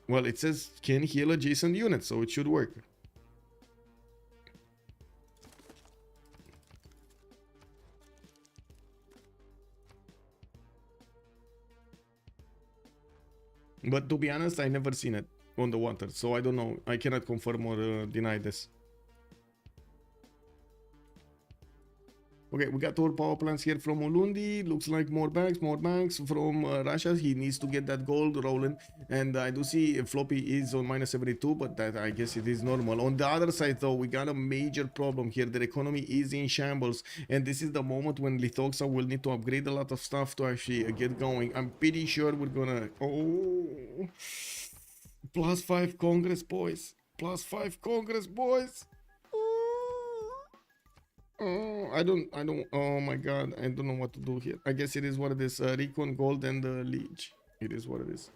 Well, it says can heal adjacent units, so it should work. But to be honest, I never seen it on the water, so I don't know. I cannot confirm or deny this. Okay, we got our power plants here from Ulundi. Looks like more banks from Russia. He needs to get that gold rolling. And I do see Floppy is on -72, but that I guess it is normal. On the other side, though, we got a major problem here. Their economy is in shambles. And this is the moment when Lithoxa will need to upgrade a lot of stuff to actually get going. I'm pretty sure we're gonna... Oh... +5 Congress, boys. +5 Congress, boys. Oh, I don't, oh my god, I don't know what to do here. I guess it is what it is, Recon, Gold, and Liege. It is what it is.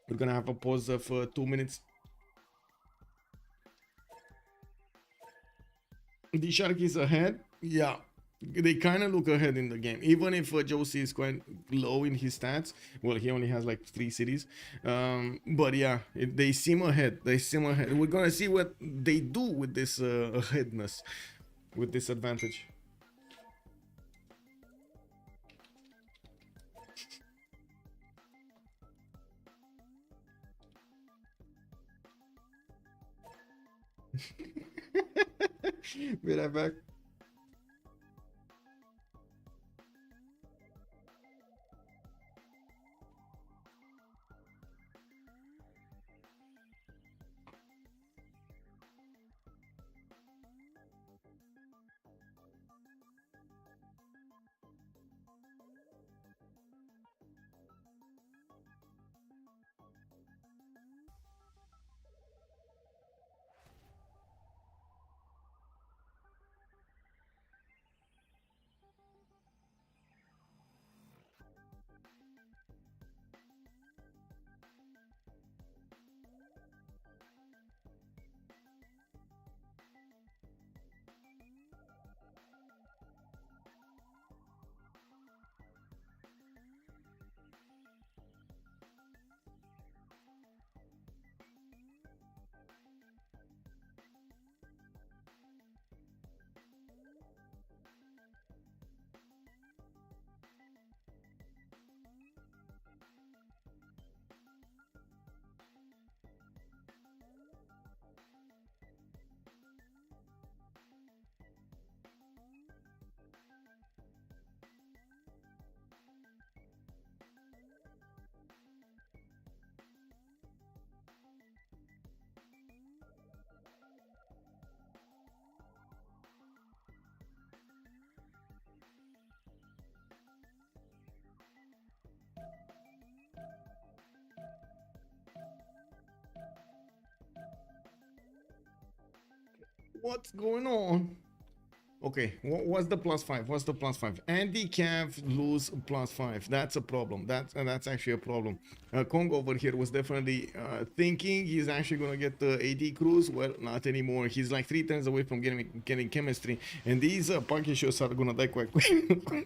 We're gonna have a pause of 2 minutes. DShark is ahead. Yeah, they kind of look ahead in the game. Even if Josie is quite low in his stats. Well, he only has like 3 cities. But yeah, they seem ahead. They seem ahead. We're gonna see what they do with this aheadness. With this advantage. Be right back. What's going on? Okay, what's the +5? What's the +5? Andy Cav lose +5. That's a problem. That's actually a problem. Kong over here was definitely thinking he's actually gonna get the AD cruise. Well, not anymore. He's like 3 turns away from getting chemistry, and these parking shots are gonna die quite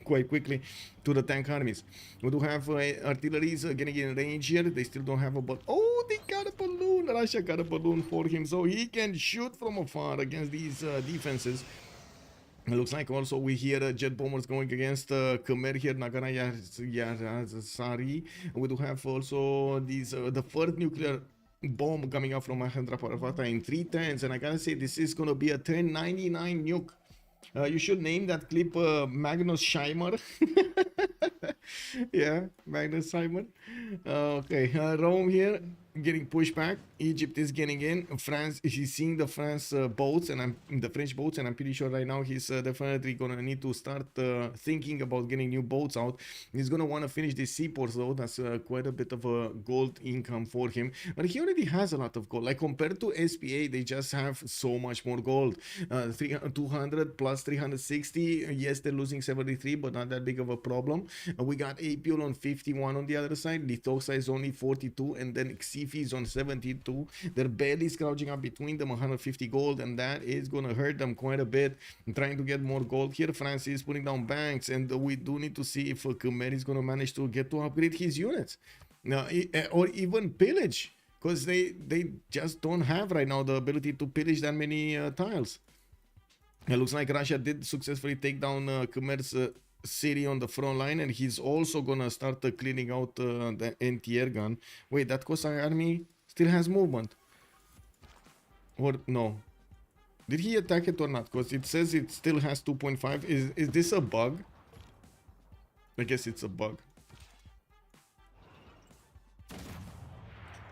quite quickly to the tank armies. We do have artilleries getting in range here. They still don't have a but. Oh, they got a balloon. Russia got a balloon for him, so he can shoot from afar against these defenses. It looks like also we hear jet bombers going against Khmer here, Nagara Yazari. We do have also these the first nuclear bomb coming out from Mahendra Parvata in 3 turns, and I gotta say this is gonna be a 1099 nuke. You should name that clip Magnus Scheimer. Yeah, Magnus Scheimer. Okay, Rome here getting pushed back. Egypt is getting in. France, he's seeing the France boats and the French boats, and I'm pretty sure right now he's definitely gonna need to start thinking about getting new boats out. He's gonna want to finish this seaports though. That's quite a bit of a gold income for him, but he already has a lot of gold. Like compared to SPA, they just have so much more gold. 200 plus 360. Yes, they're losing 73, but not that big of a problem. We got APL on 51 on the other side. Lithoxa is only 42, and then Xifi is on 72. They're barely scrounging up between them 150 gold, and that is gonna hurt them quite a bit. I'm trying to get more gold here. France is putting down banks, and we do need to see if Khmer is gonna manage to get to upgrade his units, or even pillage, because they just don't have right now the ability to pillage that many tiles. It looks like Russia did successfully take down Khmer's city on the front line, and he's also gonna start cleaning out the anti-air gun. Wait, that Cossack army still has movement, or no? Did he attack it or not? Because it says it still has 2.5. Is this a bug? I guess it's a bug.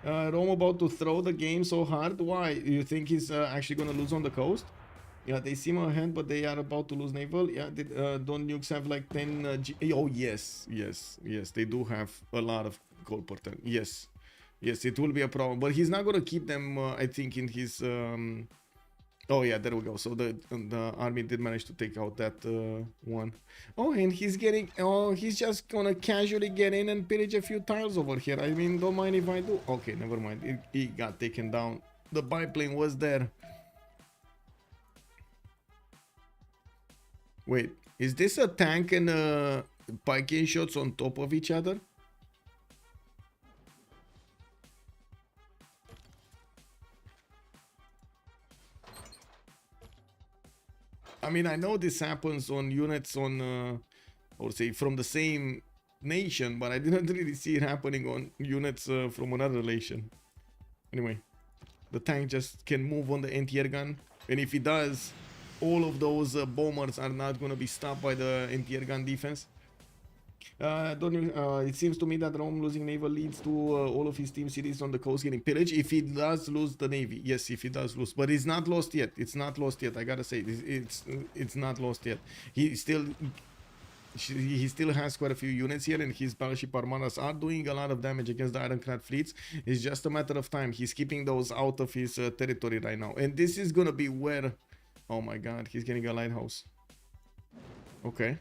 Rome about to throw the game so hard. Why? You think he's actually gonna lose on the coast? Yeah, they seem ahead, but they are about to lose naval. Yeah, don't nukes have like 10 oh, yes, they do have a lot of gold per turn. Yes, it will be a problem, but he's not going to keep them, I think, in his... Oh, yeah, there we go. So the army did manage to take out that one. Oh, and he's getting... Oh, he's just going to casually get in and pillage a few tiles over here. I mean, don't mind if I do. Okay, never mind. He got taken down. The biplane was there. Wait, is this a tank and Piking shots on top of each other? I mean, I know this happens on units on, or say from the same nation, but I didn't really see it happening on units from another nation. Anyway, the tank just can move on the anti-air gun, and if it does, all of those bombers are not going to be stopped by the anti-air gun defense. It seems to me that Rome losing naval leads to all of his team cities on the coast getting pillaged. If he does lose the navy, yes, if he does lose, but it's not lost yet. It's not lost yet. I gotta say, it's not lost yet. He still has quite a few units here, and his battleship armadas are doing a lot of damage against the ironclad fleets. It's just a matter of time. He's keeping those out of his territory right now, and this is gonna be where... Oh my god, he's getting a lighthouse. Okay.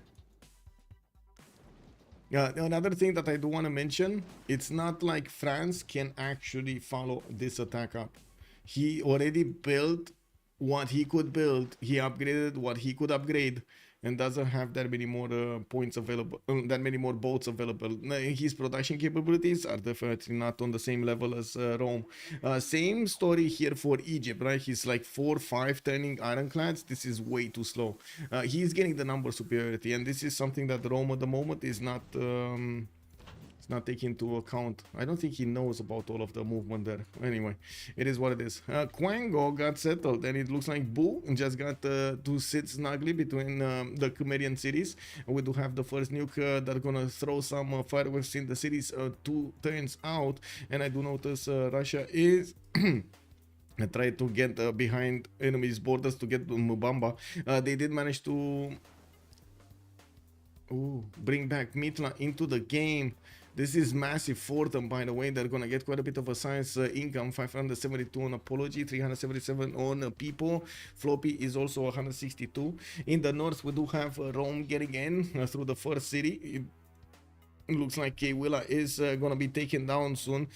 Yeah, another thing that I do want to mention, it's not like France can actually follow this attack up. He already built what he could build. He upgraded what he could upgrade, and doesn't have that many more points available, that many more boats available. His production capabilities are definitely not on the same level as Rome. Same story here for Egypt, right? He's like 4-5 turning ironclads. This is way too slow. He's getting the number superiority, and this is something that Rome at the moment is not taking into account. I don't think he knows about all of the movement there. Anyway, it is what it is. Quango got settled, and it looks like Boo just got to sit snugly between the Khmerian cities. We do have the first nuke that's gonna throw some fireworks in the cities 2 turns out, and I do notice Russia is try to get behind enemies' borders to get Mubamba. They did manage to bring back Mitla into the game. This is massive for them, by the way. They're gonna get quite a bit of a science income. 572 on apology, 377 on people. Floppy is also 162. In the north, we do have Rome getting in through the first city. It looks like Willa is gonna be taken down soon.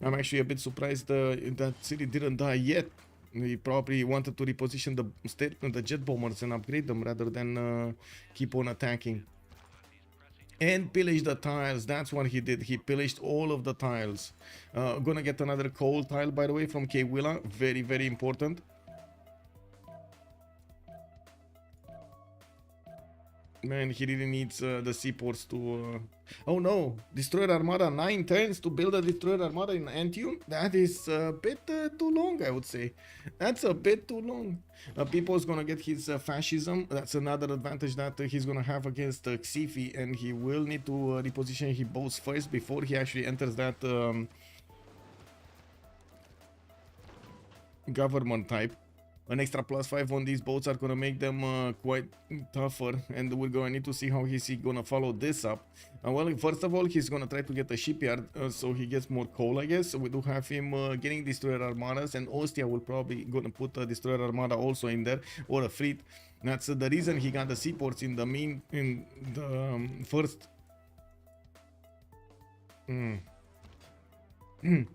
I'm actually a bit surprised that city didn't die yet. He probably wanted to reposition the jet bombers and upgrade them rather than keep on attacking. And pillage the tiles. That's what he did. He pillaged all of the tiles. Gonna get another coal tile, by the way, from Willa. Very, very important. Man, he really needs the seaports to... Oh no! Destroyer Armada 9 turns to build a Destroyer Armada in Antium? That is a bit too long, I would say. That's a bit too long. People's gonna get his fascism. That's another advantage that he's gonna have against Xifi, and he will need to reposition his boats first before he actually enters that government type. An extra +5 on these boats are gonna make them quite tougher, and we're gonna need to see how he's gonna follow this up. Well, first of all, he's gonna try to get a shipyard so he gets more coal, I guess. We do have him getting destroyer armadas, and Ostia will probably gonna put a destroyer armada also in there, or a fleet. That's the reason he got the seaports in the first.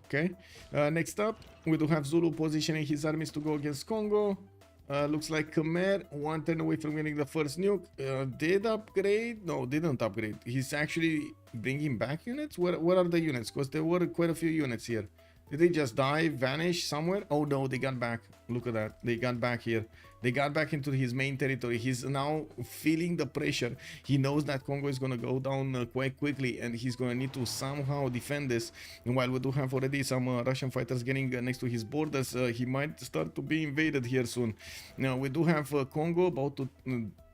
Okay, next up we do have Zulu positioning his armies to go against Congo. Looks like Khmer, one turn away from getting the first nuke. Did upgrade? No, didn't upgrade. He's actually bringing back units. Where are the units? Because there were quite a few units here. Did they just die, vanish somewhere? Oh no, they got back. Look at that. They got back here. They got back into his main territory. He's now feeling the pressure. He knows that Congo is going to go down quite quickly, and he's going to need to somehow defend this. And while we do have already some Russian fighters getting next to his borders, he might start to be invaded here soon. Now, we do have Congo about to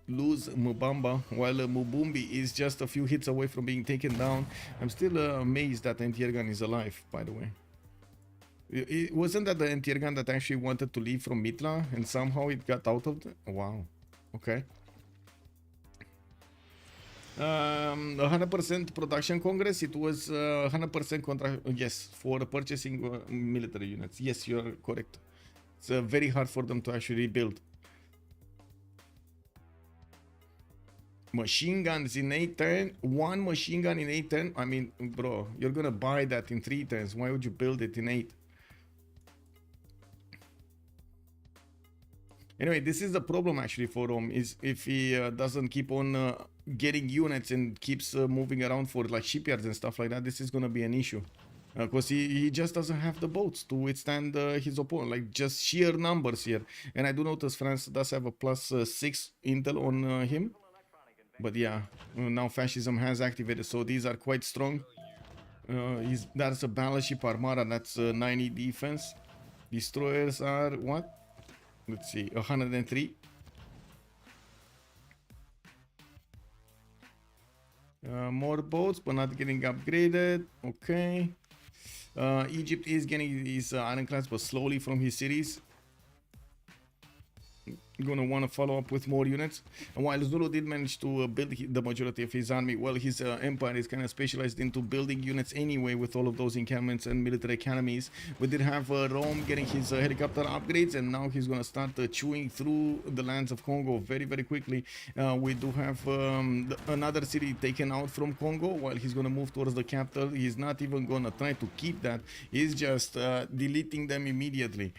lose Mubamba, while Mubumbi is just a few hits away from being taken down. I'm still amazed that Antiergan is alive, by the way. It wasn't that the Antiergan that actually wanted to leave from Mitla, and somehow it got out of the... Wow. Okay. 100% production congress. It was 100% contract. Yes, for purchasing military units. Yes, you are correct. It's very hard for them to actually rebuild. Machine guns in 8 turns. One machine gun in 8 turns. I mean, bro, you're gonna buy that in 3 turns. Why would you build it in 8? Anyway, this is the problem actually for Rome, is if he doesn't keep on getting units and keeps moving around for like shipyards and stuff like that, this is gonna be an issue. Because he just doesn't have the boats to withstand his opponent, like just sheer numbers here. And I do notice France does have a +6 intel on him. But yeah, now fascism has activated, so these are quite strong. That's a battleship armada, that's 90 defense. Destroyers are what? Let's see, 103. More boats, but not getting upgraded. Okay. Egypt is getting these ironclads, but slowly from his cities. Gonna want to follow up with more units. And while Zulu did manage to build the majority of his army, well, his empire is kind of specialized into building units anyway with all of those encampments and military academies. We did have Rome getting his helicopter upgrades, and now he's gonna start chewing through the lands of Congo very, very quickly. We do have another city taken out from Congo. While he's gonna move towards the capital, he's not even gonna try to keep that. He's just deleting them immediately.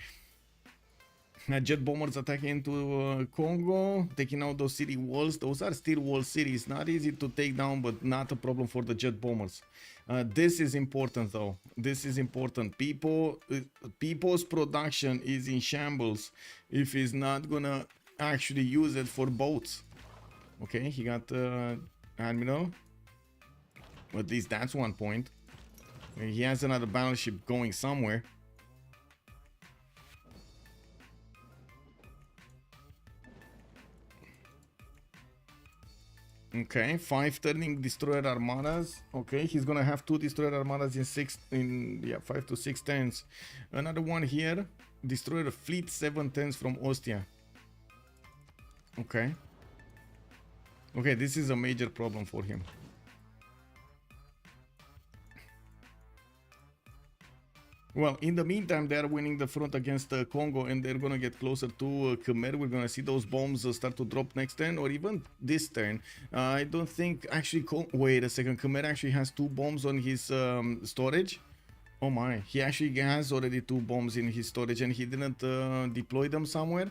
Jet bombers attacking into Congo, taking out those city walls. Those are still wall cities, not easy to take down, but not a problem for the jet bombers. This is important though. This is important. People's production is in shambles if he's not gonna actually use it for boats. Okay, he got Admiral. At least that's one point. He has another battleship going somewhere. Okay, 5 turning destroyer armadas. Okay, he's gonna have 2 destroyer armadas in 5 to 6 turns. Another one here. Destroyer fleet 7 turns from Ostia. Okay. Okay, this is a major problem for him. Well, in the meantime, they are winning the front against Congo, and they're gonna get closer to Khmer. We're gonna see those bombs start to drop next turn, or even this turn. I don't think actually. Wait a second, Khmer actually has 2 bombs on his storage. Oh my, he actually has already 2 bombs in his storage, and he didn't deploy them somewhere.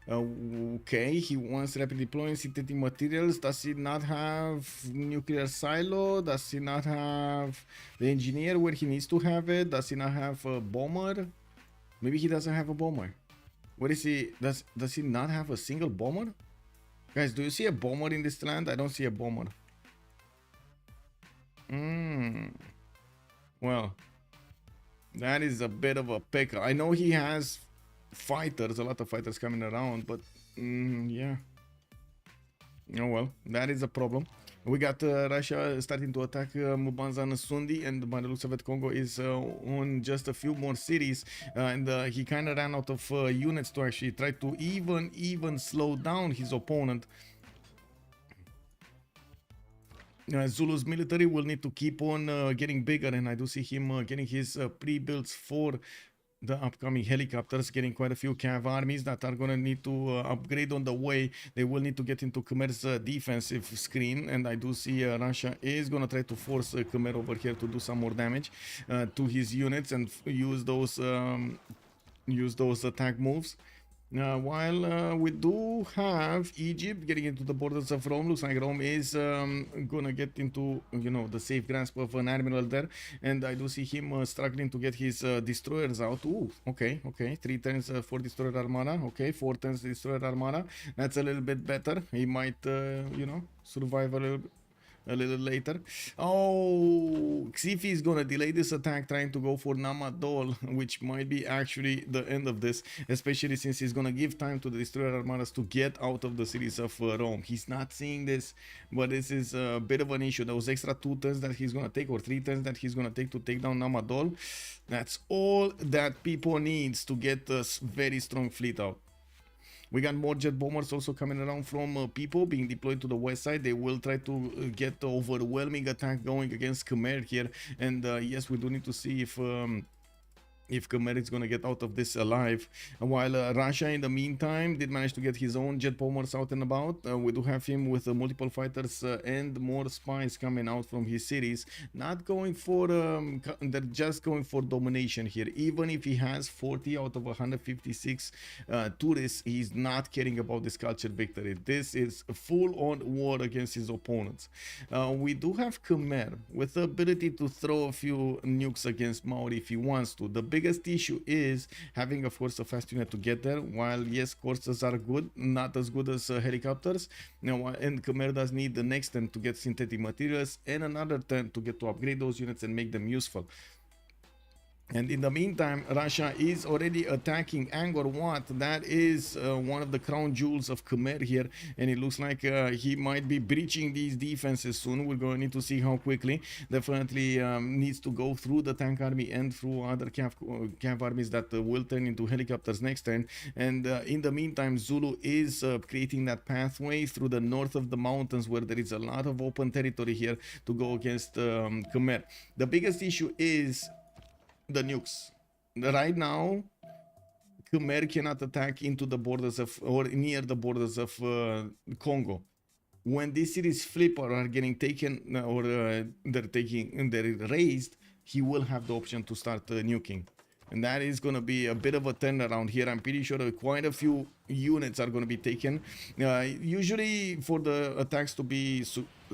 Okay, he wants rapid deploying synthetic materials. Does he not have nuclear silo? Does he not have the engineer where he needs to have it? Does he not have a bomber? Maybe he doesn't have a bomber. What is he? Does he not have a single bomber? Guys, do you see a bomber in this land? I don't see a bomber. Well, that is a bit of a pick. I know he has fighters, a lot of fighters coming around, but yeah. Oh well, that is a problem. We got Russia starting to attack Mubanza and Sundi, and by the looks of it, Congo is on just a few more cities, and he kind of ran out of units to actually try to even slow down his opponent. Zulu's military will need to keep on getting bigger, and I do see him getting his pre-builds for the upcoming helicopters, getting quite a few cav armies that are going to need to upgrade on the way. They will need to get into Khmer's defensive screen, and I do see Russia is going to try to force Khmer over here to do some more damage to his units and use those attack moves. While we do have Egypt getting into the borders of Rome, looks like Rome is gonna get into, you know, the safe grasp of an admiral there, and I do see him struggling to get his destroyers out. Ooh, okay, 3 turns for destroyer armada, okay, 4 turns destroyer armada. That's a little bit better. He might, you know, survive a little later. Oh, Xifi is gonna delay this attack, trying to go for Namadol, which might be actually the end of this, especially since he's gonna give time to the destroyer armadas to get out of the cities of Rome. He's not seeing this, but this is a bit of an issue. Those extra 2 turns that he's gonna take, or 3 turns that he's gonna take to take down Namadol, that's all that people needs to get a very strong fleet out. We got more jet bombers also coming around from people being deployed to the west side. They will try to get the overwhelming attack going against Khmer here. And yes, we do need to see if Khmer is going to get out of this alive. While Russia, in the meantime, did manage to get his own jet bombers out and about. We do have him with multiple fighters and more spies coming out from his cities. Not going for, they're just going for domination here. Even if he has 40 out of 156 tourists, he's not caring about this culture victory. This is a full-on war against his opponents. We do have Khmer with the ability to throw a few nukes against Maori if he wants to. The biggest issue is having, of course, a fast unit to get there. While yes, courses are good, not as good as helicopters. Now, and Khmer does need the next turn to get synthetic materials and another turn to get to upgrade those units and make them useful. And in the meantime, Russia is already attacking Angkor Wat. That is one of the crown jewels of Khmer here, and it looks like he might be breaching these defenses soon. We're going to need to see how quickly. Definitely needs to go through the tank army and through other cav armies that will turn into helicopters next turn. And in the meantime, Zulu is creating that pathway through the north of the mountains, where there is a lot of open territory here to go against Khmer. The biggest issue is the nukes. Right now, Khmer cannot attack into the borders of, or near the borders of Congo. When these cities flip or are getting taken, or they're raised, he will have the option to start nuking. And that is going to be a bit of a turnaround here. I'm pretty sure quite a few units are going to be taken. Usually for the attacks to be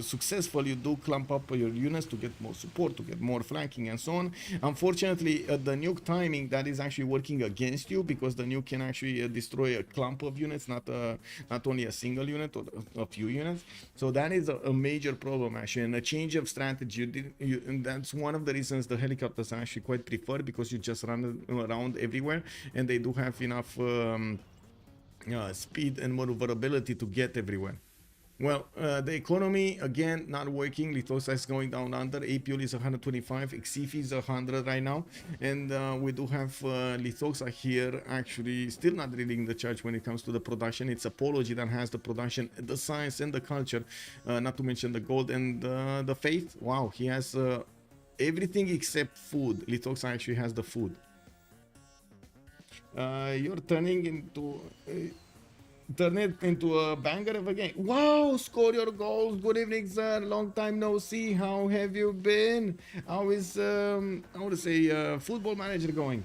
successful, you do clump up your units to get more support, to get more flanking and so on. Unfortunately, the nuke timing, that is actually working against you, because the nuke can actually destroy a clump of units, not only a single unit or a few units. So that is a major problem actually, and a change of strategy. And that's one of the reasons the helicopters are actually quite preferred, because you just run around everywhere and they do have enough speed and maneuverability to get everywhere. Well, the economy, again, not working. Lithuania is going down under. APL is 125. Xifi is 100 right now. And we do have Lithuania here actually still not leading the charge when it comes to the production. It's Apology that has the production, the science, and the culture. Not to mention the gold and the faith. Wow, he has everything except food. Lithuania actually has the food. You're turn it into a banger of a game. Wow, score your goals. Good evening, sir. Long time no see. How have you been? How is I want to say Football Manager going?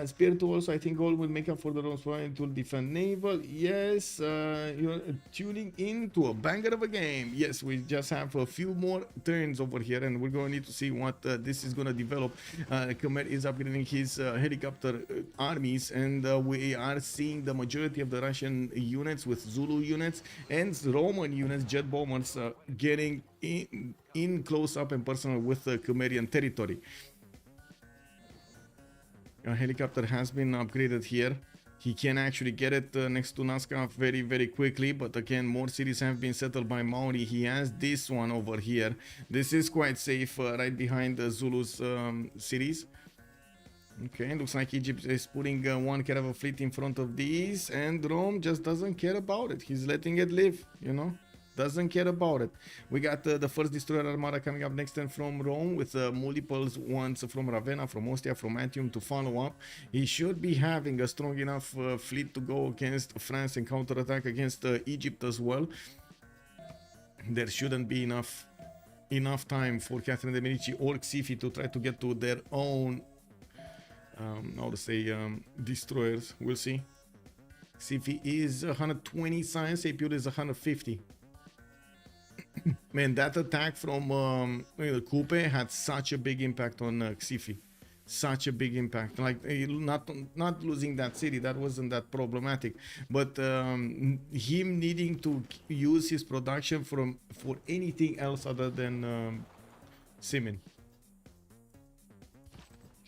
Spirit also, I think, goal will make up for the loss point to defend naval. Yes, you're tuning in to a banger of a game. Yes, we just have a few more turns over here, and we're going to need to see what this is going to develop. Khmer is upgrading his helicopter armies, and we are seeing the majority of the Russian units with Zulu units and Roman units, jet bombers, getting in close up and personal with the Khmerian territory. A helicopter has been upgraded here. He can actually get it next to Nazca very, very quickly. But again, more cities have been settled by Maori. He has this one over here. This is quite safe, right behind the Zulu's cities. Okay, looks like Egypt is putting one caravan fleet in front of these. And Rome just doesn't care about it. He's letting it live, you know. Doesn't care about it. We got the first destroyer armada coming up next time from Rome with multiples ones from Ravenna, from Ostia, from Antium to follow up. He should be having a strong enough fleet to go against France and counterattack against Egypt as well. There shouldn't be enough time for Catherine de Medici or Xifi to try to get to their own how to say destroyers. We'll see. Xifi is 120 science, Apure is 150. Man, that attack from Coupe had such a big impact on Xifi. Such a big impact. Like, not losing that city, that wasn't that problematic. But him needing to use his production for anything else other than Simin.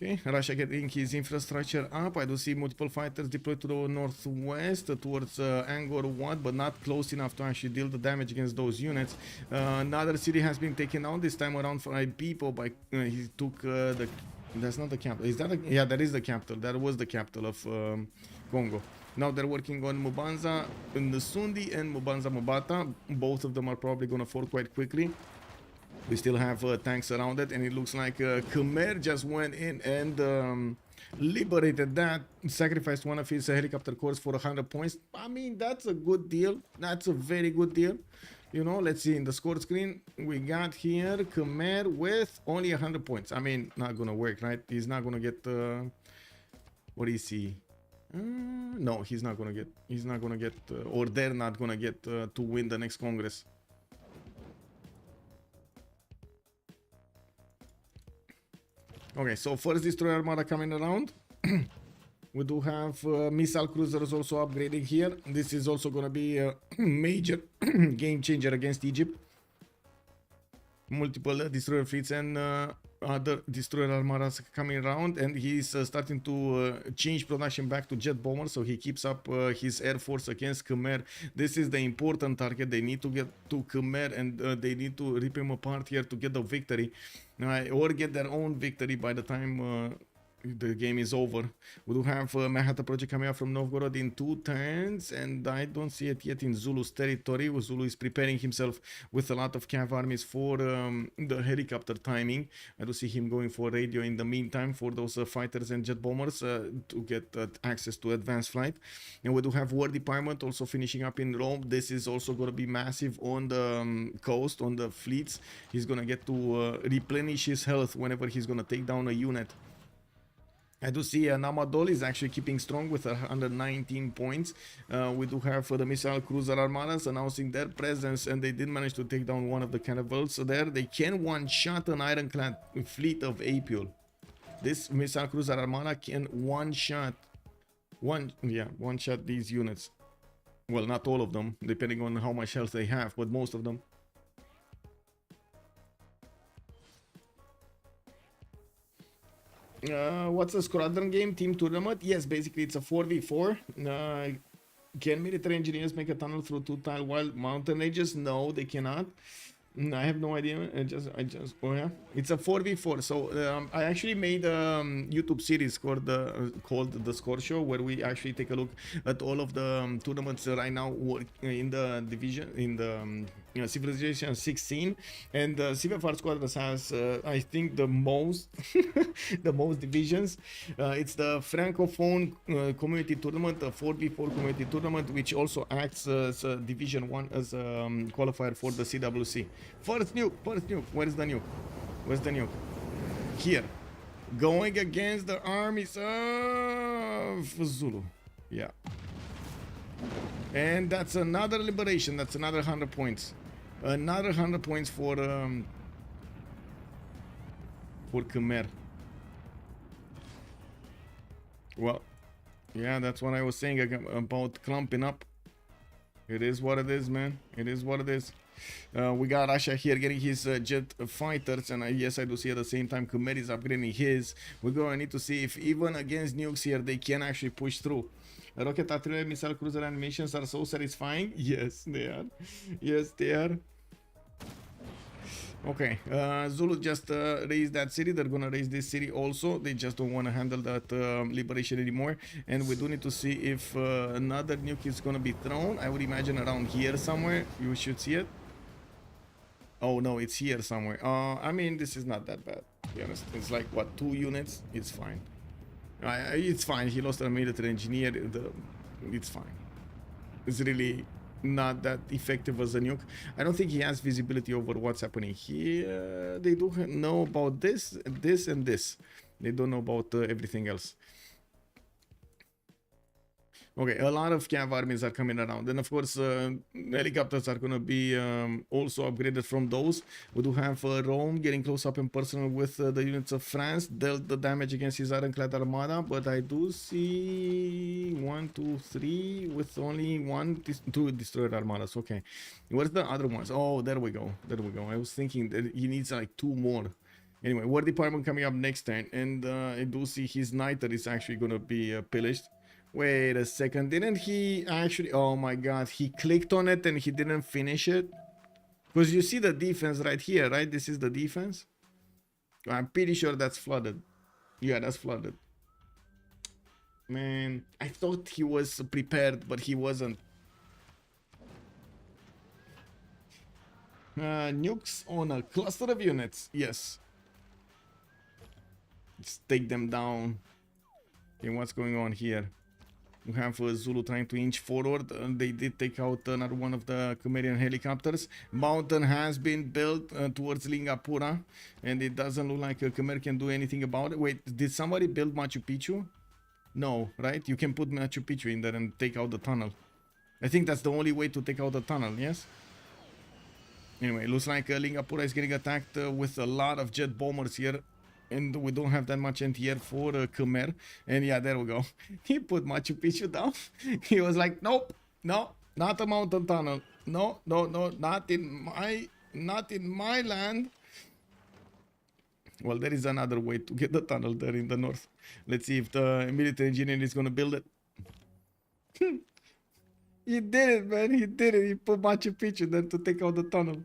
Okay, Russia getting his infrastructure up. I do see multiple fighters deployed to the northwest towards Angkor Wat, but not close enough to actually deal the damage against those units. Another city has been taken out, this time around by people. By he took the. That's not the capital. Is that? Yeah, that is the capital. That was the capital of Congo. Now they're working on Mubanza, Nsundi, and Mubanza Mubata. Both of them are probably gonna fall quite quickly. We still have tanks around it, and it looks like Khmer just went in and liberated that, sacrificed one of his helicopter corps for 100 points. I mean, that's a good deal. That's a very good deal. You know, let's see in the score screen. We got here Khmer with only 100 points. I mean, not gonna work, right? He's not gonna get. What do you see? No, he's not gonna get. He's not gonna get, or they're not gonna get to win the next Congress. Okay, so first destroyer armada coming around. We do have missile cruisers also upgrading here. This is also going to be a major game changer against Egypt. Multiple destroyer fleets and other destroyer armadas coming around, and he's starting to change production back to jet bombers, so he keeps up his air force against Khmer. This is the important target. They need to get to Khmer, and they need to rip him apart here to get the victory, or get their own victory by the time the game is over. We do have Manhattan project coming out from Novgorod in 2 turns, and I don't see it yet in Zulu's territory. Zulu is preparing himself with a lot of cav armies for the helicopter timing. I do see him going for radio in the meantime for those fighters and jet bombers to get access to advanced flight. And we do have War Department also finishing up in Rome. This is also going to be massive on the coast, on the fleets. He's going to get to replenish his health whenever he's going to take down a unit. I do see Namadol is actually keeping strong with 119 points. We do have the missile cruiser armadas announcing their presence, and they did manage to take down one of the cannibals. So there they can one-shot an ironclad fleet of Apule. This missile cruiser armada can one-shot these units. Well, not all of them, depending on how much health they have, but most of them. What's a squadron game? Team tournament? Yes, basically it's a 4v4. Can military engineers make a tunnel through 2 tile wild mountain ranges? No, they cannot. I have no idea. Oh yeah, it's a 4v4. So I actually made a YouTube series called the Score Show, where we actually take a look at all of the tournaments right now in the division, in the Civilization 16, and CivFR Squadrons has I think the most the most divisions. It's the Francophone community tournament, the 4v4 community tournament, which also acts as a Division 1 as a qualifier for the CWC. First nuke. Where's the nuke? Where's the nuke? Here. Going against the armies of Zulu. Yeah. And that's another liberation. That's another 100 points. Another 100 points for Khmer. Well, yeah, that's what I was saying about clumping up. It is what it is, man. It is what it is. We got Russia here getting his jet fighters, and yes, I do see at the same time Khmer is upgrading his. We're going to need to see if even against nukes here they can actually push through. Rocket artillery missile cruiser animations are so satisfying. Yes, they are. Yes, they are. Okay, Zulu just raised that city. They're gonna raise this city also. They just don't want to handle that liberation anymore. And we do need to see if another nuke is gonna be thrown. I would imagine around here somewhere. You should see it. Oh no, it's here somewhere. I mean, this is not that bad, to be honest. It's like, what, 2 units? It's fine. It's fine. He lost a military engineer. It's fine. It's really not that effective as a nuke. I don't think he has visibility over what's happening here. They do know about this, this, and this. They don't know about everything else. Okay, a lot of cav armies are coming around, and of course helicopters are going to be also upgraded from those. We do have Rome getting close up and personal with the units of France, dealt the damage against his ironclad armada, but I do see 1, 2, 3 with only 2 destroyed armadas. Okay, where's the other ones? Oh, there we go, there we go. I was thinking that he needs like 2 more. Anyway, War Department coming up next turn, and I do see his niter is actually going to be pillaged. Wait a second, didn't he actually... Oh my god, he clicked on it and he didn't finish it? Because you see the defense right here, right? This is the defense. I'm pretty sure that's flooded. Yeah, that's flooded. Man, I thought he was prepared, but he wasn't. Nukes on a cluster of units. Yes. Let's take them down. Okay, what's going on here? We have Zulu trying to inch forward. They did take out another one of the Khmerian helicopters. Mountain has been built towards Lingapura, and it doesn't look like Khmer can do anything about it. Wait, did somebody build Machu Picchu? No, right? You can put Machu Picchu in there and take out the tunnel. I think that's the only way to take out the tunnel, yes? Anyway, looks like Lingapura is getting attacked with a lot of jet bombers here. And we don't have that much anti-air for Khmer. And yeah, there we go. He put Machu Picchu down. He was like, nope, no, not a mountain tunnel. No, no, no, not in my land. Well, there is another way to get the tunnel there in the north. Let's see if the military engineer is going to build it. He did it, man. He did it. He put Machu Picchu there to take out the tunnel.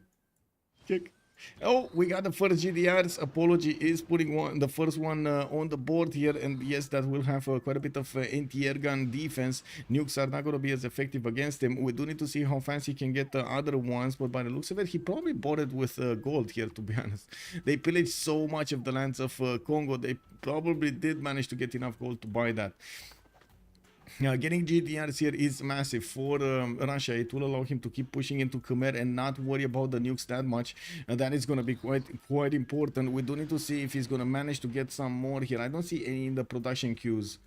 Kick. Oh, we got the first GDRs. Apology is putting the first one on the board here, and yes, that will have quite a bit of anti-air gun defense. Nukes are not going to be as effective against him. We do need to see how fast he can get the other ones, but by the looks of it, he probably bought it with gold here, to be honest. They pillaged so much of the lands of Congo, they probably did manage to get enough gold to buy that. Getting GDRs here is massive for Russia. It will allow him to keep pushing into Khmer and not worry about the nukes that much. That is going to be quite important. We do need to see if he's going to manage to get some more here. I don't see any in the production queues.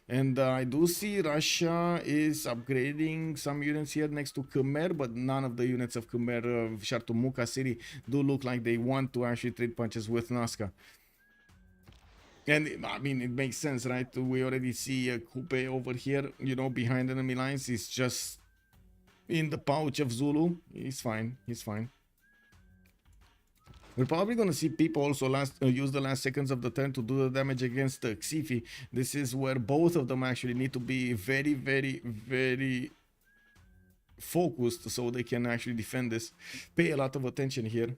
And I do see Russia is upgrading some units here next to Khmer, but none of the units of Khmer, Shartumuka city, do look like they want to actually trade punches with Nazca. And I mean, it makes sense, right? We already see Kupe over here, you know, behind enemy lines. He's just in the pouch of Zulu. He's fine. He's fine. We're probably going to see people also use the last seconds of the turn to do the damage against Xifi. This is where both of them actually need to be very, very, very focused so they can actually defend this. Pay a lot of attention here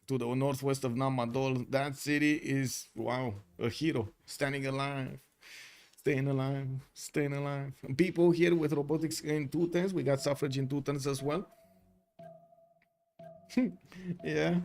to the northwest of Namadol. That city is, wow, a hero, standing alive. Staying alive, staying alive. People here with robotics in 2 turns. We got suffrage in 2 turns as well. Yeah.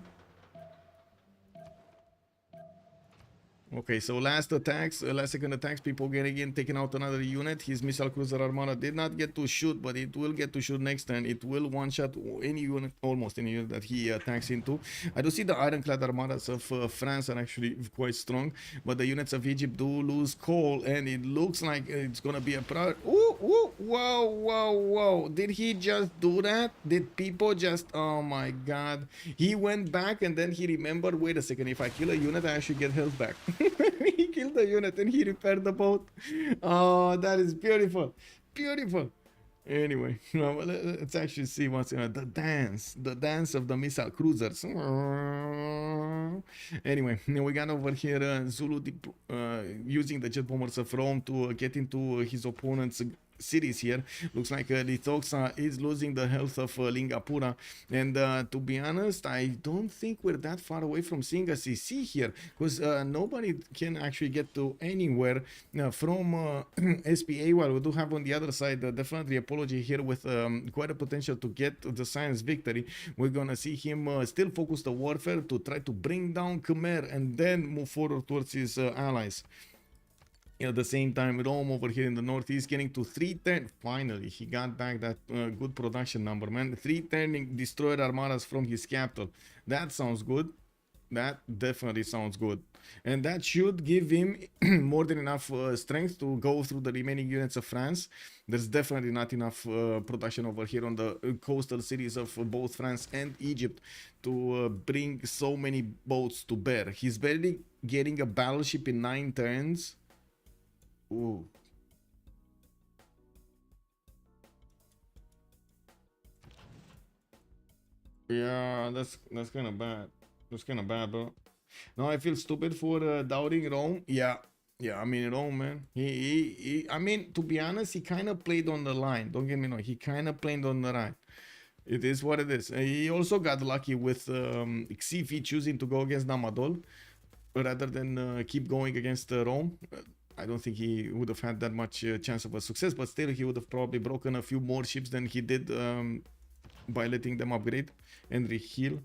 Okay, so last second attacks, people getting in, taking out another unit. His missile cruiser armada did not get to shoot, but it will get to shoot next turn. It will one-shot any unit, almost any unit that he attacks into. I do see the ironclad armadas of France are actually quite strong, but the units of Egypt do lose coal, and it looks like it's gonna be a priority. Ooh, ooh, whoa, whoa, whoa. Did he just do that? Did people just, oh my god. He went back and then he remembered, wait a second, if I kill a unit, I actually get health back. He killed the unit and he repaired the boat. Oh, that is beautiful. Beautiful. Anyway, let's actually see what's the dance of the missile cruisers. Anyway, we got over here Zulu using the jet bombers of Rome to get into his opponent's cities here. Looks like Lithoxa is losing the health of Lingapura, and to be honest, I don't think we're that far away from seeing a CC here, because nobody can actually get to anywhere from SPA, while we do have on the other side definitely Apology here with quite a potential to get the science victory. We're gonna see him still focus the warfare to try to bring down Khmer and then move forward towards his allies. At the same time, Rome over here in the northeast getting to 310. Finally, he got back that good production number, man. 310 destroyed armadas from his capital. That sounds good. That definitely sounds good. And that should give him more than enough strength to go through the remaining units of France. There's definitely not enough production over here on the coastal cities of both France and Egypt to bring so many boats to bear. He's barely getting a battleship in 9 turns. Ooh. Yeah, that's kind of bad. That's kind of bad, bro. No, I feel stupid for doubting Rome. Yeah, I mean Rome, man. I mean, to be honest, he kind of played on the line. Don't get me wrong. He kind of played on the line. It is what it is. He also got lucky with Xifi choosing to go against Namadol rather than keep going against Rome. I don't think he would have had that much chance of a success, but still he would have probably broken a few more ships than he did by letting them upgrade and reheal.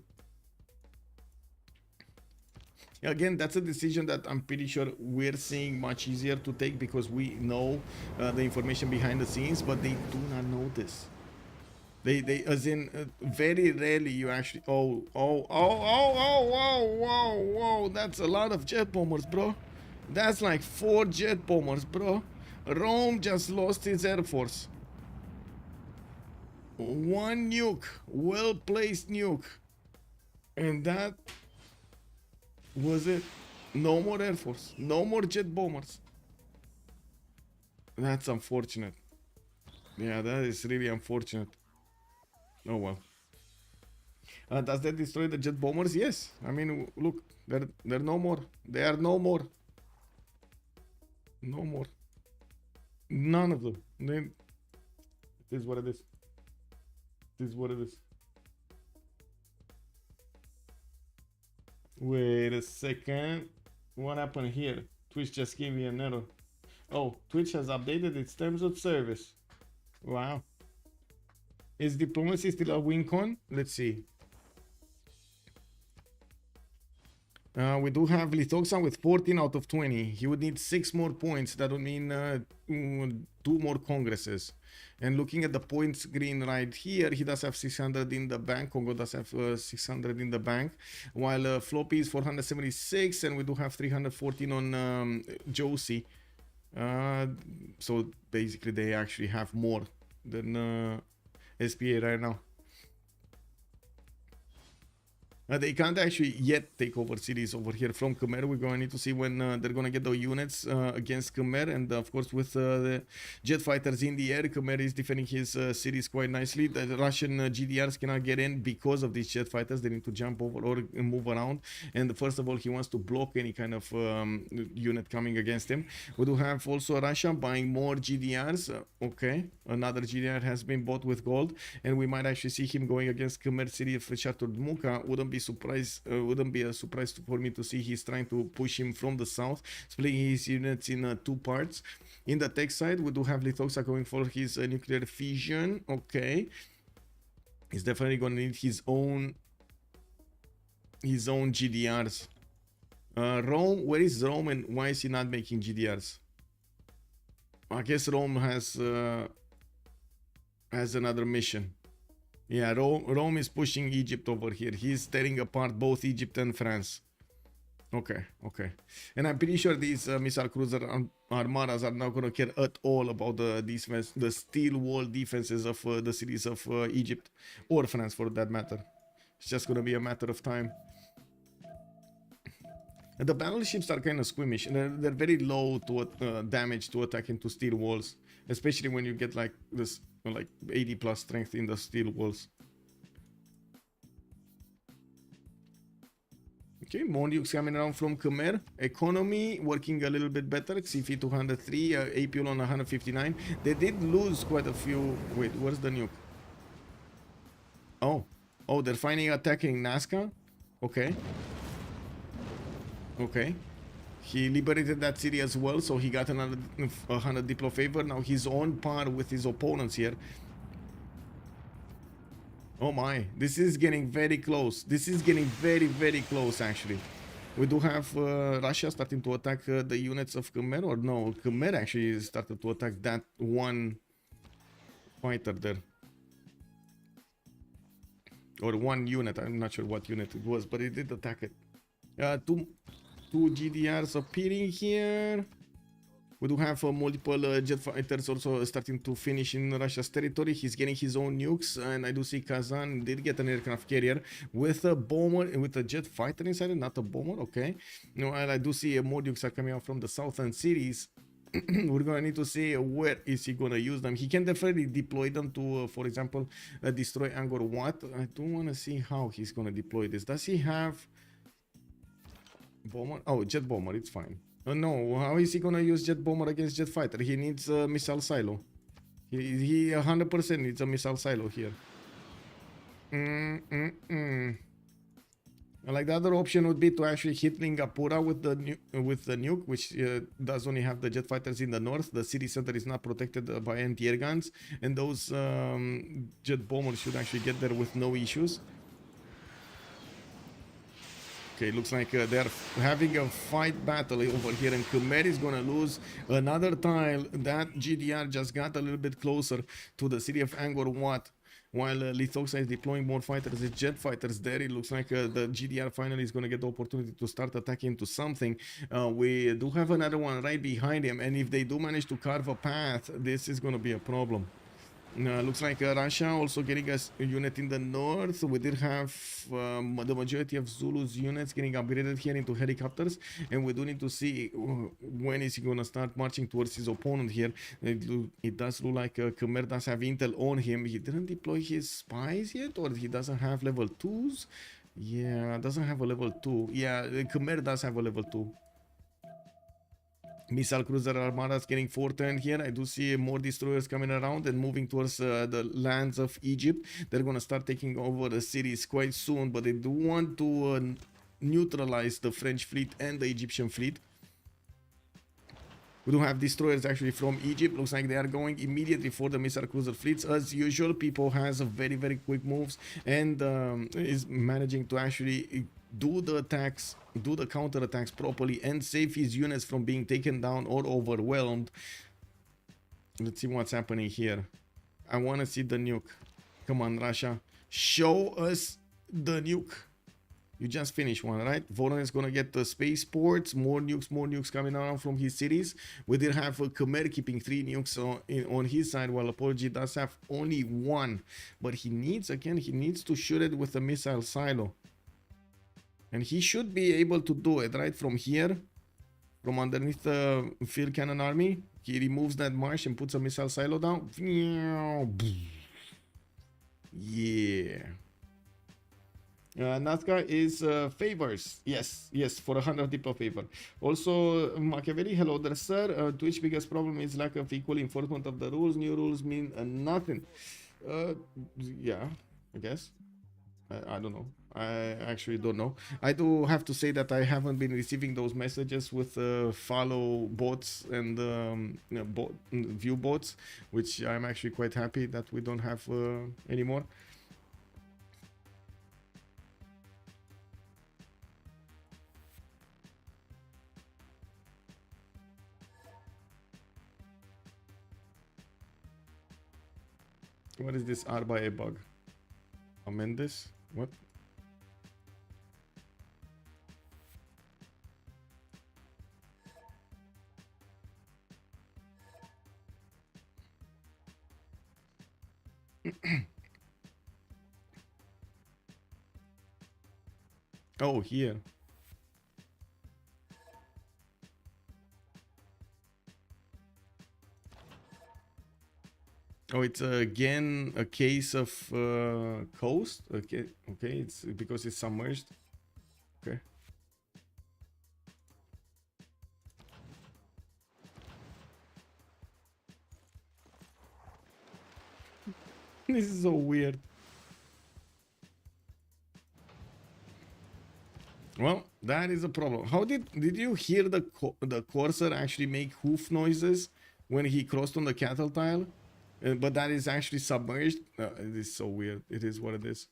Again, that's a decision that I'm pretty sure we're seeing much easier to take because we know the information behind the scenes, but they do not know this. They as in very rarely you actually whoa, that's a lot of jet bombers, bro. That's like 4 jet bombers, bro. Rome just lost his air force. 1 nuke, well-placed nuke. And that was it. No more air force, no more jet bombers. That's unfortunate. Yeah, that is really unfortunate. Oh well. Does that destroy the jet bombers? Yes. I mean, look, they're no more. They are no more. No more. None of them. It is what it is. It is what it is. Wait a second. What happened here? Twitch just gave me an error. Oh, Twitch has updated its terms of service. Wow. Is diplomacy still a win con? Let's see. We do have Lithoxa with 14 out of 20. He would need 6 more points. That would mean 2 more congresses. And looking at the points green right here, he does have 600 in the bank. Congo does have 600 in the bank. While Floppy is 476 and we do have 314 on Josie. So basically they actually have more than SPA right now. They can't actually yet take over cities over here from Khmer. We're going to need to see when they're going to get the units against Khmer. And of course, with the jet fighters in the air, Khmer is defending his cities quite nicely. The Russian GDRs cannot get in because of these jet fighters. They need to jump over or move around. And first of all, he wants to block any kind of unit coming against him. We do have also Russia buying more GDRs. Okay, another GDR has been bought with gold. And we might actually see him going against Khmer city of Richard Muka. Wouldn't be a surprise for me to see he's trying to push him from the south, splitting his units in two parts. In the tech side, we do have Lithoxa going for his nuclear fission. Okay, he's definitely going to need his own GDRs. Rome, where is Rome and why is he not making GDRs? I guess Rome has another mission. Yeah, Rome is pushing Egypt over here. He's tearing apart both Egypt and France. Okay. And I'm pretty sure these missile cruiser armadas are not going to care at all about the defense, the steel wall defenses of the cities of Egypt or France for that matter. It's just going to be a matter of time. And the battleships are kind of squeamish. They're very low to damage to attack into steel walls, especially when you get like this, like 80 plus strength in the steel walls. Okay, more nukes coming around from Khmer. Economy working a little bit better. CF 203, APL on 159. They did lose quite a few. Wait, where's the nuke? Oh, they're finally attacking Nazca. Okay. He liberated that city as well, so he got another 100 Diplo favor. Now he's on par with his opponents here. Oh my, this is getting very close. This is getting very, very close actually. We do have Russia starting to attack the units of Khmer, or no, Khmer actually started to attack that one fighter there. Or one unit, I'm not sure what unit it was, but it did attack it. Two GDRs appearing here. We do have multiple jet fighters also starting to finish in Russia's territory. He's getting his own nukes, and I do see Kazan did get an aircraft carrier with a bomber, with a jet fighter inside it, not a bomber. Okay. No, and I do see more nukes are coming out from the southern cities. We're gonna need to see where is he gonna use them. He can definitely deploy them to, for example, destroy Angkor Wat. I don't want to see how he's gonna deploy this. Does he have bomber? Oh, jet bomber, it's fine. No, how is he gonna use jet bomber against jet fighter? He needs a missile silo. He 100% needs a missile silo here. Like the other option would be to actually hit Lingapura with the nuke, which does only have the jet fighters in the north. The city center is not protected by anti-air guns, and those jet bombers should actually get there with no issues. Okay, looks like they're having a fight battle over here, and Khmer is gonna lose another tile. That GDR just got a little bit closer to the city of Angkor Wat, while Lithoxa is deploying more fighters, it's jet fighters there. It looks like the GDR finally is gonna get the opportunity to start attacking to something. We do have another one right behind him, and if they do manage to carve a path, this is gonna be a problem. Looks like Russia also getting a unit in the north. We did have the majority of Zulu's units getting upgraded here into helicopters, and we do need to see when is he gonna start marching towards his opponent here. It does look like Khmer does have intel on him. He didn't deploy his spies yet, or he doesn't have level 2s. Yeah, doesn't have a level 2. Yeah, Khmer does have a level 2. Missile cruiser armadas getting 410 here. I do see more destroyers coming around and moving towards the lands of Egypt. They're gonna start taking over the cities quite soon, but they do want to neutralize the French fleet and the Egyptian fleet. We do have destroyers actually from Egypt. Looks like they are going immediately for the missile cruiser fleets. As usual, People has a very, very quick moves and is managing to actually do the attacks, do the counter attacks properly and save his units from being taken down or overwhelmed. Let's see what's happening here. I want to see the nuke. Come on, Russia. Show us the nuke. You just finished one, right? Voron is going to get the spaceports. More nukes coming around from his cities. We did have Khmer keeping 3 nukes on his side, while Apology does have only 1. But he needs, again, he needs to shoot it with a missile silo. And he should be able to do it, right? From here, from underneath the field cannon army. He removes that marsh and puts a missile silo down. Yeah. NASCAR is favors. Yes, for 100 Diplo favor. Also, Machiavelli, hello there, sir. Twitch biggest problem is lack of equal enforcement of the rules. New rules mean nothing. Yeah, I guess. I don't know. I actually don't know. I do have to say that I haven't been receiving those messages with follow bots and view bots, which I'm actually quite happy that we don't have anymore. What is this R by a bug? Amend this? What? Oh, here. Oh, it's again a case of coast. Okay, it's because it's submerged. Okay. This is so weird. Well, that is a problem. How did you hear the Corsair actually make hoof noises when he crossed on the cattle tile? But that is actually submerged. It is so weird. It is what it is.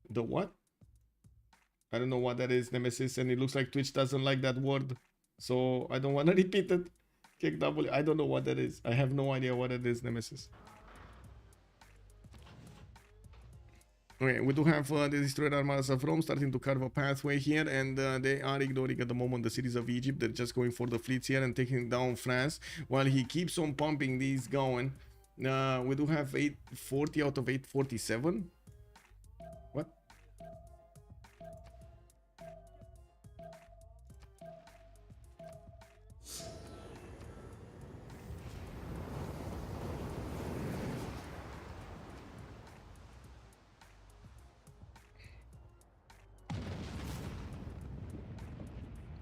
The what? I don't know what that is, Nemesis, and it looks like Twitch doesn't like that word, so I don't want to repeat it. Kick W. I don't know what that is. I have no idea what it is, Nemesis. Okay, we do have the destroyed armadas of Rome starting to carve a pathway here, and they are ignoring at the moment the cities of Egypt. They're just going for the fleets here and taking down France while he keeps on pumping these going. We do have 840 out of 847. What?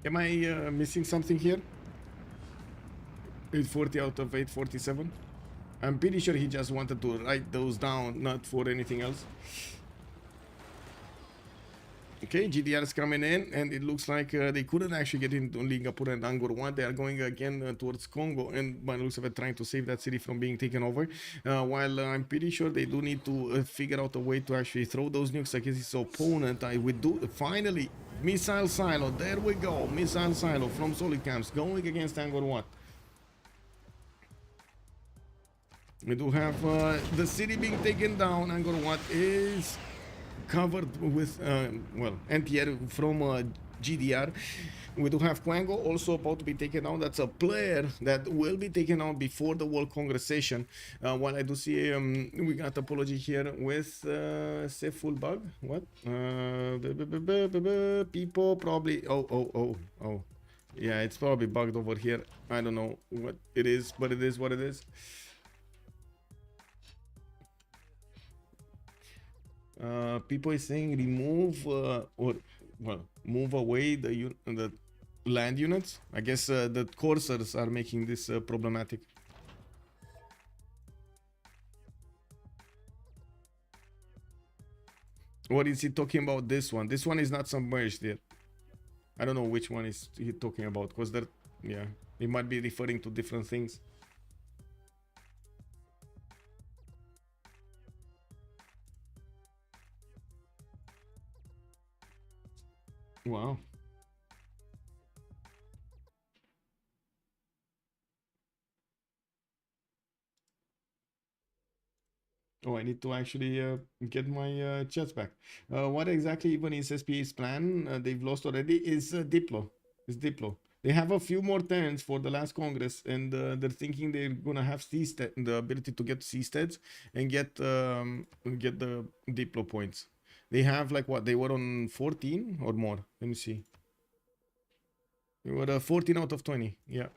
Am I missing something here? 840 out of 847. I'm pretty sure he just wanted to write those down, not for anything else. Okay, GDR is coming in, and it looks like they couldn't actually get into Lingapur and Angkor Wat. They are going again towards Congo, and by the looks of it, trying to save that city from being taken over. While I'm pretty sure they do need to figure out a way to actually throw those nukes against his opponent. I would do finally missile silo. There we go, missile silo from solid camps going against Angkor Wat. We do have the city being taken down. Angkor Wat is covered with well, anti-air from GDR. We do have Quango also about to be taken out. That's a player that will be taken out before the World Congress session. While I do see we got apology here with say full bug. What? People probably oh. Yeah, it's probably bugged over here. I don't know what it is, but it is what it is. People is saying remove or well, move away the land units. I guess the Corsairs are making this problematic. What is he talking about? This one. This one is not submerged yet. I don't know which one is he talking about, because they're, yeah, he might be referring to different things. Wow. Oh, I need to actually get my chats back. What exactly even is SPA's plan? They've lost already. Is Diplo. Is Diplo. They have a few more turns for the last Congress, and they're thinking they're gonna have the ability to get seasteads and get the Diplo points. They have like what? They were on 14 or more. Let me see. They were 14 out of 20. Yeah.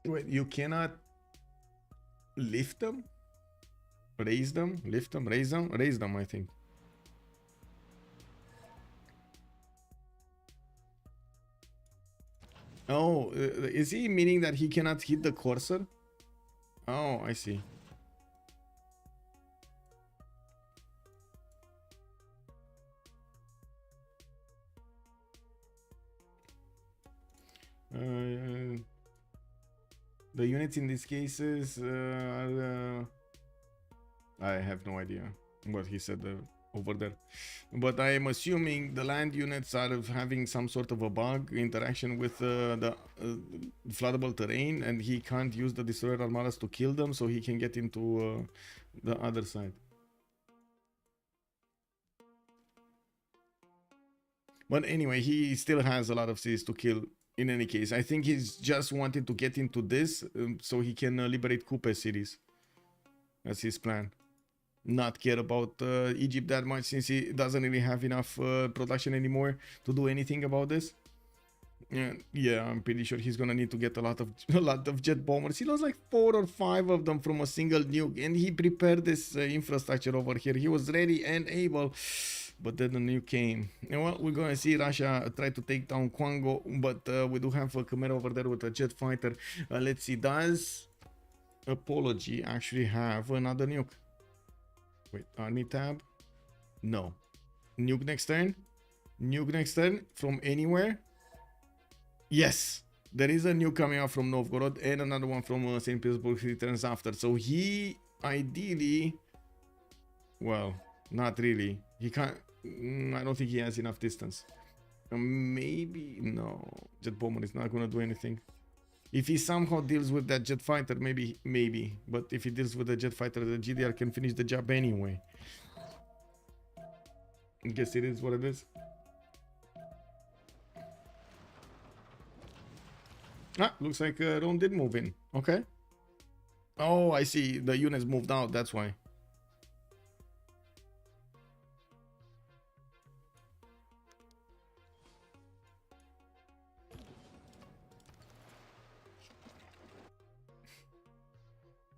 Wait, you cannot lift them? Raise them? Lift them? Raise them? Raise them, I think. Oh, is he meaning that he cannot hit the cursor? Oh, I see. The units in these cases are... I have no idea what he said over there. But I am assuming the land units are having some sort of a bug interaction with the floodable terrain, and he can't use the destroyer armadas to kill them, so he can get into the other side. But anyway, he still has a lot of cities to kill in any case. I think he's just wanting to get into this so he can liberate Coupe cities. That's his plan. Not care about Egypt that much, since he doesn't really have enough production anymore to do anything about this. Yeah, I'm pretty sure he's gonna need to get a lot of jet bombers. He lost like 4 or 5 of them from a single nuke, and he prepared this infrastructure over here. He was ready and able, but then the nuke came. And well, we're gonna see Russia try to take down Congo, but we do have a Khmer over there with a jet fighter. Let's see, does Apology actually have another nuke? Wait, army tab? No. Nuke next turn? Nuke next turn from anywhere? Yes! There is a nuke coming out from Novgorod and another one from St. Petersburg. He returns after. So he ideally... Well, not really. He can't... I don't think he has enough distance. Maybe... No. Jet bomber is not gonna do anything. If he somehow deals with that jet fighter, maybe. But if he deals with the jet fighter, the GDR can finish the job anyway. I guess it is what it is. Ah, looks like Ron did move in. Okay. Oh, I see. The units moved out. That's why.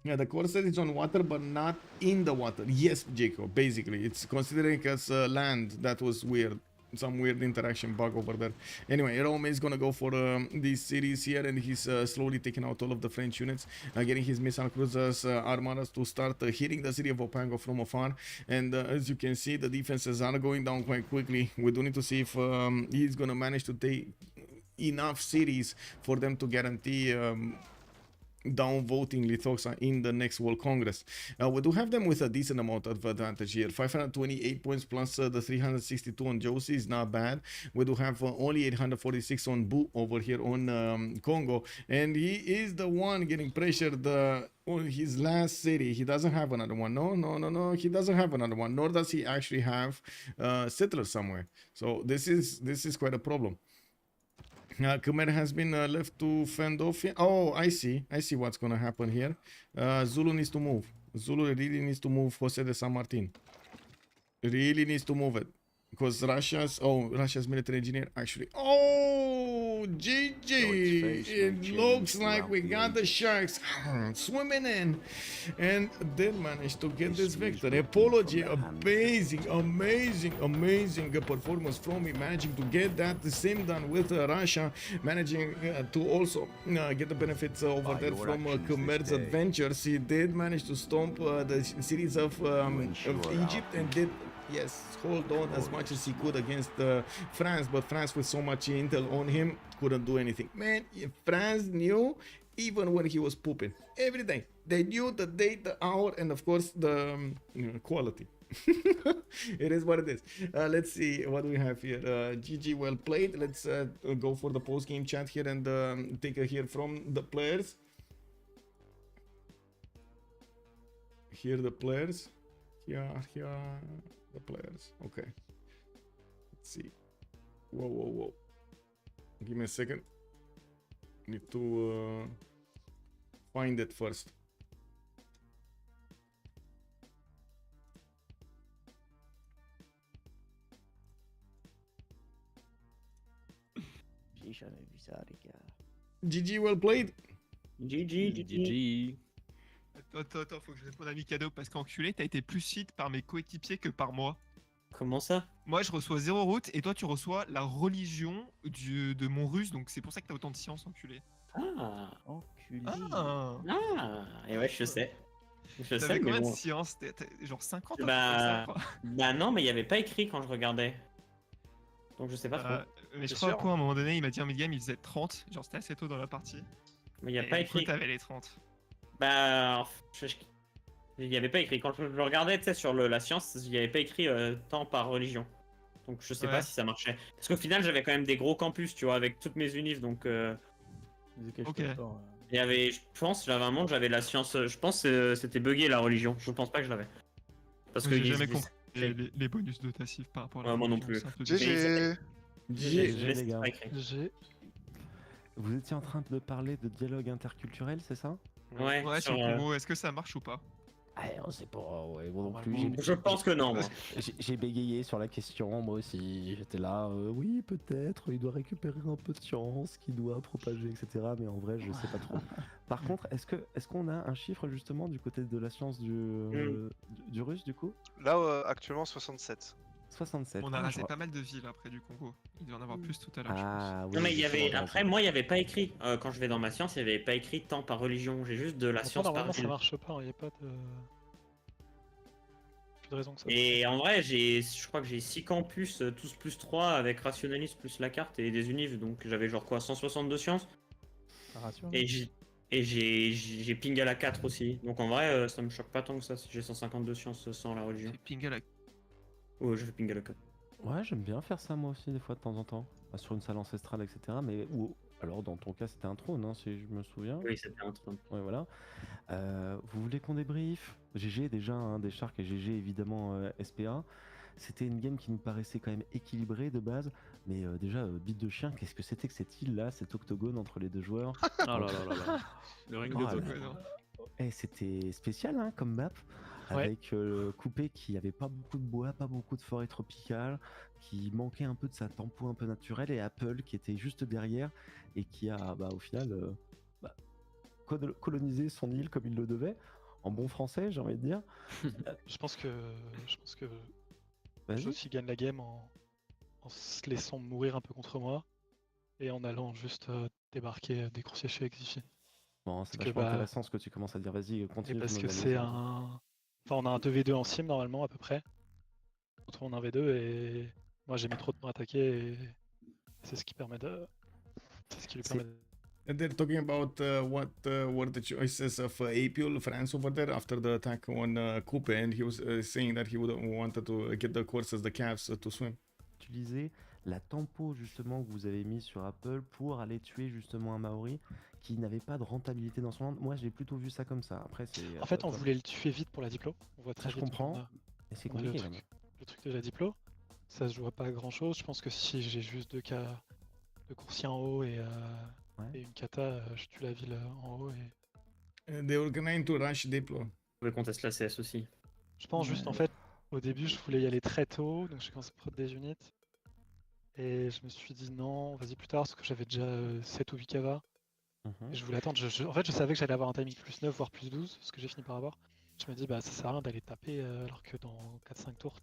Yeah, the corset is on water, but not in the water. Yes, Jacob, basically. It's considering as land. That was weird. Some weird interaction bug over there. Anyway, Rome is gonna go for these cities here, and he's slowly taking out all of the French units, getting his missile cruisers, armadas to start hitting the city of Opango from afar. And as you can see, the defenses are going down quite quickly. We do need to see if he's gonna manage to take enough cities for them to guarantee downvoting Lithoxa in the next World Congress. We do have them with a decent amount of advantage here. 528 points plus the 362 on Josie is not bad. We do have only 846 on Bu over here on Congo, and he is the one getting pressured on his last city. He doesn't have another one. No, he doesn't have another one, nor does he actually have settlers somewhere. So this is quite a problem. Khmer has been left to fend off. Oh, I see what's gonna happen here. Zulu needs to move. Zulu really needs to move Jose de San Martin. Really needs to move it. Because Russia's military engineer actually... Oh, GG! It looks like we got the Sharks swimming in and did manage to get this victory. Apology, amazing performance from me, managing to get that. The same done with Russia, managing to also get the benefits over there from Khmer's adventures. He did manage to stomp the cities of Egypt and did... Yes, hold on as much as he could against France, but France with so much intel on him couldn't do anything. Man, France knew even when he was pooping. Every day. They knew the date, the hour, and of course the quality. It is what it is. Let's see what we have here. GG, well played. Let's go for the post-game chat here and take a hear from the players. Hear the players. here are the players. Okay. Let's see. Whoa. Give me a second. Need to find it first. J'ai jamais vu ça, les gars. GG, well played. GG. Attends, faut que je réponde à Mikado parce qu'enculé, t'as été plus cheat par mes coéquipiers que par moi. Comment ça? Moi, je reçois 0 route et toi, tu reçois la religion de mon russe, donc c'est pour ça que t'as autant de science, enculé. Ah, enculé. Ah, Et ouais, je sais. Je sais, t'avais mais combien de bon. science? T'as genre 50 un truc Bah... comme ça, bah non, mais il n'y avait pas écrit quand je regardais. Donc je sais pas trop. mais je crois qu'à un moment donné, il m'a dit en mid-game, il faisait 30. Genre, c'était assez tôt dans la partie. Mais il n'y a Et pas du coup, écrit. t'avais les 30. Bah... Il n'y avait pas écrit. Quand je le regardais, tu sais, sur la science, il n'y avait pas écrit temps par religion. Donc je sais Ouais. pas si ça marchait. Parce qu'au final, j'avais quand même des gros campus, tu vois, avec toutes mes unifs, donc... Ok. Il y avait, je pense, j'avais un monde, j'avais la science... Je pense que c'était bugué, la religion. Je pense pas que je l'avais. Parce que... J'ai jamais compris les bonus de ta civ par rapport à la Ouais, moi non religion, plus. c'est un peu GG. Je laisse les gars. pas écrit. Vous étiez en train de parler de dialogue interculturel, c'est ça? Ouais, Ouais, sur sur, le Congo, est-ce que ça marche ou pas? Ah, on sait pas, ouais, moi non plus. Normalement, je pense que non, moi. J'ai bégayé sur la question, moi aussi. J'étais là, oui, peut-être, il doit récupérer un peu de science, qu'il doit propager, etc. Mais en vrai, je sais pas trop. Par contre, est-ce qu'on a un chiffre justement du côté de la science du russe, du coup? Là, actuellement, 67. 67. On a Ah, rasé je pas mal de villes après du Congo. Il doit y en avoir plus tout à l'heure, je pense. Ah, oui, Non, mais il y avait. justement, Après, moi, il n'y avait pas écrit. Quand je vais dans ma science, il n'y avait pas écrit temps par religion. J'ai juste de la science par Normalement, ça ville. marche pas, il n'y a pas de. Plus de raison que ça. Et en vrai, je crois que j'ai 6 campus, tous plus 3, avec rationalisme plus la carte et des univs. Donc j'avais genre quoi, 162 sciences. Et j'ai ping à la 4 aussi. Donc en vrai, ça me choque pas tant que ça si j'ai 152 sciences sans la religion. C'est ping à la... Ouais, je fais ping à la 4. Ouais, j'aime bien faire ça moi aussi, des fois de temps en temps. Bah, sur une salle ancestrale, etc. Mais alors, dans ton cas, c'était un trône, hein, si je me souviens. Oui, c'était un trône. Ouais, voilà. Vous voulez qu'on débriefe? GG déjà, hein, DShark et GG évidemment SPA. C'était une game qui nous paraissait quand même équilibrée de base. Mais déjà, bite de chien, qu'est-ce que c'était que cette île-là, cet octogone entre les deux joueurs? Oh là là là là. Le ring Ah, de là. Tokyo, Eh, c'était spécial hein, comme map. Ouais. Avec Coupé qui avait pas beaucoup de bois, pas beaucoup de forêt tropicale, qui manquait un peu de sa tempo un peu naturelle, et Apple qui était juste derrière et qui a au final colonisé son île comme il le devait, en bon français j'ai envie de dire. Je pense que Vas-y. Josie gagne la game en se laissant mourir un peu contre moi et en allant juste débarquer des coursiers chez Exify. Bon, c'est Parce que, vachement intéressant ce que tu commences à dire, vas-y Et continue. parce je que me c'est donne- un. Enfin, on a un 2v2 en sim normalement à peu près. On tourne un V2 et moi j'ai mis trop de temps à attaquer et c'est ce qui permet de. C'est ce qui lui permet de. And they're talking about what were the choices of Apul, France over there after the attack on Coupe, and he was saying that he would wanted to get the courses, the calves to swim. Utiliser la tempo justement que vous avez mis sur Apple pour aller tuer justement un Maori qui n'avait pas de rentabilité dans son land. Moi j'ai plutôt vu ça comme ça. Après c'est. En fait, on voulait le tuer vite pour la diplo. On voit très je vite. comprends. qu'on a- Et c'est on a le compliqué. truc, le truc de la diplo. Ça se joue à pas grand chose. Je pense que si j'ai juste 2 cas de coursier en haut et une kata, je tue la ville en haut et. They were going to rush Diplo. Vous pouvez qu'on teste la CS aussi. Je pense juste en fait, au début, je voulais y aller très tôt, donc j'ai commencé à prendre des unités. Et je me suis dit non, vas-y plus tard, parce que j'avais déjà 7 ou 8 cava. Et je voulais attendre. En fait, je savais que j'allais avoir un timing plus 9, voire plus 12, ce que j'ai fini par avoir. Je me dis, bah ça sert à rien d'aller taper alors que dans 4-5 tours.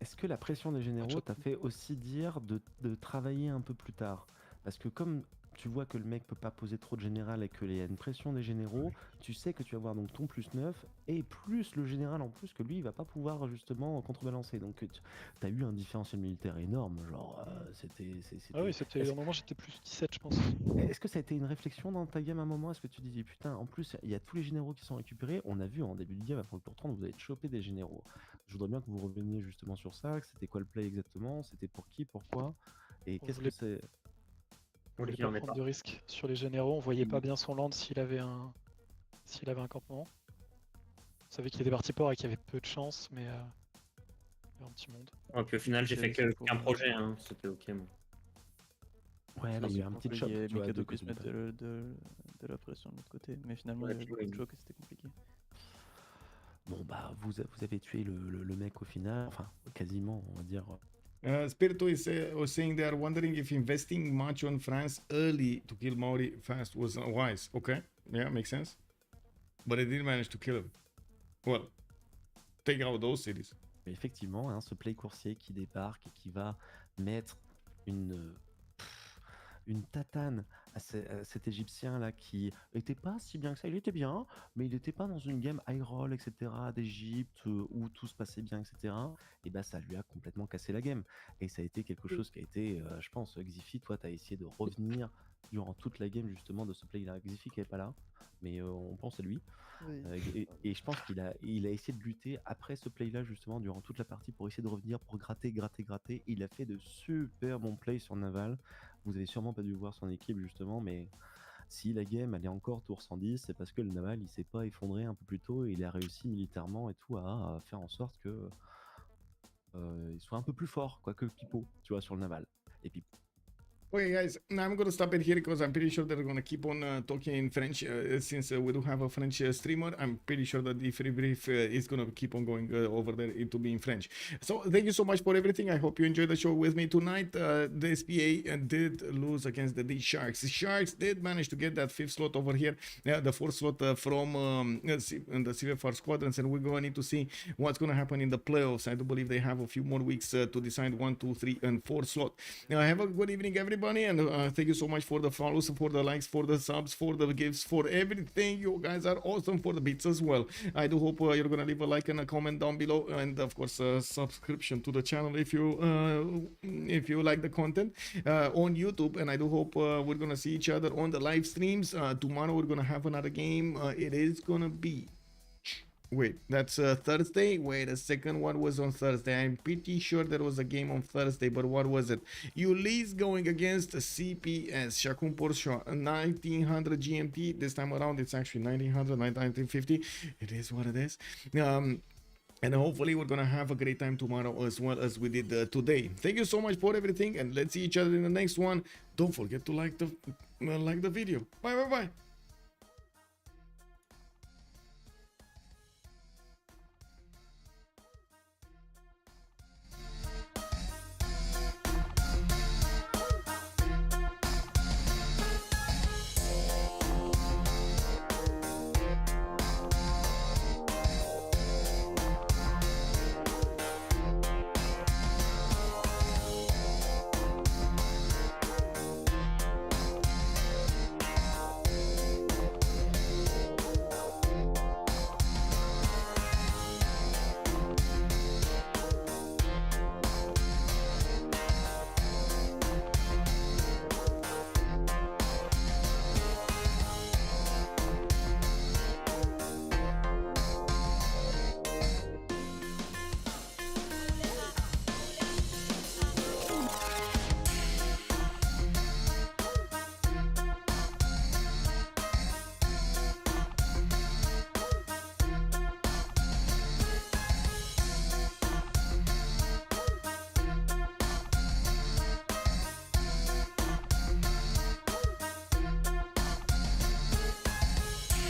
Est-ce que la pression des généraux t'a fait aussi dire de travailler un peu plus tard? Parce que comme tu vois que le mec peut pas poser trop de général et qu'il y a une pression des généraux, tu sais que tu vas avoir donc ton plus 9 et plus le général en plus que lui il va pas pouvoir justement contrebalancer. Donc tu as eu un différentiel militaire énorme, genre c'était... Ah oui, c'était un moment j'étais plus 17 je pense. Est-ce que ça a été une réflexion dans ta game à un moment? Est-ce que tu dis putain, en plus il y a tous les généraux qui sont récupérés, on a vu en début de game à pour 30 vous avez chopé des généraux. Je voudrais bien que vous reveniez justement sur ça, que c'était quoi le play exactement, c'était pour qui, pourquoi, et qu'est-ce que c'est... On voulait pas prendre de risques sur les généraux, on voyait pas bien son land s'il avait un campement. Je savais qu'il était parti port et qu'il y avait peu de chance, mais il y avait un petit monde. Et puis au final, j'ai fait qu'un projet, hein. C'était ok. Moi. Ouais, mais il y a eu un petit choc. Il y a tu vois, Mikado de qui se met côté. de la pression de l'autre côté. Mais finalement, il y avait beaucoup de chocs et c'était compliqué. Bon, bah, vous avez tué le mec au final. Enfin, quasiment, on va dire. Spirito was saying they are wondering if investing much on France early to kill Maori fast was wise. Okay, yeah, makes sense. But they didn't manage to kill him. Well, take out those cities. Mais effectivement, hein, ce play coursier qui débarque et qui va mettre une tatane à cet Égyptien là qui était pas si bien que ça. Il était bien, mais il n'était pas dans une game high roll, etc. d'Égypte où tout se passait bien, etc. Et bah ça lui a complètement cassé la game. Et ça a été quelque chose qui a été, je pense, Xifi, toi tu as essayé de revenir durant toute la game justement de ce play là. Xifi qui n'est pas là, mais on pense à lui. Oui. Et je pense qu'il a essayé de lutter après ce play là justement durant toute la partie pour essayer de revenir, pour gratter. Il a fait de super bons plays sur Naval. Vous avez sûrement pas dû voir son équipe justement, mais si la game elle est encore tour 110, c'est parce que le Naval il s'est pas effondré un peu plus tôt et il a réussi militairement et tout à faire en sorte que il soit un peu plus fort quoi que Pipo, tu vois, sur le Naval. Et puis Okay, guys, now I'm going to stop it here because I'm pretty sure they're going to keep on talking in French since we do have a French streamer. I'm pretty sure that the free brief is going to keep on going over there into being French. So thank you so much for everything. I hope you enjoyed the show with me tonight. The SPA did lose against the DSharks. The Sharks did manage to get that 5th slot over here, the 4th slot from the CivFR Squadrons, and we're going to need to see what's going to happen in the playoffs. I do believe they have a few more weeks to decide 1, 2, 3, and 4 slot. Have a good evening, everybody. And thank you so much for the follows, for the likes, for the subs, for the gifts, for everything. You guys are awesome, for the bits as well. I do hope you're gonna leave a like and a comment down below, and of course subscription to the channel if you like the content on YouTube. And I do hope we're gonna see each other on the live streams. Tomorrow we're gonna have another game. It is gonna be, wait, that's Thursday. Wait a second, what was on Thursday? I'm pretty sure there was a game on Thursday, but what was it? Ulysse going against CPS Shakun Porsche 1900 GMT. This time around it's actually 1900, 1950. It is what it is. And hopefully we're gonna have a great time tomorrow as well as we did today. Thank you so much for everything, and let's see each other in the next one. Don't forget to like the video. Bye.